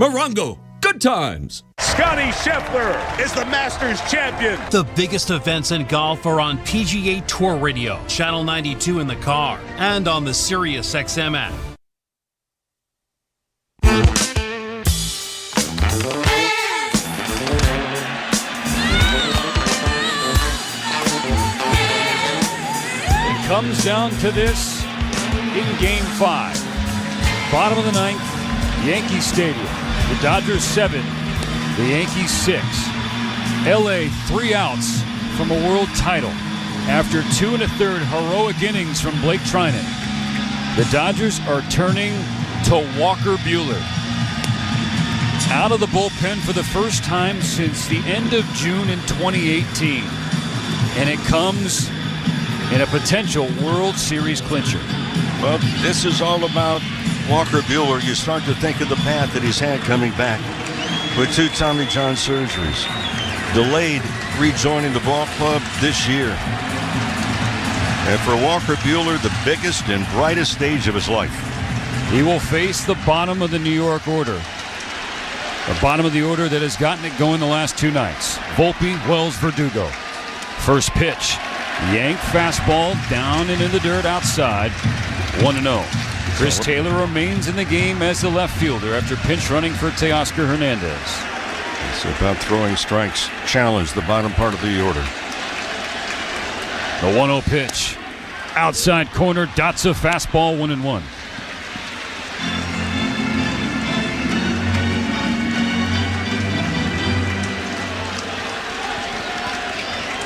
Morongo, good times. Scotty Scheffler is the Masters champion. The biggest events in golf are on PGA Tour Radio, Channel 92 in the car, and on the Sirius XM app. It comes down to this in Game 5. Bottom of the 9th, Yankee Stadium. The Dodgers 7. The Yankees 6. LA 3 outs from a world title after 2 1/3 heroic innings from Blake Trinan. The Dodgers are turning to Walker Buehler. Out of the bullpen for the first time since the end of June in 2018. And it comes in a potential World Series clincher. Well, this is all about Walker Buehler. You start to think of the path that he's had coming back with 2 Tommy John surgeries. Delayed rejoining the ball club this year. And for Walker Buehler, the biggest and brightest stage of his life. He will face the bottom of the New York order. The bottom of the order that has gotten it going the last 2 nights. Volpe, Wells, Verdugo. First pitch. Yank fastball down and in the dirt outside. 1-0. Chris Taylor remains in the game as the left fielder after pinch running for Teoscar Hernandez. It's about throwing strikes. Challenge the bottom part of the order. The 1-0 pitch. Outside corner, Dotsa fastball 1-1.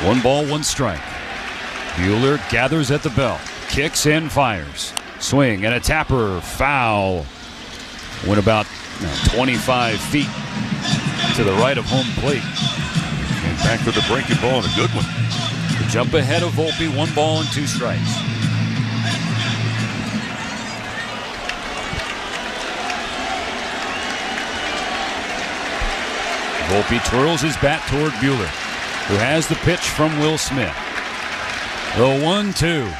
One ball, 1 strike. Buehler gathers at the belt, kicks and fires. Swing and a tapper, foul. Went about 25 feet to the right of home plate. And back with the breaking ball and a good one. The jump ahead of Volpe, 1 ball and 2 strikes. Volpe twirls his bat toward Buehler, who has the pitch from Will Smith. The 1-2.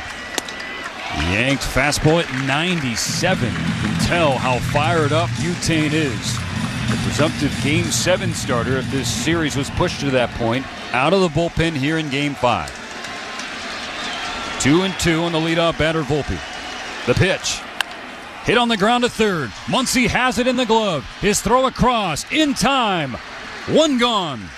Yanked fastball at 97. You can tell how fired up Butane is. The presumptive Game 7 starter, if this series was pushed to that point, out of the bullpen here in Game 5. 2-2 on the leadoff batter, Volpe. The pitch. Hit on the ground to third. Muncy has it in the glove. His throw across in time. 1 gone.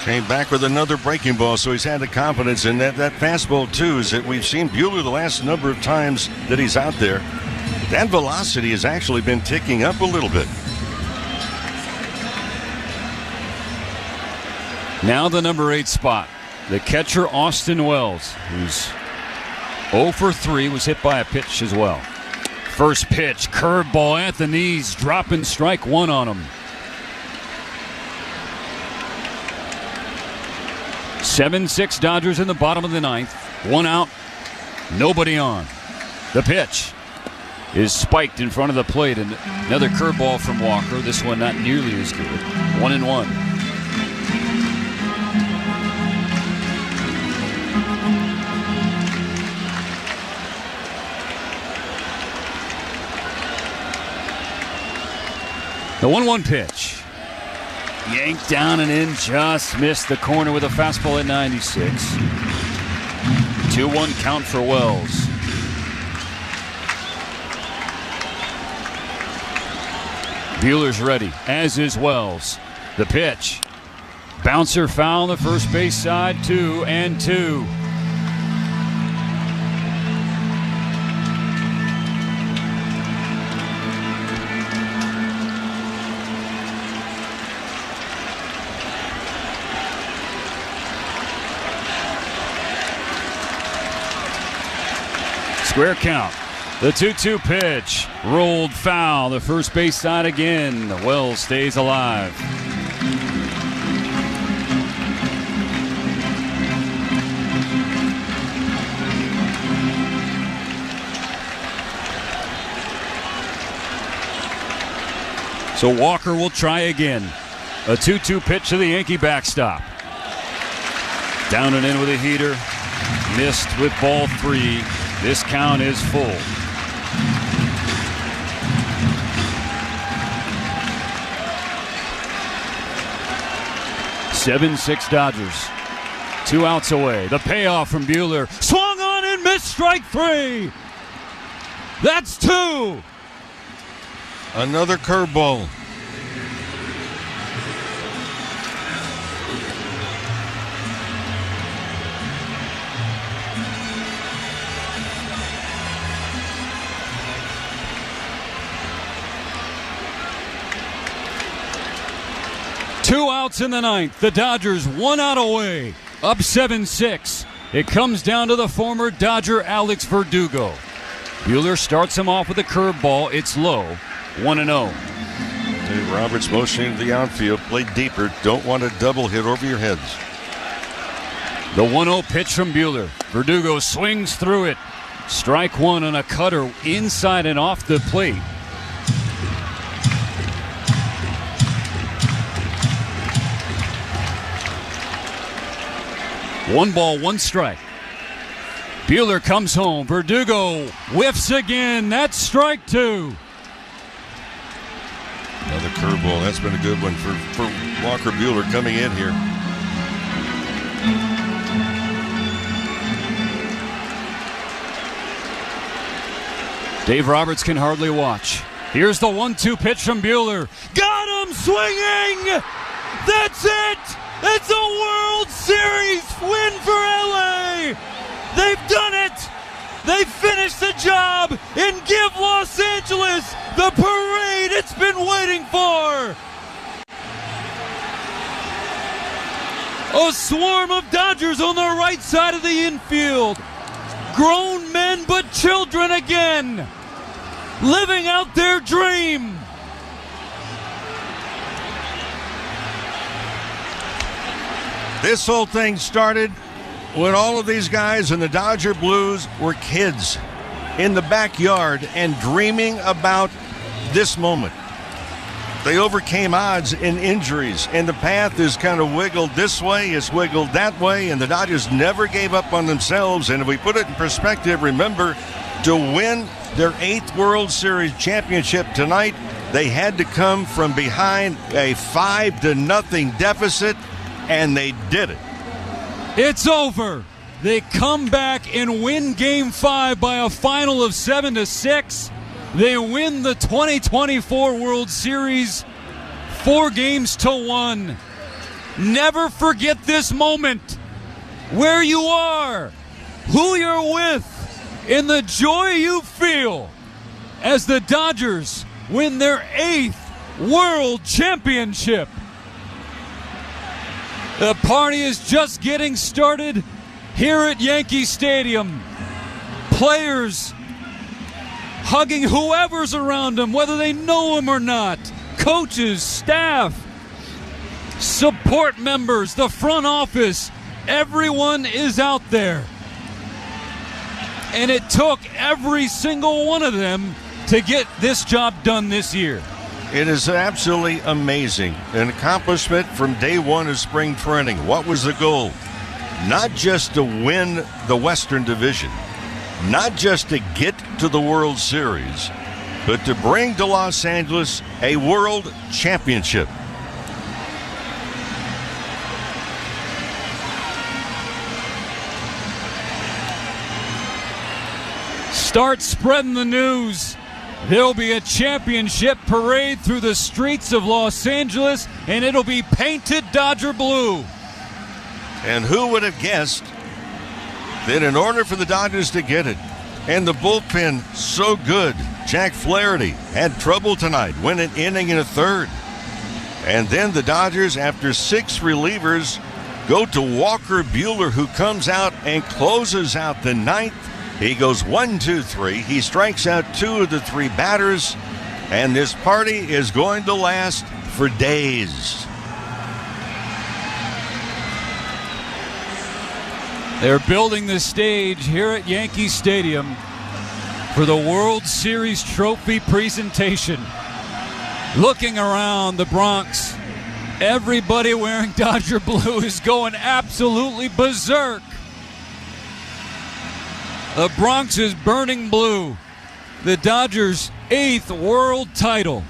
Came back with another breaking ball, so he's had the confidence in that fastball, too, is that we've seen Buehler the last number of times that he's out there. That velocity has actually been ticking up a little bit. Now the number 8 spot. The catcher, Austin Wells, who's 0 for 3, was hit by a pitch as well. First pitch, curveball at the knees, dropping strike one on him. 7-6 Dodgers in the bottom of the ninth. One out, nobody on. The pitch is spiked in front of the plate, and another curveball from Walker. This one not nearly as good. 1-1. The 1-1 pitch. Yanked down and in, just missed the corner with a fastball at 96. 2-1 count for Wells. Buehler's ready, as is Wells. The pitch. Bouncer foul on the first base side, 2-2. Square count. The 2-2 pitch. Rolled foul. The first base side again. Wells stays alive. So Walker will try again. A 2-2 pitch to the Yankee backstop. Down and in with a heater. Missed with ball 3. This count is full. (7-6) Dodgers. 2 outs away. The payoff from Buehler. Swung on and missed, strike 3. That's 2. Another curveball. Two outs in the ninth. The Dodgers 1 out away. Up 7-6. It comes down to the former Dodger Alex Verdugo. Buehler starts him off with a curveball. It's low. 1-0. Dave Roberts motioning to the outfield. Play deeper. Don't want a double hit over your heads. The 1-0 pitch from Buehler. Verdugo swings through it. Strike 1 on a cutter inside and off the plate. One ball, one strike. Buehler comes home. Verdugo whiffs again. That's strike 2. Another curveball. That's been a good one for Walker Buehler coming in here. Dave Roberts can hardly watch. Here's the 1-2 pitch from Buehler. Got him swinging! That's it! It's a World Series win for LA! They've done it! They finished the job and give Los Angeles the parade it's been waiting for! A swarm of Dodgers on the right side of the infield. Grown men but children again. Living out their dream. This whole thing started when all of these guys in the Dodger Blues were kids in the backyard and dreaming about this moment. They overcame odds and injuries, and the path is kind of wiggled this way, it's wiggled that way, and the Dodgers never gave up on themselves. And if we put it in perspective, remember, to win their 8th World Series championship tonight, they had to come from behind a 5-0 deficit, and they did it. It's over. They come back and win Game 5 by a final of 7-6. They win the 2024 World Series 4-1. never forget this moment. Where you are, who you're with, and the joy you feel as the Dodgers win their 8th World Championship. The party is just getting started here at Yankee Stadium. Players hugging whoever's around them, whether they know them or not. Coaches, staff, support members, the front office. Everyone is out there. And it took every single one of them to get this job done this year. It is absolutely amazing. An accomplishment from day one of spring training. What was the goal? Not just to win the Western Division, not just to get to the World Series, but to bring to Los Angeles a World Championship. Start spreading the news. There'll be a championship parade through the streets of Los Angeles, and it'll be painted Dodger blue. And who would have guessed that in order for the Dodgers to get it, and the bullpen so good, Jack Flaherty had trouble tonight, went an inning and a third. And then the Dodgers, after 6 relievers, go to Walker Buehler, who comes out and closes out the 9th. He goes 1, 2, 3. He strikes out 2 of the 3 batters, and this party is going to last for days. They're building the stage here at Yankee Stadium for the World Series trophy presentation. Looking around the Bronx, everybody wearing Dodger blue is going absolutely berserk. The Bronx is burning blue. The Dodgers' 8th world title.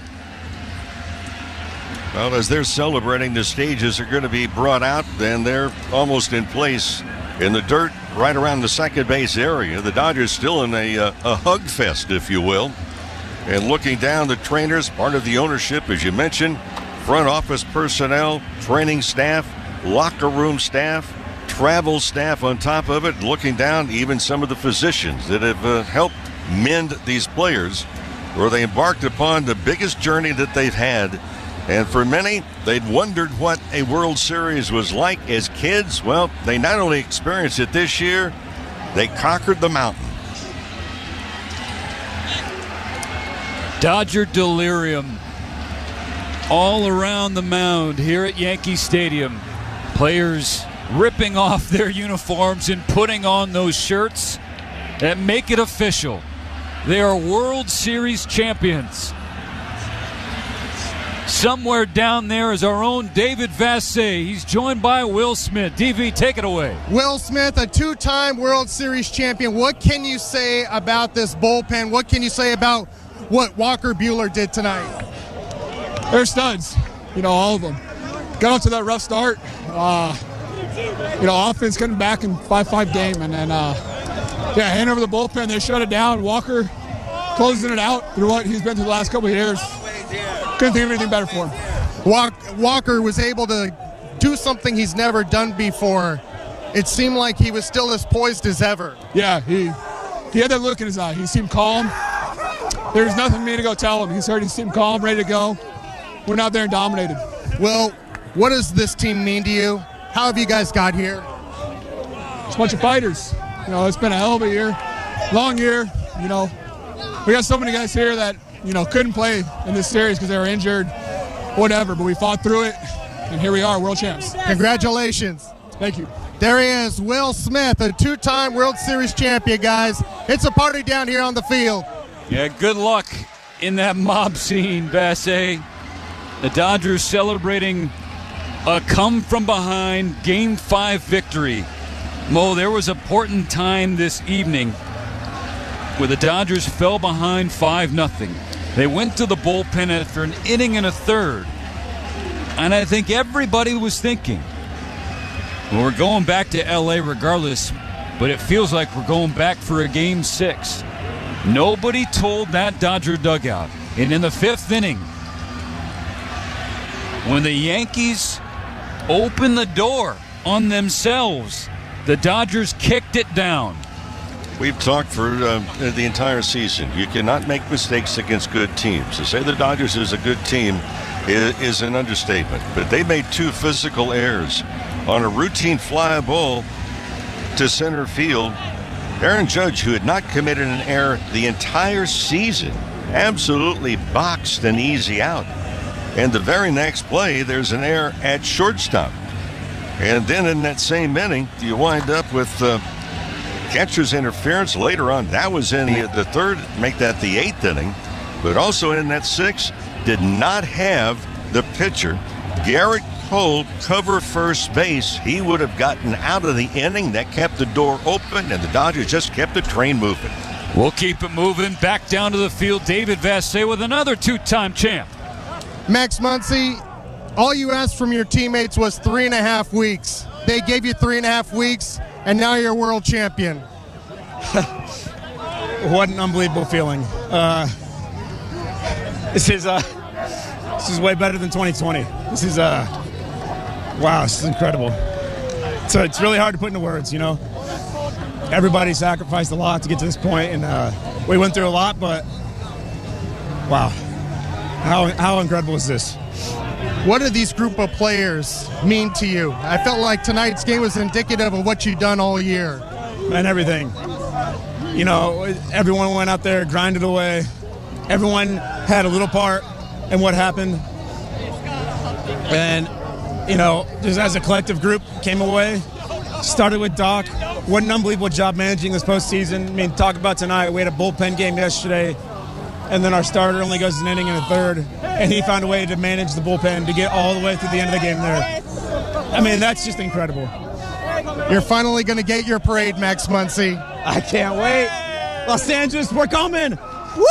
Well, as they're celebrating, the stages are going to be brought out, and they're almost in place in the dirt right around the second base area. The Dodgers still in a hug fest, if you will. And looking down, the trainers, part of the ownership, as you mentioned, front office personnel, training staff, locker room staff, travel staff on top of it, looking down, even some of the physicians that have helped mend these players, where they embarked upon the biggest journey that they've had. And for many, they'd wondered what a World Series was like as kids. Well, they not only experienced it this year, they conquered the mountain. Dodger delirium all around the mound here at Yankee Stadium. Players ripping off their uniforms and putting on those shirts that make it official. They are World Series champions. Somewhere down there is our own David Vassay. He's joined by Will Smith. DV, take it away. Will Smith, a 2-time World Series champion. What can you say about this bullpen? What can you say about what Walker Buehler did tonight? They're studs, all of them. Got off to that rough start. Offense getting back in 5-5 game, and then, hand over the bullpen. They shut it down. Walker closing it out through what he's been through the last couple of years. Couldn't think of anything better for him. Walker was able to do something he's never done before. It seemed like he was still as poised as ever. Yeah, he had that look in his eye. He seemed calm. There's nothing for me to go tell him. He seemed calm, ready to go. Went out there and dominated. Well, what does this team mean to you? How have you guys got here? It's a bunch of fighters. It's been a hell of a year. Long year. We got so many guys here that, couldn't play in this series because they were injured, whatever. But we fought through it, and here we are, world champs. Congratulations. Thank you. There he is, Will Smith, a 2-time World Series champion, guys. It's a party down here on the field. Yeah, good luck in that mob scene, Vassay. The Dodgers celebrating a come-from-behind Game 5 victory. Mo, there was a important time this evening where the Dodgers fell behind 5-0. They went to the bullpen after an inning and a third. And I think everybody was thinking, well, we're going back to L.A. regardless, but it feels like we're going back for a Game 6. Nobody told that Dodger dugout. And in the 5th inning, when the Yankees open the door on themselves. The Dodgers kicked it down. We've talked for the entire season. You cannot make mistakes against good teams. To say the Dodgers is a good team is an understatement. But they made 2 physical errors on a routine fly ball to center field. Aaron Judge, who had not committed an error the entire season, absolutely boxed an easy out. And the very next play, there's an error at shortstop. And then in that same inning, you wind up with catcher's interference later on. That was in the third, make that the 8th inning. But also in that 6th, did not have the pitcher, Garrett Cole, cover first base. He would have gotten out of the inning. That kept the door open, and the Dodgers just kept the train moving. We'll keep it moving. Back down to the field, David Vassegh with another 2-time champ. Max Muncy, all you asked from your teammates was 3.5 weeks. They gave you 3.5 weeks, and now you're world champion. What an unbelievable feeling. This is way better than 2020. This is wow, this is incredible. So it's really hard to put into words, you know. Everybody sacrificed a lot to get to this point, and we went through a lot, but wow, how incredible is this? What do these group of players mean to you? I felt like tonight's game was indicative of what you've done all year. And everything. You know, everyone went out there, grinded away. Everyone had a little part in what happened. And, you know, just as a collective group, came away. Started with Doc. What an unbelievable job managing this postseason. I mean, talk about tonight. We had a bullpen game yesterday, and then our starter only goes an inning and a third, and he found a way to manage the bullpen to get all the way through the end of the game there. I mean, that's just incredible. You're finally going to get your parade, Max Muncy. I can't wait. Los Angeles, we're coming. Woo!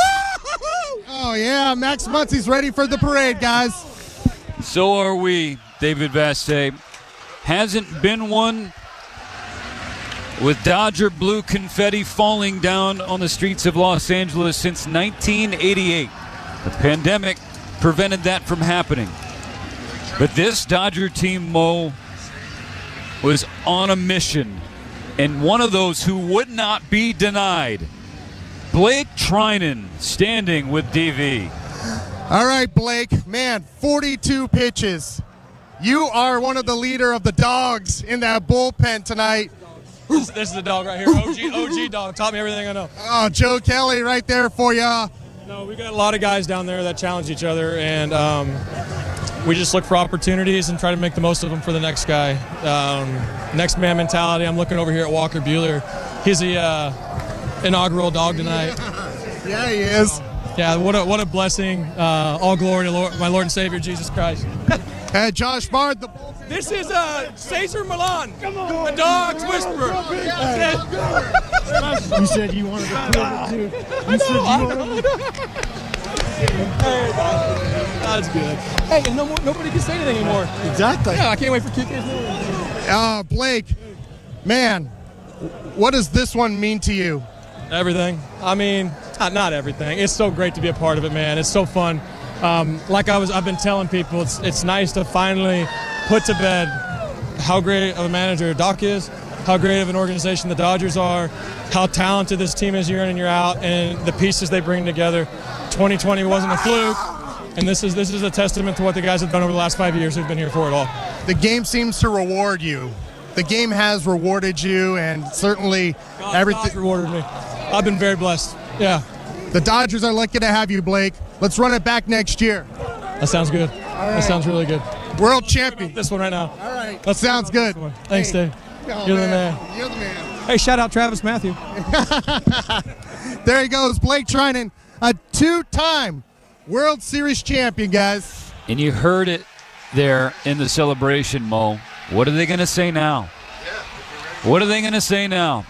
Oh, yeah, Max Muncy's ready for the parade, guys. So are we, David Vassegh. Hasn't been one with Dodger blue confetti falling down on the streets of Los Angeles since 1988. The pandemic prevented that from happening. But this Dodger team, Mo, was on a mission, and one of those who would not be denied, Blake Trinan, standing with DV. All right, Blake, man, 42 pitches. You are one of the leader of the dogs in that bullpen tonight. This is the dog right here, OG dog, taught me everything I know. Oh, Joe Kelly right there for you. No, we got a lot of guys down there that challenge each other, and we just look for opportunities and try to make the most of them for the next guy. Next man mentality. I'm looking over here at Walker Buehler. He's the inaugural dog tonight. Yeah, he is. So, yeah, what a blessing. All glory to my Lord and Savior, Jesus Christ. Hey, Josh Bard. This is Cesar Milan, the dog's whisperer. You said you wanted to do it, too. You said you wanted to. Hey, that's good. Hey, and nobody can say anything anymore. Exactly. Yeah, I can't wait for Kike. Blake, man, what does this one mean to you? Everything. I mean, not everything. It's so great to be a part of it, man. It's so fun. Like I've been telling people, it's nice to finally put to bed how great of a manager Doc is, how great of an organization the Dodgers are, how talented this team is year in and year out, and the pieces they bring together. 2020 wasn't a fluke, and this is a testament to what the guys have done over the last 5 years who've been here for it all. The game seems to reward you. The game has rewarded you, and certainly everything rewarded me. I've been very blessed. Yeah. The Dodgers are lucky to have you, Blake. Let's run it back next year. That sounds good. That sounds really good. World champion. This one right now. All right. That sounds good. Thanks, Dave. You're the man. You're the man. Hey, shout out Travis Matthew. There he goes, Blake Trinan, a 2-time World Series champion, guys. And you heard it there in the celebration, Mo. What are they going to say now? What are they going to say now?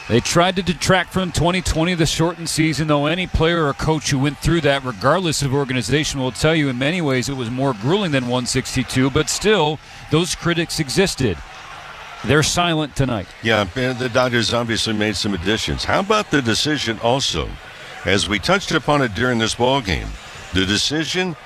They tried to detract from 2020, the shortened season, though any player or coach who went through that, regardless of organization, will tell you in many ways it was more grueling than 162, but still, those critics existed. They're silent tonight. Yeah, the Dodgers obviously made some additions. How about the decision also, as we touched upon it during this ball game, the decision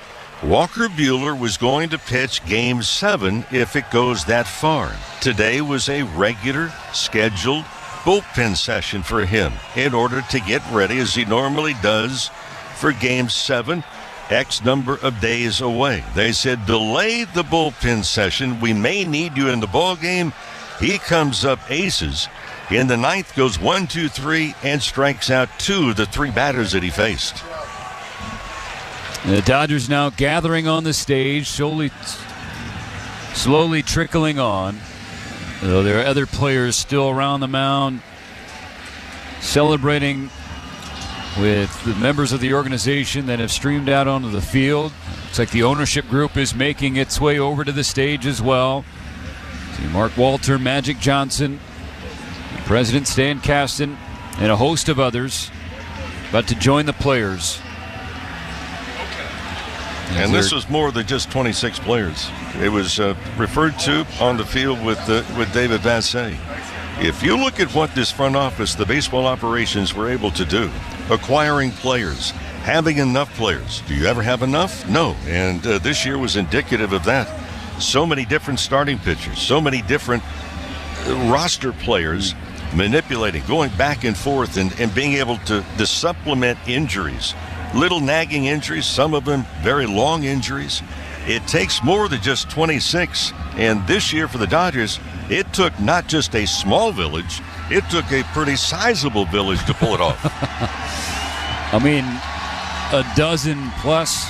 Walker Buehler was going to pitch Game 7 if it goes that far. Today was a regular, scheduled bullpen session for him in order to get ready, as he normally does, for Game 7, X number of days away. They said, delay the bullpen session. We may need you in the ball game. He comes up aces. In the ninth, goes 1, 2, 3, and strikes out 2 of the 3 batters that he faced. The Dodgers now gathering on the stage, slowly trickling on. Though there are other players still around the mound celebrating with the members of the organization that have streamed out onto the field. Looks like the ownership group is making its way over to the stage as well. See Mark Walter, Magic Johnson, President Stan Kasten, and a host of others about to join the players. And this was more than just 26 players. It was referred to on the field with David Vassegh. If you look at what this front office, the baseball operations, were able to do, acquiring players, having enough players. Do you ever have enough? No. And this year was indicative of that. So many different starting pitchers, so many different roster players manipulating, going back and forth, and being able to supplement injuries. Little nagging injuries, some of them very long injuries. It takes more than just 26. And this year for the Dodgers, it took not just a small village, it took a pretty sizable village to pull it off. I mean, a dozen plus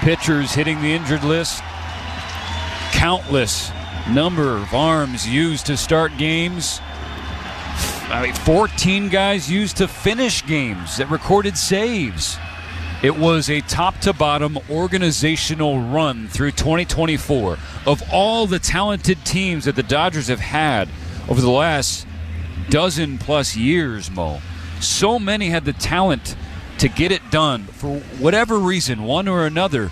pitchers hitting the injured list. Countless number of arms used to start games. 14 guys used to finish games that recorded saves. It was a top-to-bottom organizational run through 2024. Of all the talented teams that the Dodgers have had over the last dozen-plus years, Mo, so many had the talent to get it done. For whatever reason, one or another,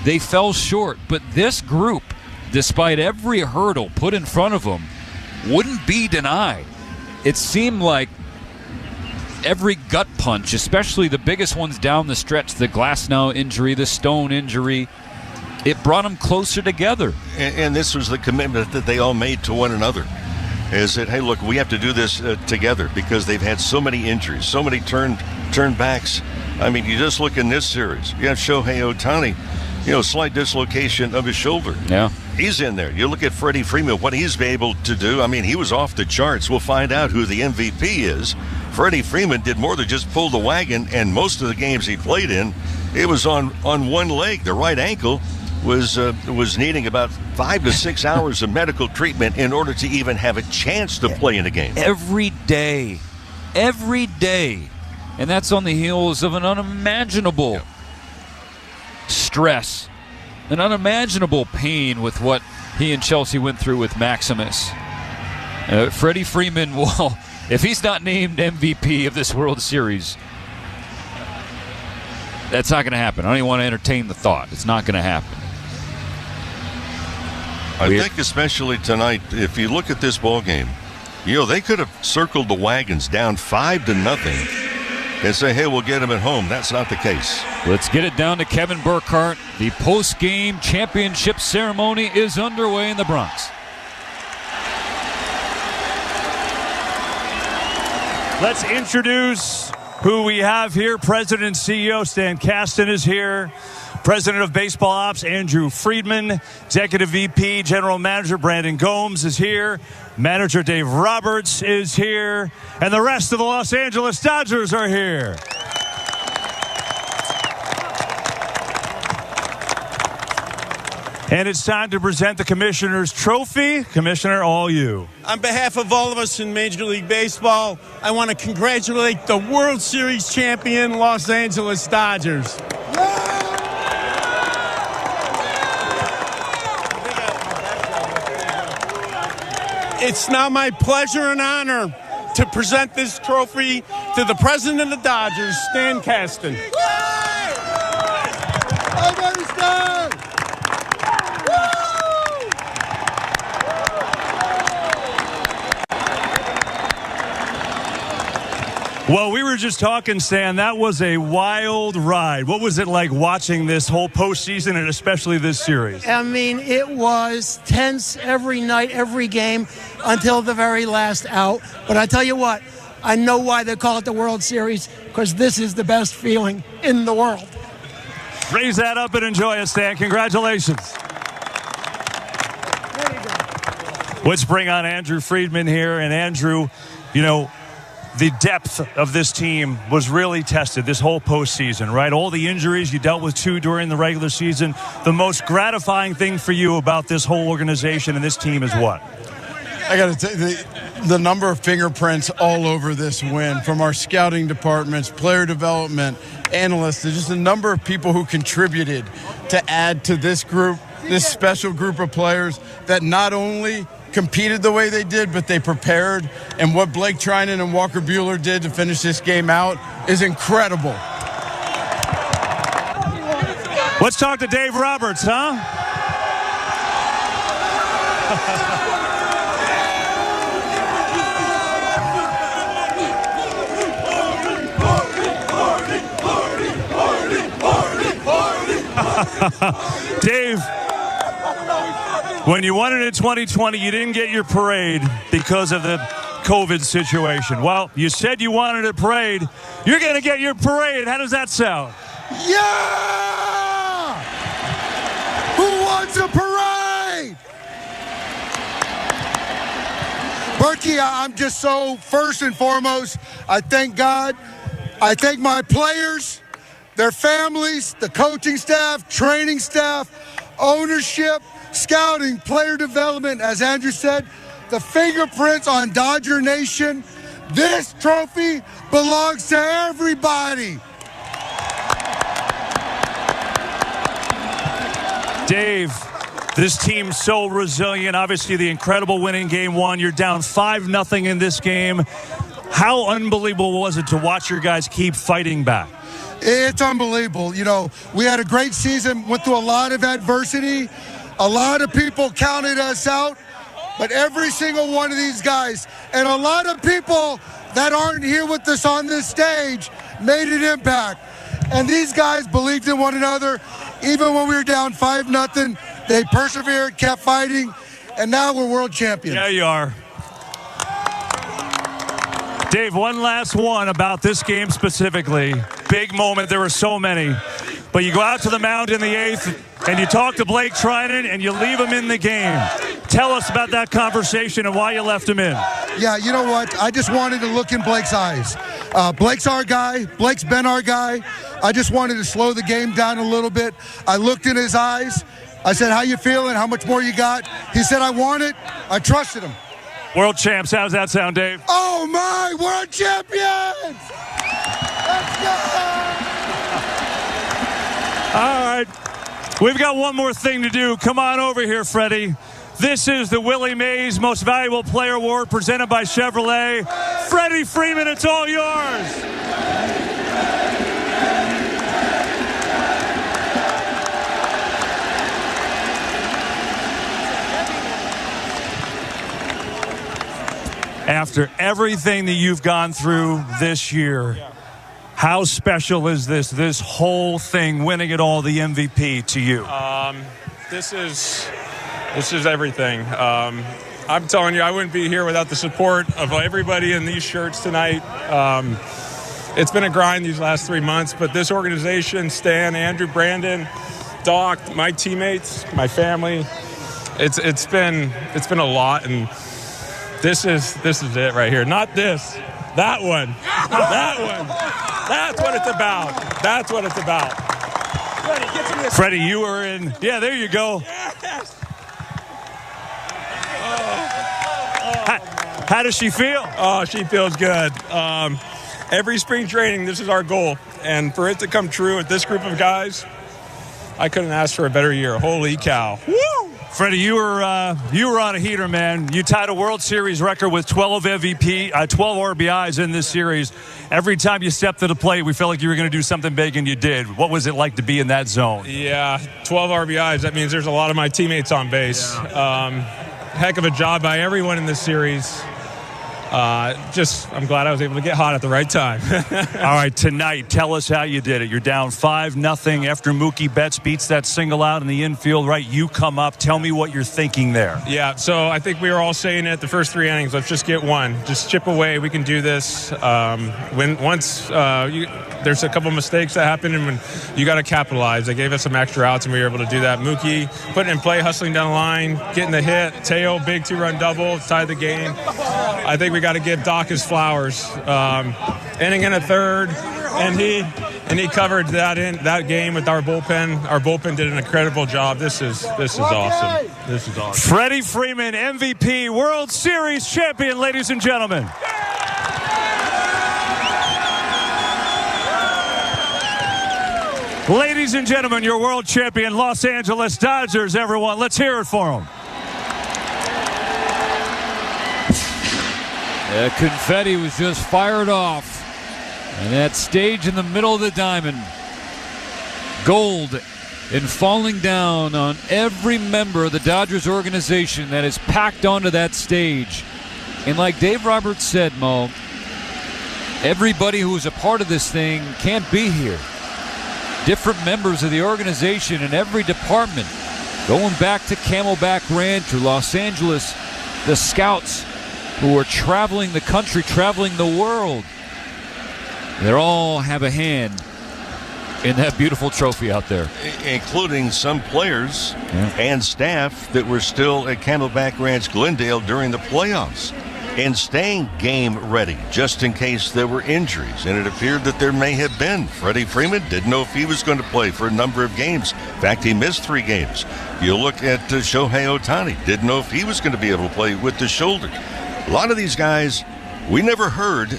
they fell short. But this group, despite every hurdle put in front of them, wouldn't be denied. It seemed like every gut punch, especially the biggest ones down the stretch, the Glasnow injury, the Stone injury, it brought them closer together. And this was the commitment that they all made to one another, is that, hey, look, we have to do this together, because they've had so many injuries, so many turn backs. I mean, you just look in this series. You have Shohei Ohtani, slight dislocation of his shoulder. Yeah. He's in there. You look at Freddie Freeman, what he's been able to do. I mean, he was off the charts. We'll find out who the MVP is. Freddie Freeman did more than just pull the wagon, and most of the games he played in, it was on one leg. The right ankle was needing about 5 to 6 hours of medical treatment in order to even have a chance to play in a game. Every day. And that's on the heels of an unimaginable stress, an unimaginable pain with what he and Chelsea went through with Maximus. Freddie Freeman, well, if he's not named MVP of this World Series, that's not going to happen. I don't even want to entertain the thought. It's not going to happen. I think especially tonight, if you look at this ball game, they could have circled the wagons down 5-0 and say, hey, we'll get him at home. That's not the case. Let's get it down to Kevin Burkhardt. The post-game championship ceremony is underway in the Bronx. Let's introduce who we have here. President and CEO Stan Kasten is here. President of Baseball Ops Andrew Friedman. Executive VP General Manager Brandon Gomes is here. Manager Dave Roberts is here. And the rest of the Los Angeles Dodgers are here. And it's time to present the Commissioner's Trophy. Commissioner, all you. On behalf of all of us in Major League Baseball, I want to congratulate the World Series champion Los Angeles Dodgers. It's now my pleasure and honor to present this trophy to the President of the Dodgers, Stan Kasten. Well, we were just talking, Stan, that was a wild ride. What was it like watching this whole postseason and especially this series? I mean, it was tense every night, every game until the very last out. But I tell you what, I know why they call it the World Series, because this is the best feeling in the world. Raise that up and enjoy it, Stan. Congratulations. Let's bring on Andrew Friedman here. And Andrew, you know, the depth of this team was really tested this whole postseason, right? All the injuries, you dealt with 2 during the regular season. The most gratifying thing for you about this whole organization and this team is what? I got to tell you, the number of fingerprints all over this win from our scouting departments, player development, analysts, there's just a number of people who contributed to add to this group, this special group of players that not only competed the way they did, but they prepared. And what Blake Trinan and Walker Buehler did to finish this game out is incredible. Let's talk to Dave Roberts, huh? Dave, when you won it in 2020, you didn't get your parade because of the COVID situation. Well, you said you wanted a parade. You're going to get your parade. How does that sound? Yeah! Who wants a parade? Berkey, I'm just so, first and foremost, I thank God. I thank my players, their families, the coaching staff, training staff, ownership, scouting, player development. As Andrew said, the fingerprints on Dodger Nation. This trophy belongs to everybody. Dave, this team's so resilient. Obviously, the incredible win in Game 1. You're down 5-0 in this game. How unbelievable was it to watch your guys keep fighting back? It's unbelievable. You know, we had a great season, went through a lot of adversity. A lot of people counted us out, but every single one of these guys, and a lot of people that aren't here with us on this stage, made an impact. And these guys believed in one another. Even when we were down 5-0, they persevered, kept fighting, and now we're world champions. Yeah, you are. Dave, one last one about this game specifically. Big moment. There were so many. But you go out to the mound in the 8th, and you talk to Blake Trinan, and you leave him in the game. Tell us about that conversation and why you left him in. Yeah, you know what? I just wanted to look in Blake's eyes. Blake's our guy. Blake's been our guy. I just wanted to slow the game down a little bit. I looked in his eyes. I said, how you feeling? How much more you got? He said, I want it. I trusted him. World champs. How's that sound, Dave? Oh, my. World champions! Let's go! All right. We've got one more thing to do. Come on over here, Freddie. This is the Willie Mays Most Valuable Player Award presented by Chevrolet. Freddie Freeman, it's all yours. After everything that you've gone through this year, how special is this whole thing, winning it all, the MVP to you? This is everything. I'm telling you, I wouldn't be here without the support of everybody in these shirts tonight. It's been a grind these last 3 months, but this organization, Stan, Andrew, Brandon, Doc, my teammates, my family, it's been a lot, and this is it right here. Not this, that one, that one. That's what it's about. That's what it's about. Freddie, you were in. Yeah, there you go. Yes. How does she feel? Oh, she feels good. Every spring training, this is our goal. And for it to come true with this group of guys, I couldn't ask for a better year. Holy cow. Woo! Freddie, you were on a heater, man. You tied a World Series record with 12 RBIs in this series. Every time you stepped to the plate, we felt like you were going to do something big, and you did. What was it like to be in that zone? Yeah, 12 RBIs. That means there's a lot of my teammates on base. Heck of a job by everyone in this series. I'm glad I was able to get hot at the right time. All right, tonight, tell us how you did it. You're down 5-0 after Mookie Betts beats that single out in the infield, right? You come up. Tell me what you're thinking there. Yeah, so I think we were all saying it the first 3 innings. Let's just get one. Just chip away. We can do this. There's a couple mistakes that happened, and when you got to capitalize. They gave us some extra outs, and we were able to do that. Mookie putting it in play, hustling down the line, getting the hit. Teo, big 2-run double, tied the game. I think we got to give Doc his flowers. Inning and a third, and he covered that game with our bullpen. Our bullpen did an incredible job. This is awesome. This is awesome. Freddie Freeman, MVP, World Series champion, ladies and gentlemen. Ladies and gentlemen, your world champion Los Angeles Dodgers, everyone. Let's hear it for them. The confetti was just fired off. And that stage in the middle of the diamond. Gold and falling down on every member of the Dodgers organization that is packed onto that stage. And like Dave Roberts said, Mo, everybody who is a part of this thing can't be here. Different members of the organization in every department, going back to Camelback Ranch or Los Angeles, the scouts who are traveling the country, traveling the world. They all have a hand in that beautiful trophy out there. Including some players and staff that were still at Camelback Ranch, Glendale during the playoffs and staying game ready just in case there were injuries. And it appeared that there may have been. Freddie Freeman didn't know if he was going to play for a number of games. In fact, he missed 3 games. You look at Shohei Ohtani, didn't know if he was going to be able to play with the shoulder. A lot of these guys, we never heard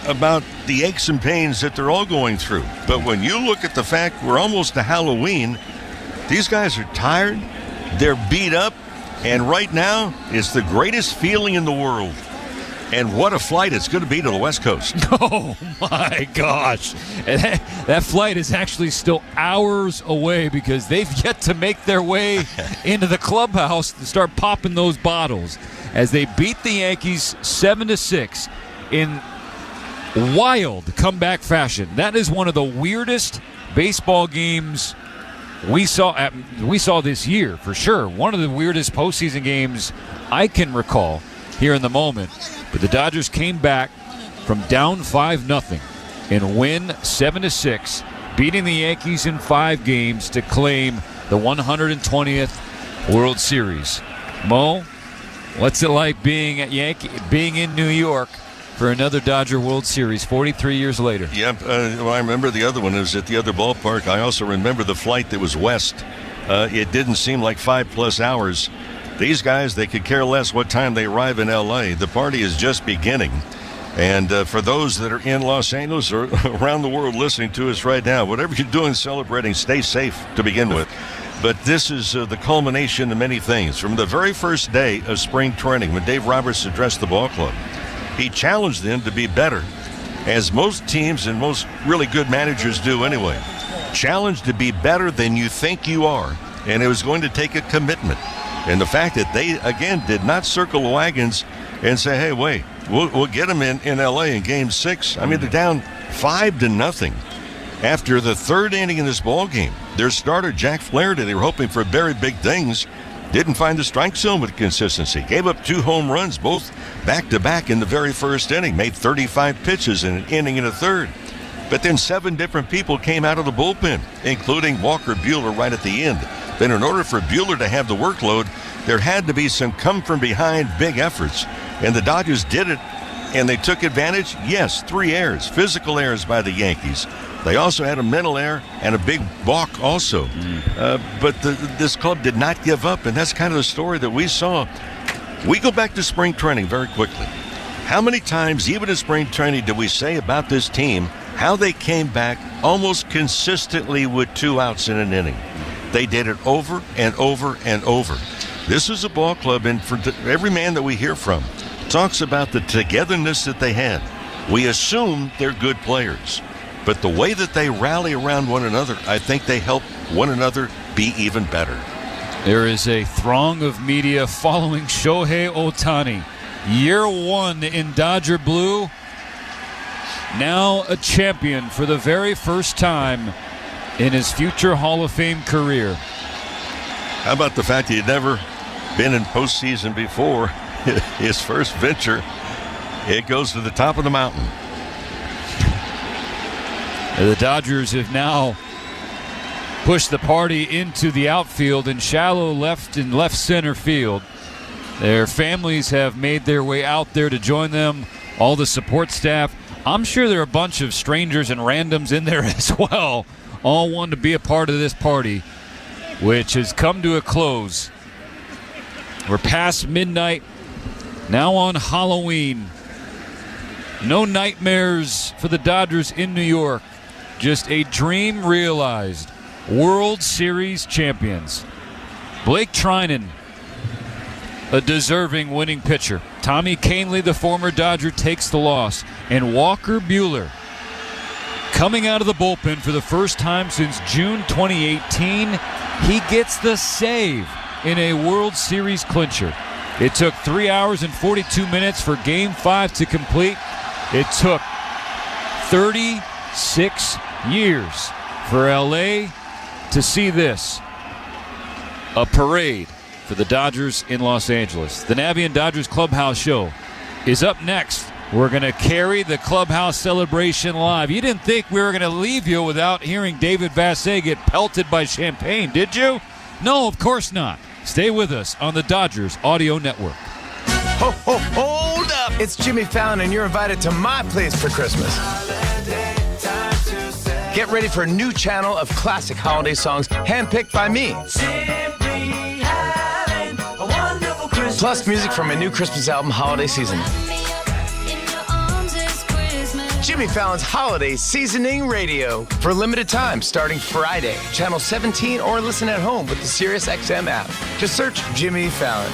about the aches and pains that they're all going through. But when you look at the fact we're almost to Halloween, these guys are tired, they're beat up, and right now it's the greatest feeling in the world. And what a flight it's going to be to the West Coast. Oh, my gosh. And that flight is actually still hours away because they've yet to make their way into the clubhouse to start popping those bottles as they beat the Yankees 7-6 in wild comeback fashion. That is one of the weirdest baseball games we saw this year, for sure. One of the weirdest postseason games I can recall here in the moment. But the Dodgers came back from down 5-0 and win 7-6, beating the Yankees in 5 games to claim the 120th World Series. Mo, what's it like being in New York for another Dodger World Series 43 years later? Yep. I remember the other one. It was at the other ballpark. I also remember the flight that was west. It didn't seem like 5+ hours. These guys, they could care less what time they arrive in L.A. The party is just beginning. And for those that are in Los Angeles or around the world listening to us right now, whatever you're doing celebrating, stay safe to begin with. But this is the culmination of many things. From the very first day of spring training, when Dave Roberts addressed the ball club, he challenged them to be better, as most teams and most really good managers do anyway. Challenge to be better than you think you are. And it was going to take a commitment. And the fact that they, again, did not circle the wagons and say, hey, wait, we'll get them in L.A. in Game 6. I mean, they're down 5-0 after the 3rd inning in this ball game. Their starter, Jack Flaherty, they were hoping for very big things. Didn't find the strike zone with consistency. Gave up 2 home runs, both back-to-back in the very first inning. Made 35 pitches in an inning and a third. But then 7 different people came out of the bullpen, including Walker Buehler right at the end. Then in order for Buehler to have the workload, there had to be some come-from-behind big efforts. And the Dodgers did it, and they took advantage. Yes, 3 errors, physical errors by the Yankees. They also had a mental error and a big balk also. But this club did not give up, and that's kind of the story that we saw. We go back to spring training very quickly. How many times, even in spring training, did we say about this team how they came back almost consistently with 2 outs in an inning? They did it over and over and over. This is a ball club, and for every man that we hear from talks about the togetherness that they had. We assume they're good players, but the way that they rally around one another, I think they help one another be even better. There is a throng of media following Shohei Ohtani Year one in Dodger blue. Now a champion for the very first time in his future Hall of Fame career. How about the fact he'd never been in postseason before? His first venture, it goes to the top of the mountain. The Dodgers have now pushed the party into the outfield in shallow left and left center field. Their families have made their way out there to join them, all the support staff. I'm sure there are a bunch of strangers and randoms in there as well, all want to be a part of this party, which has come to a close. We're past midnight, now on Halloween. No nightmares for the Dodgers in New York, just a dream realized. World Series champions. Blake Trinan, a deserving winning pitcher. Tommy Kahnle, the former Dodger, takes the loss. And Walker Buehler, coming out of the bullpen for the first time since June 2018, he gets the save in a World Series clincher. It took 3 hours and 42 minutes for Game 5 to complete. It took 36 years for LA to see this. A parade for the Dodgers in Los Angeles. The Navien Dodgers Clubhouse Show is up next. We're going to carry the clubhouse celebration live. You didn't think we were going to leave you without hearing David Vassegh get pelted by champagne, did you? No, of course not. Stay with us on the Dodgers Audio Network. Ho, ho, hold up! It's Jimmy Fallon, and you're invited to my place for Christmas. Get ready for a new channel of classic holiday songs handpicked by me. Plus music from my new Christmas album, Holiday Season. Jimmy Fallon's Holiday Seasoning Radio. For a limited time, starting Friday. Channel 17 or listen at home with the SiriusXM app. Just search Jimmy Fallon.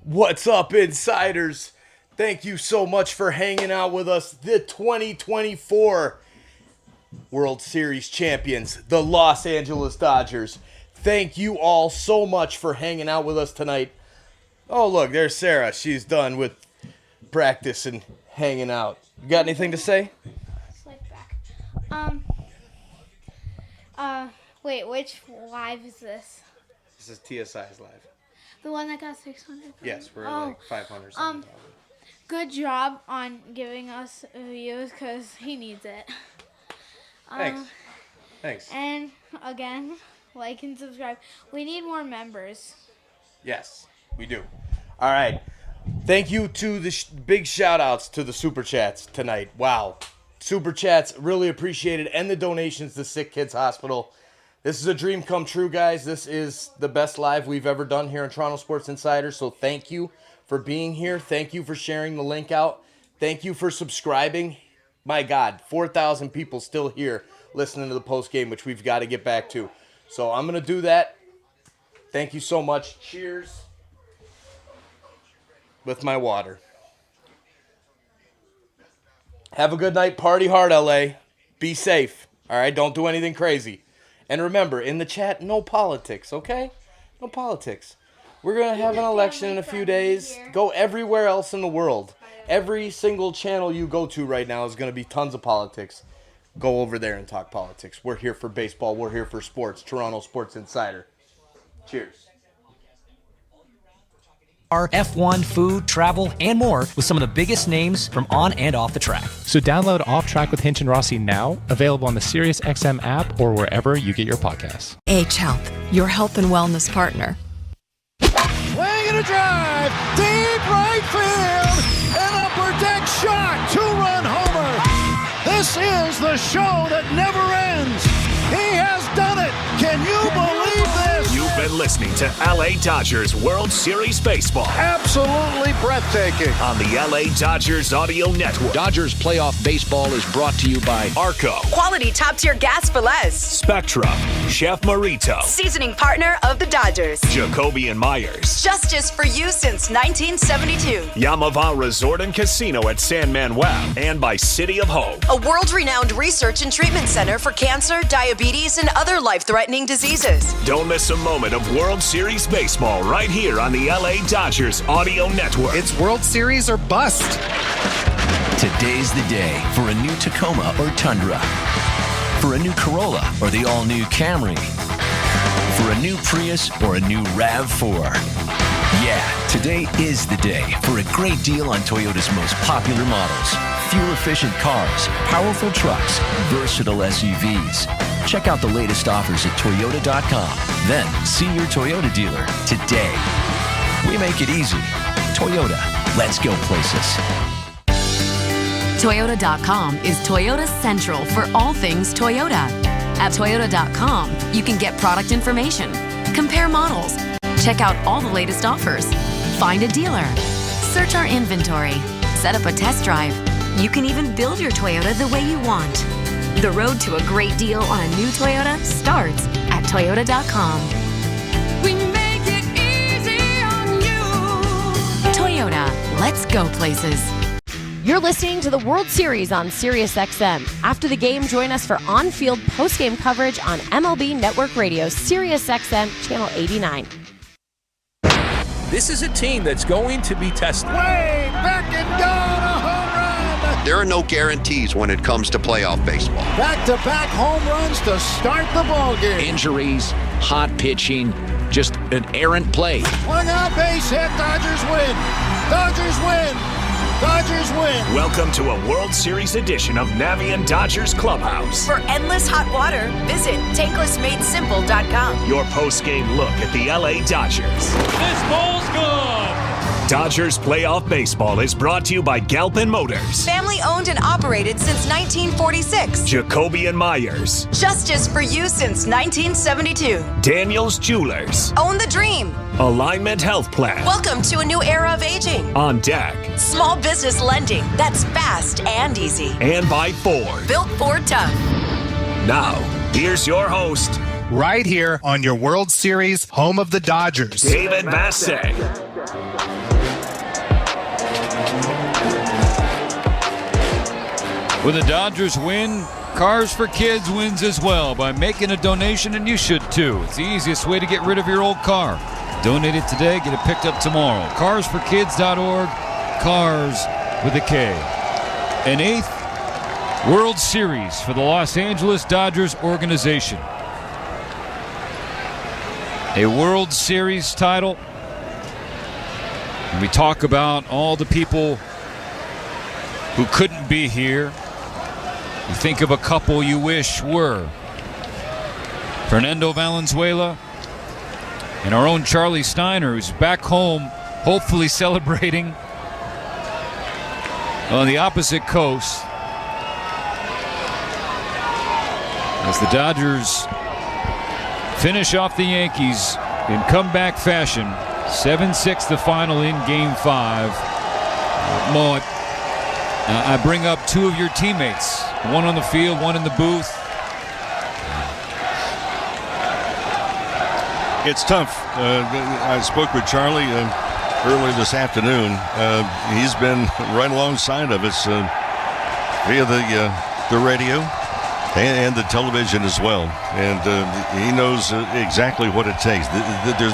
What's up, insiders? Thank you so much for hanging out with us. The 2024 World Series champions, the Los Angeles Dodgers. Thank you all so much for hanging out with us tonight. Oh, look, there's Sarah. She's done with practice and hanging out. You got anything to say? Wait, which live is this? This is TSI's live. The one that got 600? Yes, we're like 500 something. Good job on giving us views, because he needs it. Thanks. And, again, like and subscribe. We need more members. Yes, we do. All right. Thank you to the big shout-outs to the Super Chats tonight. Wow. Super Chats, really appreciate it. And the donations to Sick Kids Hospital. This is a dream come true, guys. This is the best live we've ever done here in Toronto Sports Insider. So thank you for being here. Thank you for sharing the link out. Thank you for subscribing. My God, 4,000 people still here listening to the post game, which we've got to get back to. So I'm going to do that. Thank you so much. Cheers with my water. Have a good night. Party hard, LA. Be safe. All right? Don't do anything crazy. And remember, in the chat, no politics, okay? No politics. We're going to have an election in a few days. Go everywhere else in the world. Every single channel you go to right now is going to be tons of politics. Go over there and talk politics. We're here for baseball. We're here for sports. Toronto Sports Insider. Cheers. F1, food, travel, and more with some of the biggest names from on and off the track. So download Off Track with Hinch and Rossi now, available on the SiriusXM app or wherever you get your podcasts. H Health, your health and wellness partner. Swing and a drive, deep right field, an upper deck shot, two-run homer. This is the show that never ends. He has done it. Can you believe this? You bet. been listening to LA Dodgers World Series Baseball. Absolutely breathtaking. On the LA Dodgers Audio Network. Dodgers Playoff Baseball is brought to you by Arco. Quality top-tier gas for less. Spectrum. Chef Marito. Seasoning partner of the Dodgers. Jacoby and Myers. Justice for you since 1972. Yamava Resort and Casino at San Manuel. And by City of Hope. A world-renowned research and treatment center for cancer, diabetes, and other life-threatening diseases. Don't miss a moment of World Series Baseball right here on the LA Dodgers Audio Network. It's World Series or bust. Today's the day for a new Tacoma or Tundra. For a new Corolla or the all-new Camry. For a new Prius or a new RAV4. Yeah, today is the day for a great deal on Toyota's most popular models. Fuel-efficient cars, powerful trucks, versatile SUVs. Check out the latest offers at Toyota.com. Then see your Toyota dealer today. We make it easy. Toyota, let's go places. Toyota.com is Toyota's central for all things Toyota. At Toyota.com, you can get product information, compare models, check out all the latest offers, find a dealer, search our inventory, set up a test drive. You can even build your Toyota the way you want. The road to a great deal on a new Toyota starts at Toyota.com. We make it easy on you. Toyota, let's go places. You're listening to the World Series on SiriusXM. After the game, join us for on-field post-game coverage on MLB Network Radio, SiriusXM, Channel 89. This is a team that's going to be tested. Way back and gone, a home run! There are no guarantees when it comes to playoff baseball. Back-to-back home runs to start the ballgame. Injuries, hot pitching, just an errant play. Swung out, base hit, Dodgers win! Dodgers win! Dodgers win! Welcome to a World Series edition of Navien Dodgers Clubhouse. For endless hot water, visit tanklessmadesimple.com. Your post-game look at the LA Dodgers. This ball's good! Dodgers Playoff Baseball is brought to you by Galpin Motors. Family owned and operated since 1946. Jacoby and Myers. Justice for you since 1972. Daniels Jewelers. Own the dream. Alignment Health Plan. Welcome to a new era of aging. On deck. Small business lending that's fast and easy. And by Ford. Built Ford tough. Now, here's your host. Right here on your World Series home of the Dodgers. David Massey. When the Dodgers win, Cars for Kids wins as well by making a donation, and you should too. It's the easiest way to get rid of your old car. Donate it today, get it picked up tomorrow. Carsforkids.org, Cars with a K. An 8th World Series for the Los Angeles Dodgers organization. A World Series title. And we talk about all the people who couldn't be here. You think of a couple you wish were. Fernando Valenzuela and our own Charlie Steiner, who's back home, hopefully celebrating on the opposite coast. As the Dodgers finish off the Yankees in comeback fashion. 7-6 the final in Game 5. Mo, I bring up two of your teammates, one on the field, one in the booth. It's tough. I spoke with Charlie earlier this afternoon. He's been right alongside of us via the radio and the television as well. And he knows exactly what it takes.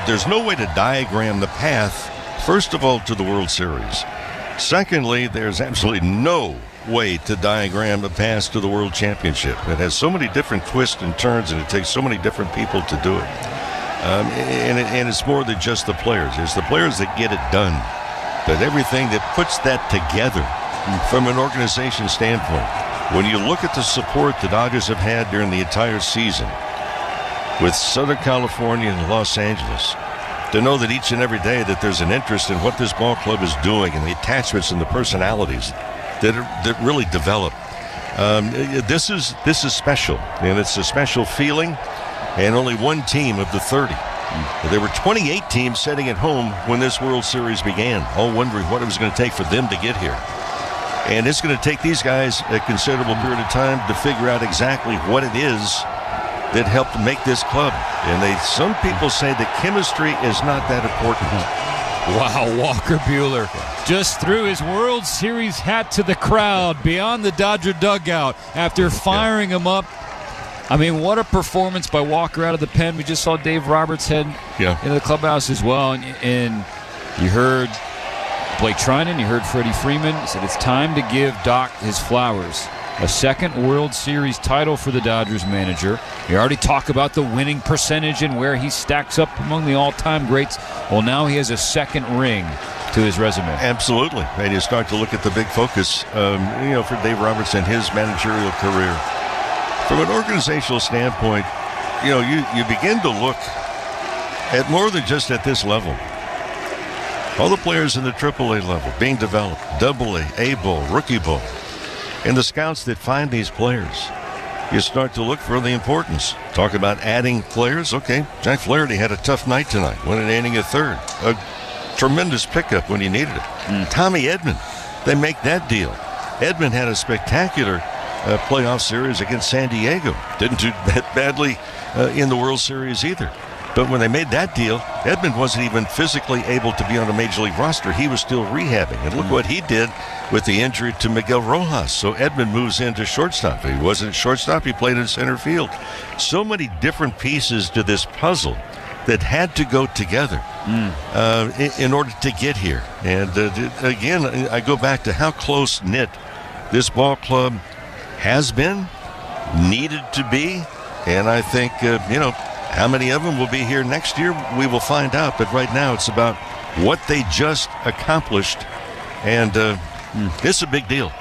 There's no way to diagram the path, first of all, to the World Series. Secondly, there's absolutely no way to diagram the path to the World Championship. It has so many different twists and turns, and it takes so many different people to do it. And it's more than just the players. It's the players that get it done. But everything that puts that together from an organization standpoint. When you look at the support the Dodgers have had during the entire season with Southern California and Los Angeles, to know that each and every day that there's an interest in what this ball club is doing and the attachments and the personalities that really develop. This is special, and it's a special feeling, and only one team of the 30 There were 28 teams sitting at home when this World Series began, all wondering what it was going to take for them to get here. And it's going to take these guys a considerable period of time to figure out exactly what it is that helped make this club. And some people say the chemistry is not that important. Wow, Walker Buehler just threw his World Series hat to the crowd beyond the Dodger dugout after firing him up. I mean, what a performance by Walker out of the pen. We just saw Dave Roberts head into the clubhouse as well. And you heard Blake Trinan, you heard Freddie Freeman. He said it's time to give Doc his flowers. A second World Series title for the Dodgers manager. We already talked about the winning percentage and where he stacks up among the all-time greats. Well, now he has a second ring to his resume. Absolutely. And you start to look at the big focus, for Dave Roberts and his managerial career. From an organizational standpoint, you begin to look at more than just at this level. All the players in the AAA level being developed, AA, A Bowl, Rookie Bowl. And the scouts that find these players, you start to look for the importance. Talk about adding players. Okay, Jack Flaherty had a tough night tonight. Went an inning, a third. A tremendous pickup when he needed it. Tommy Edman, they make that deal. Edman had a spectacular playoff series against San Diego. Didn't do that badly in the World Series either. But when they made that deal, Edman wasn't even physically able to be on a major league roster. He was still rehabbing. And look what he did with the injury to Miguel Rojas. So Edman moves into shortstop. He wasn't shortstop. He played in center field. So many different pieces to this puzzle that had to go together in order to get here. And again, I go back to how close-knit this ball club has been, needed to be. And I think, how many of them will be here next year? We will find out. But right now, it's about what they just accomplished. And it's a big deal.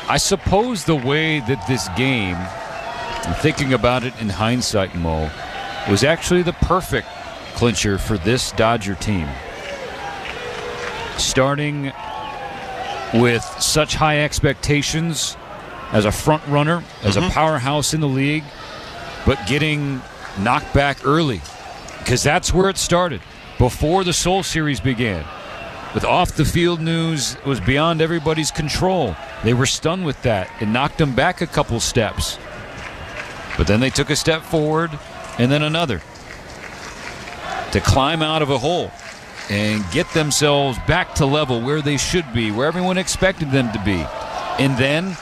I suppose the way that this game, thinking about it in hindsight, Mo, was actually the perfect clincher for this Dodger team. Starting with such high expectations as a front runner, as a powerhouse in the league, but getting knocked back early, because that's where it started before the Seoul series began. With off-the-field news, it was beyond everybody's control. They were stunned with that. It knocked them back a couple steps. But then they took a step forward and then another to climb out of a hole and get themselves back to level where they should be, where everyone expected them to be. And then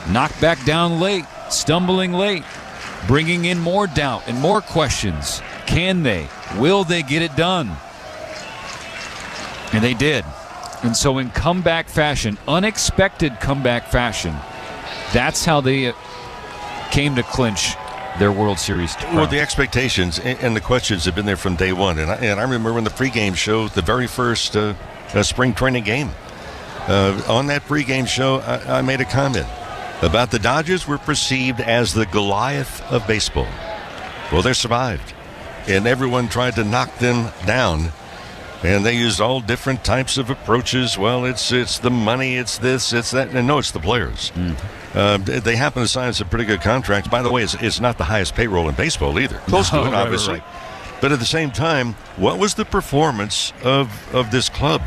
knocked back down late, stumbling late, bringing in more doubt and more questions. Can they? Will they get it done? And they did. And so in comeback fashion, unexpected comeback fashion, that's how they came to clinch their World Series crown. Well, the expectations and the questions have been there from day one. And I remember in the pregame show, the very first spring training game. On that pregame show, I made a comment about the Dodgers were perceived as the Goliath of baseball. Well, they survived. And everyone tried to knock them down. And they used all different types of approaches. Well, it's the money, it's this, it's that. And no, it's the players. They happen to sign some pretty good contracts. By the way, it's not the highest payroll in baseball either. Close to it, obviously. Right. But at the same time, what was the performance of this club?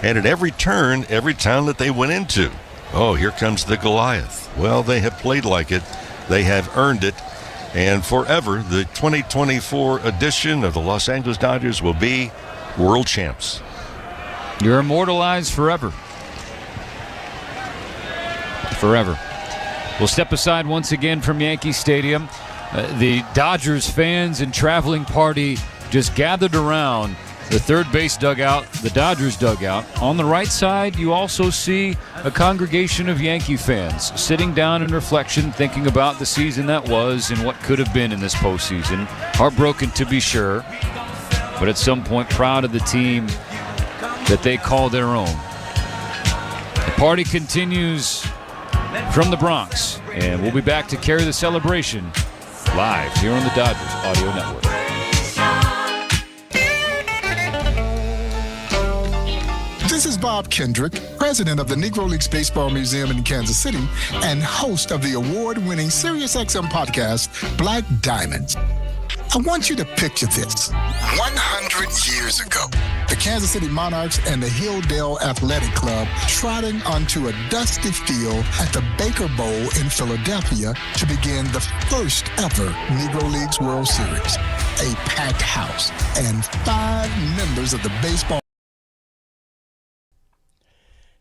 And at every turn, every town that they went into, oh, here comes the Goliath. Well, they have played like it. They have earned it. And forever, the 2024 edition of the Los Angeles Dodgers will be world champs. You're immortalized forever. Forever. We'll step aside once again from Yankee Stadium. The Dodgers fans and traveling party just gathered around the third base dugout, the Dodgers dugout. On the right side, you also see a congregation of Yankee fans sitting down in reflection, thinking about the season that was and what could have been in this postseason. Heartbroken to be sure, but at some point proud of the team that they call their own. The party continues from the Bronx, and we'll be back to carry the celebration live here on the Dodgers Audio Network. This is Bob Kendrick, president of the Negro Leagues Baseball Museum in Kansas City and host of the award-winning SiriusXM podcast, Black Diamonds. I want you to picture this. 100 years ago, the Kansas City Monarchs and the Hilldale Athletic Club trotting onto a dusty field at the Baker Bowl in Philadelphia to begin the first ever Negro Leagues World Series. A packed house and 5 members of the baseball.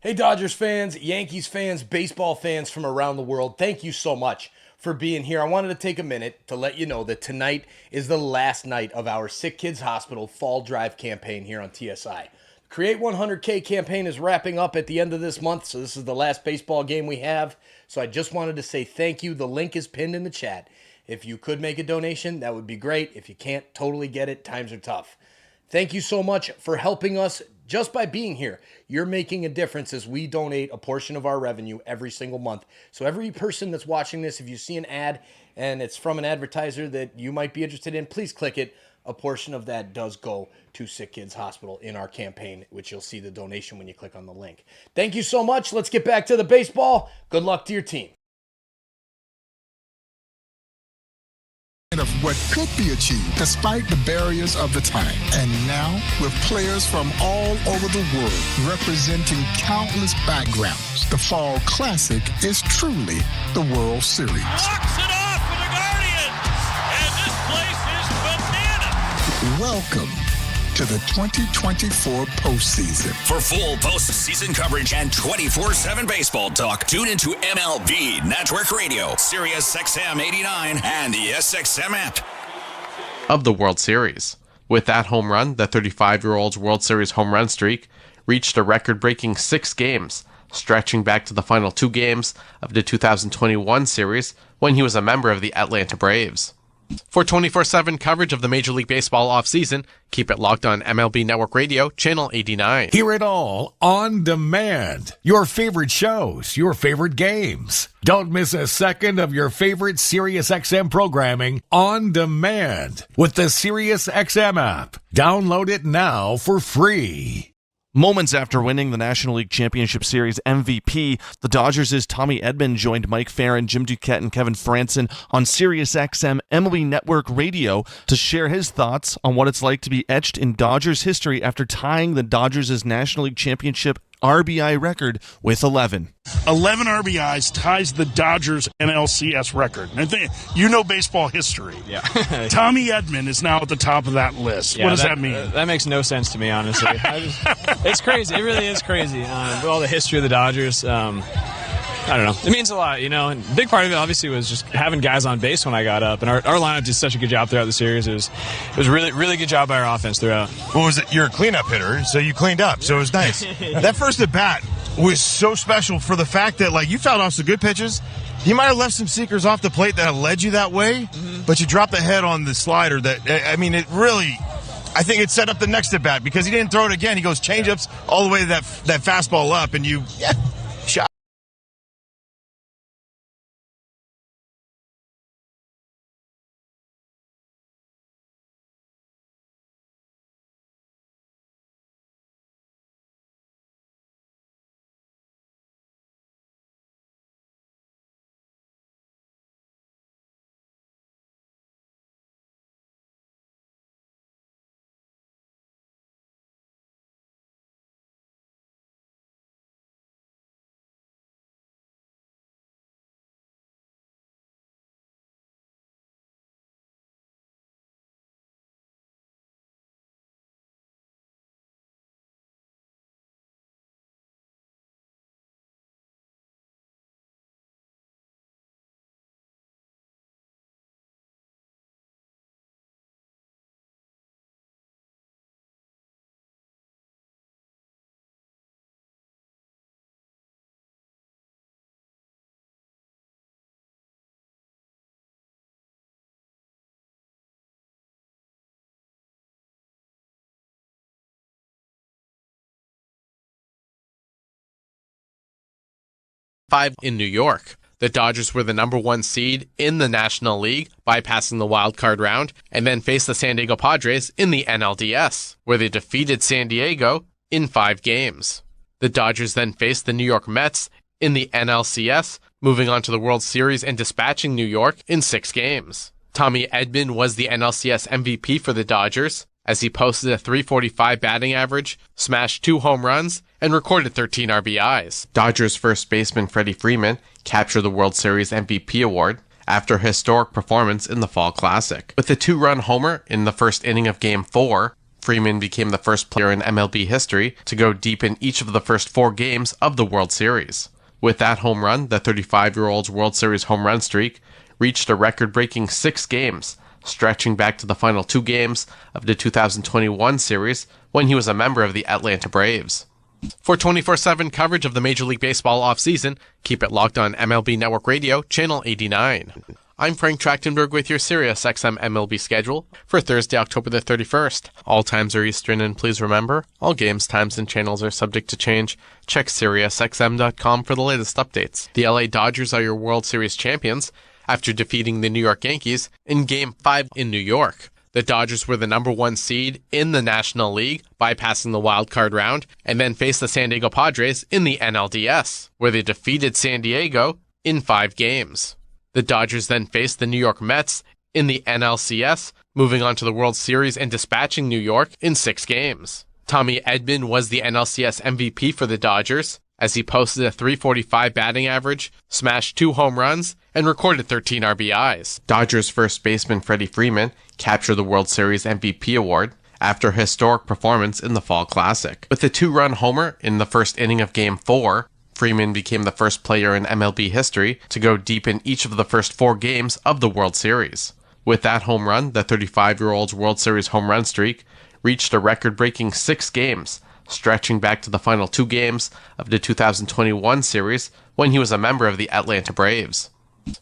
Hey, Dodgers fans, Yankees fans, baseball fans from around the world, thank you so much for being here. I wanted to take a minute to let you know that tonight is the last night of our Sick Kids Hospital Fall Drive campaign here on TSI. The Create 100K campaign is wrapping up at the end of this month, so this is the last baseball game we have. So I just wanted to say thank you. The link is pinned in the chat. If you could make a donation, that would be great. If you can't, totally get it. Times are tough. Thank you so much for helping us just by being here. You're making a difference as we donate a portion of our revenue every single month. So every person that's watching this, if you see an ad and it's from an advertiser that you might be interested in, please click it. A portion of that does go to Sick Kids Hospital in our campaign, which you'll see the donation when you click on the link. Thank you so much. Let's get back to the baseball. Good luck to your team. Of what could be achieved despite the barriers of the time. And now, with players from all over the world representing countless backgrounds, the Fall Classic is truly the World Series. Knocks it off for the Guardians, and this place is bananas. Welcome to the 2024 postseason. For full postseason coverage and 24/7 baseball talk, tune into MLB Network Radio, Sirius XM 89, and the SXM app. Of the World Series. With that home run, the 35-year-old's World Series home run streak reached a record-breaking 6 games, stretching back to the final 2 games of the 2021 series when he was a member of the Atlanta Braves. For 24/7 coverage of the Major League Baseball offseason, keep it locked on MLB Network Radio, Channel 89. Hear it all on demand. Your favorite shows, your favorite games. Don't miss a second of your favorite SiriusXM programming on demand with the SiriusXM app. Download it now for free. Moments after winning the National League Championship Series MVP, the Dodgers' Tommy Edman joined Mike Farron, Jim Duquette, and Kevin Franson on SiriusXM MLB Network Radio to share his thoughts on what it's like to be etched in Dodgers history after tying the Dodgers' National League Championship RBI record with 11. 11 RBIs ties the Dodgers NLCS record. And you know baseball history. Yeah. Tommy Edman is now at the top of that list. Yeah, what does that mean? That makes no sense to me, honestly. It's crazy. It really is crazy. With all the history of the Dodgers, I don't know. It means a lot, you know. And a big part of it, obviously, was just having guys on base when I got up. And our lineup did such a good job throughout the series. It was really, really good job by our offense throughout. What was it? You're a cleanup hitter, so you cleaned up. So it was nice. That first at bat was so special for the fact that, like, you fouled off some good pitches. You might have left some seekers off the plate that led you that way, but you dropped the head on the slider. I mean, it really, I think it set up the next at bat because he didn't throw it again. He goes changeups all the way to that fastball up, and you shot. In New York. The Dodgers were the number 1 seed in the National League, bypassing the wild card round, and then faced the San Diego Padres in the NLDS, where they defeated San Diego in 5 games. The Dodgers then faced the New York Mets in the NLCS, moving on to the World Series and dispatching New York in 6 games. Tommy Edman was the NLCS MVP for the Dodgers, as he posted a .345 batting average, smashed 2 home runs, and recorded 13 RBIs. Dodgers first baseman Freddie Freeman captured the World Series MVP award after a historic performance in the Fall Classic. With a 2-run homer in the first inning of Game 4, Freeman became the first player in MLB history to go deep in each of the first 4 games of the World Series. With that home run, the 35-year-old's World Series home run streak reached a record-breaking 6 games, stretching back to the final 2 games of the 2021 series when he was a member of the Atlanta Braves. For 24/7 coverage of the Major League Baseball offseason, keep it locked on MLB Network Radio, Channel 89. I'm Frank Trachtenberg with your SiriusXM MLB schedule for Thursday, October the 31st. All times are Eastern, and please remember, all games, times, and channels are subject to change. Check SiriusXM.com for the latest updates. The LA Dodgers are your World Series champions after defeating the New York Yankees in Game 5 in New York. The Dodgers were the number 1 seed in the National League, bypassing the wild card round, and then faced the San Diego Padres in the NLDS, where they defeated San Diego in 5 games. The Dodgers then faced the New York Mets in the NLCS, moving on to the World Series and dispatching New York in 6 games. Tommy Edman was the NLCS MVP for the Dodgers, as he posted a .345 batting average, smashed 2 home runs, and recorded 13 RBIs. Dodgers first baseman Freddie Freeman captured the World Series MVP award after a historic performance in the Fall Classic. With a 2-run homer in the first inning of Game 4, Freeman became the first player in MLB history to go deep in each of the first 4 games of the World Series. With that home run, the 35-year-old's World Series home run streak reached a record-breaking 6 games, stretching back to the final 2 games of the 2021 series when he was a member of the Atlanta Braves.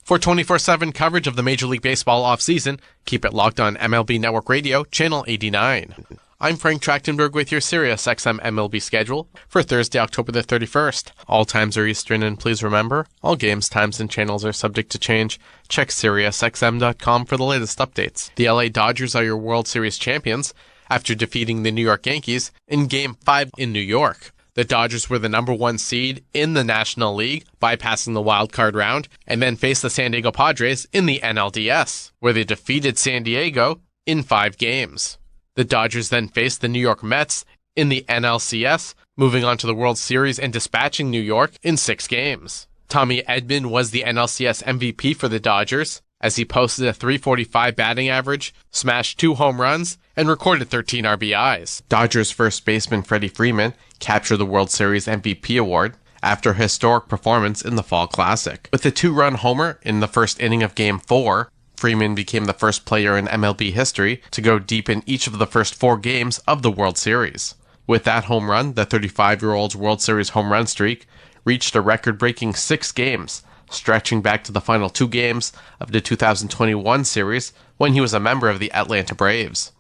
For 24/7 coverage of the Major League Baseball offseason, keep it locked on MLB Network Radio, Channel 89. I'm Frank Trachtenberg with your SiriusXM MLB schedule for Thursday, October the 31st. All times are Eastern, and please remember, all games, times, and channels are subject to change. Check SiriusXM.com for the latest updates. The LA Dodgers are your World Series champions after defeating the New York Yankees in Game 5 in New York. The Dodgers were the number 1 seed in the National League, bypassing the wild card round, and then faced the San Diego Padres in the NLDS, where they defeated San Diego in 5 games. The Dodgers then faced the New York Mets in the NLCS, moving on to the World Series and dispatching New York in 6 games. Tommy Edman was the NLCS MVP for the Dodgers, as he posted a .345 batting average, smashed 2 home runs, and recorded 13 RBIs. Dodgers first baseman Freddie Freeman captured the World Series MVP award after a historic performance in the Fall Classic. With a 2-run homer in the first inning of Game 4, Freeman became the first player in MLB history to go deep in each of the first 4 games of the World Series. With that home run, the 35-year-old's World Series home run streak reached a record-breaking 6 games, stretching back to the final 2 games of the 2021 series when he was a member of the Atlanta Braves.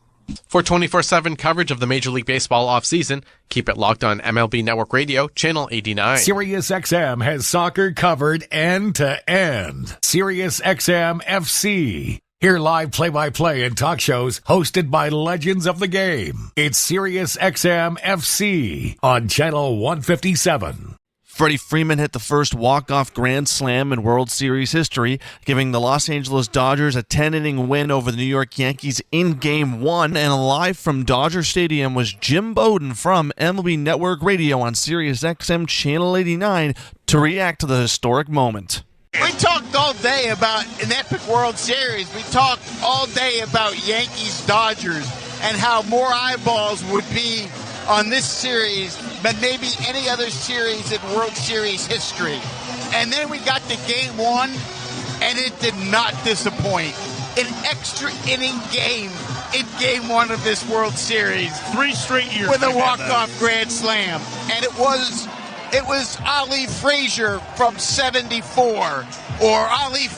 For 24/7 coverage of the Major League Baseball offseason, keep it locked on MLB Network Radio, Channel 89. SiriusXM has soccer covered end to end. SiriusXM FC. Hear live play-by-play and talk shows hosted by legends of the game. It's SiriusXM FC on Channel 157. Freddie Freeman hit the first walk-off grand slam in World Series history, giving the Los Angeles Dodgers a 10-inning win over the New York Yankees in Game 1. And live from Dodger Stadium was Jim Bowden from MLB Network Radio on SiriusXM Channel 89 to react to the historic moment. We talked all day about an epic World Series. We talked all day about Yankees-Dodgers and how more eyeballs would be on this series than maybe any other series in World Series history. And then we got to Game 1, and it did not disappoint. An extra inning game in Game 1 of this World Series. 3 straight years. With a walk-off grand slam. And it was Ali Frazier from 74, or Ali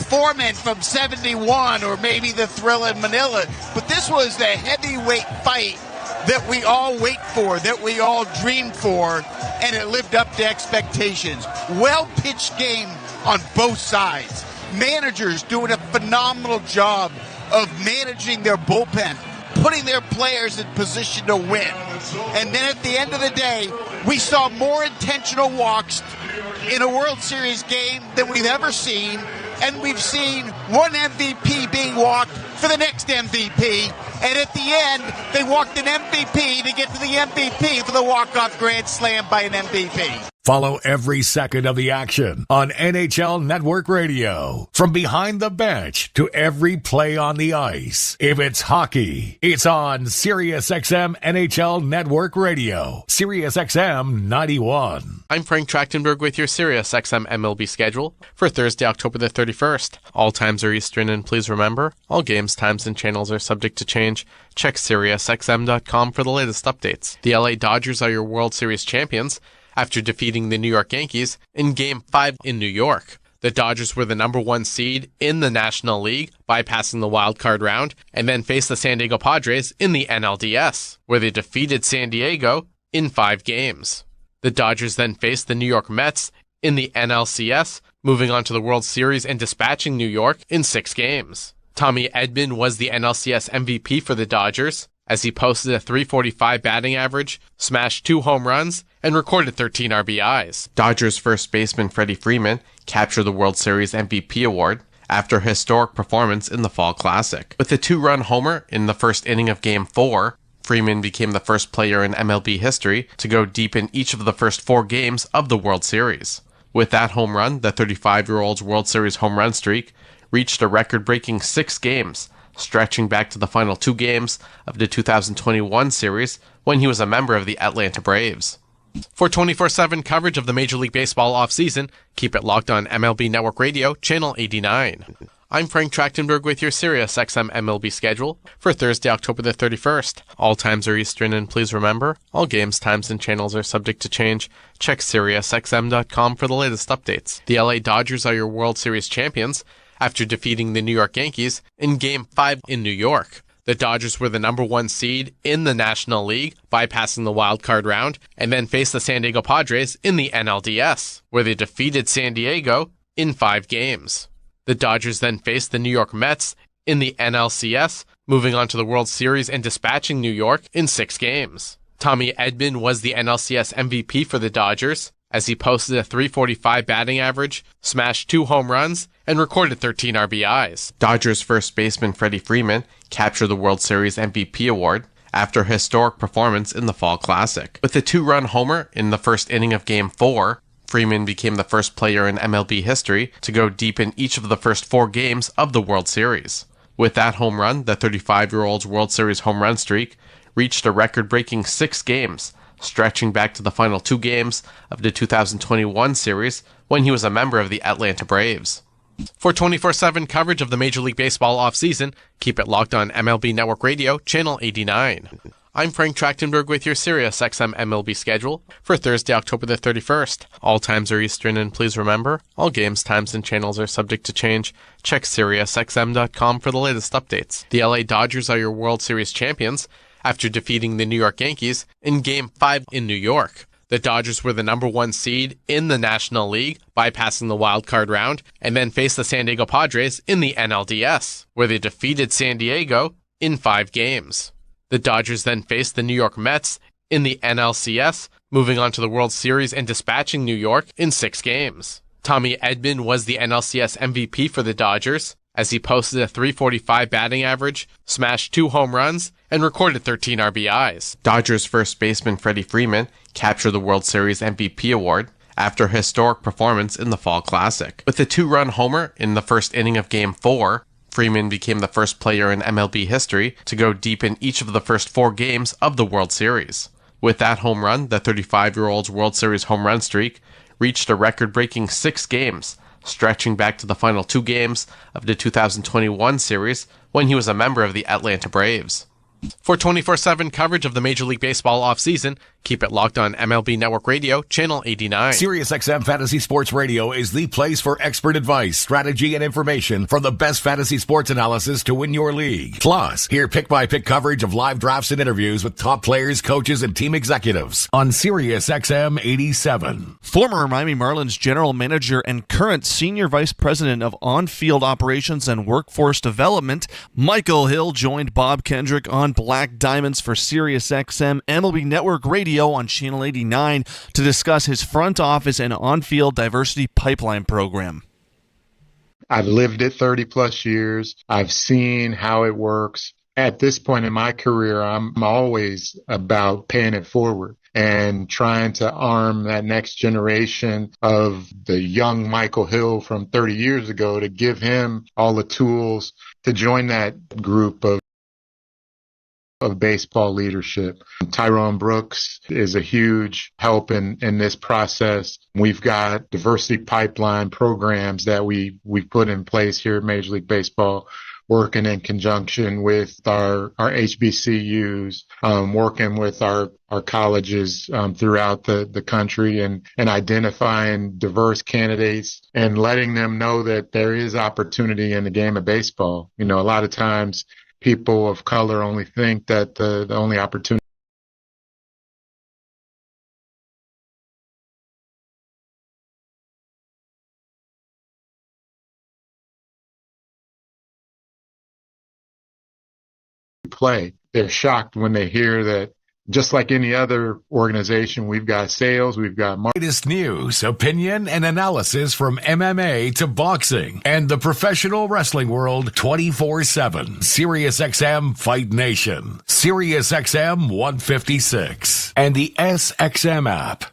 Foreman from 71, or maybe the Thrill in Manila. But this was the heavyweight fight that we all wait for, that we all dream for, and it lived up to expectations. Well-pitched game on both sides. Managers doing a phenomenal job of managing their bullpen, putting their players in position to win. And then at the end of the day, we saw more intentional walks in a World Series game than we've ever seen, and we've seen one MVP being walked for the next MVP. And at the end, they walked an MVP to get to the MVP for the walk-off grand slam by an MVP. Follow every second of the action on NHL Network Radio. From behind the bench to every play on the ice. If it's hockey, it's on SiriusXM NHL Network Radio. SiriusXM 91. I'm Frank Trachtenberg with your SiriusXM MLB schedule for Thursday, October the 31st. All times are Eastern, and please remember, all games, times, and channels are subject to change. Check SiriusXM.com for the latest updates. The LA Dodgers are your World Series champions after defeating the New York Yankees in Game 5 in New York. The Dodgers were the number 1 seed in the National League, bypassing the wild card round, and then faced the San Diego Padres in the NLDS, where they defeated San Diego in 5 games. The Dodgers then faced the New York Mets in the NLCS, moving on to the World Series and dispatching New York in 6 games. Tommy Edman was the NLCS MVP for the Dodgers, as he posted a .345 batting average, smashed 2 home runs, and recorded 13 RBIs. Dodgers first baseman Freddie Freeman captured the World Series MVP award after a historic performance in the Fall Classic. With a 2-run homer in the first inning of Game 4, Freeman became the first player in MLB history to go deep in each of the first 4 games of the World Series. With that home run, the 35-year-old's World Series home run streak reached a record-breaking 6 games, stretching back to the final 2 games of the 2021 series when he was a member of the Atlanta Braves. For 24/7 coverage of the Major League Baseball offseason, keep it locked on MLB Network Radio, Channel 89. I'm Frank Trachtenberg with your SiriusXM MLB schedule for Thursday, October the 31st. All times are Eastern, and please remember, all games, times, and channels are subject to change. Check SiriusXM.com for the latest updates. The LA Dodgers are your World Series champions after defeating the New York Yankees in Game 5 in New York. The Dodgers were the number 1 seed in the National League, bypassing the wild card round, and then faced the San Diego Padres in the NLDS, where they defeated San Diego in 5 games. The Dodgers then faced the New York Mets in the NLCS, moving on to the World Series and dispatching New York in 6 games. Tommy Edman was the NLCS MVP for the Dodgers, as he posted a .345 batting average, smashed 2 home runs, and recorded 13 RBIs. Dodgers first baseman Freddie Freeman captured the World Series MVP award after a historic performance in the Fall Classic. With a 2-run homer in the first inning of Game 4, Freeman became the first player in MLB history to go deep in each of the first 4 games of the World Series. With that home run, the 35-year-old's World Series home run streak reached a record-breaking 6 games, stretching back to the final 2 games of the 2021 series when he was a member of the Atlanta Braves. For 24/7 coverage of the Major League Baseball offseason, keep it locked on MLB Network Radio, Channel 89. I'm Frank Trachtenberg with your SiriusXM MLB schedule for Thursday, October the 31st. All times are Eastern, and please remember, all games, times, and channels are subject to change. Check SiriusXM.com for the latest updates. The LA Dodgers are your World Series champions after defeating the New York Yankees in Game 5 in New York. The Dodgers were the number 1 seed in the National League, bypassing the wild card round, and then faced the San Diego Padres in the NLDS, where they defeated San Diego in 5 games. The Dodgers then faced the New York Mets in the NLCS, moving on to the World Series and dispatching New York in 6 games. Tommy Edman was the NLCS MVP for the Dodgers, as he posted a .345 batting average, smashed 2 home runs, and recorded 13 RBIs. Dodgers first baseman Freddie Freeman captured the World Series MVP award after a historic performance in the Fall Classic. With a 2-run homer in the first inning of Game 4, Freeman became the first player in MLB history to go deep in each of the first 4 games of the World Series. With that home run, the 35-year-old's World Series home run streak reached a record-breaking 6 games, stretching back to the final 2 games of the 2021 series when he was a member of the Atlanta Braves. For 24/7 coverage of the Major League Baseball offseason, keep it locked on MLB Network Radio, Channel 89. SiriusXM Fantasy Sports Radio is the place for expert advice, strategy, and information from the best fantasy sports analysis to win your league. Plus, hear pick-by-pick coverage of live drafts and interviews with top players, coaches, and team executives on SiriusXM 87. Former Miami Marlins general manager and current senior vice president of on-field operations and workforce development, Michael Hill joined Bob Kendrick on Black Diamonds for SiriusXM MLB Network Radio on Channel 89 to discuss his front office and on-field diversity pipeline program. I've lived it 30 plus years. I've seen how it works. At this point in my career, I'm always about paying it forward and trying to arm that next generation of the young Michael Hill from 30 years ago to give him all the tools to join that group of baseball leadership. Tyrone Brooks is a huge help in this process. We've got diversity pipeline programs that we put in place here at Major League Baseball, working in conjunction with our HBCUs, working with our colleges throughout the country and identifying diverse candidates and letting them know that there is opportunity in the game of baseball. You know, a lot of times people of color only think that the only opportunity play. They're shocked when they hear that just like any other organization, we've got sales, we've got latest news, opinion, and analysis from MMA to boxing and the professional wrestling world 24/7. SiriusXM Fight Nation, SiriusXM 156, and the SXM app.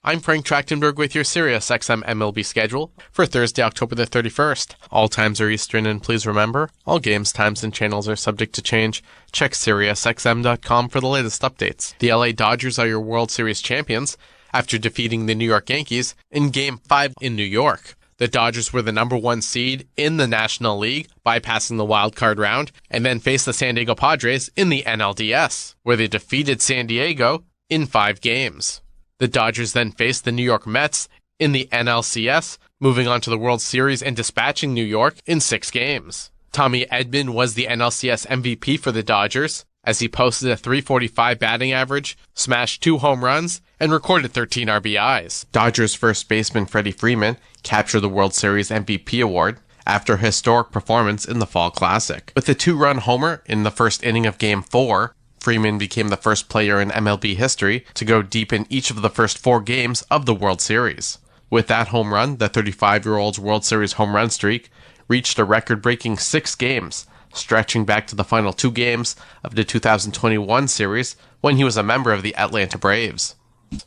I'm Frank Trachtenberg with your SiriusXM MLB schedule for Thursday, October the 31st. All times are Eastern, and please remember, all games, times, and channels are subject to change. Check SiriusXM.com for the latest updates. The LA Dodgers are your World Series champions after defeating the New York Yankees in Game 5 in New York. The Dodgers were the number 1 seed in the National League, bypassing the wild card round, and then faced the San Diego Padres in the NLDS, where they defeated San Diego in 5 games. The Dodgers then faced the New York Mets in the NLCS, moving on to the World Series and dispatching New York in 6 games. Tommy Edman was the NLCS MVP for the Dodgers, as he posted a .345 batting average, smashed 2 home runs, and recorded 13 RBIs. Dodgers first baseman Freddie Freeman captured the World Series MVP award after a historic performance in the Fall Classic. With a 2-run homer in the first inning of Game 4, Freeman became the first player in MLB history to go deep in each of the first 4 games of the World Series. With that home run, the 35-year-old's World Series home run streak reached a record-breaking 6 games, stretching back to the final 2 games of the 2021 series when he was a member of the Atlanta Braves.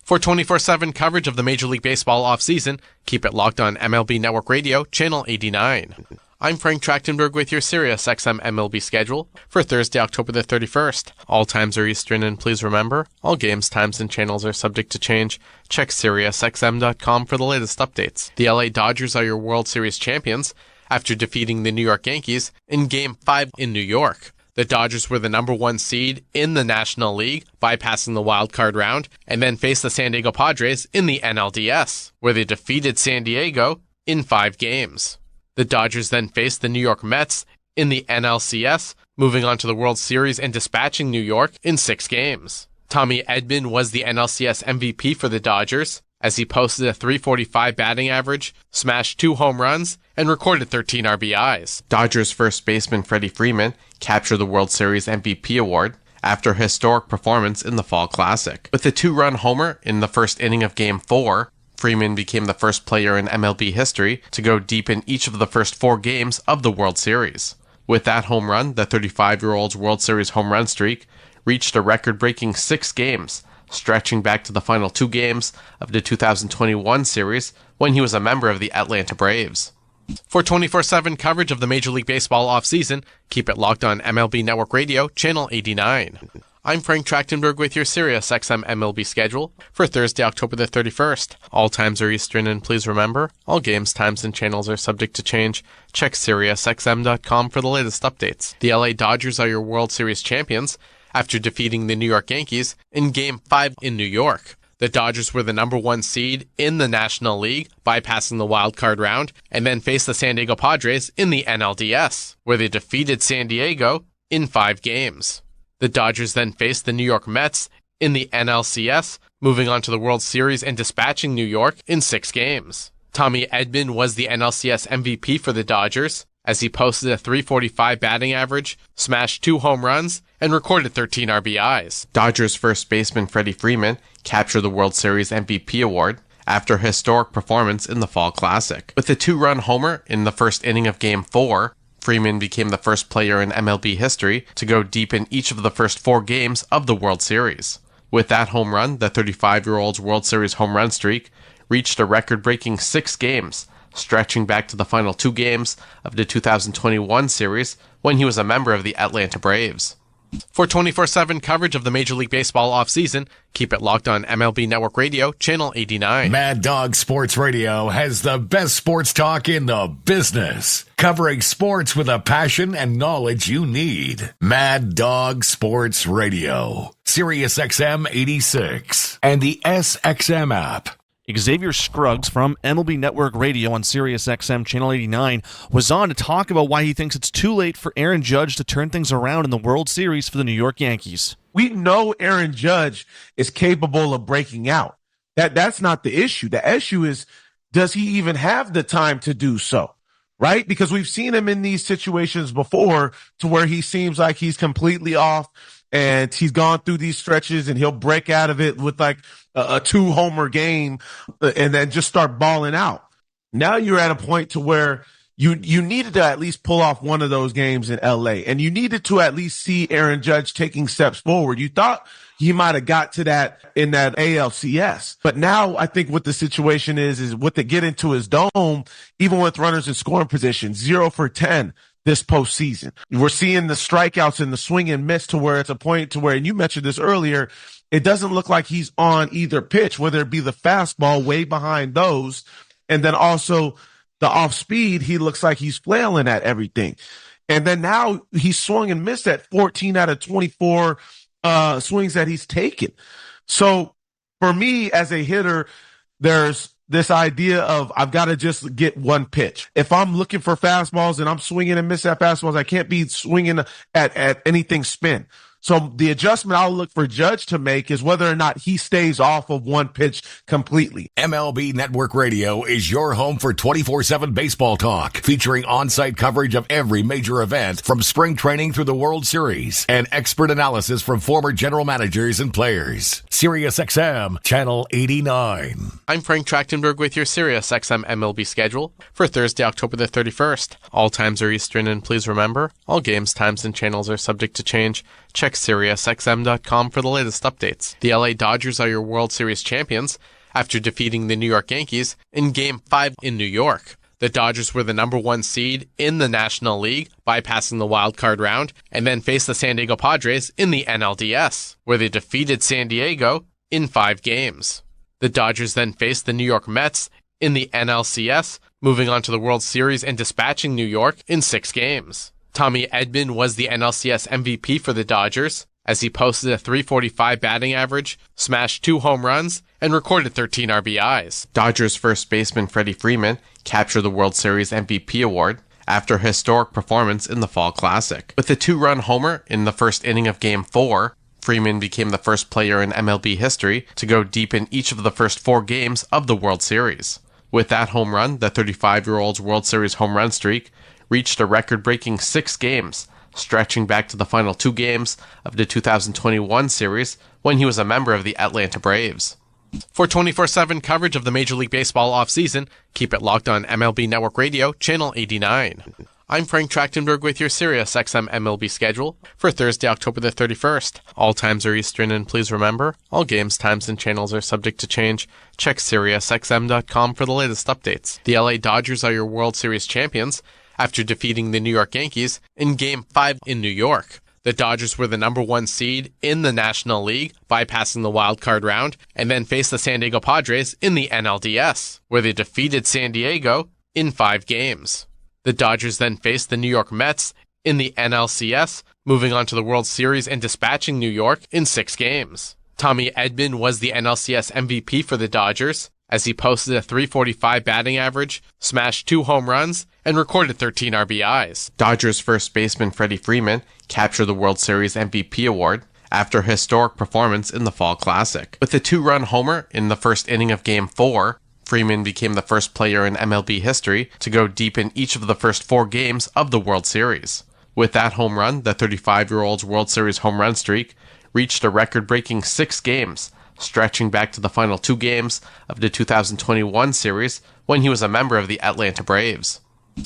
For 24/7 coverage of the Major League Baseball offseason, keep it locked on MLB Network Radio, Channel 89. I'm Frank Trachtenberg with your SiriusXM MLB schedule for Thursday, October the 31st. All times are Eastern, and please remember, all games, times, and channels are subject to change. Check SiriusXM.com for the latest updates. The LA Dodgers are your World Series champions after defeating the New York Yankees in Game 5 in New York. The Dodgers were the number 1 seed in the National League, bypassing the wild card round, and then faced the San Diego Padres in the NLDS, where they defeated San Diego in 5 games. The Dodgers then faced the New York Mets in the NLCS, moving on to the World Series and dispatching New York in 6 games. Tommy Edman was the NLCS MVP for the Dodgers, as he posted a .345 batting average, smashed 2 home runs, and recorded 13 RBIs. Dodgers first baseman Freddie Freeman captured the World Series MVP award after a historic performance in the Fall Classic. With a 2-run homer in the first inning of Game 4, Freeman became the first player in MLB history to go deep in each of the first 4 games of the World Series. With that home run, the 35-year-old's World Series home run streak reached a record-breaking 6 games, stretching back to the final 2 games of the 2021 series when he was a member of the Atlanta Braves. For 24/7 coverage of the Major League Baseball offseason, keep it locked on MLB Network Radio, Channel 89. I'm Frank Trachtenberg with your SiriusXM MLB schedule for Thursday, October the 31st. All times are Eastern, and please remember, all games, times, and channels are subject to change. Check SiriusXM.com for the latest updates. The LA Dodgers are your World Series champions after defeating the New York Yankees in Game 5 in New York. The Dodgers were the number 1 seed in the National League, bypassing the wild card round, and then faced the San Diego Padres in the NLDS, where they defeated San Diego in 5 games. The Dodgers then faced the New York Mets in the NLCS, moving on to the World Series and dispatching New York in 6 games. Tommy Edman was the NLCS MVP for the Dodgers, as he posted a .345 batting average, smashed 2 home runs, and recorded 13 RBIs. Dodgers first baseman Freddie Freeman captured the World Series MVP award after a historic performance in the Fall Classic. With a 2-run homer in the first inning of Game 4, Freeman became the first player in MLB history to go deep in each of the first 4 games of the World Series. With that home run, the 35-year-old's World Series home run streak reached a record-breaking 6 games, stretching back to the final 2 games of the 2021 series when he was a member of the Atlanta Braves. For 24/7 coverage of the Major League Baseball offseason, keep it locked on MLB Network Radio, Channel 89. Mad Dog Sports Radio has the best sports talk in the business, covering sports with a passion and knowledge you need. Mad Dog Sports Radio, Sirius XM 86, and the SXM app. Xavier Scruggs from MLB Network Radio on Sirius XM Channel 89 was on to talk about why he thinks it's too late for Aaron Judge to turn things around in the World Series for the New York Yankees. We know Aaron Judge is capable of breaking out. That's not the issue. The issue is, does he even have the time to do so? Right? Because we've seen him in these situations before to where he seems like he's completely off and he's gone through these stretches and he'll break out of it with like a 2-homer game and then just start balling out. Now you're at a point to where you needed to at least pull off one of those games in LA, and you needed to at least see Aaron Judge taking steps forward. You thought he might have got to that in that ALCS, but now I think what the situation is what they get into his dome, even with runners in scoring position, 0 for 10 this postseason. We're seeing the strikeouts and the swing and miss to where it's a point to where, and you mentioned this earlier, it doesn't look like he's on either pitch, whether it be the fastball way behind those, and then also the off speed, he looks like he's flailing at everything. And then now he's swung and missed at 14 out of 24 swings that he's taken. So for me as a hitter, there's this idea of I've got to just get one pitch. If I'm looking for fastballs and I'm swinging and miss at fastballs, I can't be swinging at anything spin. So the adjustment I'll look for Judge to make is whether or not he stays off of one pitch completely. MLB Network Radio is your home for 24/7 baseball talk, featuring on-site coverage of every major event from spring training through the World Series and expert analysis from former general managers and players. Sirius XM, Channel 89. I'm Frank Trachtenberg with your Sirius XM MLB schedule for Thursday, October the 31st. All times are Eastern, and please remember, all games, times, and channels are subject to change. Check SiriusXM.com for the latest updates. The LA Dodgers are your World Series champions after defeating the New York Yankees in Game 5 in New York. The Dodgers were the number 1 seed in the National League, bypassing the wild card round, and then faced the San Diego Padres in the NLDS, where they defeated San Diego in 5 games. The Dodgers then faced the New York Mets in the NLCS, moving on to the World Series and dispatching New York in 6 games. Tommy Edman was the NLCS MVP for the Dodgers, as he posted a .345 batting average, smashed 2 home runs, and recorded 13 RBIs. Dodgers first baseman Freddie Freeman captured the World Series MVP award after a historic performance in the Fall Classic. With a 2-run homer in the first inning of Game 4, Freeman became the first player in MLB history to go deep in each of the first 4 games of the World Series. With that home run, the 35-year-old's World Series home run streak reached a record-breaking 6 games, stretching back to the final 2 games of the 2021 series when he was a member of the Atlanta Braves. For 24/7 coverage of the Major League Baseball offseason, keep it locked on MLB Network Radio, Channel 89. I'm Frank Trachtenberg with your Sirius XM MLB schedule for Thursday, October the 31st. All times are Eastern, and please remember, all games, times, and channels are subject to change. Check SiriusXM.com for the latest updates. The LA Dodgers are your World Series champions after defeating the New York Yankees in Game 5 in New York. The Dodgers were the number 1 seed in the National League, bypassing the wild card round, and then faced the San Diego Padres in the NLDS, where they defeated San Diego in 5 games. The Dodgers then faced the New York Mets in the NLCS, moving on to the World Series and dispatching New York in 6 games. Tommy Edman was the NLCS MVP for the Dodgers, as he posted a .345 batting average, smashed 2 home runs, and recorded 13 RBIs. Dodgers first baseman Freddie Freeman captured the World Series MVP award after a historic performance in the Fall Classic. With a 2-run homer in the first inning of Game 4, Freeman became the first player in MLB history to go deep in each of the first 4 games of the World Series. With that home run, the 35-year-old's World Series home run streak reached a record-breaking 6 games, stretching back to the final 2 games of the 2021 series when he was a member of the Atlanta Braves.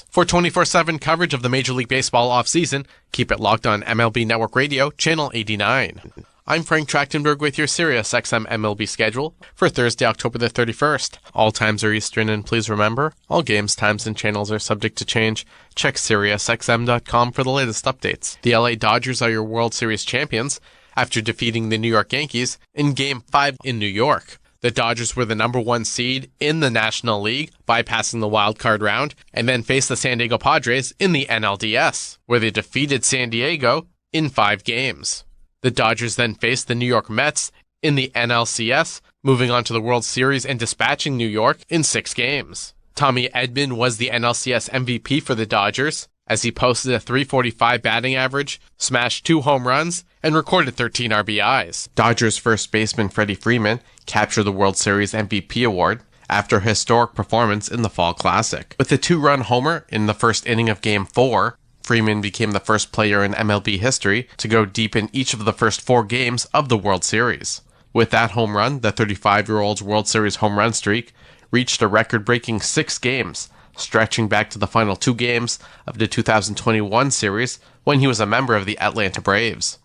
For 24/7 coverage of the Major League Baseball offseason, keep it locked on MLB Network Radio, Channel 89. I'm Frank Trachtenberg with your SiriusXM MLB schedule for Thursday, October the 31st. All times are Eastern, and please remember, all games, times, and channels are subject to change. Check SiriusXM.com for the latest updates. The LA Dodgers are your World Series champions after defeating the New York Yankees in Game 5 in New York. The Dodgers were the number 1 seed in the National League, bypassing the wild card round, and then faced the San Diego Padres in the NLDS, where they defeated San Diego in 5 games. The Dodgers then faced the New York Mets in the NLCS, moving on to the World Series and dispatching New York in 6 games. Tommy Edman was the NLCS MVP for the Dodgers, as he posted a .345 batting average, smashed 2 home runs, and recorded 13 RBIs. Dodgers first baseman Freddie Freeman captured the World Series MVP award after a historic performance in the Fall Classic. With a 2-run homer in the first inning of Game 4, Freeman became the first player in MLB history to go deep in each of the first 4 games of the World Series. With that home run, the 35-year-old's World Series home run streak reached a record-breaking 6 games, stretching back to the final 2 games of the 2021 series when he was a member of the Atlanta Braves.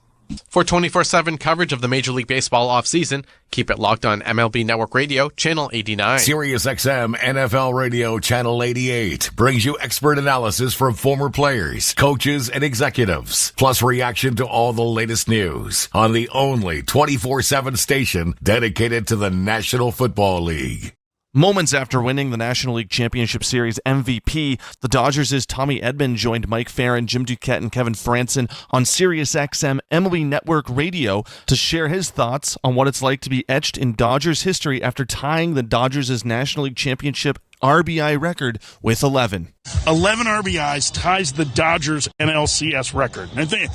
For 24/7 coverage of the Major League Baseball offseason, keep it locked on MLB Network Radio, Channel 89. SiriusXM NFL Radio Channel 88 brings you expert analysis from former players, coaches, and executives, plus reaction to all the latest news on the only 24/7 station dedicated to the National Football League. Moments after winning the National League Championship Series MVP, the Dodgers' Tommy Edman joined Mike Farron, Jim Duquette, and Kevin Franson on SiriusXM MLB Network Radio to share his thoughts on what it's like to be etched in Dodgers history after tying the Dodgers' National League Championship RBI record with 11. 11 RBIs ties the Dodgers NLCS record. And I think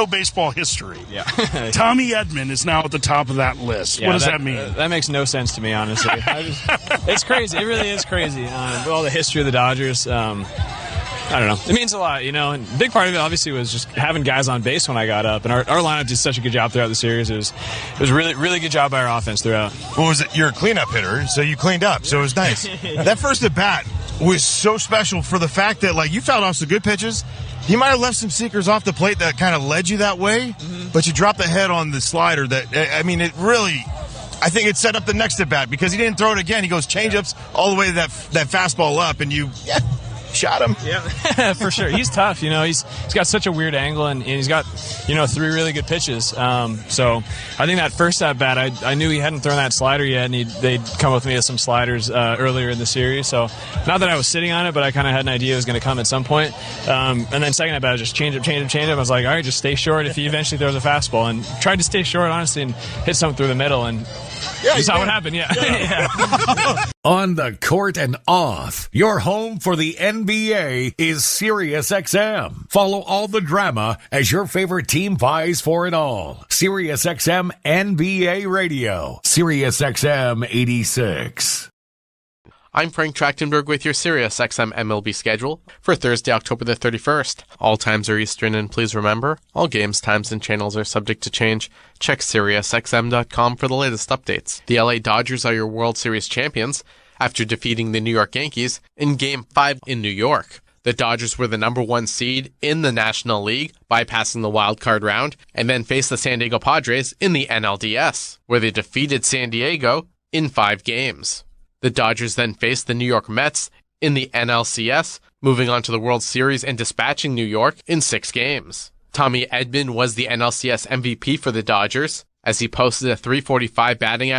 baseball history. Yeah. Tommy Edman is now at the top of that list. Yeah, what does that mean? That makes no sense to me, honestly. It's crazy. It really is crazy. With all the history of the Dodgers, I don't know. It means a lot, and a big part of it obviously was just having guys on base when I got up. And our lineup did such a good job throughout the series. It was really, really good job by our offense throughout. What was it? You're a cleanup hitter, so you cleaned up. So it was nice. That first at bat was so special for the fact that, you fouled off some good pitches. You might have left some seekers off the plate that kind of led you that way, but you dropped the head on the slider it really... I think it set up the next at bat because he didn't throw it again. He goes change-ups all the way to that fastball up, and you... Yeah. Shot him. Yeah, for sure. He's tough. He's got such a weird angle, and he's got 3 really good pitches. So I think that first at bat, I knew he hadn't thrown that slider yet, and they'd come with me with some sliders earlier in the series. So not that I was sitting on it, but I kind of had an idea it was going to come at some point. And then second at bat, just change up. I was like, all right, just stay short if he eventually throws a fastball, and tried to stay short honestly and hit something through the middle, and you saw what happened. Yeah. On the court and off, your home for the NBA is SiriusXM. Follow all the drama as your favorite team vies for it all. SiriusXM NBA Radio, SiriusXM 86. I'm Frank Trachtenberg with your SiriusXM MLB schedule for Thursday, October the 31st. All times are Eastern, and please remember, all games, times, and channels are subject to change. Check SiriusXM.com for the latest updates. The LA Dodgers are your World Series champions after defeating the New York Yankees in Game 5 in New York. The Dodgers were the number 1 seed in the National League, bypassing the wild card round, and then faced the San Diego Padres in the NLDS, where they defeated San Diego in 5 games. The Dodgers then faced the New York Mets in the NLCS, moving on to the World Series and dispatching New York in 6 games. Tommy Edman was the NLCS MVP for the Dodgers, as he posted a .345 batting average